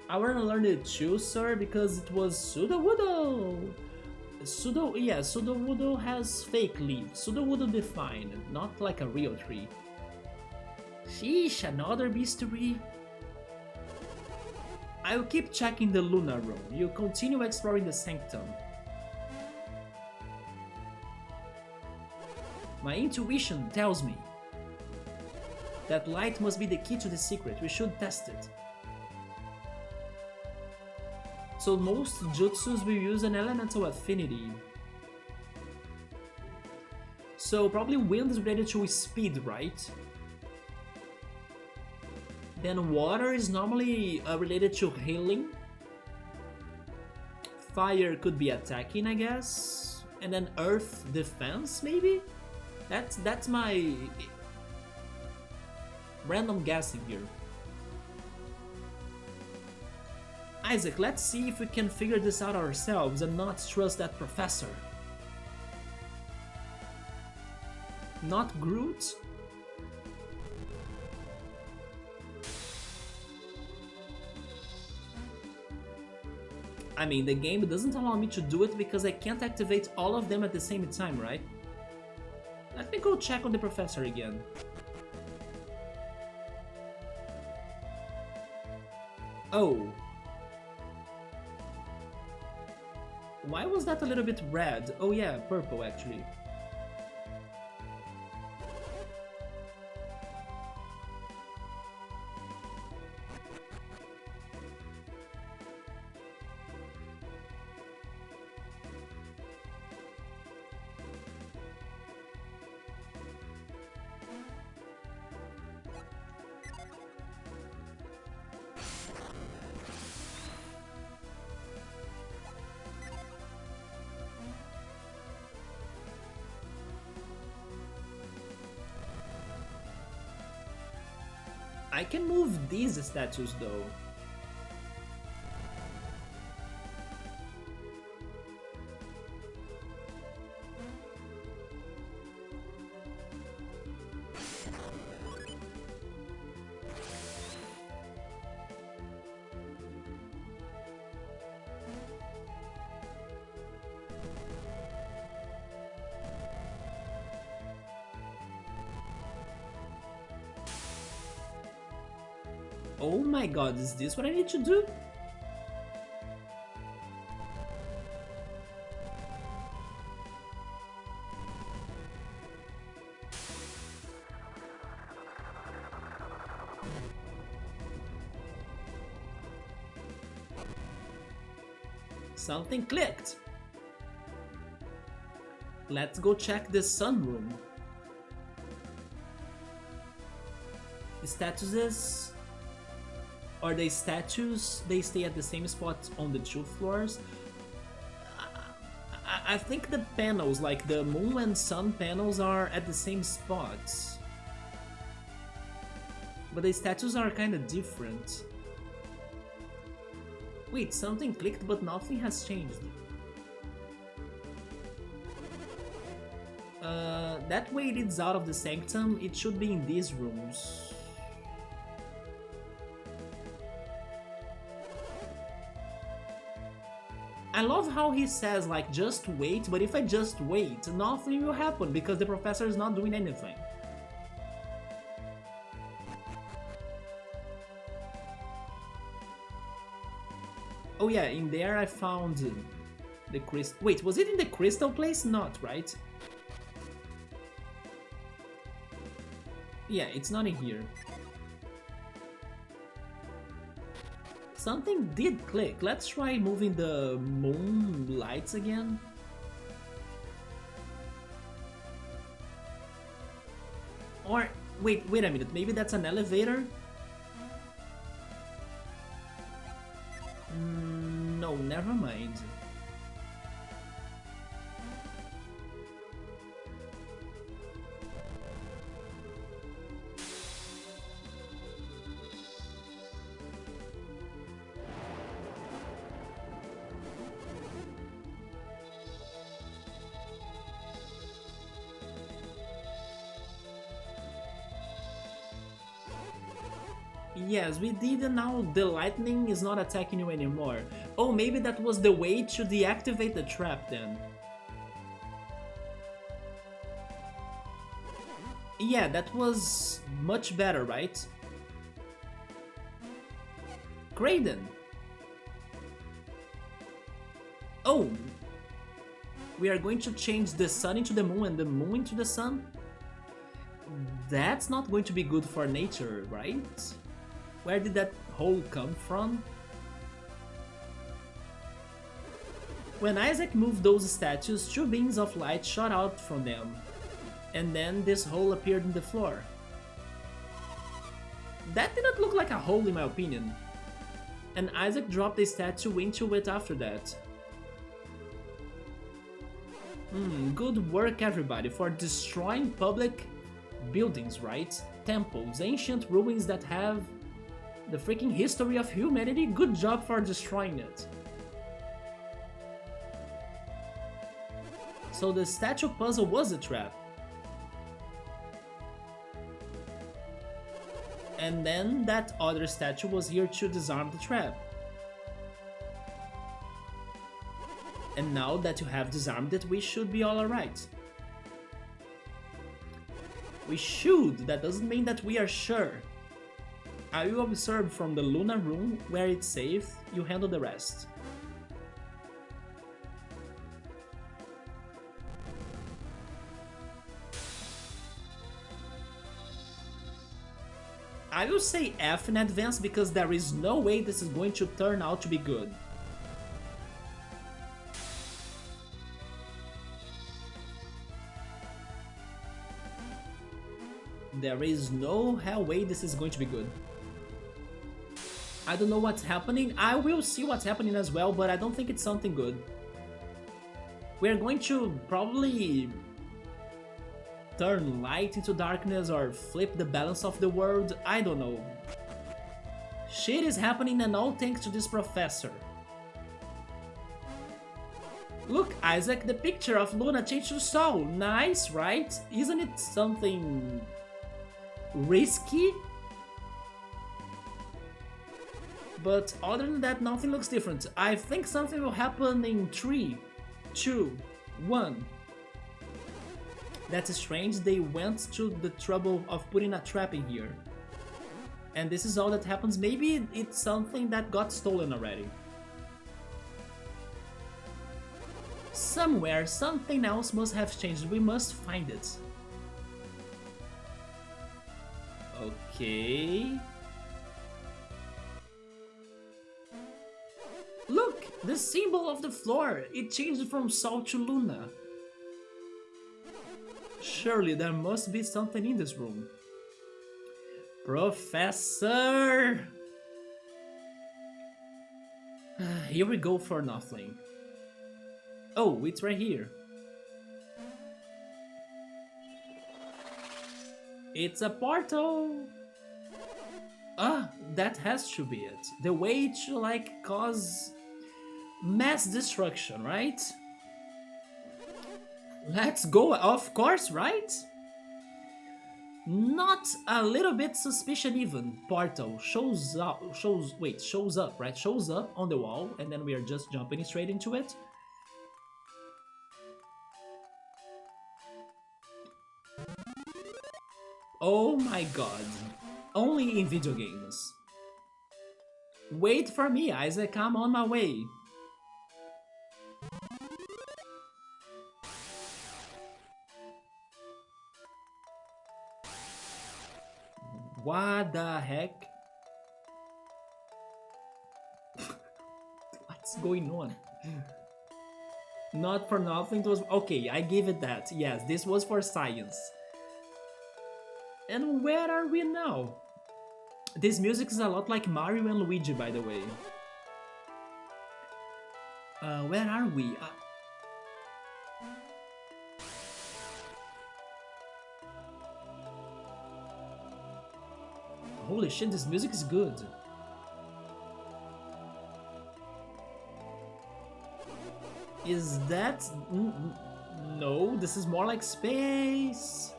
I wanna learn it too, sir, because it was Sudowoodo. Sudowoodo has fake leaves. Sudowoodo be fine, not like a real tree. Sheesh, another mystery. I'll keep checking the Lunar Room. You continue exploring the Sanctum. My intuition tells me that light must be the key to the secret. We should test it. So most jutsus will use an elemental affinity. So probably wind is related to speed, right? Then water is normally related to healing. Fire could be attacking, I guess. And then earth defense, maybe? That's my random guessing here. Isaac, let's see if we can figure this out ourselves and not trust that professor. Not Groot? I mean, the game doesn't allow me to do it because I can't activate all of them at the same time, right? Let me go check on the professor again. Oh. Why was that a little bit red? Oh yeah, purple actually. I can move these statues though. Oh my god, is this what I need to do? Something clicked. Let's go check the sunroom. Statues, or the statues, they stay at the same spot on the 2 floors. I think the panels, like the moon and sun panels, are at the same spots. But the statues are kind of different. Wait, something clicked but nothing has changed. That way it leads out of the Sanctum, it should be in these rooms. I love how he says, like, just wait, but if I just wait, nothing will happen because the professor is not doing anything. Oh yeah, in there I found the crystal. Wait, was it in the crystal place? Not, right? Yeah, it's not in here. Something did click. Let's try moving the moon lights again. Or, wait a minute, maybe that's an elevator? No, never mind. Yes, we did, and now the lightning is not attacking you anymore. Oh, maybe that was the way to deactivate the trap then. Yeah, that was much better, right? Kraden! Oh! We are going to change the sun into the moon and the moon into the sun? That's not going to be good for nature, right? Where did that hole come from? When Isaac moved those statues, 2 beams of light shot out from them, and then this hole appeared in the floor. That didn't look like a hole in my opinion. And Isaac dropped the statue into it after that. Good work everybody for destroying public buildings, right? Temples, ancient ruins that have the freaking history of humanity. Good job for destroying it. So the statue puzzle was a trap. And then that other statue was here to disarm the trap. And now that you have disarmed it, we should be all alright. We should, that doesn't mean that we are sure. I will observe from the Luna room where it's safe, you handle the rest. I will say F in advance because there is no way this is going to turn out to be good. There is no hell way this is going to be good. I don't know what's happening. I will see what's happening as well, but I don't think it's something good. We're going to probably turn light into darkness or flip the balance of the world. I don't know. Shit is happening, and all thanks to this professor. Look, Isaac, the picture of Luna changed to Sol. Nice, right? Isn't it something risky? But other than that, nothing looks different. I think something will happen in 3, 2, 1. That's strange, they went to the trouble of putting a trap in here. And this is all that happens. Maybe it's something that got stolen already. Somewhere, something else must have changed. We must find it. Okay. Look, the symbol of the floor. It changed from Sol to Luna. Surely there must be something in this room. Professor! Here we go for nothing. Oh, it's right here. It's a portal! Ah, that has to be it. The way to like cause mass destruction, right? Let's go, of course, right? Not a little bit suspicion even. Portal shows up, shows up, right? Shows up on the wall, and then we are just jumping straight into it. Oh my god. Only in video games. Wait for me, Isaac, I'm on my way. What the heck? What's going on? Not for nothing, it was... Okay, I give it that. Yes, this was for science. And where are we now? This music is a lot like Mario and Luigi, by the way. Where are we? Holy shit, this music is good. Is that... No, this is more like space.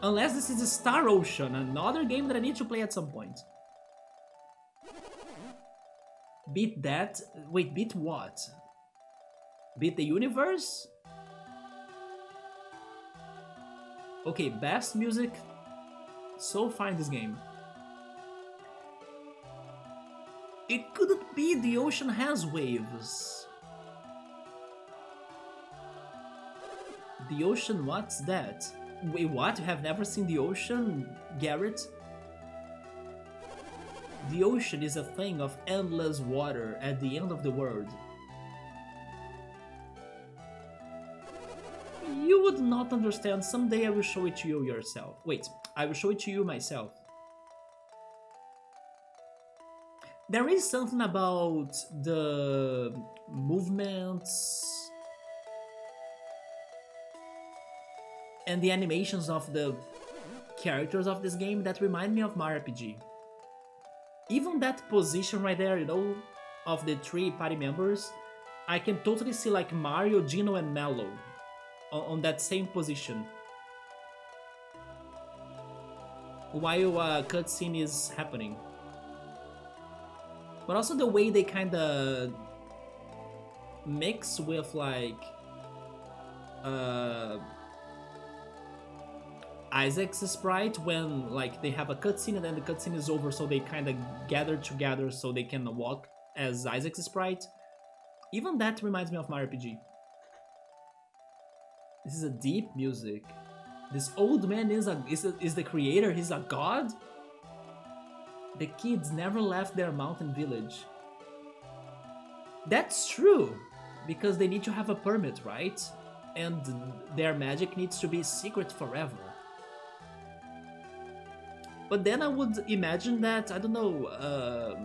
Unless this is a Star Ocean, another game that I need to play at some point. Beat that? Wait, beat what? Beat the universe? Okay, best music so far in this game. It couldn't be the ocean has waves. The ocean, what's that? Wait, what? You have never seen the ocean, Garrett? The ocean is a thing of endless water at the end of the world. You would not understand. Someday I will show it to you yourself. Wait, I will show it to you myself. There is something about the movements and the animations of the characters of this game that remind me of Mario RPG. Even that position right there, you know, of the three party members, I can totally see like Mario, Gino, and Mello on that same position while a cutscene is happening. But also the way they kinda mix with like Isaac's sprite when like they have a cutscene and then the cutscene is over, so they kind of gather together so they can walk as Isaac's sprite. Even that reminds me of Mario RPG. This is a deep music. This old man is the creator. He's a god. The kids never left their mountain village. That's true, because they need to have a permit, right? And their magic needs to be secret forever. But then I would imagine that, I don't know,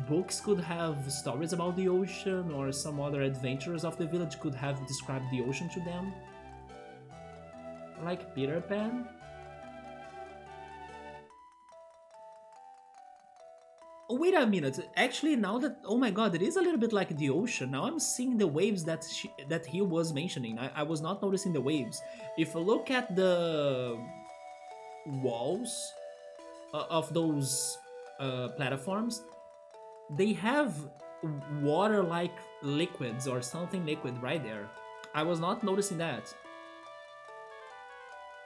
books could have stories about the ocean, or some other adventurers of the village could have described the ocean to them. Like Peter Pan. Oh, wait a minute, actually now that, oh my god, it is a little bit like the ocean. Now I'm seeing the waves that he was mentioning. I was not noticing the waves. If you look at the walls of those platforms, they have water-like liquids or something liquid right there. I was not noticing that.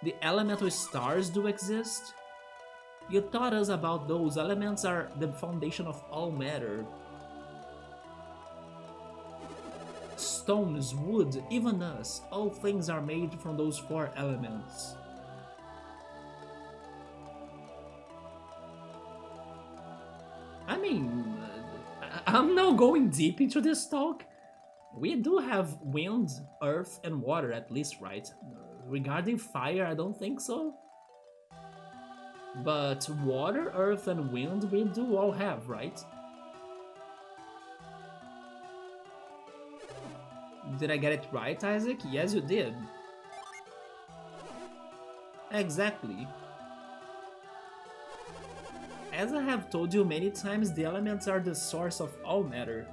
The elemental stars do exist. You taught us about those. Elements are the foundation of all matter. Stones, wood, even us, all things are made from those four elements. I mean, I'm now going deep into this talk. We do have wind, earth, and water at least, right? Regarding fire, I don't think so. But water, earth, and wind we do all have, right? Did I get it right, Isaac? Yes, you did. Exactly. As I have told you many times, the elements are the source of all matter.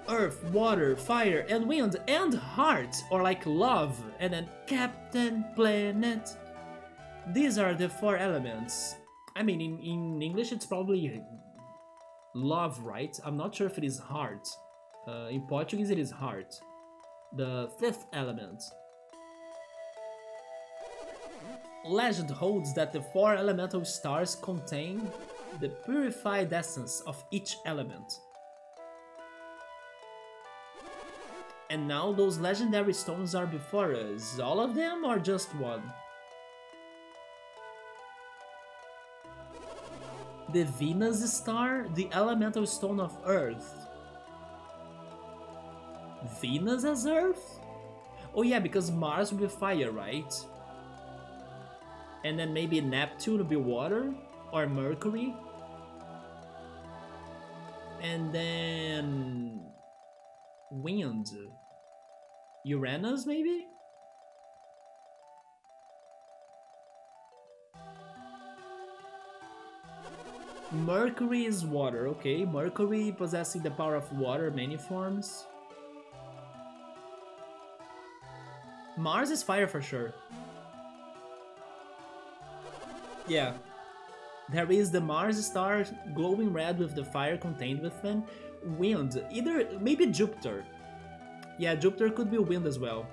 Earth, water, fire, and wind, and heart, or like love, and then Captain Planet. These are the four elements. I mean, in English it's probably love, right? I'm not sure if it is heart. In Portuguese it is heart. The fifth element. Legend holds that the four elemental stars contain the purified essence of each element. And now those legendary stones are before us. All of them or just one? The Venus star, the elemental stone of Earth. Venus as Earth? Oh yeah, because Mars will be fire, right? And then maybe Neptune will be water? Or Mercury? And then... wind. Uranus, maybe? Mercury is water, okay. Mercury possessing the power of water, many forms. Mars is fire for sure. Yeah. There is the Mars star glowing red with the fire contained within. Wind, either maybe Jupiter. Yeah, Jupiter could be wind as well.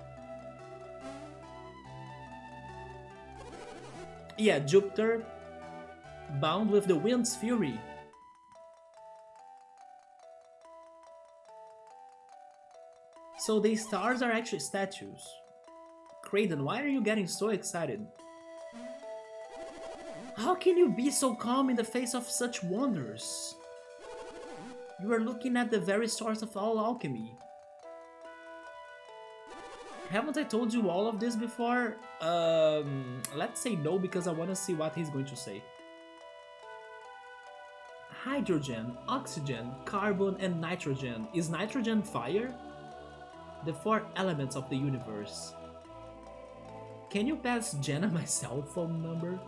Yeah, Jupiter bound with the wind's fury. So the stars are actually statues. Kraden, why are you getting so excited? How can you be so calm in the face of such wonders? You are looking at the very source of all alchemy. Haven't I told you all of this before? Let's say no because I want to see what he's going to say. Hydrogen, oxygen, carbon, and nitrogen. Is nitrogen fire? The four elements of the universe. Can you pass Jenna my cell phone number?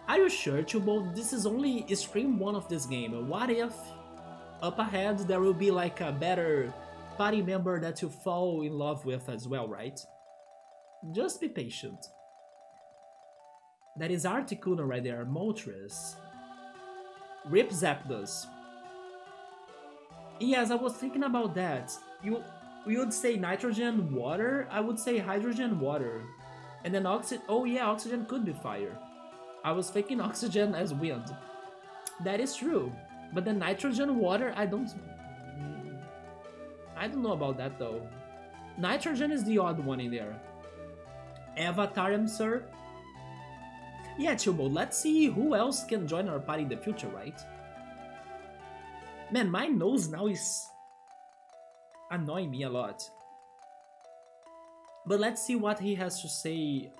Are you sure, Chubo? This is only stream 1 of this game. What if up ahead there will be like a better party member that you fall in love with as well, right? Just be patient. That is Articuno right there, Moltres. Rip Zapdos. Yes, I was thinking about that. You would say nitrogen, water? I would say hydrogen, water. And then oxygen, oh yeah, oxygen could be fire. I was thinking oxygen as wind. That is true. But the nitrogen, water, I don't know about that though. Nitrogen is the odd one in there. Avatarium, sir? Yeah, Chubo, let's see who else can join our party in the future, right? Man, my nose now is annoying me a lot. But let's see what he has to say.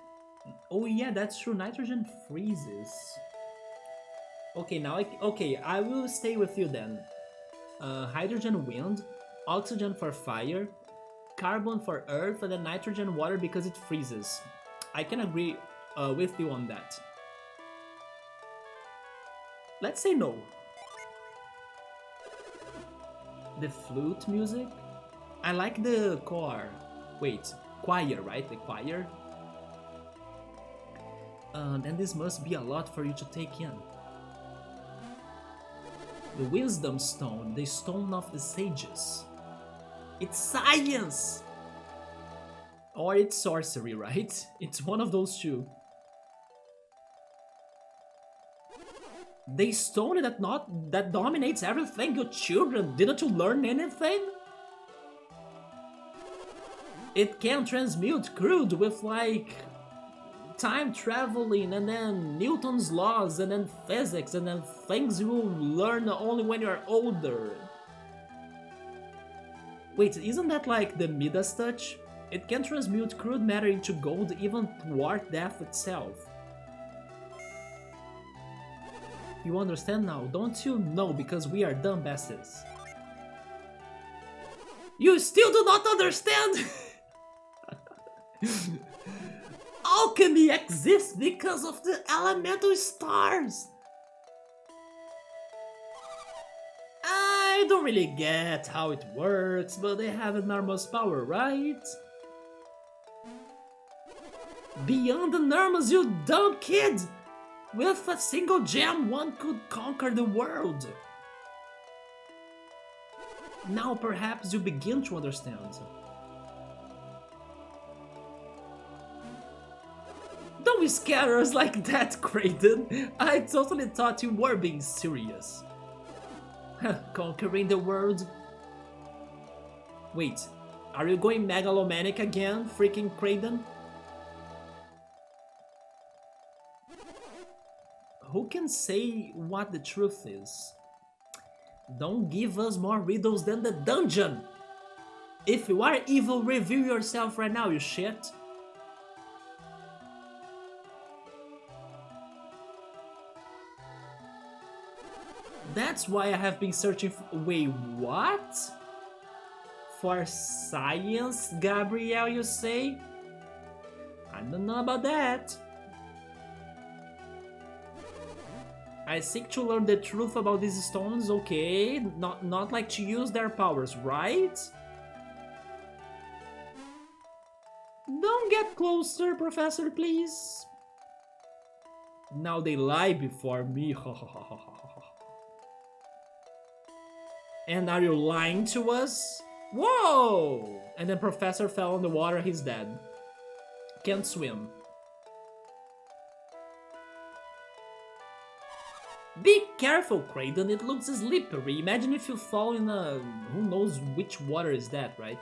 Oh yeah, that's true, nitrogen freezes. Okay, now I will stay with you then. Hydrogen wind, oxygen for fire, carbon for earth, and then nitrogen water because it freezes. I can agree with you on that. Let's say no. The flute music? I like the choir. Wait, choir, right? The choir? Then this must be a lot for you to take in. The Wisdom Stone, the Stone of the Sages. It's science! Or it's sorcery, right? It's one of those two. The stone that dominates everything, you children. Didn't you learn anything? It can transmute crude with like time traveling, and then Newton's laws, and then physics, and then things you will learn only when you're older. Wait, isn't that like the Midas touch? It can transmute crude matter into gold, even thwart death itself. You understand now, don't you? No, because we are dumbasses. You still do not understand? Alchemy exists because of the elemental stars. I don't really get how it works, but they have enormous power, right? Beyond enormous, you dumb kid! With a single gem, one could conquer the world. Now perhaps you begin to understand. Don't scare us like that, Creighton. I totally thought you were being serious. Conquering the world? Wait, are you going megalomaniac again, freaking Creighton? Who can say what the truth is? Don't give us more riddles than the dungeon! If you are evil, reveal yourself right now, you shit! That's why I have been searching for— wait, what? For science, Gabrielle, you say? I don't know about that. I seek to learn the truth about these stones, okay? Not like to use their powers, right? Don't get closer, Professor, please. Now they lie before me. And are you lying to us? Whoa! And the Professor fell in the water, he's dead. Can't swim. Be careful, Creighton, it looks slippery. Imagine if you fall in a— who knows which water is that, right?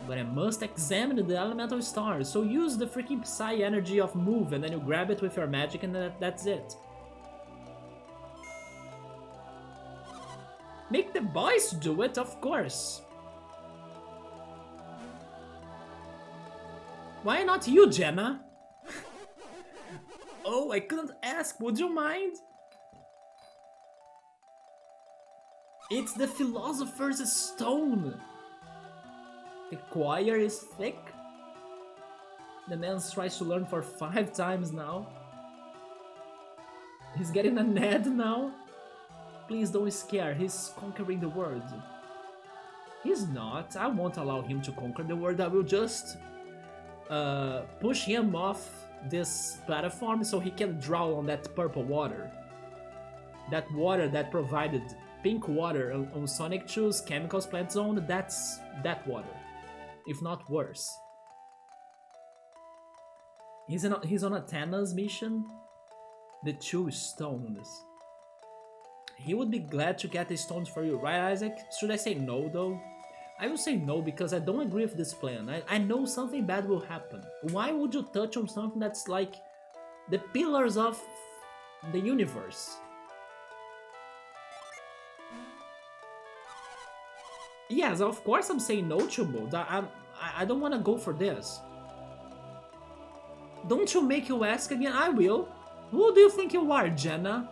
But I must examine the elemental stars, so use the freaking Psy energy of move and then you grab it with your magic and that's it. Make the boys do it, of course. Why not you, Jenna? Oh, I couldn't ask, would you mind? It's the Philosopher's Stone! The choir is thick. The man tries to learn for 5 times now. He's getting a Ned now. Please don't scare, he's conquering the world. He's not, I won't allow him to conquer the world, I will just push him off this platform so he can drown on that purple water. That water that provided pink water on Sonic 2's Chemicals Plant Zone, that's that water. If not worse. He's on a Tana's mission. The 2 stones. He would be glad to get the stones for you, right, Isaac? Should I say no, though? I will say no because I don't agree with this plan. I know something bad will happen. Why would you touch on something that's like the pillars of the universe? Yes, of course I'm saying no, Chumbo. I don't want to go for this. Don't you make you ask again? I will. Who do you think you are, Jenna?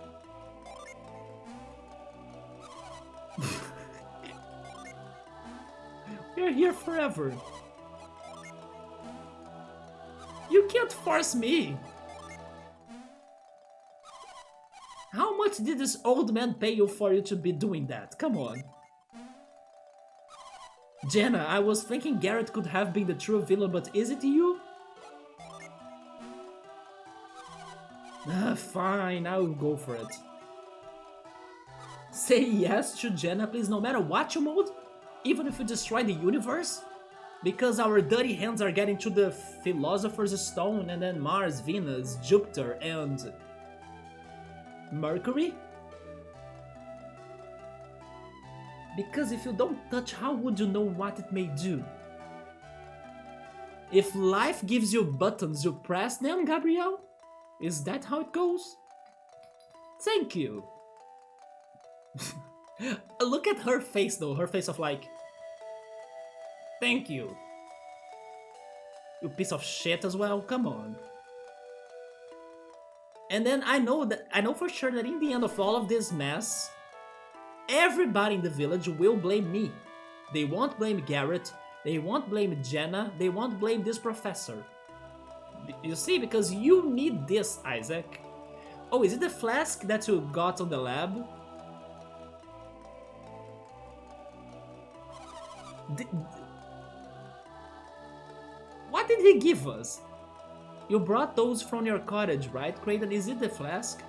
We're here forever. You can't force me. How much did this old man pay you for you to be doing that? Come on. Jenna, I was thinking Garrett could have been the true villain, but is it you? Fine, I will go for it. Say yes to Jenna, please, no matter what you mold? Even if you destroy the universe? Because our dirty hands are getting to the Philosopher's Stone and then Mars, Venus, Jupiter, and Mercury? Because if you don't touch, how would you know what it may do? If life gives you buttons, you press them, Gabrielle? Is that how it goes? Thank you. Look at her face though, her face of like, thank you. You piece of shit as well, come on. And then I know for sure that in the end of all of this mess, everybody in the village will blame me. They won't blame Garrett, they won't blame Jenna, they won't blame this professor. You see, because you need this, Isaac. Oh, is it the flask that you got on the lab? What did he give us? You brought those from your cottage, right, Creighton? Is it the flask?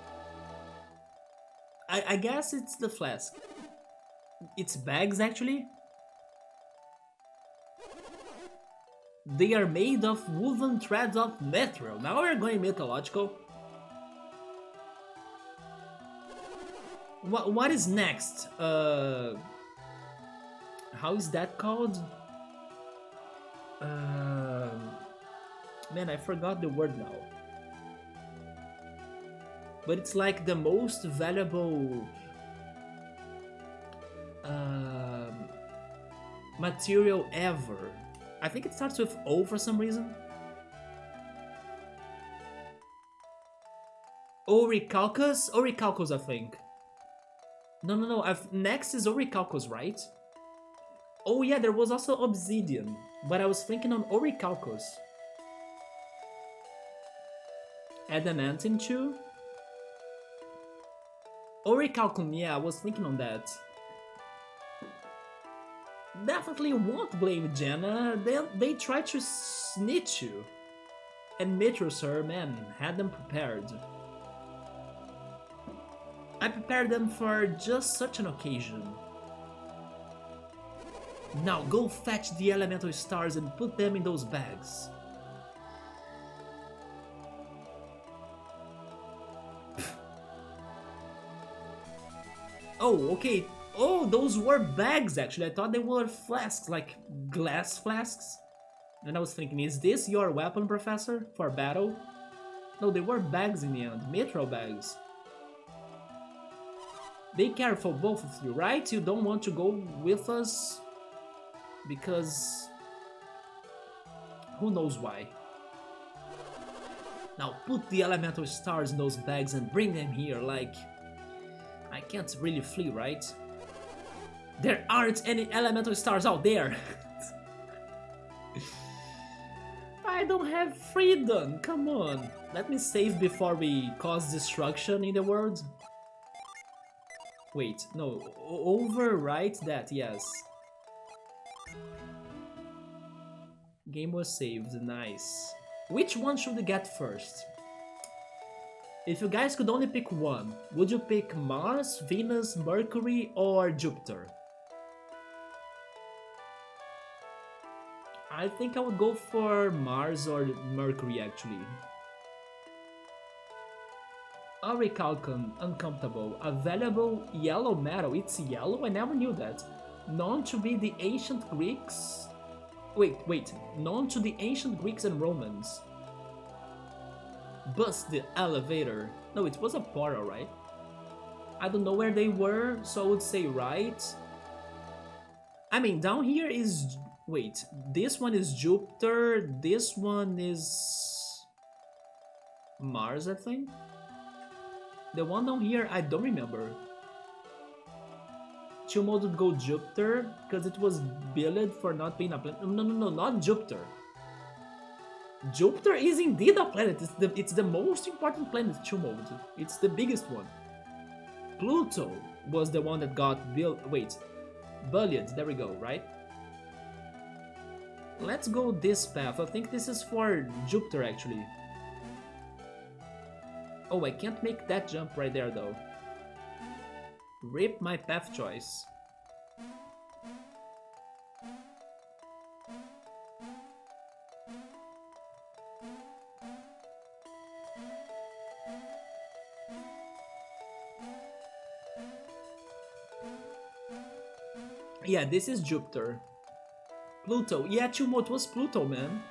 I guess it's the flask. It's bags, actually? They are made of woven threads of mithril. Now we're going mythological. What is next? How is that called? Man, I forgot the word now. But it's like the most valuable material ever. I think it starts with O for some reason. Orichalcus? Orichalcus, I think. No. Next is Orichalcus, right? Oh yeah, there was also obsidian, but I was thinking on Orichalcus. Adamantine too? Orichalcum, yeah, I was thinking on that. Definitely won't blame Jenna, they tried to snitch you. And Metro, sir, man, had them prepared. I prepared them for just such an occasion. Now go fetch the elemental stars and put them in those bags. Oh, okay. Oh, those were bags actually. I thought they were flasks, like glass flasks. And I was thinking, is this your weapon, Professor, for battle? No, they were bags in the end, mithril bags. Be careful, both of you, right? You don't want to go with us because who knows why. Now put the elemental stars in those bags and bring them here, like... I can't really flee, right? There aren't any elemental stars out there! I don't have freedom, come on! Let me save before we cause destruction in the world. Wait, no, overwrite that, yes. Game was saved, nice. Which one should we get first? If you guys could only pick one, would you pick Mars, Venus, Mercury, or Jupiter? I think I would go for Mars or Mercury actually. Aurichalcum, uncomfortable. A valuable yellow metal. It's yellow? I never knew that. Known to be the ancient Greeks... Wait. Known to the ancient Greeks and Romans. Bust the elevator. No, it was a portal, right? I don't know where they were, so I would say right. I mean, down here is... Wait, this one is Jupiter, this one is... Mars, I think? The one down here, I don't remember. Chill mode would go Jupiter, because it was billed for not being a planet. No, not Jupiter. Jupiter is indeed a planet. It's the most important planet, chill mode. It's the biggest one. Pluto was the one that got built. Wait, bullied. There we go, right? Let's go this path. I think this is for Jupiter, actually. Oh, I can't make that jump right there, though. Rip my path choice. Yeah, this is Jupiter. Pluto. Yeah, Chumot was Pluto, man.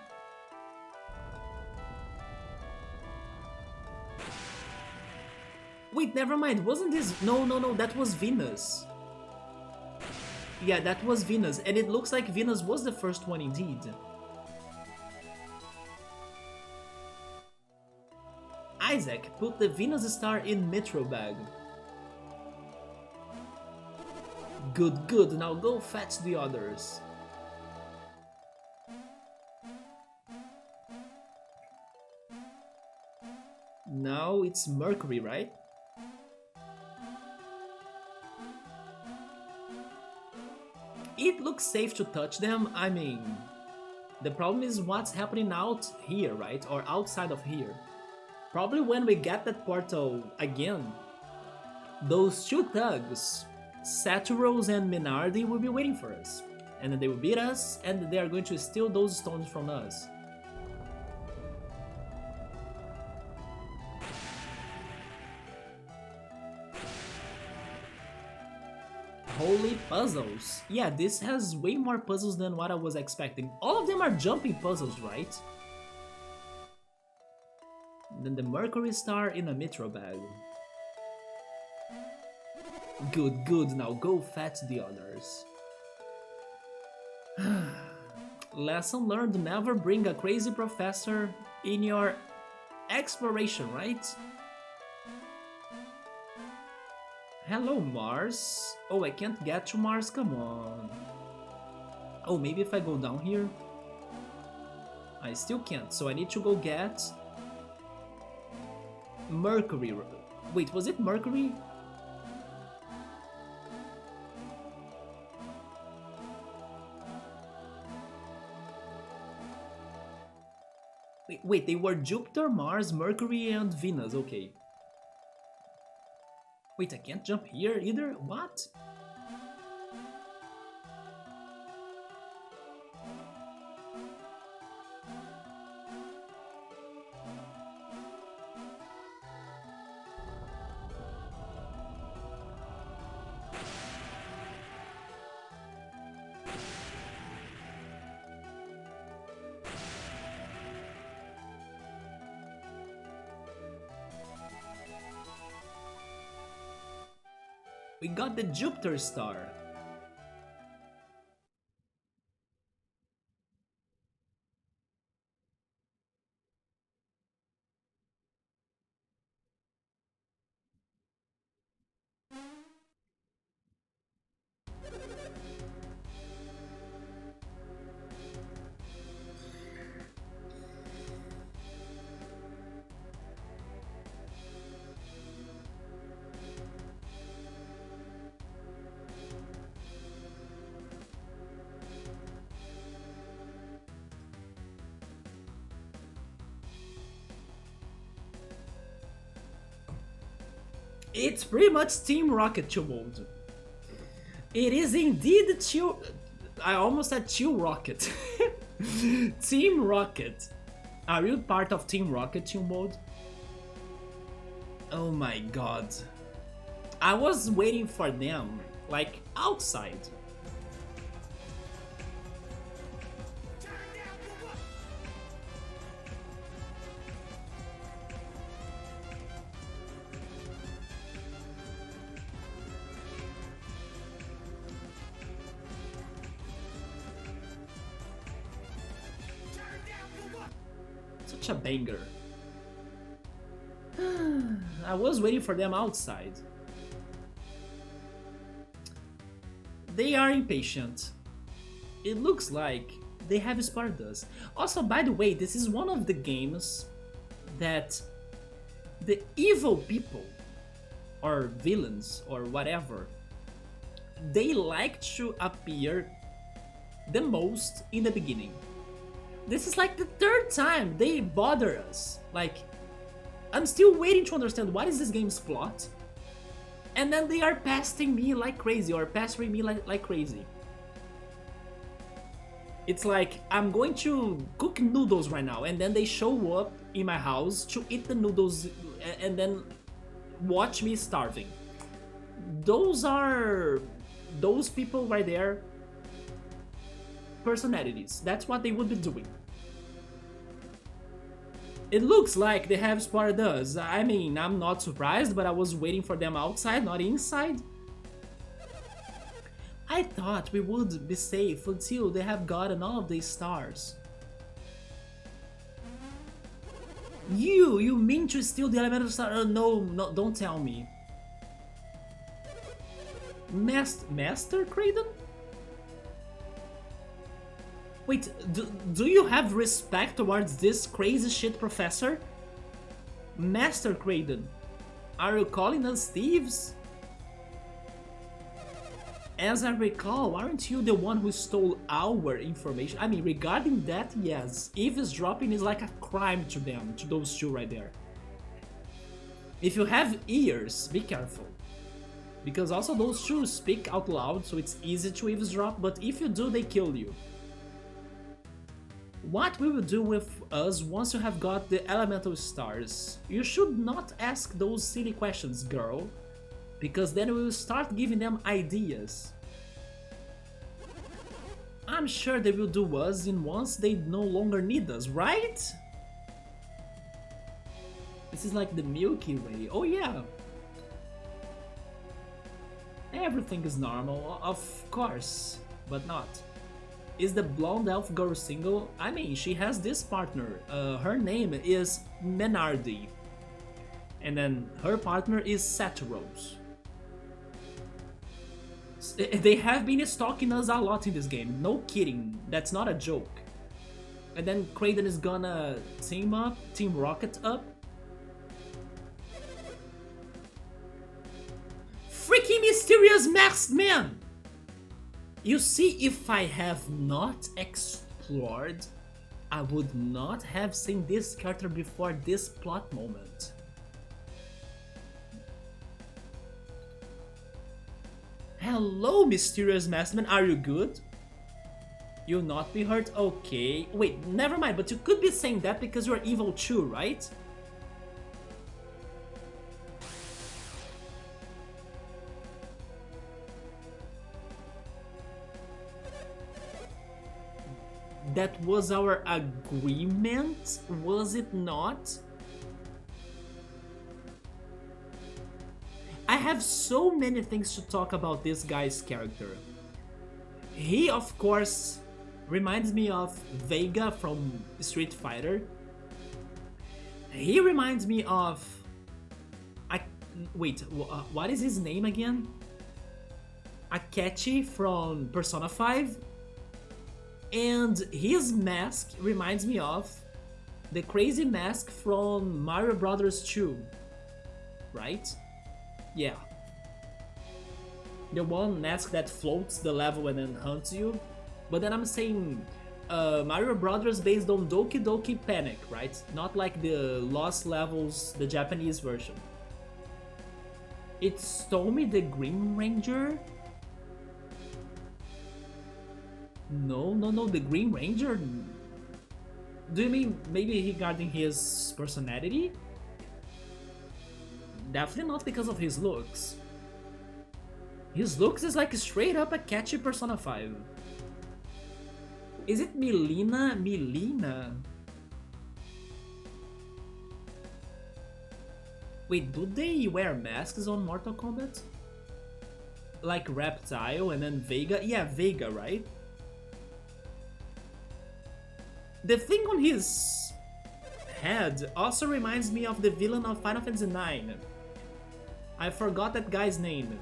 Wait, never mind. Wasn't this... No, no, no. That was Venus. Yeah, that was Venus. And it looks like Venus was the first one indeed. Isaac, put the Venus star in Metro bag. Good, good. Now go fetch the others. Now it's Mercury, right? It looks safe to touch them. I mean, the problem is what's happening out here, right? Or outside of here. Probably when we get that portal again, those two thugs, Saturos and Minardi, will be waiting for us. And then they will beat us, and they are going to steal those stones from us. Holy puzzles. Yeah, this has way more puzzles than what I was expecting. All of them are jumping puzzles, right? Then the Mercury star in a Metro bag. Good, good. Now go fetch the others. Lesson learned, never bring a crazy professor in your exploration, right? Hello, Mars. Oh, I can't get to Mars, come on. Oh, maybe if I go down here? I still can't, so I need to go get... Mercury. Wait, was it Mercury? Wait, they were Jupiter, Mars, Mercury, and Venus, okay. Wait, I can't jump here either? What? We got the Jupiter star. It's pretty much Team Rocket 2 mode. It is indeed I almost said 2 Rocket. Team Rocket. Are you part of Team Rocket 2 mode? Oh my god. I was waiting for them, like, outside. Such a banger. I was waiting for them outside. They are impatient. It looks like they have spotted us. Also, by the way, this is one of the games that the evil people, or villains, or whatever, they like to appear the most in the beginning. This is like the 3rd time they bother us. Like, I'm still waiting to understand what is this game's plot. And then they are pestering me like crazy, or pestering me like crazy. It's like, I'm going to cook noodles right now, and then they show up in my house to eat the noodles and then watch me starving. Those are... those people right there, personalities. That's what they would be doing. It looks like they have spotted us. I mean, I'm not surprised, but I was waiting for them outside, not inside. I thought we would be safe until they have gotten all of the stars. You mean to steal the elemental star? No, no, don't tell me. Master Kraden? Wait, do you have respect towards this crazy shit professor? Master Kraden, are you calling us thieves? As I recall, aren't you the one who stole our information? I mean, regarding that, yes. Eavesdropping is like a crime to them, to those two right there. If you have ears, be careful. Because also those two speak out loud, so it's easy to eavesdrop, but if you do, they kill you. What will you do with us once you have got the elemental stars? You should not ask those silly questions, girl. Because then we will start giving them ideas. I'm sure they will do us in once they no longer need us, right? This is like the Milky Way. Oh yeah. Everything is normal, of course, but not. Is the blonde elf girl single? I mean, she has this partner. Her name is Menardi. And then her partner is Saturos. They have been stalking us a lot in this game, no kidding, that's not a joke. And then Kraden is gonna team Rocket up. Freaking mysterious masked man! You see, if I have not explored, I would not have seen this character before this plot moment. Hello, mysterious masked man, are you good? You'll not be hurt? Okay. Wait, never mind, but you could be saying that because you're evil too, right? That was our agreement, was it not? I have so many things to talk about this guy's character. He, of course, reminds me of Vega from Street Fighter. He reminds me of... Wait, what is his name again? Akechi from Persona 5. And his mask reminds me of the crazy mask from Mario Brothers 2. Right? Yeah. The one mask that floats the level and then hunts you. But then I'm saying Mario Brothers based on Doki Doki Panic, right? Not like the Lost Levels, the Japanese version. It's Tommy the Green Ranger? No, the Green Ranger? Do you mean maybe regarding his personality? Definitely not because of his looks. His looks is like straight up a catchy Persona 5. Is it Milena? Milena? Wait, do they wear masks on Mortal Kombat? Like Reptile and then Vega? Yeah, Vega, right? The thing on his head also reminds me of the villain of Final Fantasy IX. I forgot that guy's name.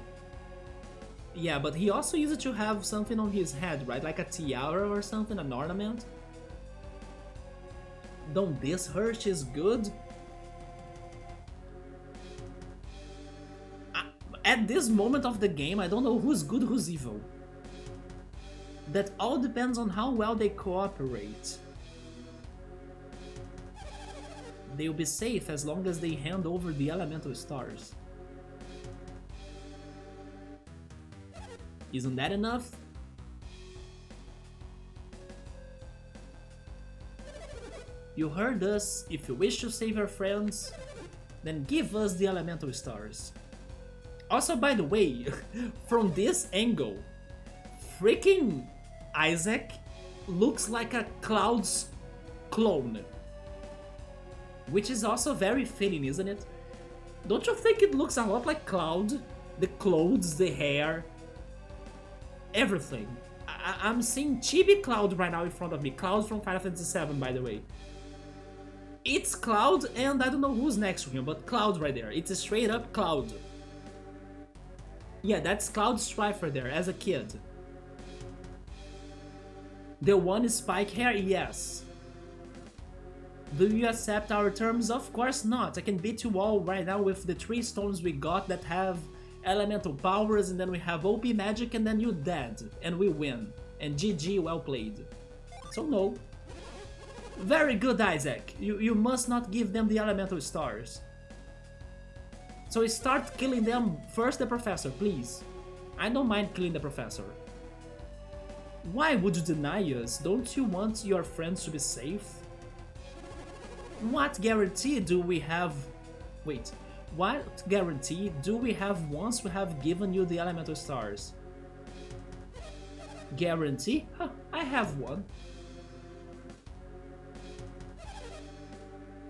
Yeah, but he also used to have something on his head, right? Like a tiara or something, an ornament. Don't this hurt is good? At this moment of the game, I don't know who's good, who's evil. That all depends on how well they cooperate. They'll be safe as long as they hand over the elemental stars. Isn't that enough? You heard us. If you wish to save your friends, then give us the elemental stars. Also, by the way, from this angle, freaking Isaac looks like a Cloud's clone. which is also very fitting, isn't it? Don't you think it looks a lot like Cloud? The clothes, the hair, everything. I'm seeing Chibi Cloud right now in front of me. Cloud from Final Fantasy VII, by the way. It's Cloud, and I don't know who's next to him, but Cloud right there. It's a straight up Cloud. Yeah, that's Cloud Strifer there, as a kid. The one is Spike hair? Yes. Do you accept our terms? Of course not. I can beat you all right now with the 3 stones we got that have elemental powers, and then we have OP magic, and then you dead, and we win. And GG, well played. So no. Very good, Isaac. You must not give them the elemental stars. So start killing them first, the professor, please. I don't mind killing the professor. Why would you deny us? Don't you want your friends to be safe? What guarantee do we have? Wait, what guarantee do we have once we have given you the elemental stars? Guarantee? Huh, I have one.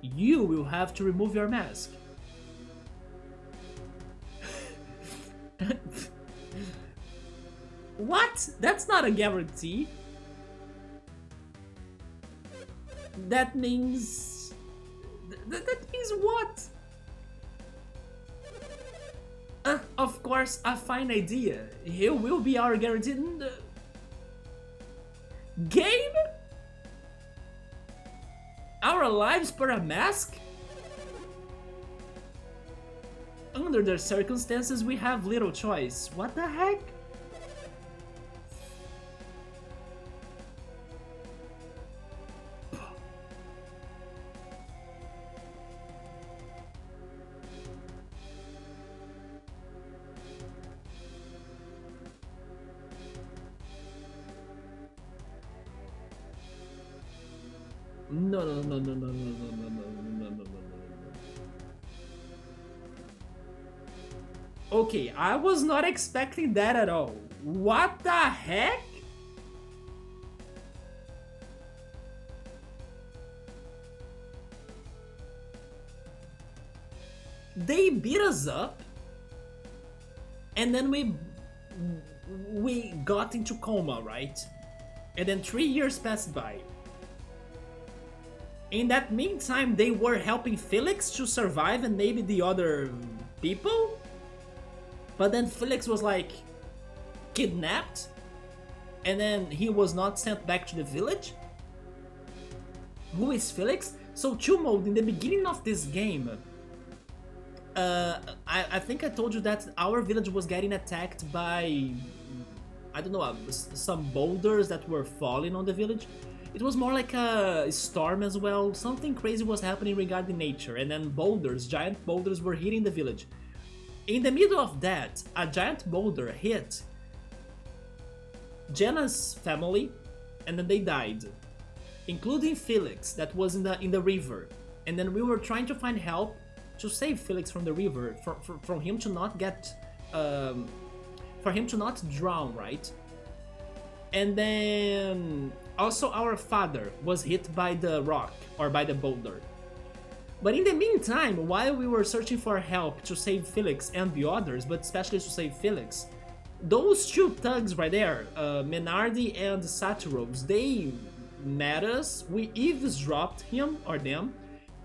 You will have to remove your mask. What? That's not a guarantee. That means... that means what? Of course, a fine idea. Here will be our guaranteed... game? Our lives per a mask? Under the circumstances, we have little choice. What the heck? No. Okay, I was not expecting that at all. What the heck? They beat us up, and then we got into coma, right? And then 3 years passed by. In that meantime, they were helping Felix to survive and maybe the other people? But then Felix was like kidnapped, and then he was not sent back to the village? Who is Felix? So Chumod, in the beginning of this game, I think I told you that our village was getting attacked by, I don't know, some boulders that were falling on the village. It was more like a storm as well. Something crazy was happening regarding nature, and then boulders, giant boulders, were hitting the village. In the middle of that, a giant boulder hit Jenna's family, and then they died, including Felix, that was in the river. And then we were trying to find help to save Felix from the river, from him to not get, for him to not drown, right? And then also our father was hit by the rock, or by the boulder. But in the meantime, while we were searching for help to save Felix and the others, but especially to save Felix, those 2 thugs right there, Menardi and Saturos, they met us, we eavesdropped him or them,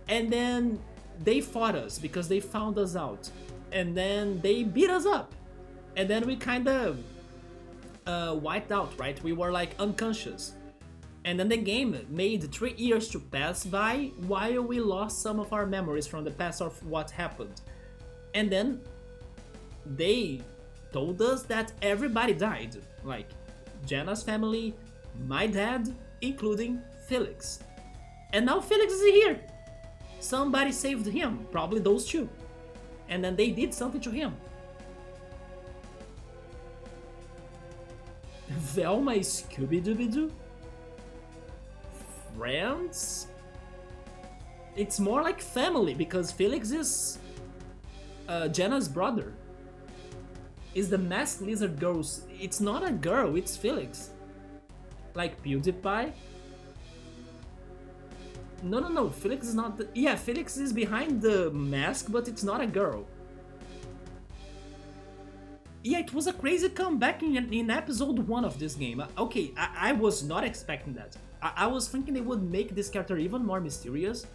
and then they fought us because they found us out. And then they beat us up. And then we kind of wiped out, right? We were like unconscious. And then the game made 3 years to pass by while we lost some of our memories from the past of what happened. And then they told us that everybody died. Like Jenna's family, my dad, including Felix. And now Felix is here. Somebody saved him, probably those 2. And then they did something to him. Velma Scooby-Dooby-Doo? Friends? It's more like family, because Felix is Jenna's brother. Is the masked lizard girl's... It's not a girl, it's Felix. Like PewDiePie? No, no, no. Felix is not. Yeah, Felix is behind the mask, but it's not a girl. Yeah, it was a crazy comeback in episode 1 of this game. Okay, I was not expecting that. I was thinking they would make this character even more mysterious.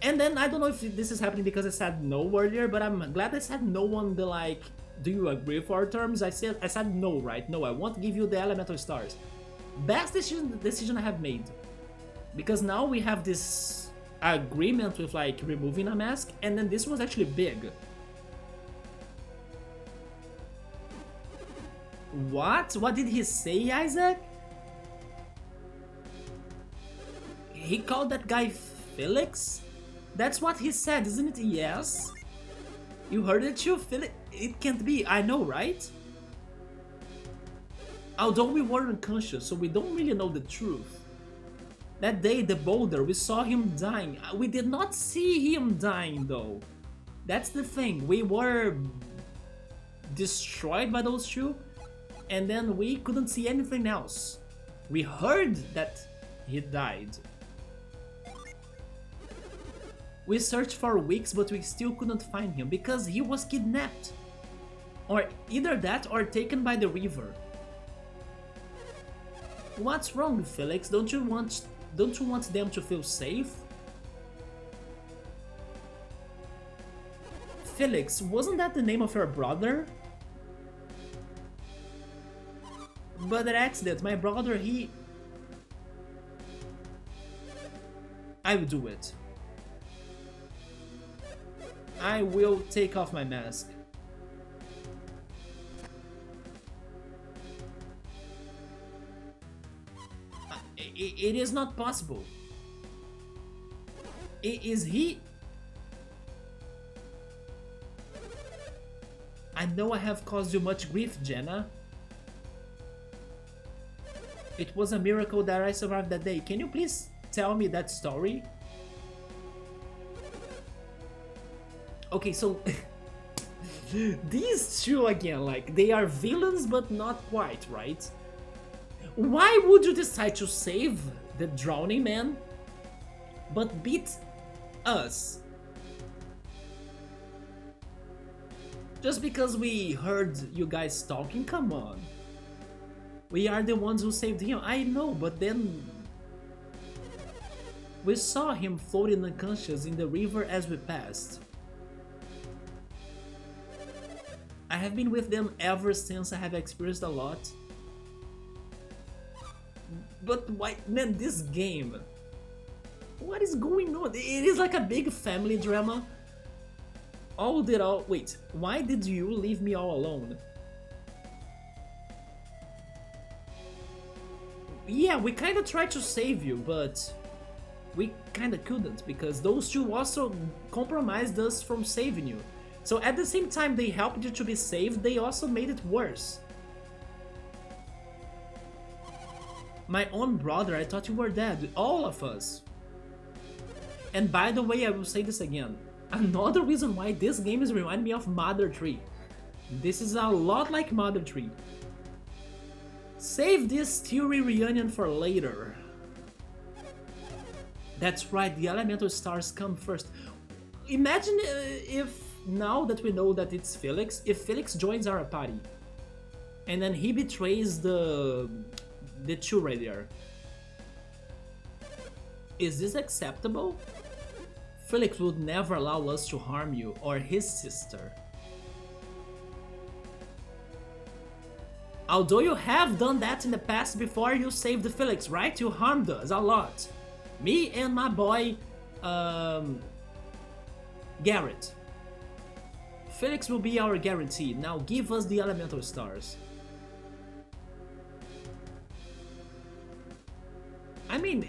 And then I don't know if this is happening because I said no earlier, but I'm glad I said no on the like, do you agree with our terms? I said no, right? No, I won't give you the elemental stars. Best decision I have made. Because now we have this agreement with like removing a mask, and then this was actually big. What? What did he say, Isaac? He called that guy Felix? That's what he said, isn't it? Yes. You heard it too, Felix? It can't be, I know, right? Although we were unconscious, so we don't really know the truth. That day, the boulder, we saw him dying. We did not see him dying, though. That's the thing. We were destroyed by those two, and then we couldn't see anything else. We heard that he died. We searched for weeks, but we still couldn't find him because he was kidnapped. Or either that or taken by the river. What's wrong, Felix? Don't you want them to feel safe? Felix, wasn't that the name of your brother? But an accident, my brother, he... I will do it. I will take off my mask. It is not possible. Is he... I know I have caused you much grief, Jenna. It was a miracle that I survived that day. Can you please tell me that story? Okay, so... these two again, like, they are villains but not quite, right? Why would you decide to save the drowning man but beat us? Just because we heard you guys talking? Come on. We are the ones who saved him. I know, but then... we saw him floating unconscious in the river as we passed. I have been with them ever since. I have experienced a lot. But why, man, this game... what is going on? It is like a big family drama. Wait, why did you leave me all alone? Yeah, we kinda tried to save you, but... we kinda couldn't, because those two also compromised us from saving you. So at the same time they helped you to be saved, they also made it worse. My own brother, I thought you were dead. All of us. And by the way, I will say this again. Another reason why this game is reminding me of Mother 3. This is a lot like Mother 3. Save this theory reunion for later. That's right, the elemental stars come first. Imagine if, now that we know that it's Felix, if Felix joins our party. And then he betrays the two right there. Is this acceptable? Felix would never allow us to harm you or his sister. Although you have done that in the past before you saved the Felix, right? You harmed us a lot. Me and my boy, Garrett. Felix will be our guarantee. Now give us the elemental stars. I mean,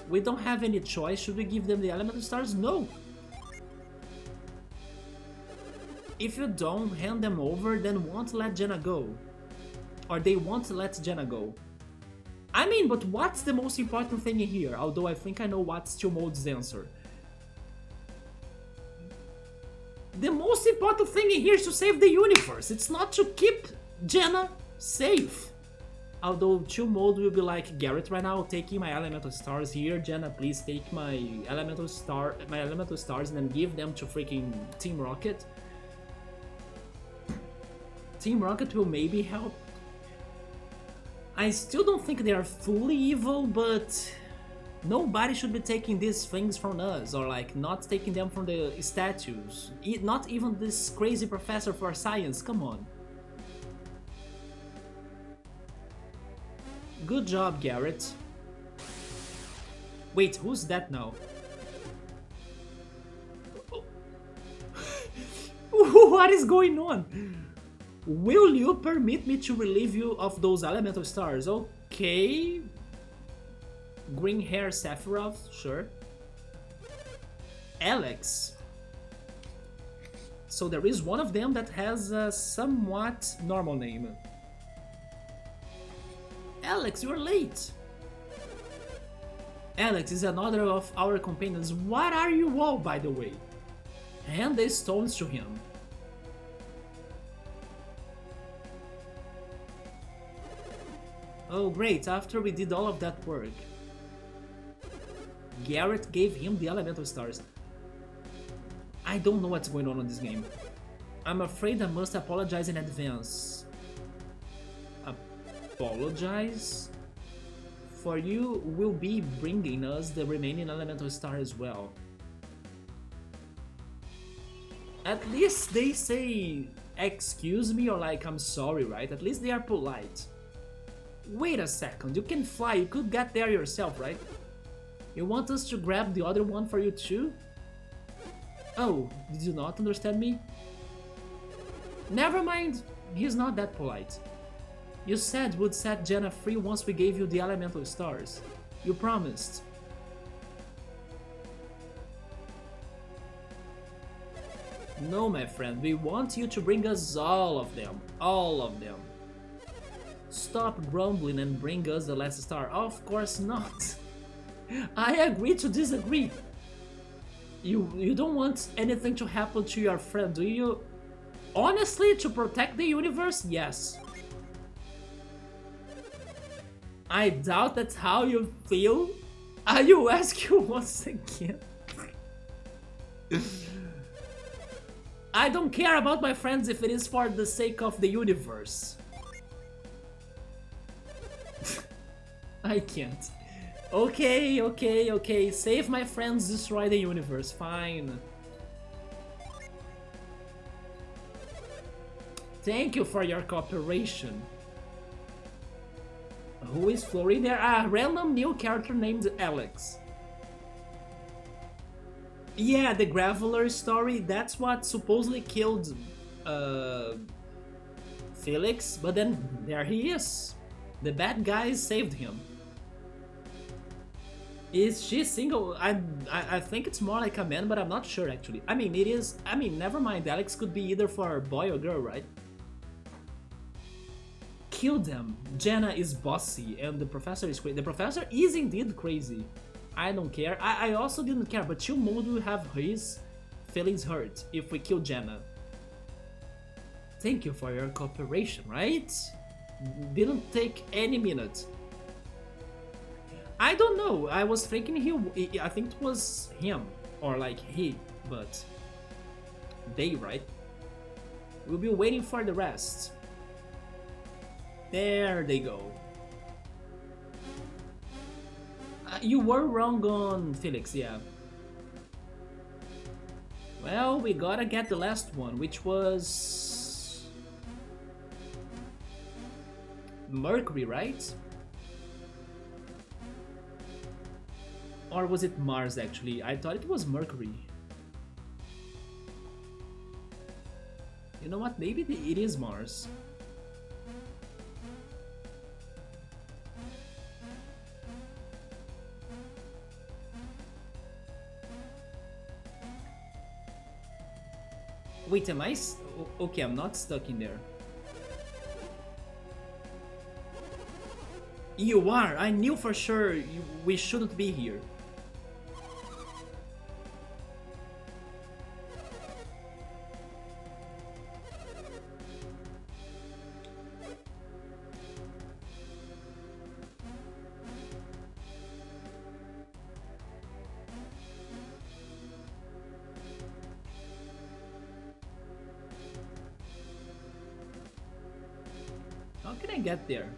we don't have any choice. Should we give them the elemental stars? No. If you don't hand them over, then won't let Jenna go. Or they won't let Jenna go. I mean, but what's the most important thing in here? Although I think I know what's Tilmode's answer. The most important thing in here is to save the universe. It's not to keep Jenna safe. Although chill mode will be like Garrett right now, taking my elemental stars here. Jenna, please take my elemental stars and then give them to freaking Team Rocket. Team Rocket will maybe help. I still don't think they are fully evil, but nobody should be taking these things from us, or like not taking them from the statues. Not even this crazy professor for science, come on. Good job, Garrett. Wait, who's that now? What is going on? Will you permit me to relieve you of those elemental stars? Okay. Green hair Sephiroth, sure. Alex. So there is one of them that has a somewhat normal name. Alex, you're late. Alex is another of our companions. What are you all, by the way? Hand the stones to him. Oh great, after we did all of that work. Garrett gave him the elemental stars. I don't know what's going on in this game. I'm afraid I must apologize in advance. Apologize? For you will be bringing us the remaining elemental star as well. At least they say excuse me or like I'm sorry, right? At least they are polite. Wait a second, you can fly, you could get there yourself, right? You want us to grab the other one for you too? Oh, did you not understand me? Never mind, he's not that polite. You said would set Jenna free once we gave you the elemental stars. You promised. No, my friend, we want you to bring us all of them. All of them. Stop grumbling and bring us the last star. Of course not. I agree to disagree. You don't want anything to happen to your friend, do you? Honestly, to protect the universe, yes. I doubt that's how you feel. I will ask you once again. I don't care about my friends if it is for the sake of the universe. I can't. Okay, okay, okay. Save my friends, destroy the universe. Fine. Thank you for your cooperation. Who is floating there? A random new character named Alex. Yeah, the Graveler story, that's what supposedly killed Felix, but then there he is. The bad guys saved him. Is she single? I think it's more like a man, but I'm not sure actually. I mean, it is. I mean, never mind. Alex could be either for a boy or girl, right? Kill them. Jenna is bossy, and the professor is crazy. The professor is indeed crazy. I don't care. I also didn't care, but Chill Mode will have his feelings hurt if we kill Jenna. Thank you for your cooperation, right? Didn't take any minute. I don't know. I was thinking I think it was him or like he, but they, right? We'll be waiting for the rest. There they go. You were wrong on Felix, yeah. Well, we gotta get the last one, which was Mercury, right? Or was it Mars, actually? I thought it was Mercury. You know what? Maybe it is Mars. Wait, am I... Okay, I'm not stuck in there. You are! I knew for sure we shouldn't be here. can I get there?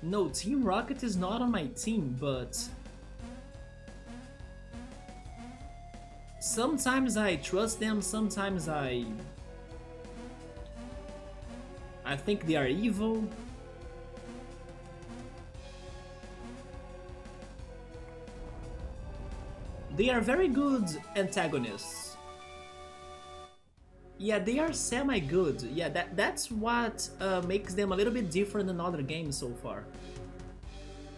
No, Team Rocket is not on my team, but sometimes I trust them, sometimes I think they are evil. They are very good antagonists. Yeah, they are semi-good. Yeah, that's what makes them a little bit different than other games so far.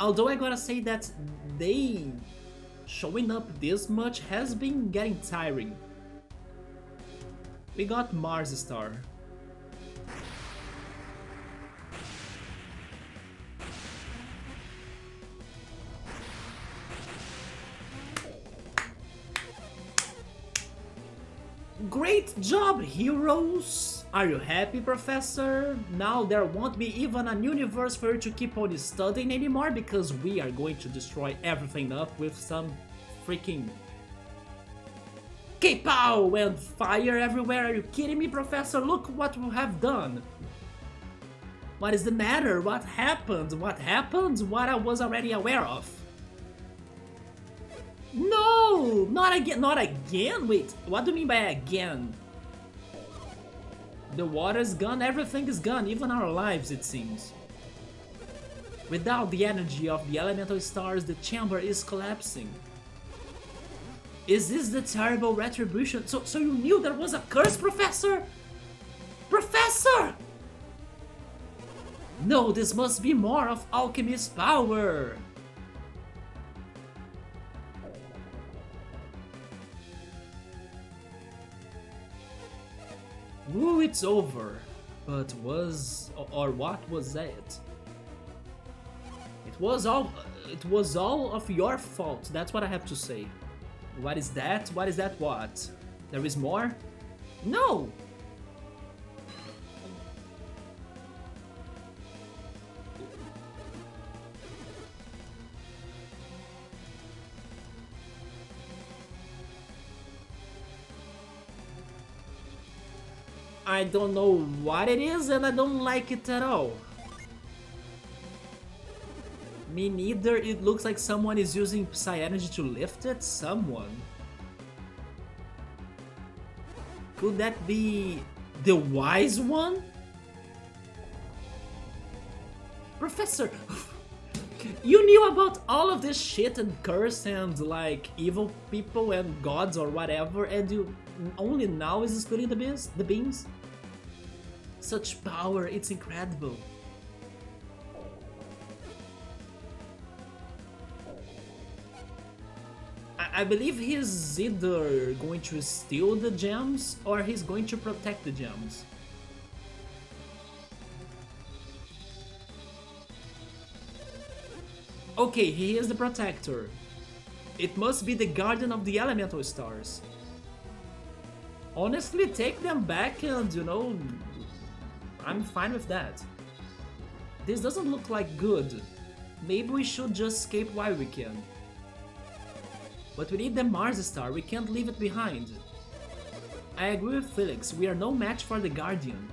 Although I gotta say that they showing up this much has been getting tiring. We got Mars Star. Great job, heroes! Are you happy, Professor? Now there won't be even an universe for you to keep on studying anymore because we are going to destroy everything up with some freaking K-Pow and fire everywhere. Are you kidding me, Professor? Look what we have done. What is the matter? What happened? What happened? What I was already aware of. No! Not again! Not again? Wait, what do you mean by again? The water's gone, everything is gone, even our lives, it seems. Without the energy of the elemental stars, the chamber is collapsing. Is this the terrible retribution? So you knew there was a curse, Professor? Professor! No, this must be more of alchemy's power. Woo, it's over. But or what was that? It was all of your fault. That's what I have to say. What is that? What is that what? There is more? No! I don't know what it is and I don't like it at all. Me neither. It looks like someone is using Psy Energy to lift it. Someone. Could that be the wise one? Professor, you knew about all of this shit and curse and like evil people and gods or whatever, and you only now is spilling the beans? Such power, it's incredible. I believe he's either going to steal the gems or he's going to protect the gems. Okay, he is the protector. It must be the guardian of the elemental stars. Honestly, take them back and, you know, I'm fine with that. This doesn't look like good. Maybe we should just escape while we can. But we need the Mars Star, we can't leave it behind. I agree with Felix, we are no match for the Guardian.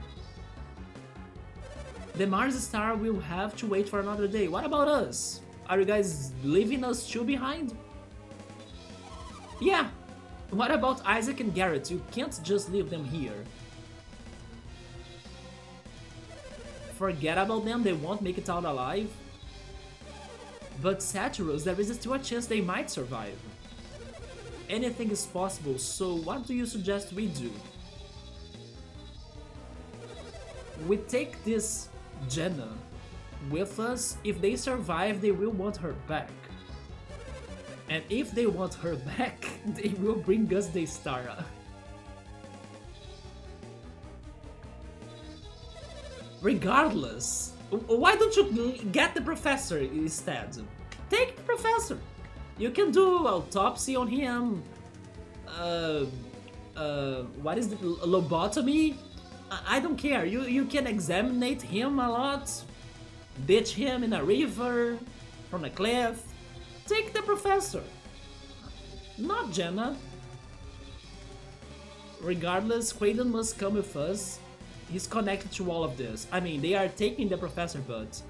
The Mars Star will have to wait for another day. What about us? Are you guys leaving us too behind? Yeah. What about Isaac and Garrett? You can't just leave them here. Forget about them, they won't make it out alive. But Satyrus, there is still a chance they might survive. Anything is possible, so what do you suggest we do? We take this Jenna with us. If they survive, they will want her back. And if they want her back, they will bring us the star. Regardless, why don't you get the professor instead? Take the professor. You can do autopsy on him. What is the lobotomy? I don't care. You can examine him a lot, ditch him in a river, from a cliff. Take the professor. Not Jenna. Regardless, Kraden must come with us. He's connected to all of this. I mean, they are taking the professor, but...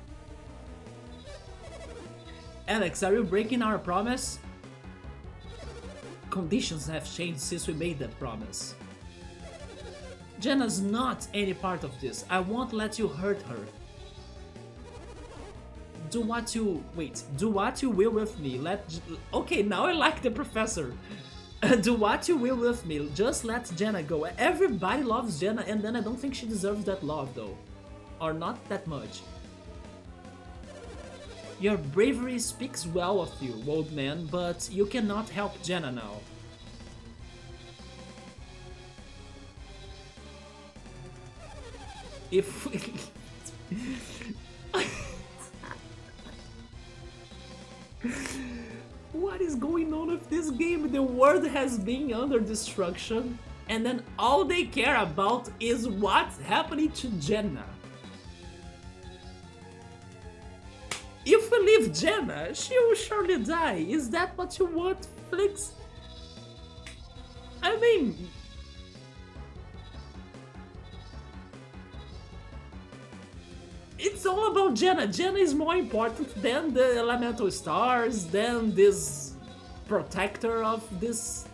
Alex, are you breaking our promise? Conditions have changed since we made that promise. Jenna's not any part of this. I won't let you hurt her. Do what you... Wait. Do what you will with me. Okay, now I like the professor. Do what you will with me. Just let Jenna go. Everybody loves Jenna, and then I don't think she deserves that love, though. Or not that much. Your bravery speaks well of you, old man, but you cannot help Jenna now. If... What is going on with this game? The world has been under destruction, and then all they care about is what's happening to Jenna. If we leave Jenna, she will surely die. Is that what you want, Flix? I mean... It's all about Jenna. Jenna is more important than the elemental stars, than this protector of this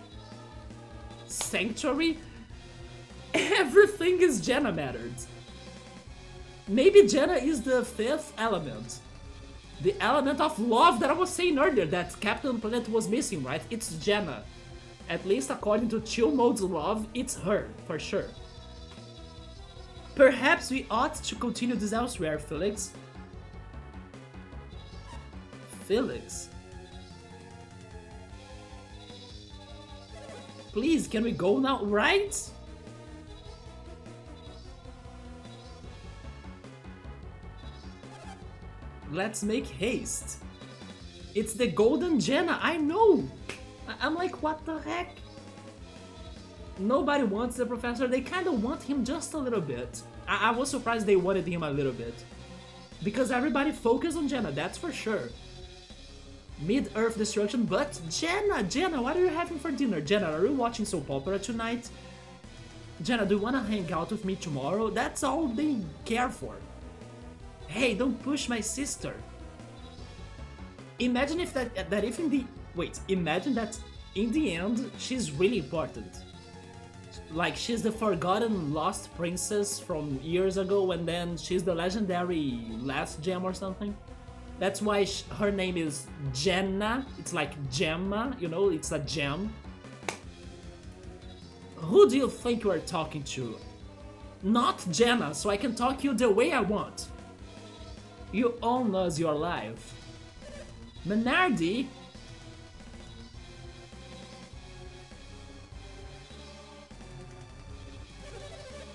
sanctuary. Everything is Jenna mattered. Maybe Jenna is the fifth element. The element of love that I was saying earlier that Captain Planet was missing, right? It's Jenna. At least according to Chill Mode's love, it's her, for sure. Perhaps we ought to continue this elsewhere, Felix. Felix? Please, can we go now, right? Let's make haste. It's the Golden Jenna, I know! I'm like, what the heck? Nobody wants the professor, they kinda want him just a little bit. I was surprised they wanted him a little bit. Because everybody focused on Jenna, that's for sure. Mid-Earth destruction, but Jenna, what are you having for dinner? Jenna, are you watching soap opera tonight? Jenna, do you wanna hang out with me tomorrow? That's all they care for. Hey, don't push my sister. Imagine if imagine that in the end, she's really important. Like, she's the forgotten lost princess from years ago, and then she's the legendary last gem or something. That's why her name is Jenna. It's like Gemma, you know, it's a gem. Who do you think you are talking to? Not Jenna, so I can talk to you the way I want. You own us your life. Menardi?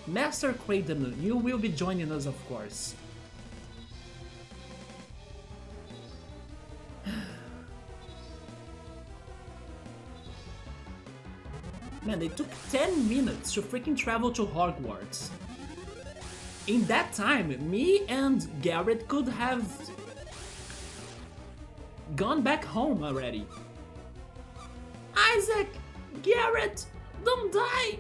Master Kraden, you will be joining us, of course. Man, they took 10 minutes to freaking travel to Hogwarts. In that time, me and Garrett could have gone back home already. Isaac! Garrett! Don't die!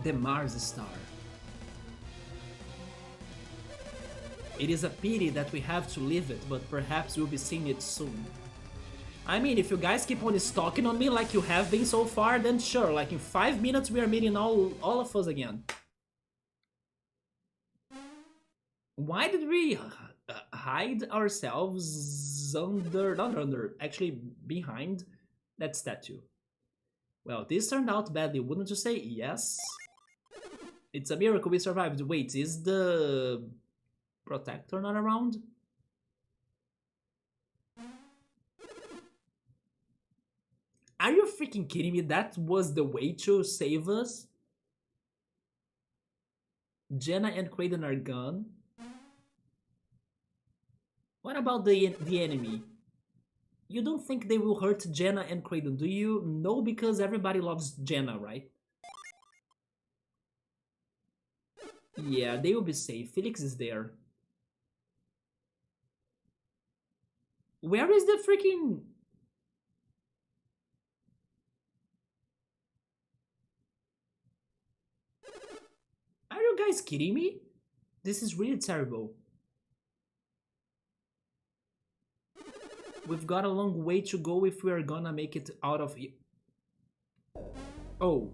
The Mars Star. It is a pity that we have to leave it, but perhaps we'll be seeing it soon. I mean, if you guys keep on stalking on me like you have been so far, then sure, like in 5 minutes we are meeting all of us again. Why did we hide ourselves actually behind that statue? Well, this turned out badly, wouldn't you say? Yes. It's a miracle we survived. Wait, is the protector not around? Are you freaking kidding me? That was the way to save us? Jenna and Kraden are gone. What about the enemy? You don't think they will hurt Jenna and Kraden, do you? No, because everybody loves Jenna, right? Yeah, they will be safe. Felix is there. Where is the freaking... Are you guys kidding me? This is really terrible. We've got a long way to go if we are gonna make it out of here. Oh.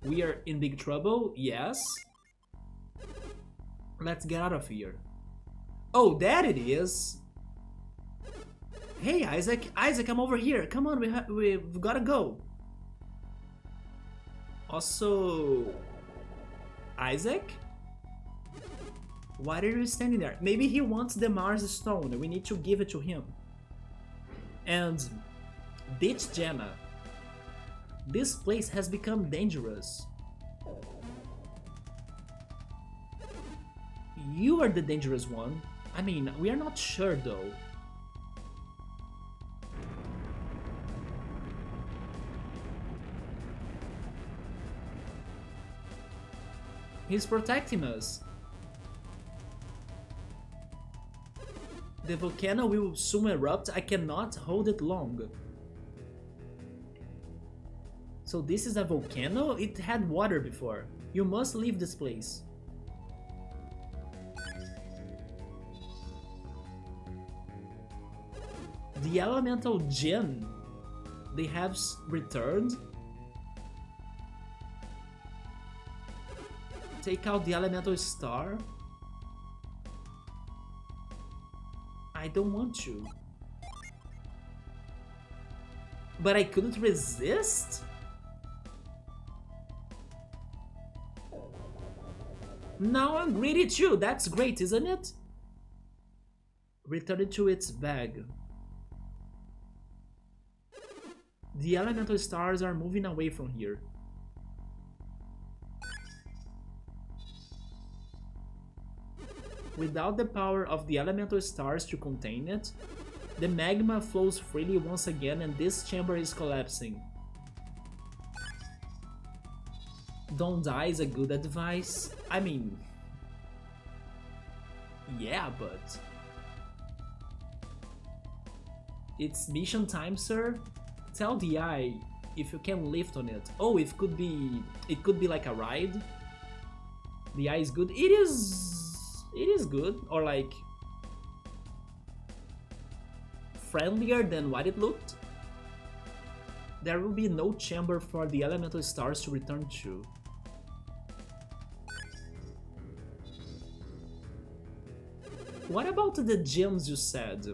We are in big trouble? Yes. Let's get out of here. Oh, that it is. Hey, Isaac. Isaac, I'm over here. Come on, we've gotta go. Also... Isaac? Why are you standing there? Maybe he wants the Mars Stone. We need to give it to him. And... Ditch Gemma. This place has become dangerous. You are the dangerous one. I mean, we are not sure though. He's protecting us. The volcano will soon erupt. I cannot hold it long. So this is a volcano? It had water before. You must leave this place. The elemental gem. They have returned. Take out the elemental star. I don't want to. But I couldn't resist? Now I'm greedy too. That's great, isn't it? Return it to its bag. The elemental stars are moving away from here. Without the power of the elemental stars to contain it, the magma flows freely once again and this chamber is collapsing. Don't die is a good advice. I mean... yeah, but... It's mission time, sir? Tell the eye if you can lift on it. Oh, it could be like a ride. The eye is good. It is good, or like friendlier than what it looked. There will be no chamber for the elemental stars to return to. What about the gems you said?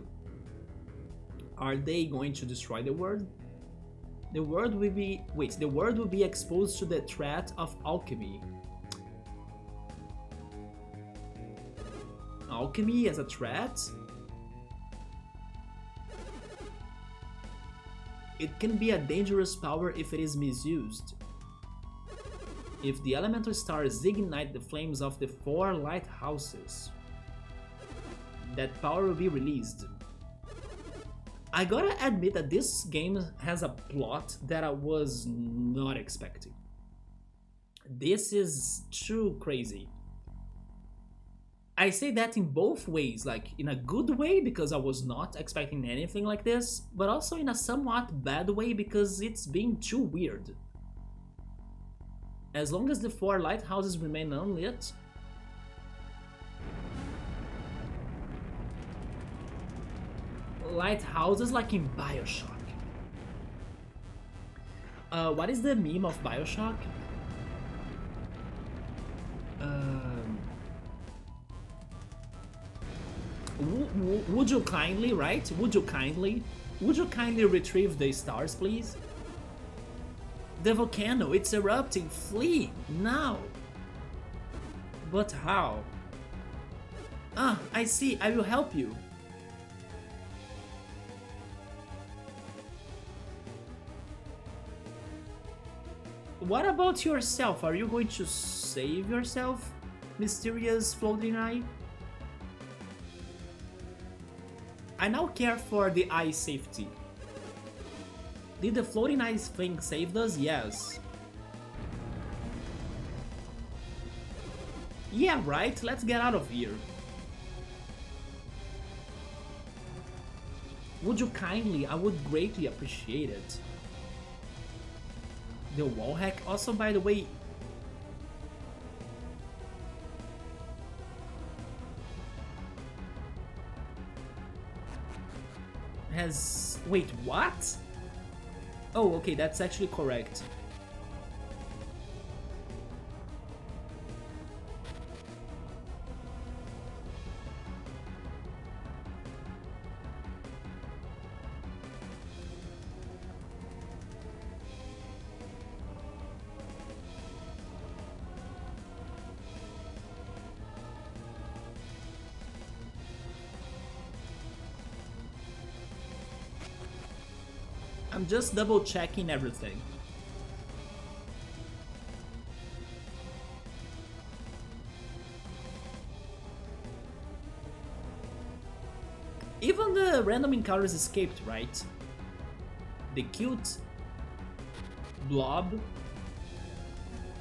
Are they going to destroy the world? The world will be... wait, the world will be exposed to the threat of alchemy. Alchemy as a threat? It can be a dangerous power if it is misused. If the elemental stars ignite the flames of the 4 lighthouses, that power will be released. I gotta admit that this game has a plot that I was not expecting. This is too crazy. I say that in both ways, like in a good way because I was not expecting anything like this, but also in a somewhat bad way because it's being too weird. As long as the 4 lighthouses remain unlit, lighthouses like in Bioshock. What is the meme of Bioshock? Would you kindly, right? Would you kindly retrieve the stars, please? The volcano, it's erupting. Flee now. But how? Ah, I see. I will help you. What about yourself? Are you going to save yourself, mysterious floating eye? I now care for the eye's safety. Did the floating eyes thing save us? Yes. Yeah, right, let's get out of here. Would you kindly? I would greatly appreciate it. The wall hack also, by the way. Has... Wait, what? Oh, okay, that's actually correct. I'm just double checking everything. Even the random encounters escaped, right? The cute blob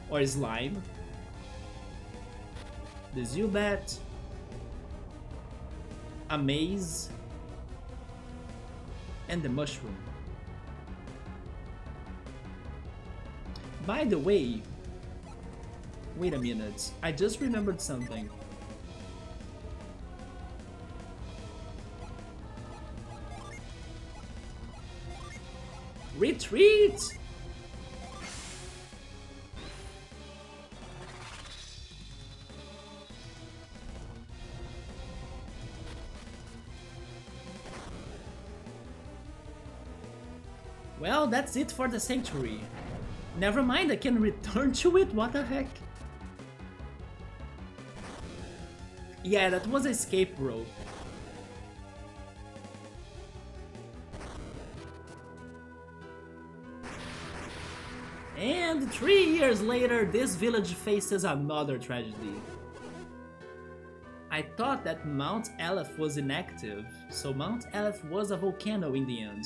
or slime, the Zubat, a maze, and the mushroom. By the way, wait a minute, I just remembered something. Retreat! Well, that's it for the sanctuary. Never mind, I can return to it, what the heck? Yeah, that was escape rope. And 3 years later, this village faces another tragedy. I thought that Mount Aleph was inactive, so Mount Aleph was a volcano in the end.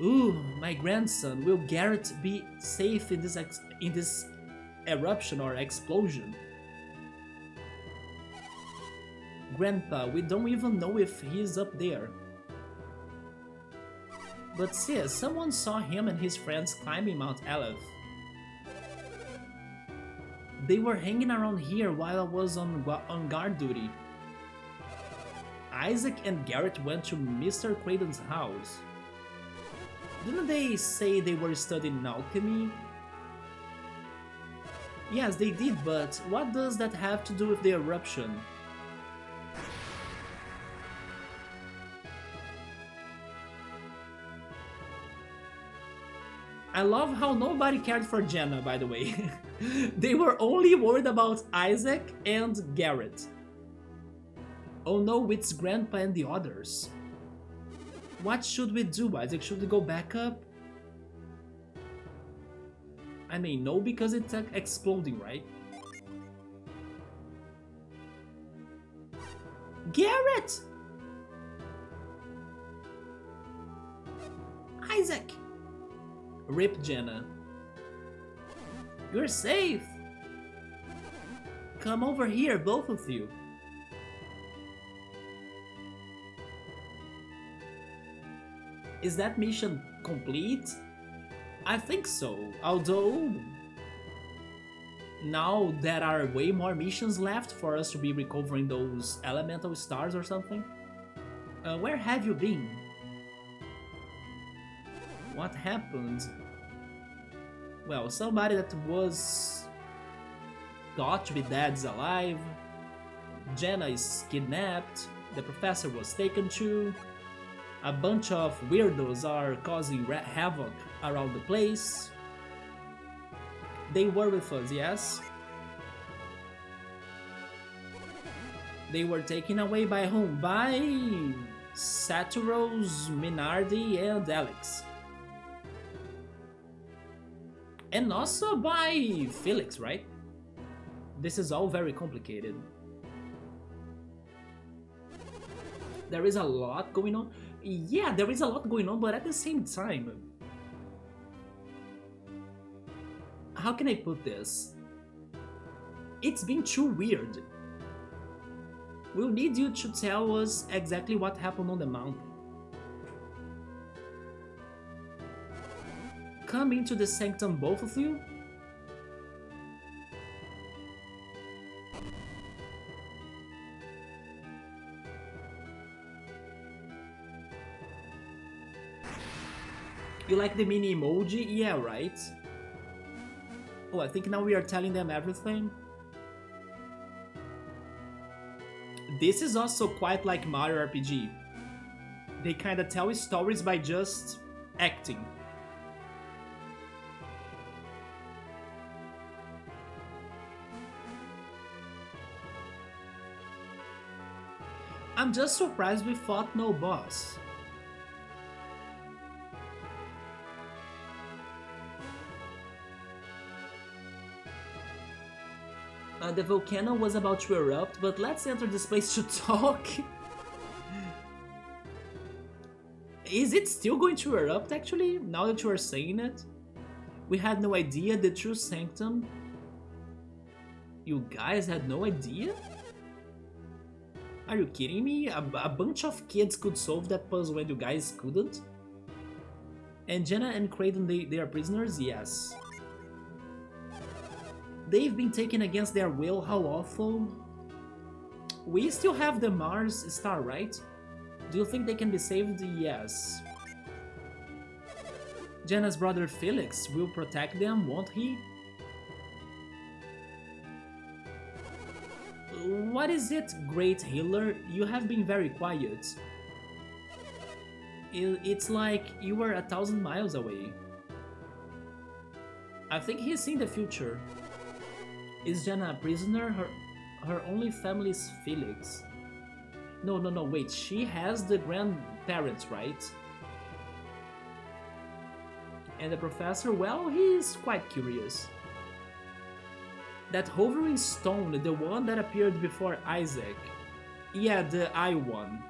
Ooh, my grandson, will Garrett be safe in this eruption or explosion? Grandpa, we don't even know if he's up there. But sis, someone saw him and his friends climbing Mount Aleph. They were hanging around here while I was on guard duty. Isaac and Garrett went to Mr. Creighton's house. Didn't they say they were studying alchemy? Yes, they did, but what does that have to do with the eruption? I love how nobody cared for Jenna, by the way. They were only worried about Isaac and Garrett. Oh no, it's Grandpa and the others. What should we do, Isaac? Should we go back up? I mean, no, because it's exploding, right? Garrett! Isaac! Rip Jenna. You're safe! Come over here, both of you. Is that mission complete? I think so, although now there are way more missions left for us to be recovering those elemental stars or something. Where have you been? What happened? Well, somebody that was thought to be dead is alive. Jenna is kidnapped. The professor was taken too. A bunch of weirdos are causing havoc around the place. They were with us, yes? They were taken away by whom? By Saturos, Minardi, and Alex. And also by Felix, right? This is all very complicated. There is a lot going on. Yeah, there is a lot going on, but at the same time, how can I put this? It's been too weird. We'll need you to tell us exactly what happened on the mountain. Come into the Sanctum, both of you? You like the mini emoji? Yeah, right? Oh, I think now we are telling them everything. This is also quite like Mario RPG. They kinda tell stories by just acting. I'm just surprised we fought no boss. The volcano was about to erupt, but let's enter this place to talk. Is it still going to erupt actually, now that you are saying it? We had no idea the true Sanctum. You guys had no idea? Are you kidding me? A bunch of kids could solve that puzzle and you guys couldn't? And Jenna and Kraden, they are prisoners? Yes. They've been taken against their will, how awful. We still have the Mars star, right? Do you think they can be saved? Yes. Jenna's brother Felix will protect them, won't he? What is it, great healer? You have been very quiet. It's like you were 1,000 miles away. I think he's seen the future. Is Jenna a prisoner? Her only family is Felix. No, wait, she has the grandparents, right? And the professor, well, he's quite curious. That hovering stone, the one that appeared before Isaac. Yeah, the eye one.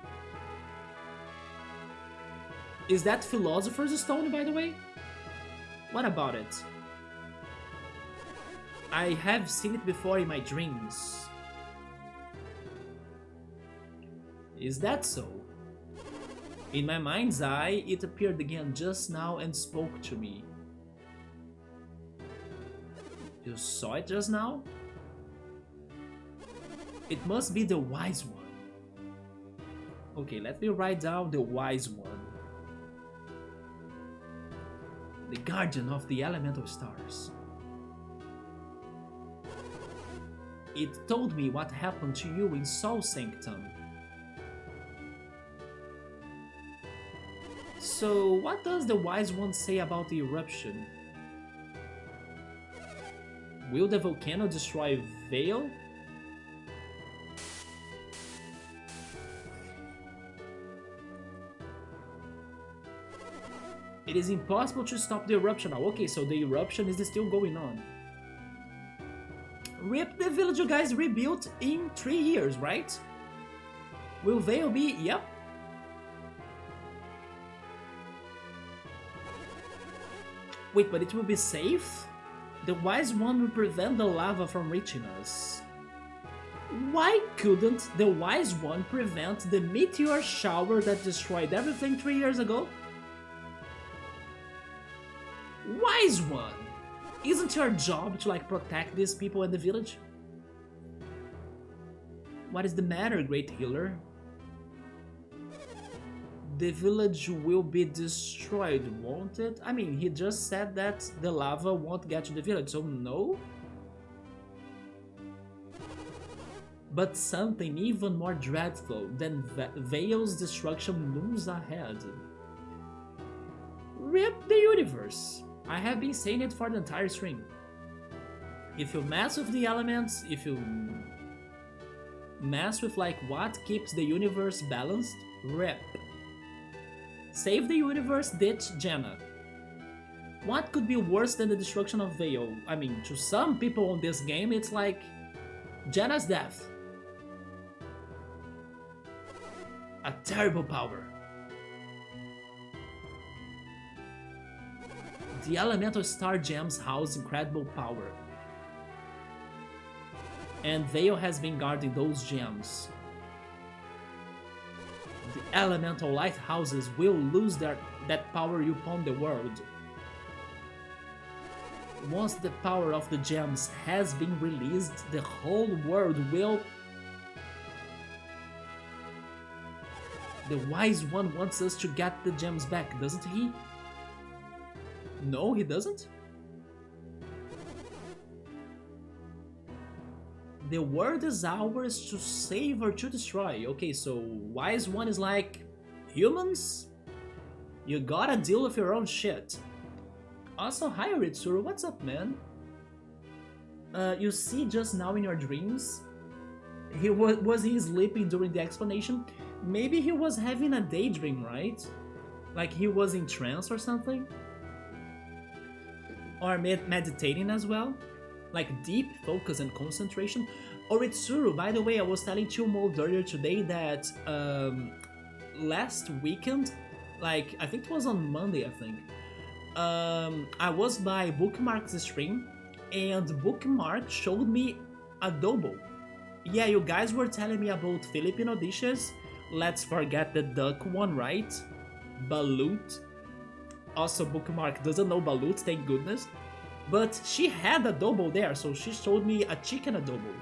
Is that Philosopher's Stone, by the way? What about it? I have seen it before in my dreams. Is that so? In my mind's eye, it appeared again just now and spoke to me. You saw it just now? It must be the wise one. Okay, let me write down the wise one. The guardian of the elemental stars. It told me what happened to you in Soul Sanctum. So, what does the Wise One say about the eruption? Will the volcano destroy Vale? It is impossible to stop the eruption now. Okay, so the eruption is still going on. RIP, the village you guys rebuilt in 3 years, right? Will Vale be... Yep. Wait, but it will be safe? The Wise One will prevent the lava from reaching us. Why couldn't the Wise One prevent the meteor shower that destroyed everything 3 years ago? Wise One! Isn't your job to protect these people in the village? What is the matter, great healer? The village will be destroyed, won't it? I mean, he just said that the lava won't get to the village, so no? But something even more dreadful than Vale's destruction looms ahead. RIP the universe! I have been saying it for the entire stream. If you mess with the elements, if you mess with what keeps the universe balanced, RIP. Save the universe, ditch Jenna. What could be worse than the destruction of Vale? I mean, to some people on this game, it's like Jenna's death. A terrible power. The elemental star gems house incredible power. And Vale has been guarding those gems. The elemental lighthouses will lose that power upon the world. Once the power of the gems has been released, the whole world will... The Wise One wants us to get the gems back, doesn't he? No, he doesn't? The world is ours to save or to destroy. Okay, so Wise One is like, humans? You gotta deal with your own shit. Also, hi Ritsuru, what's up, man? You see just now in your dreams? Was he sleeping during the explanation? Maybe he was having a daydream, right? Like he was in trance or something? Or meditating as well? Like deep focus and concentration? Or Ritsuru, by the way, I was telling Chillmold earlier today that last weekend, like I think it was on Monday, I think, I was by Bookmark's stream, and Bookmark showed me adobo. Yeah, you guys were telling me about Filipino dishes. Let's forget the duck one, right? Balut. Also, Bookmark doesn't know balut, thank goodness. But she had adobo there, so she showed me a chicken adobo.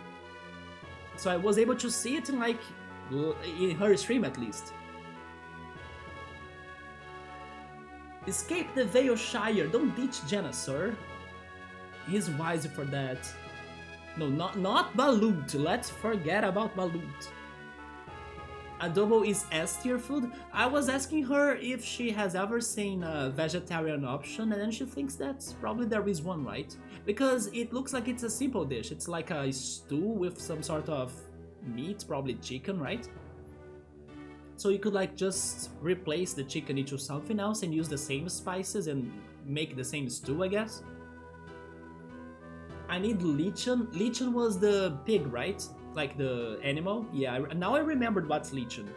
So I was able to see it in her stream at least. Escape the Vale Shire, don't ditch Jenna, sir. He's wise for that. No, not Balut, let's forget about Balut. Adobo is S tier food. I was asking her if she has ever seen a vegetarian option, and then she thinks that probably there is one, right? Because it looks like it's a simple dish. It's like a stew with some sort of meat, probably chicken, right? So you could like just replace the chicken into something else and use the same spices and make the same stew, I guess. I need Lichen. Lichen was the pig, right? Like the animal? Yeah, now I remembered what's Lichen.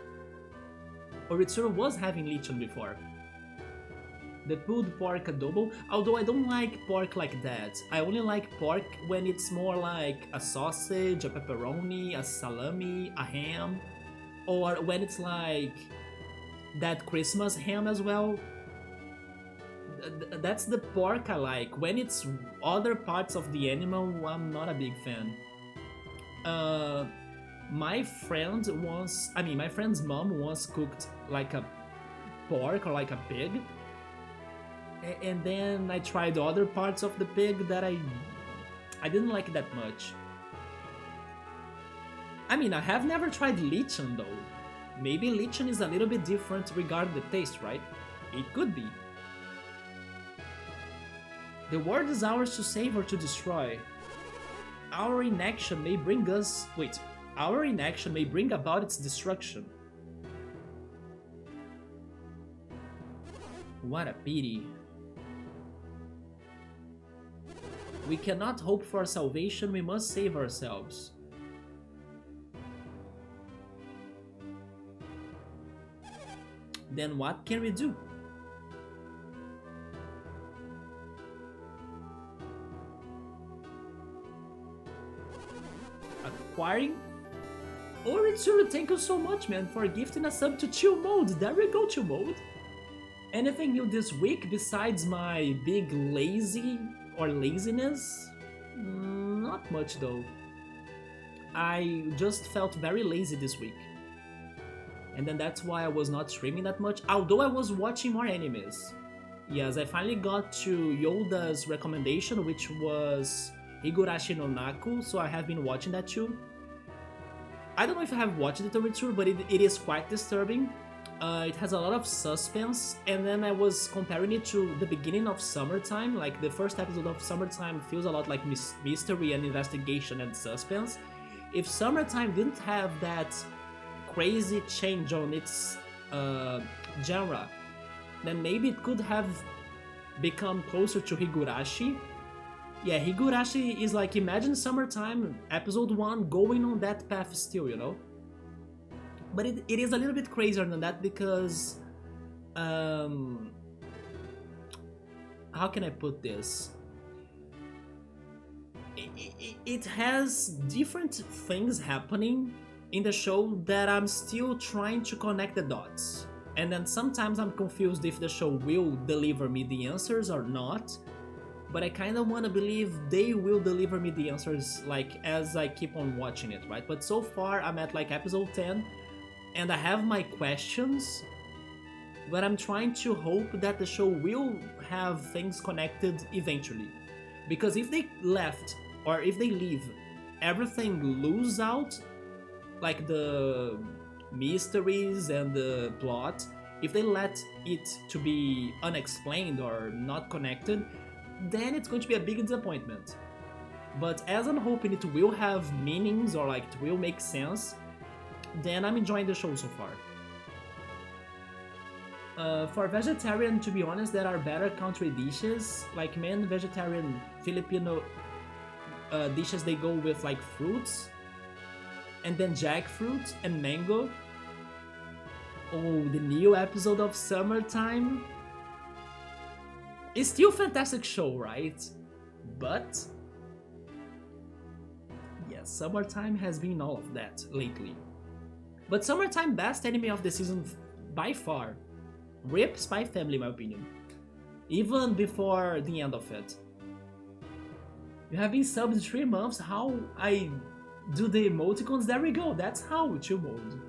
Oritsuru was having Lichen before. The pulled pork adobo, although I don't like pork like that. I only like pork when it's more like a sausage, a pepperoni, a salami, a ham. Or when it's like that Christmas ham as well. That's the pork I like. When it's other parts of the animal, I'm not a big fan. My friend's mom once cooked like a pork or like a pig. And then I tried other parts of the pig that I didn't like that much. I mean, I have never tried lichen though. Maybe lichen is a little bit different regarding the taste, right? It could be. The world is ours to save or to destroy. Our inaction may bring about its destruction. What a pity. We cannot hope for salvation, we must save ourselves. Then what can we do? Acquiring? Oh, Ritsuru, thank you so much, man, for gifting a sub to Chill Mode. There we go, Chill Mode. Anything new this week besides my big laziness? Not much though. I just felt very lazy this week. And then that's why I was not streaming that much, although I was watching more animes. Yes, I finally got to Yoda's recommendation, which was Higurashi no Naku, so I have been watching that too. I don't know if I have watched it already, but it is quite disturbing. It has a lot of suspense, and then I was comparing it to the beginning of Summertime. Like the first episode of Summertime feels a lot like mystery and investigation and suspense. If Summertime didn't have that crazy change on its genre, then maybe it could have become closer to Higurashi. Yeah, Higurashi is like, imagine Summertime, episode 1, going on that path still, you know? But it is a little bit crazier than that because... how can I put this? it has different things happening in the show that I'm still trying to connect the dots. And then sometimes I'm confused if the show will deliver me the answers or not. But I kind of want to believe they will deliver me the answers like as I keep on watching it, right? But so far I'm at like episode 10 and I have my questions, but I'm trying to hope that the show will have things connected eventually. Because if they left or if they leave everything loose out, like the mysteries and the plot, if they let it to be unexplained or not connected, then it's going to be a big disappointment. But as I'm hoping it will have meanings or like it will make sense, then I'm enjoying the show so far. For vegetarian, to be honest, there are better country dishes. Like main vegetarian Filipino dishes, they go with like fruits, and then jackfruit and mango. Oh, the new episode of Summertime. It's still a fantastic show, right? But yes, Summertime has been all of that lately. But Summertime best anime of the season by far. RIP Spy Family, in my opinion. Even before the end of it. You have been subbed 3 months. How I do the emoticons? There we go. That's how chill mode.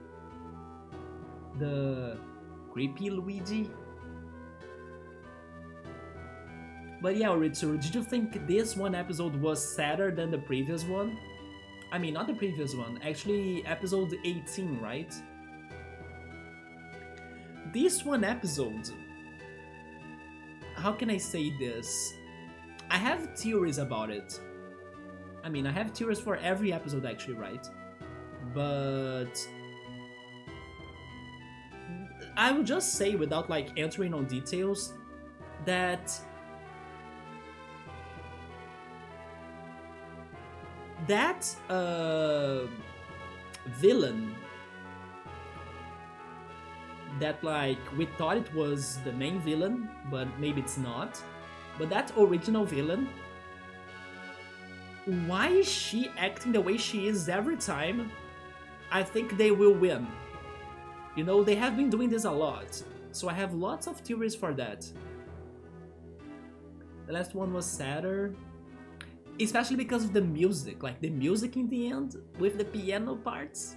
The creepy Luigi. But yeah, Ritsuru, did you think this one episode was sadder than the previous one? I mean, not the previous one, actually episode 18, right? This one episode, how can I say this? I have theories about it. I mean, I have theories for every episode actually, right? But I would just say, without like entering on details, that villain that like we thought it was the main villain, but maybe it's not. But that original villain, why is she acting the way she is every time? I think they will win. You know, they have been doing this a lot, so I have lots of theories for that. The last one was sadder, especially because of the music, like the music in the end with the piano parts.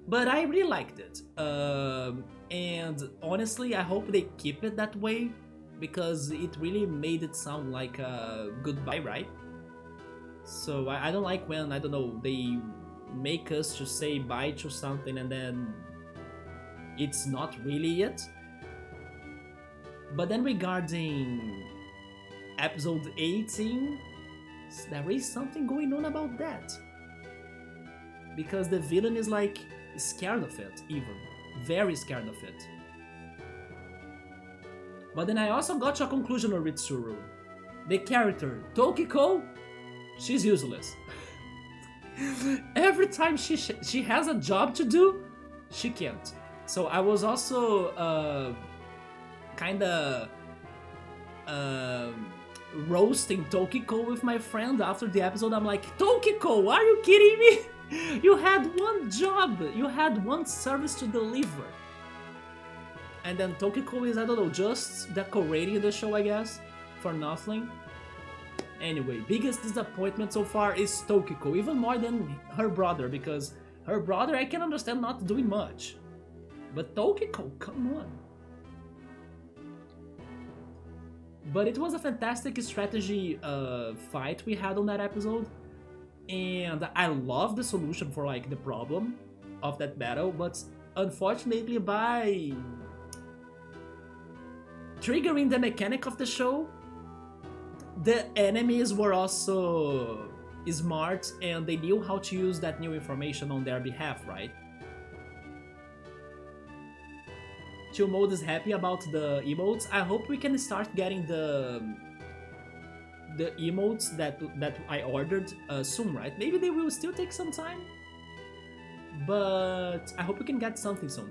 But I really liked it, and honestly I hope they keep it that way, because it really made it sound like a goodbye, right? So I don't like when, I don't know, they make us to say bye to something and then it's not really it. But then regarding episode 18, there is something going on about that. Because the villain is like scared of it, even. Very scared of it. But then I also got to a conclusion on Ritsuru. The character, Tokiko, she's useless. Every time she has a job to do, she can't. So I was also kinda roasting Tokiko with my friend after the episode. I'm like, Tokiko, are you kidding me? You had one job, you had one service to deliver. And then Tokiko is, I don't know, just decorating the show, I guess, for nothing. Anyway, biggest disappointment so far is Tokiko, even more than her brother, because her brother I can understand not doing much. But Tokiko, come on. But it was a fantastic strategy fight we had on that episode. And I love the solution for like the problem of that battle, but unfortunately by triggering the mechanic of the show, the enemies were also smart and they knew how to use that new information on their behalf, right? Chill Mode is happy about the emotes. I hope we can start getting the emotes that I ordered soon, right? Maybe they will still take some time, but I hope we can get something soon.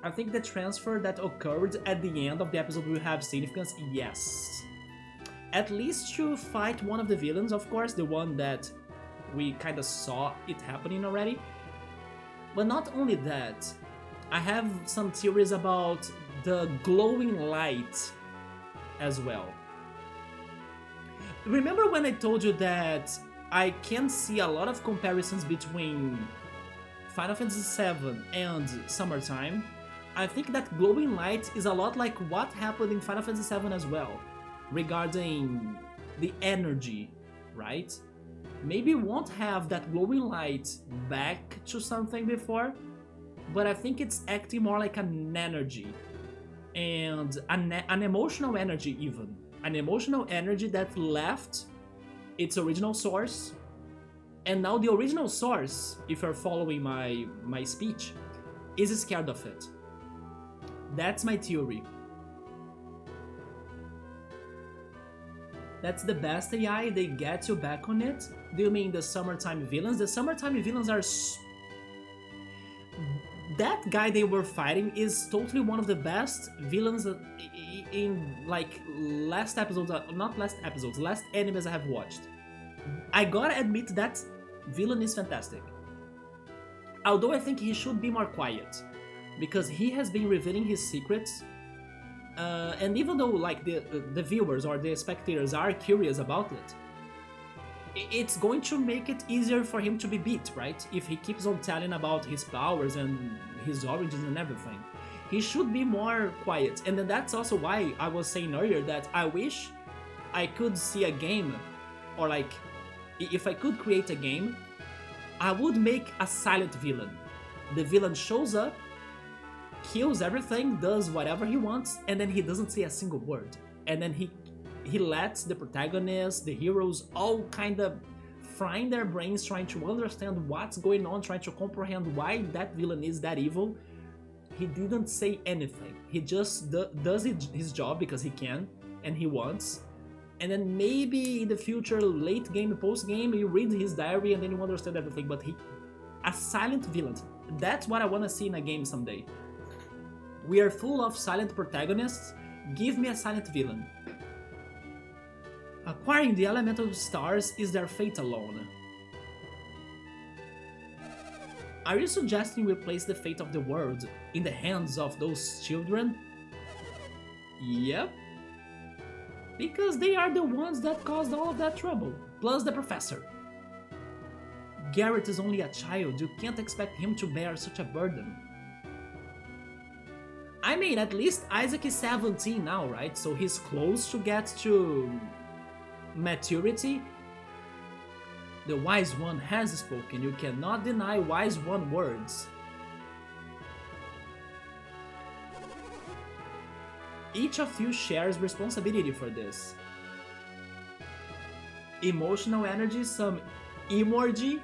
I think the transfer that occurred at the end of the episode will have significance, yes. At least to fight one of the villains, of course, the one that we kind of saw it happening already. But not only that, I have some theories about the glowing light as well. Remember when I told you that I can see a lot of comparisons between Final Fantasy VII and Summertime? I think that glowing light is a lot like what happened in Final Fantasy VII as well, regarding the energy, right? Maybe won't have that glowing light back to something before, but I think it's acting more like an energy, and an emotional energy even. An emotional energy that left its original source, and now the original source, if you're following my speech, is scared of it. That's my theory. That's the best AI, they get you back on it? Do you mean the Summertime villains? The Summertime villains are... That guy they were fighting is totally one of the best villains in like last episodes, not last episodes, last animes I have watched. I gotta admit that villain is fantastic. Although I think he should be more quiet, because he has been revealing his secrets, and even though like the viewers or the spectators are curious about it, it's going to make it easier for him to be beat, right? If he keeps on telling about his powers and his origins and everything. He should be more quiet. And then that's also why I was saying earlier that I wish I could see a game, or like, if I could create a game, I would make a silent villain. The villain shows up, kills everything, does whatever he wants, and then he doesn't say a single word. And then he lets the protagonists, the heroes, all kind of frying their brains trying to understand what's going on, trying to comprehend why that villain is that evil. He didn't say anything. He just does his job because he can and he wants. And then maybe in the future, late game, post game, you read his diary and then you understand everything. But a silent villain. That's what I want to see in a game someday. We are full of silent protagonists. Give me a silent villain. Acquiring the elemental stars is their fate alone. Are you suggesting we place the fate of the world in the hands of those children? Yep. Because they are the ones that caused all of that trouble, plus the professor. Garrett is only a child, you can't expect him to bear such a burden. I mean, at least Isaac is 17 now, right? So he's close to get to maturity. The wise one has spoken, you cannot deny wise one words. Each of you shares responsibility for this. Emotional energy, some emoji?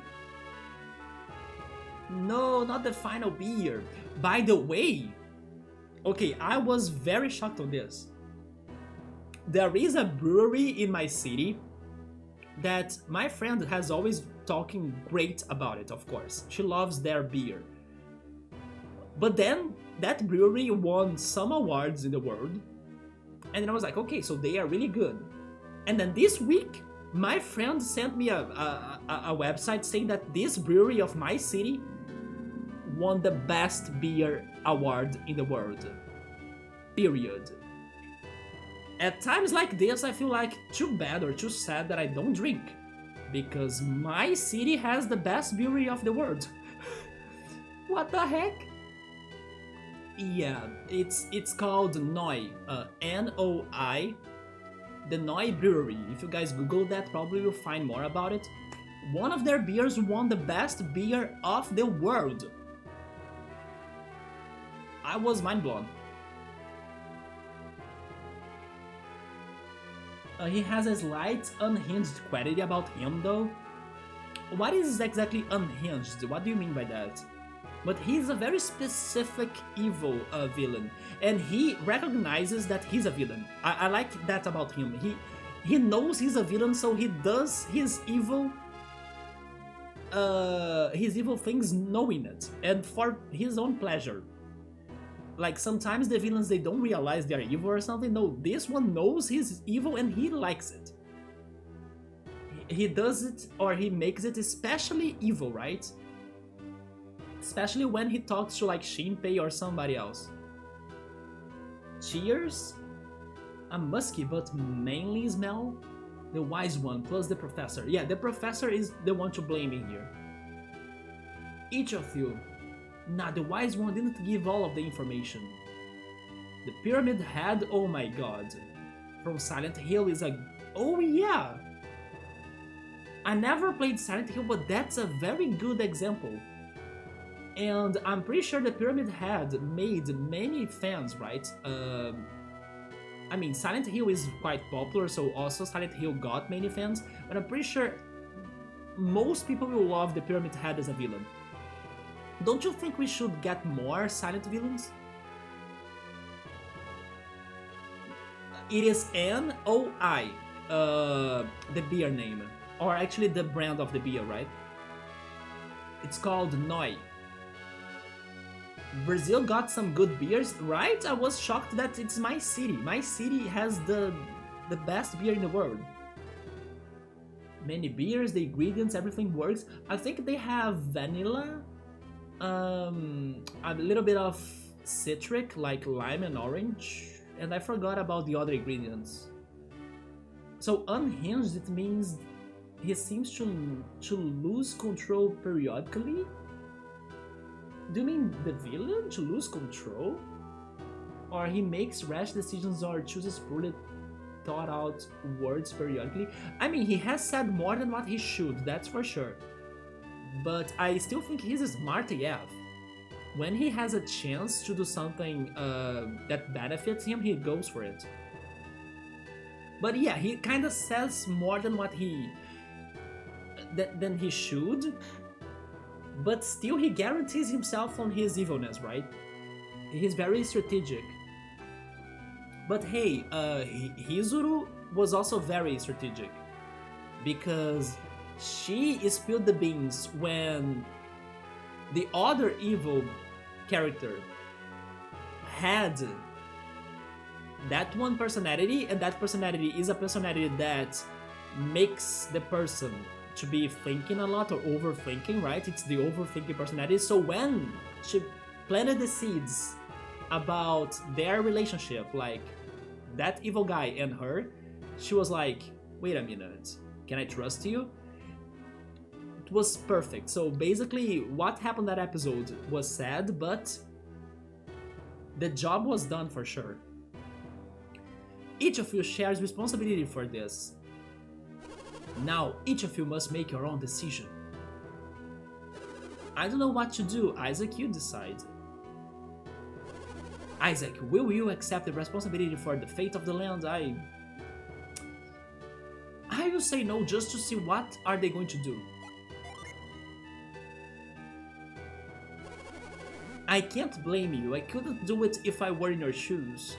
No, not the final beer. By the way, okay, I was very shocked on this. There is a brewery in my city that my friend has always talking great about it, of course. She loves their beer. But then that brewery won some awards in the world. And then I was like, okay, so they are really good. And then this week, my friend sent me a website saying that this brewery of my city won the best beer award in the world. Period. At times like this, I feel like too bad or too sad that I don't drink. Because my city has the best brewery of the world. What the heck? Yeah, it's called Noi, N-O-I, the Noi Brewery. If you guys Google that, probably you'll find more about it. One of their beers won the best beer of the world. I was mind blown. He has a slight unhinged quality about him though. What is exactly unhinged? What do you mean by that? But he's a very specific evil villain, and he recognizes that he's a villain. I like that about him. He knows he's a villain, so he does his evil things knowing it, and for his own pleasure. Like sometimes the villains, they don't realize they're evil or something. No, this one knows he's evil and he likes it. He does it, or he makes it especially evil, right? Especially when he talks to like Shinpei or somebody else. Cheers? A musky but mainly smell? The wise one plus the professor. Yeah, the professor is the one to blame in here. Each of you. Nah, the wise one didn't give all of the information. The pyramid head, oh my god. From Silent Hill is a... Oh yeah! I never played Silent Hill, but that's a very good example. And I'm pretty sure the Pyramid Head made many fans, right? I mean, Silent Hill is quite popular, so also Silent Hill got many fans, but I'm pretty sure most people will love the Pyramid Head as a villain. Don't you think we should get more silent villains? It is N-O-I, the beer name. Or actually the brand of the beer, right? It's called Noi. Brazil got some good beers, right? I was shocked that it's my city. My city has the best beer in the world. Many beers, the ingredients, everything works. I think they have vanilla, a little bit of citric, like lime and orange, and I forgot about the other ingredients. So unhinged, it means he seems to lose control periodically? Do you mean the villain to lose control? Or he makes rash decisions or chooses poorly thought out words periodically? I mean, he has said more than what he should, that's for sure. But I still think he's a smart AF. When he has a chance to do something that benefits him, he goes for it. But yeah, he kind of says more than what than he should, but still he guarantees himself on his evilness, right? He's very strategic. But hey, Hizuru was also very strategic, because she spilled the beans when the other evil character had that one personality, and that personality is a personality that makes the person to be thinking a lot or overthinking, right? It's the overthinking personality. So when she planted the seeds about their relationship, like that evil guy and her, she was like, wait a minute, can I trust you? It was perfect. So basically what happened that episode was sad, but the job was done for sure. Each of you shares responsibility for this. Now, each of you must make your own decision. I don't know what to do, Isaac, you decide. Isaac, will you accept the responsibility for the fate of the land? I will say no just to see what are they going to do. I can't blame you, I couldn't do it if I were in your shoes.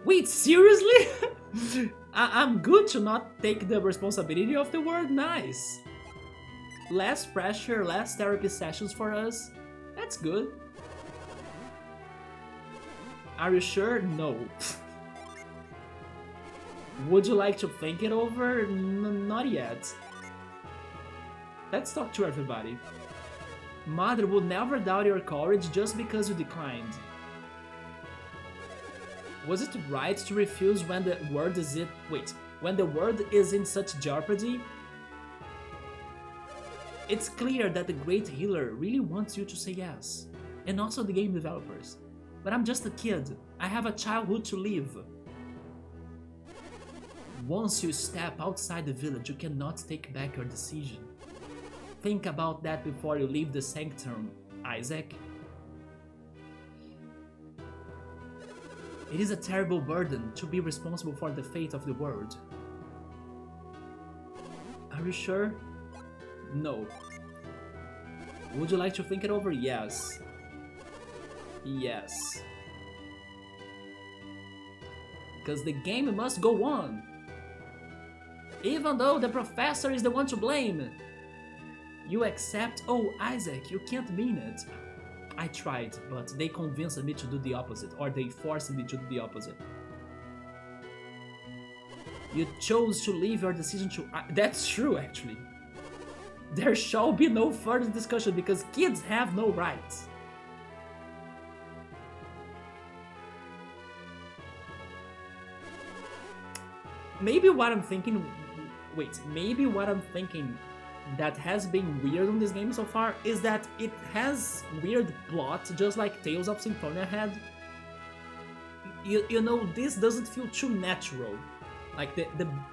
Wait, seriously? I'm good to not take the responsibility of the world? Nice. Less pressure, less therapy sessions for us. That's good. Are you sure? No. Would you like to think it over? Not yet. Let's talk to everybody. Mother would never doubt your courage just because you declined. Was it right to refuse when the world is when the world is in such jeopardy? It's clear that the great healer really wants you to say yes, and also the game developers. But I'm just a kid, I have a childhood to live. Once you step outside the village, you cannot take back your decision. Think about that before you leave the Sanctum, Isaac. It is a terrible burden to be responsible for the fate of the world. Are you sure? No. Would you like to think it over? Yes. Yes. Because the game must go on. Even though the professor is the one to blame. You accept? Oh, Isaac, you can't mean it. I tried, but they convinced me to do the opposite, or they forced me to do the opposite. You chose to leave your decision to... That's true, actually. There shall be no further discussion because kids have no rights. Maybe what I'm thinking... Wait, maybe what I'm thinking that has been weird on this game so far is that it has weird plot, just like Tales of Symphonia had. You know, this doesn't feel too natural. Like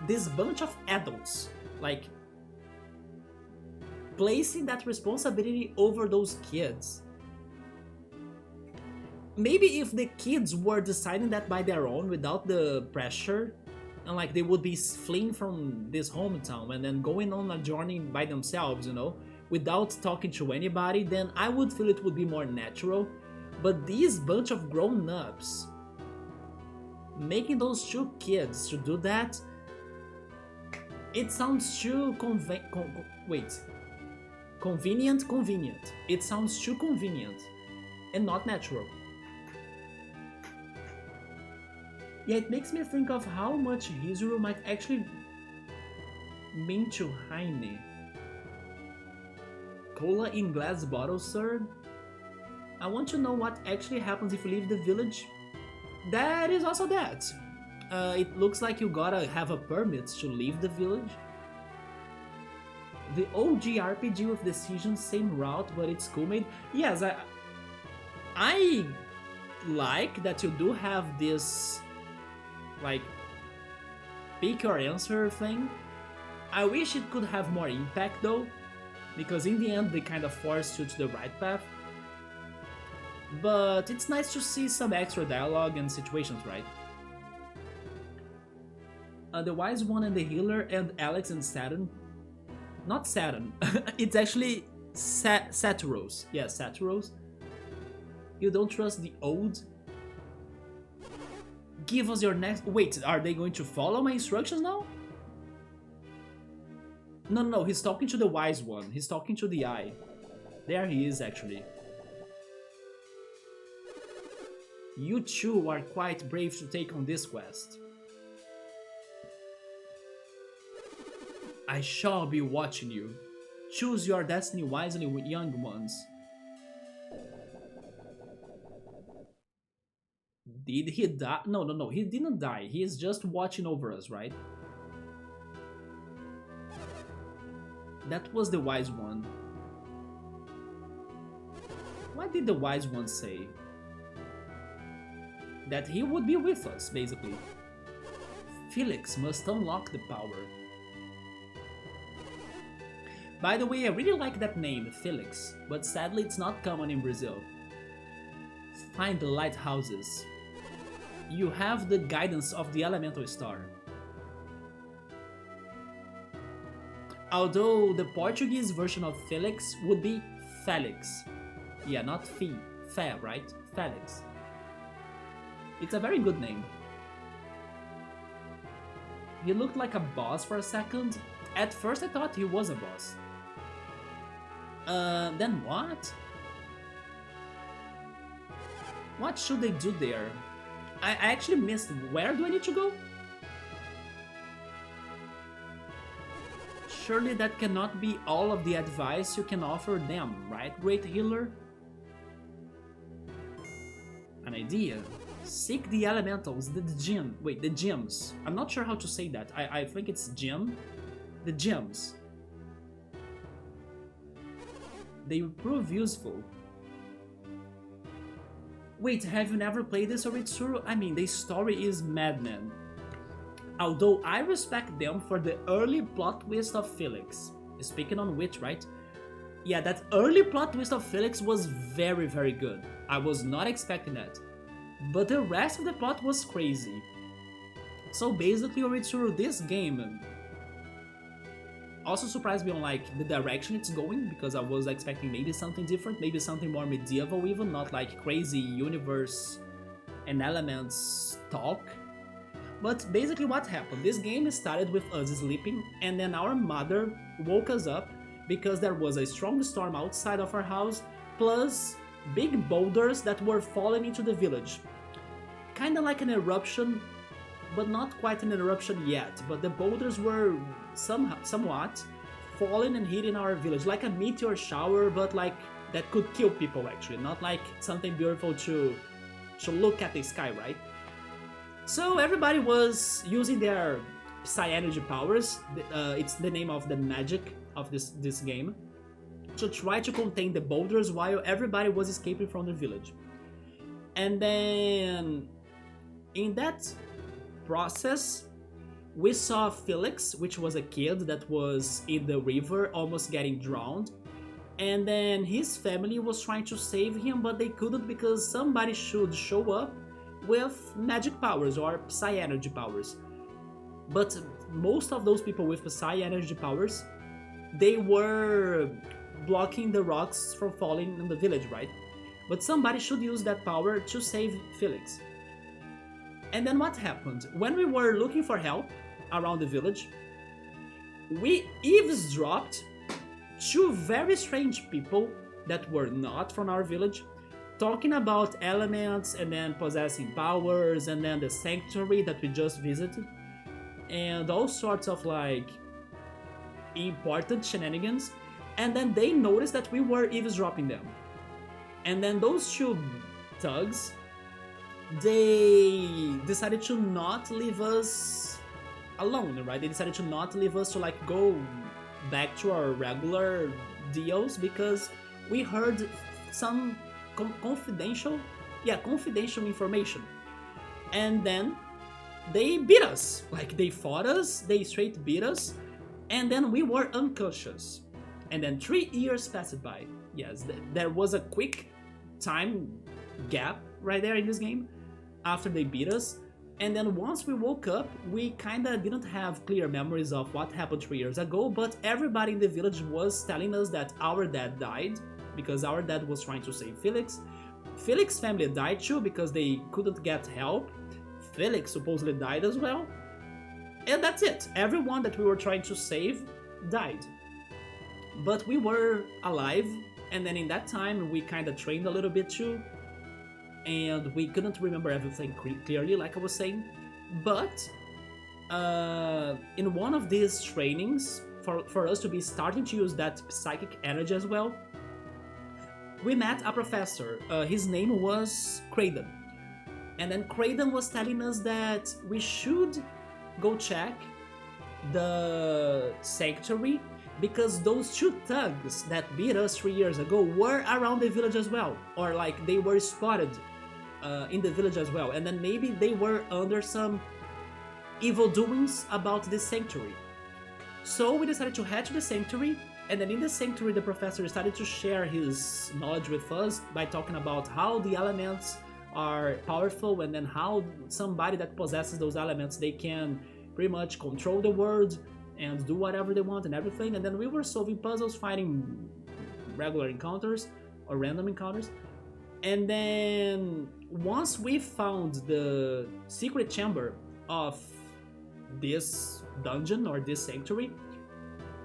this bunch of adults, like, placing that responsibility over those kids. Maybe if the kids were deciding that by their own without the pressure, and like they would be fleeing from this hometown and then going on a journey by themselves, you know, without talking to anybody, then I would feel it would be more natural. But these bunch of grown-ups making those two kids to do that, it sounds too convenient. It sounds too convenient and not natural. Yeah, it makes me think of how much Hizuru might actually mean to Heine. Cola in glass bottles, sir? I want to know what actually happens if you leave the village. That is also that. It looks like you gotta have a permit to leave the village. The OG RPG with decisions, same route, but it's cool made. Yes, I like that you do have this, like, pick your answer thing. I wish it could have more impact though, because in the end they kind of forced you to the right path. But it's nice to see some extra dialogue and situations, right? The Wise One and the Healer and Alex and Saturn. Not Saturn, it's actually Saturos. Yeah, Saturos. You don't trust the old? Give us your next... Wait, are they going to follow my instructions now? No, he's talking to the Wise One. He's talking to the Eye. There he is, actually. You two are quite brave to take on this quest. I shall be watching you. Choose your destiny wisely, young ones. Did he die? No, he didn't die. He is just watching over us, right? That was the Wise One. What did the Wise One say? That he would be with us, basically. Felix must unlock the power. By the way, I really like that name, Felix, but sadly it's not common in Brazil. Find the lighthouses. You have the guidance of the elemental star. Although the Portuguese version of Felix would be Felix. Yeah, not Fe, right? Felix. It's a very good name. He looked like a boss for a second. At first I thought he was a boss. Then what? What should they do there? I actually missed. Where do I need to go? Surely that cannot be all of the advice you can offer them, right, Great Healer? An idea. Seek the elementals, the gems. I'm not sure how to say that. I think it's gem. The gems. They will prove useful. Wait, have you never played this, Oritsuru? I mean, the story is madman. Although I respect them for the early plot twist of Felix. Speaking on which, right? Yeah, that early plot twist of Felix was very, very good. I was not expecting that. But the rest of the plot was crazy. So basically, Oritsuru, this game also surprised me on like the direction it's going, because I was expecting maybe something different, maybe something more medieval even, not like crazy universe and elements talk. But basically what happened, this game started with us sleeping, and then our mother woke us up because there was a strong storm outside of our house, plus big boulders that were falling into the village. Kinda like an eruption, but not quite an eruption yet, but the boulders were somewhat falling and hitting our village, like a meteor shower, but like that could kill people actually, not like something beautiful to look at the sky, right? So everybody was using their Psy energy powers, it's the name of the magic of this game, to try to contain the boulders while everybody was escaping from the village. And then in that process, we saw Felix, which was a kid that was in the river almost getting drowned, and then his family was trying to save him, but they couldn't because somebody should show up with magic powers or Psy energy powers. But most of those people with Psy energy powers, they were blocking the rocks from falling in the village, right? But somebody should use that power to save Felix. And then what happened? When we were looking for help around the village, we eavesdropped two very strange people that were not from our village, talking about elements and then possessing powers and then the sanctuary that we just visited, and all sorts of like important shenanigans. And then they noticed that we were eavesdropping them. And then those two thugs, they decided to not leave us alone, right? They decided to not leave us to like go back to our regular deals because we heard some confidential information. And then they beat us, like they fought us, they straight beat us, and then we were unconscious. And then 3 years passed by. Yes, there was a quick time gap right there in this game after they beat us. And then once we woke up, we kinda didn't have clear memories of what happened 3 years ago, but everybody in the village was telling us that our dad died because our dad was trying to save Felix. Felix's family died too because they couldn't get help. Felix supposedly died as well. And that's it. Everyone that we were trying to save died. But we were alive, and then in that time we kinda trained a little bit too, and we couldn't remember everything clearly, like I was saying. But in one of these trainings, for us to be starting to use that psychic energy as well, we met a professor. His name was Kraden. And then Kraden was telling us that we should go check the sanctuary because those two thugs that beat us 3 years ago were around the village as well, or like they were spotted in the village as well, and then maybe they were under some evil doings about the sanctuary. So we decided to head to the sanctuary, and then in the sanctuary the professor started to share his knowledge with us by talking about how the elements are powerful, and then how somebody that possesses those elements, they can pretty much control the world and do whatever they want and everything. And then we were solving puzzles, fighting regular encounters or random encounters. And then once we found the secret chamber of this dungeon or this sanctuary,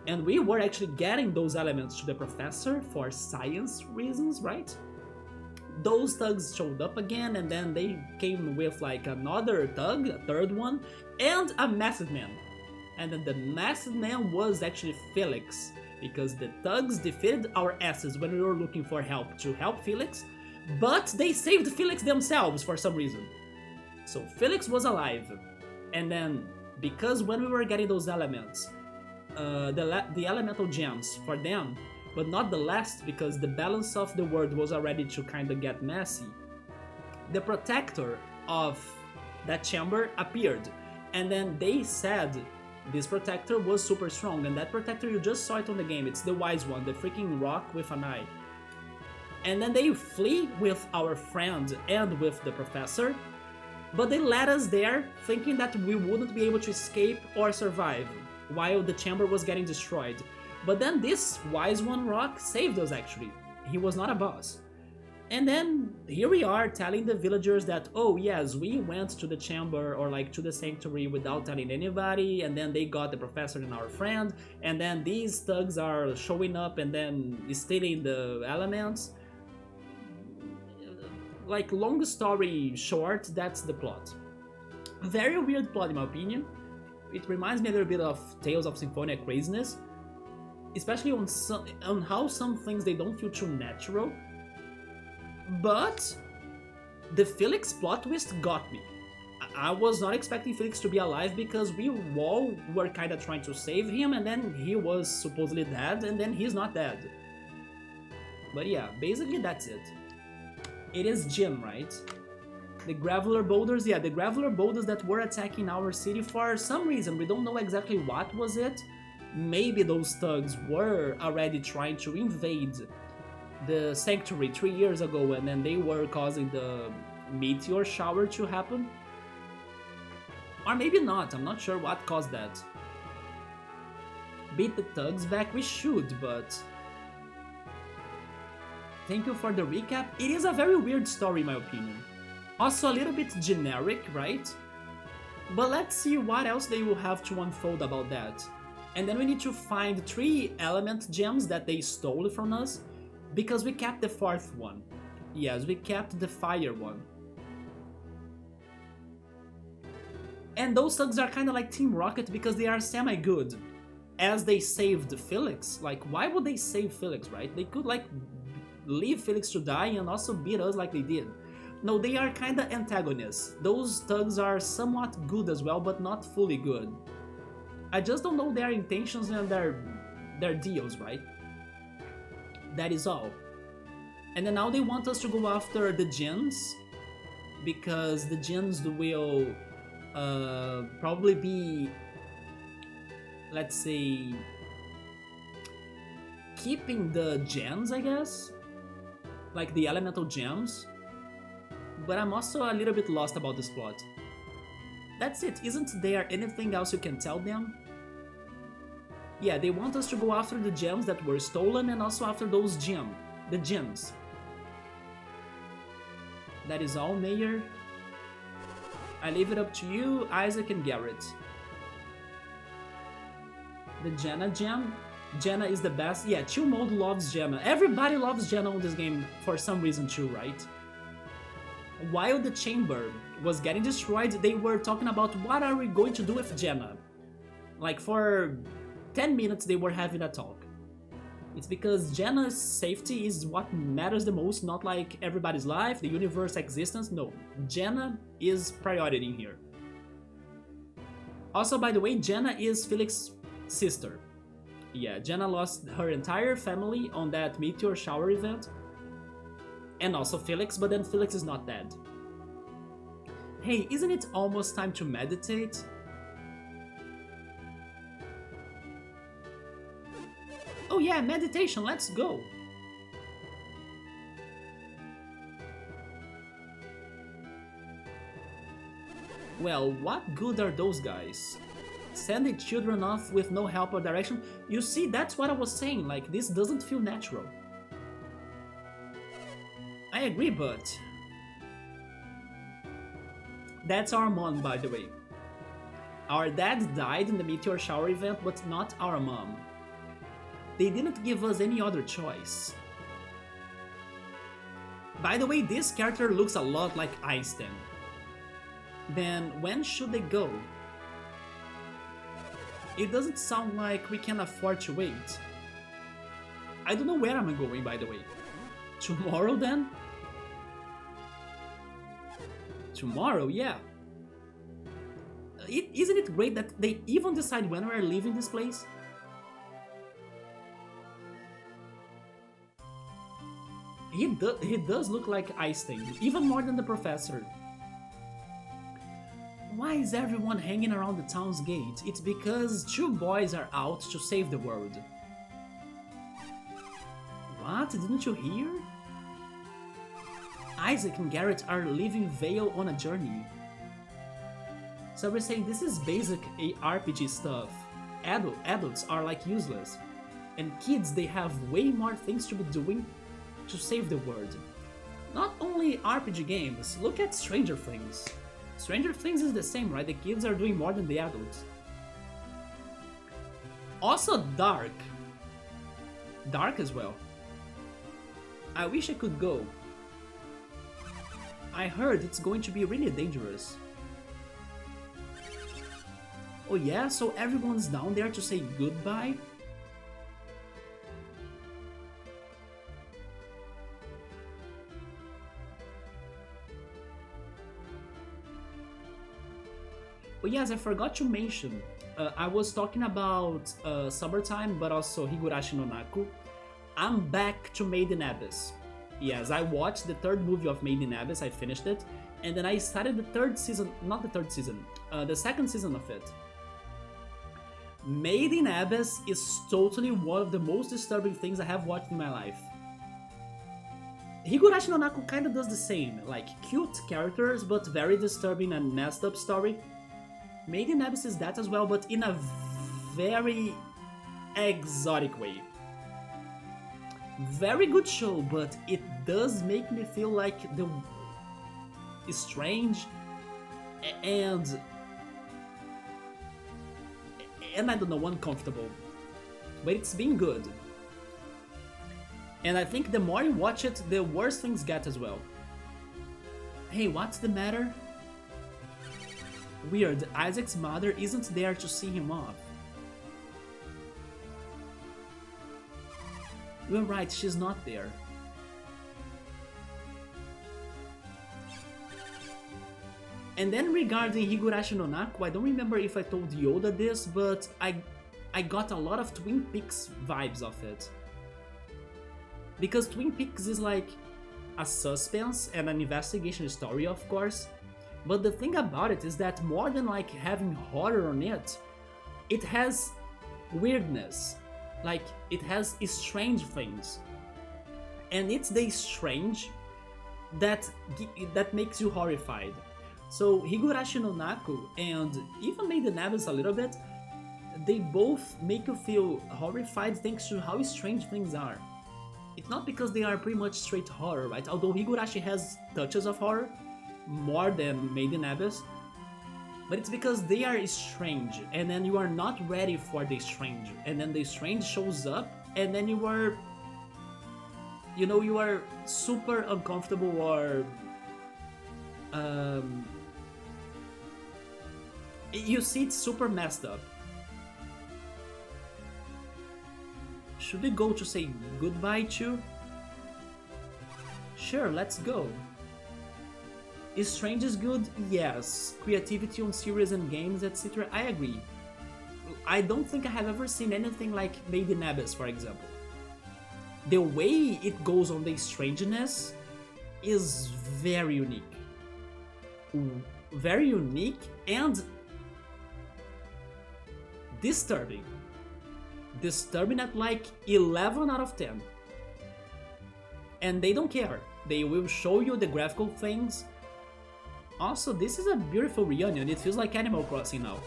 and we were actually getting those elements to the professor for science reasons, right? Those thugs showed up again, and then they came with like another thug, a third one, and a masked man. And then the masked man was actually Felix, because the thugs defeated our asses when we were looking for help to help Felix, but they saved Felix themselves for some reason. So Felix was alive, and then because when we were getting those elements, the elemental gems for them, but not the last because the balance of the world was already to kind of get messy, the protector of that chamber appeared, and then they said this protector was super strong, and that protector, you just saw it on the game, it's the wise one, the freaking rock with an eye. And then they flee with our friend and with the professor, but they led us there thinking that we wouldn't be able to escape or survive while the chamber was getting destroyed. But then this wise one rock saved us actually. He was not a boss. And then here we are telling the villagers that, oh yes, we went to the chamber or like to the sanctuary without telling anybody, and then they got the professor and our friend, and then these thugs are showing up and then stealing the elements. Like, long story short, that's the plot. Very weird plot in my opinion. It reminds me a little bit of Tales of Symphonia craziness, especially on how some things they don't feel too natural. But the Felix plot twist got me. I was not expecting Felix to be alive because we all were kind of trying to save him, and then he was supposedly dead, and then he's not dead. But yeah, basically that's it. It is Jim, right? The Graveler boulders, yeah, the Graveler boulders that were attacking our city for some reason. We don't know exactly what was it. Maybe those thugs were already trying to invade the sanctuary 3 years ago, and then they were causing the meteor shower to happen. Or maybe not, I'm not sure what caused that. Beat the thugs back, we should, but... Thank you for the recap. It is a very weird story in my opinion. Also a little bit generic, right? But let's see what else they will have to unfold about that. And then we need to find 3 element gems that they stole from us, because we kept the 4th one. Yes, we kept the fire one. And those thugs are kinda like Team Rocket because they are semi-good. As they saved Felix, like why would they save Felix, right? They could like leave Felix to die and also beat us like they did. No, they are kinda antagonists. Those thugs are somewhat good as well, but not fully good. I just don't know their intentions and their deals, right? That is all. And then now they want us to go after the gens, because the gens will probably be, let's say, keeping the gems, I guess? Like the elemental gems. But I'm also a little bit lost about this plot. That's it, isn't there anything else you can tell them? Yeah, they want us to go after the gems that were stolen and also after those the gems. That is all, Mayor. I leave it up to you, Isaac and Garrett. The Jenna gem? Jenna is the best. Yeah, Chill Mode loves Jenna. Everybody loves Jenna on this game for some reason too, right? While the chamber was getting destroyed, they were talking about what are we going to do with Jenna. Like for 10 minutes they were having a talk. It's because Jenna's safety is what matters the most, not like everybody's life, the universe existence, no. Jenna is priority in here. Also, by the way, Jenna is Felix's sister. Yeah, Jenna lost her entire family on that meteor shower event. And also Felix, but then Felix is not dead. Hey, isn't it almost time to meditate? Oh yeah, meditation, let's go! Well, what good are those guys? Sending children off with no help or direction? You see, that's what I was saying, like, this doesn't feel natural. I agree, but... That's our mom, by the way. Our dad died in the meteor shower event, but not our mom. They didn't give us any other choice. By the way, this character looks a lot like Einstein. Then when should they go? It doesn't sound like we can afford to wait. I don't know where I'm going, by the way. Tomorrow then? Tomorrow, yeah. Isn't it great that they even decide when we're leaving this place? He does look like Einstein, even more than the professor. Why is everyone hanging around the town's gate? It's because 2 boys are out to save the world. What? Didn't you hear? Isaac and Garrett are leaving Vale on a journey. So we're saying this is basic RPG stuff. Adults are like useless. And kids, they have way more things to be doing to save the world. Not only RPG games, look at Stranger Things. Stranger Things is the same, right? The kids are doing more than the adults. Also Dark. Dark as well. I wish I could go. I heard it's going to be really dangerous. Oh yeah, so everyone's down there to say goodbye? Oh yes, I forgot to mention, I was talking about Summertime, but also Higurashi no Naku. I'm back to Made in Abyss. Yes, I watched the third movie of Made in Abyss, I finished it, and then I started the third season, not the third season, the second season of it. Made in Abyss is totally one of the most disturbing things I have watched in my life. Higurashi no Naku kinda does the same, like cute characters but very disturbing and messed up story. Made in Abyss is that as well, but in a very exotic way. Very good show, but it does make me feel like the strange and I don't know, uncomfortable. But it's been good. And I think the more you watch it, the worse things get as well. Hey, what's the matter? Weird, Isaac's mother isn't there to see him off. You're right, she's not there. And then regarding Higurashi no Naku, I don't remember if I told Yoda this, but I got a lot of Twin Peaks vibes of it. Because Twin Peaks is like a suspense and an investigation story, of course. But the thing about it is that more than like having horror on it, it has weirdness. Like, it has strange things. And it's the strange that makes you horrified. So Higurashi no Naku and even Made in Abyss a little bit, they both make you feel horrified thanks to how strange things are. It's not because they are pretty much straight horror, right? Although Higurashi has touches of horror, more than Made in Abyss, but it's because they are strange, and then you are not ready for the strange, and then the strange shows up, and then you are, you know, you are super uncomfortable or you see it's super messed up. Should we go to say goodbye to? Sure, let's go. Is Strange is good? Yes. Creativity on series and games, etc. I agree. I don't think I have ever seen anything like Made in Abyss, for example. The way it goes on the strangeness is very unique. Very unique and disturbing. Disturbing at like 11 out of 10. And they don't care. They will show you the graphical things. Also, this is a beautiful reunion, it feels like Animal Crossing now.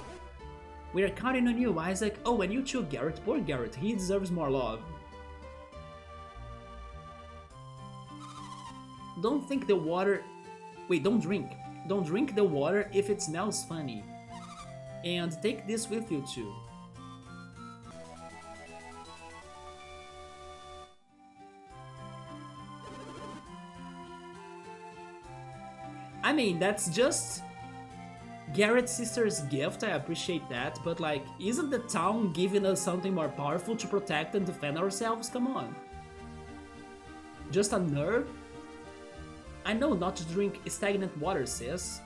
We are counting on you, Isaac. Oh, and you too, Garrett. Poor Garrett, he deserves more love. Don't think the water... Wait, don't drink. Don't drink the water if it smells funny. And take this with you too. I mean, that's just Garrett's sister's gift, I appreciate that, but like, isn't the town giving us something more powerful to protect and defend ourselves? Come on. Just a nerve? I know not to drink stagnant water, sis.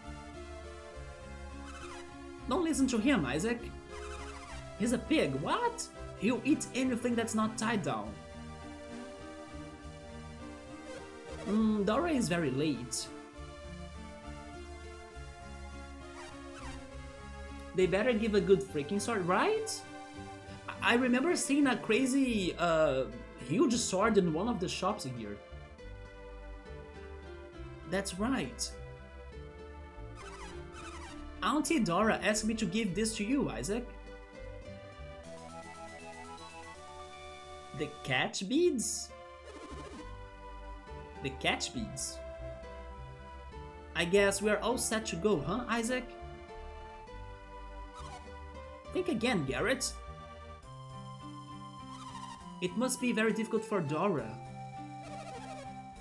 Don't listen to him, Isaac. He's a pig, what? He'll eat anything that's not tied down. Dora is very late. They better give a good freaking sword, right? I remember seeing a crazy, huge sword in one of the shops here. That's right. Auntie Dora asked me to give this to you, Isaac. The catch beads? The catch beads? I guess we are all set to go, huh, Isaac? Think again, Garrett. It must be very difficult for Dora.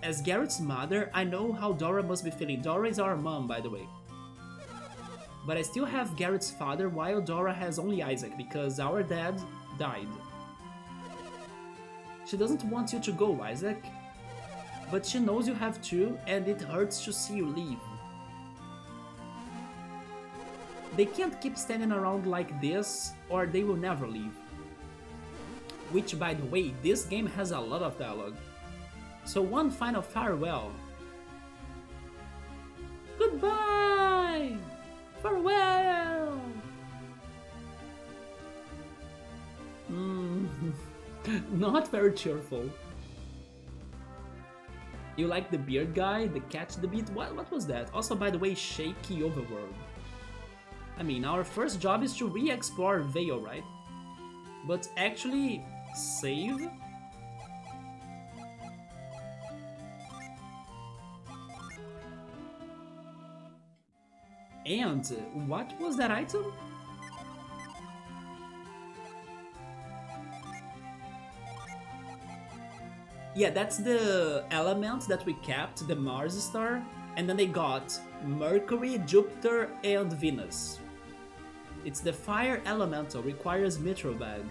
As Garrett's mother, I know how Dora must be feeling. Dora is our mom, by the way. But I still have Garrett's father while Dora has only Isaac because our dad died. She doesn't want you to go, Isaac. But she knows you have to, and it hurts to see you leave. They can't keep standing around like this, or they will never leave. Which, by the way, this game has a lot of dialogue. So one final farewell. Goodbye! Farewell! Not very cheerful. You like the beard guy, the catch the beat? What was that? Also, by the way, shaky overworld. I mean, our first job is to re-explore Vale, right? But actually, save? And what was that item? Yeah, that's the element that we kept, the Mars star, and then they got Mercury, Jupiter, and Venus. It's the fire elemental, requires Mithril bag.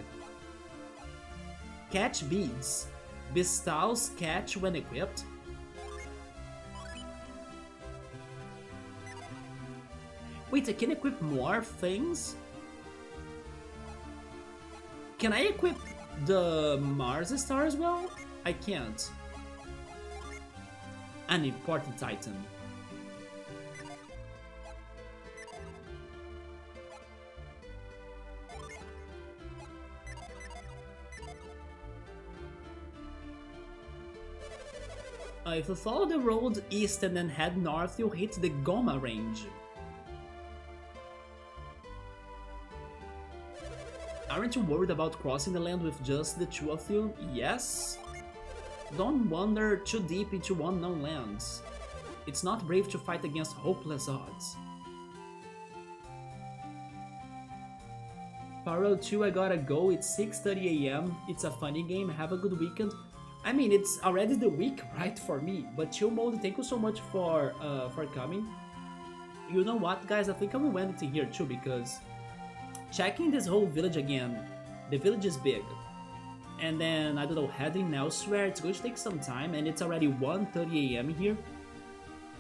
Catch beads. Bestows catch when equipped. Wait, I can equip more things? Can I equip the Mars star as well? I can't. An important item. If you follow the road east and then head north, you'll hit the Goma range. Aren't you worried about crossing the land with just the two of you? Yes? Don't wander too deep into unknown lands. It's not brave to fight against hopeless odds. Pharaoh 2, I gotta go, it's 6:30 AM, it's a funny game, have a good weekend. I mean, it's already the week, right, for me, but Chill Mode, thank you so much for coming. You know what, guys, I think I will end it here too, because checking this whole village again, the village is big. And then, I don't know, heading elsewhere, it's going to take some time, and it's already 1:30 AM here.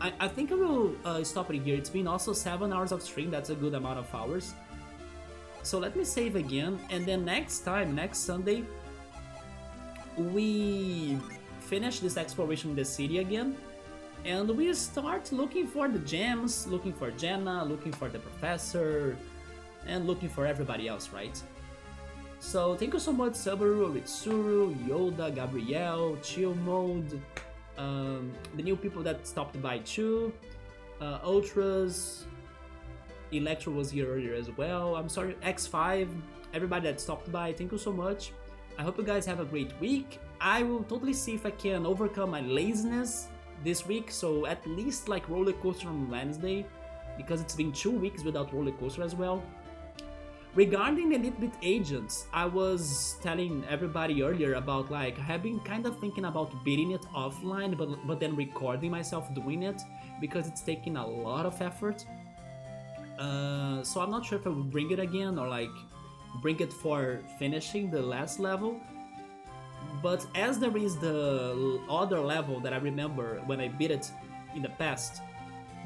I think I will stop it here. It's been also 7 hours of stream, that's a good amount of hours. So let me save again, and then next time, next Sunday, we finish this exploration in the city again, and we start looking for the gems, looking for Jenna, looking for the professor, and looking for everybody else, right? So thank you so much, Subaru, Ritsuru, Yoda, Gabrielle, Chill Mode, the new people that stopped by too, Ultras, Electro was here earlier as well, I'm sorry, X5, everybody that stopped by, thank you so much. I hope you guys have a great week. I will totally see if I can overcome my laziness this week, so at least like roller coaster on Wednesday, because it's been 2 weeks without roller coaster as well. Regarding the Elite Beat agents, I was telling everybody earlier about like I have been kind of thinking about beating it offline, but then recording myself doing it because it's taking a lot of effort. So I'm not sure if I will bring it again or like bring it for finishing the last level. But as there is the other level that I remember when I beat it in the past,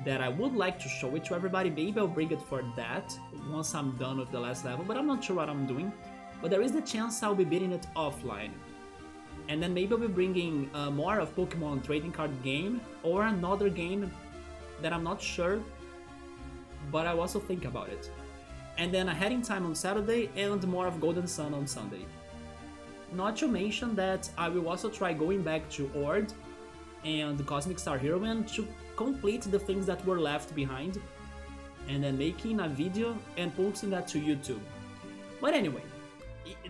that I would like to show it to everybody, maybe I'll bring it for that once I'm done with the last level, but I'm not sure what I'm doing. But there is the chance I'll be beating it offline. And then maybe I'll be bringing more of Pokemon trading card game or another game that I'm not sure, but I'll also think about it. And then a heading time on Saturday and more of Golden Sun on Sunday. Not to mention that I will also try going back to Ord and the Cosmic Star Heroine to complete the things that were left behind, and then making a video and posting that to YouTube. But anyway,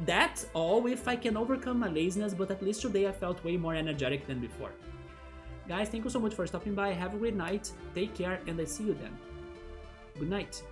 that's all if I can overcome my laziness, but at least today I felt way more energetic than before. Guys, thank you so much for stopping by. Have a great night. Take care, and I see you then. Good night.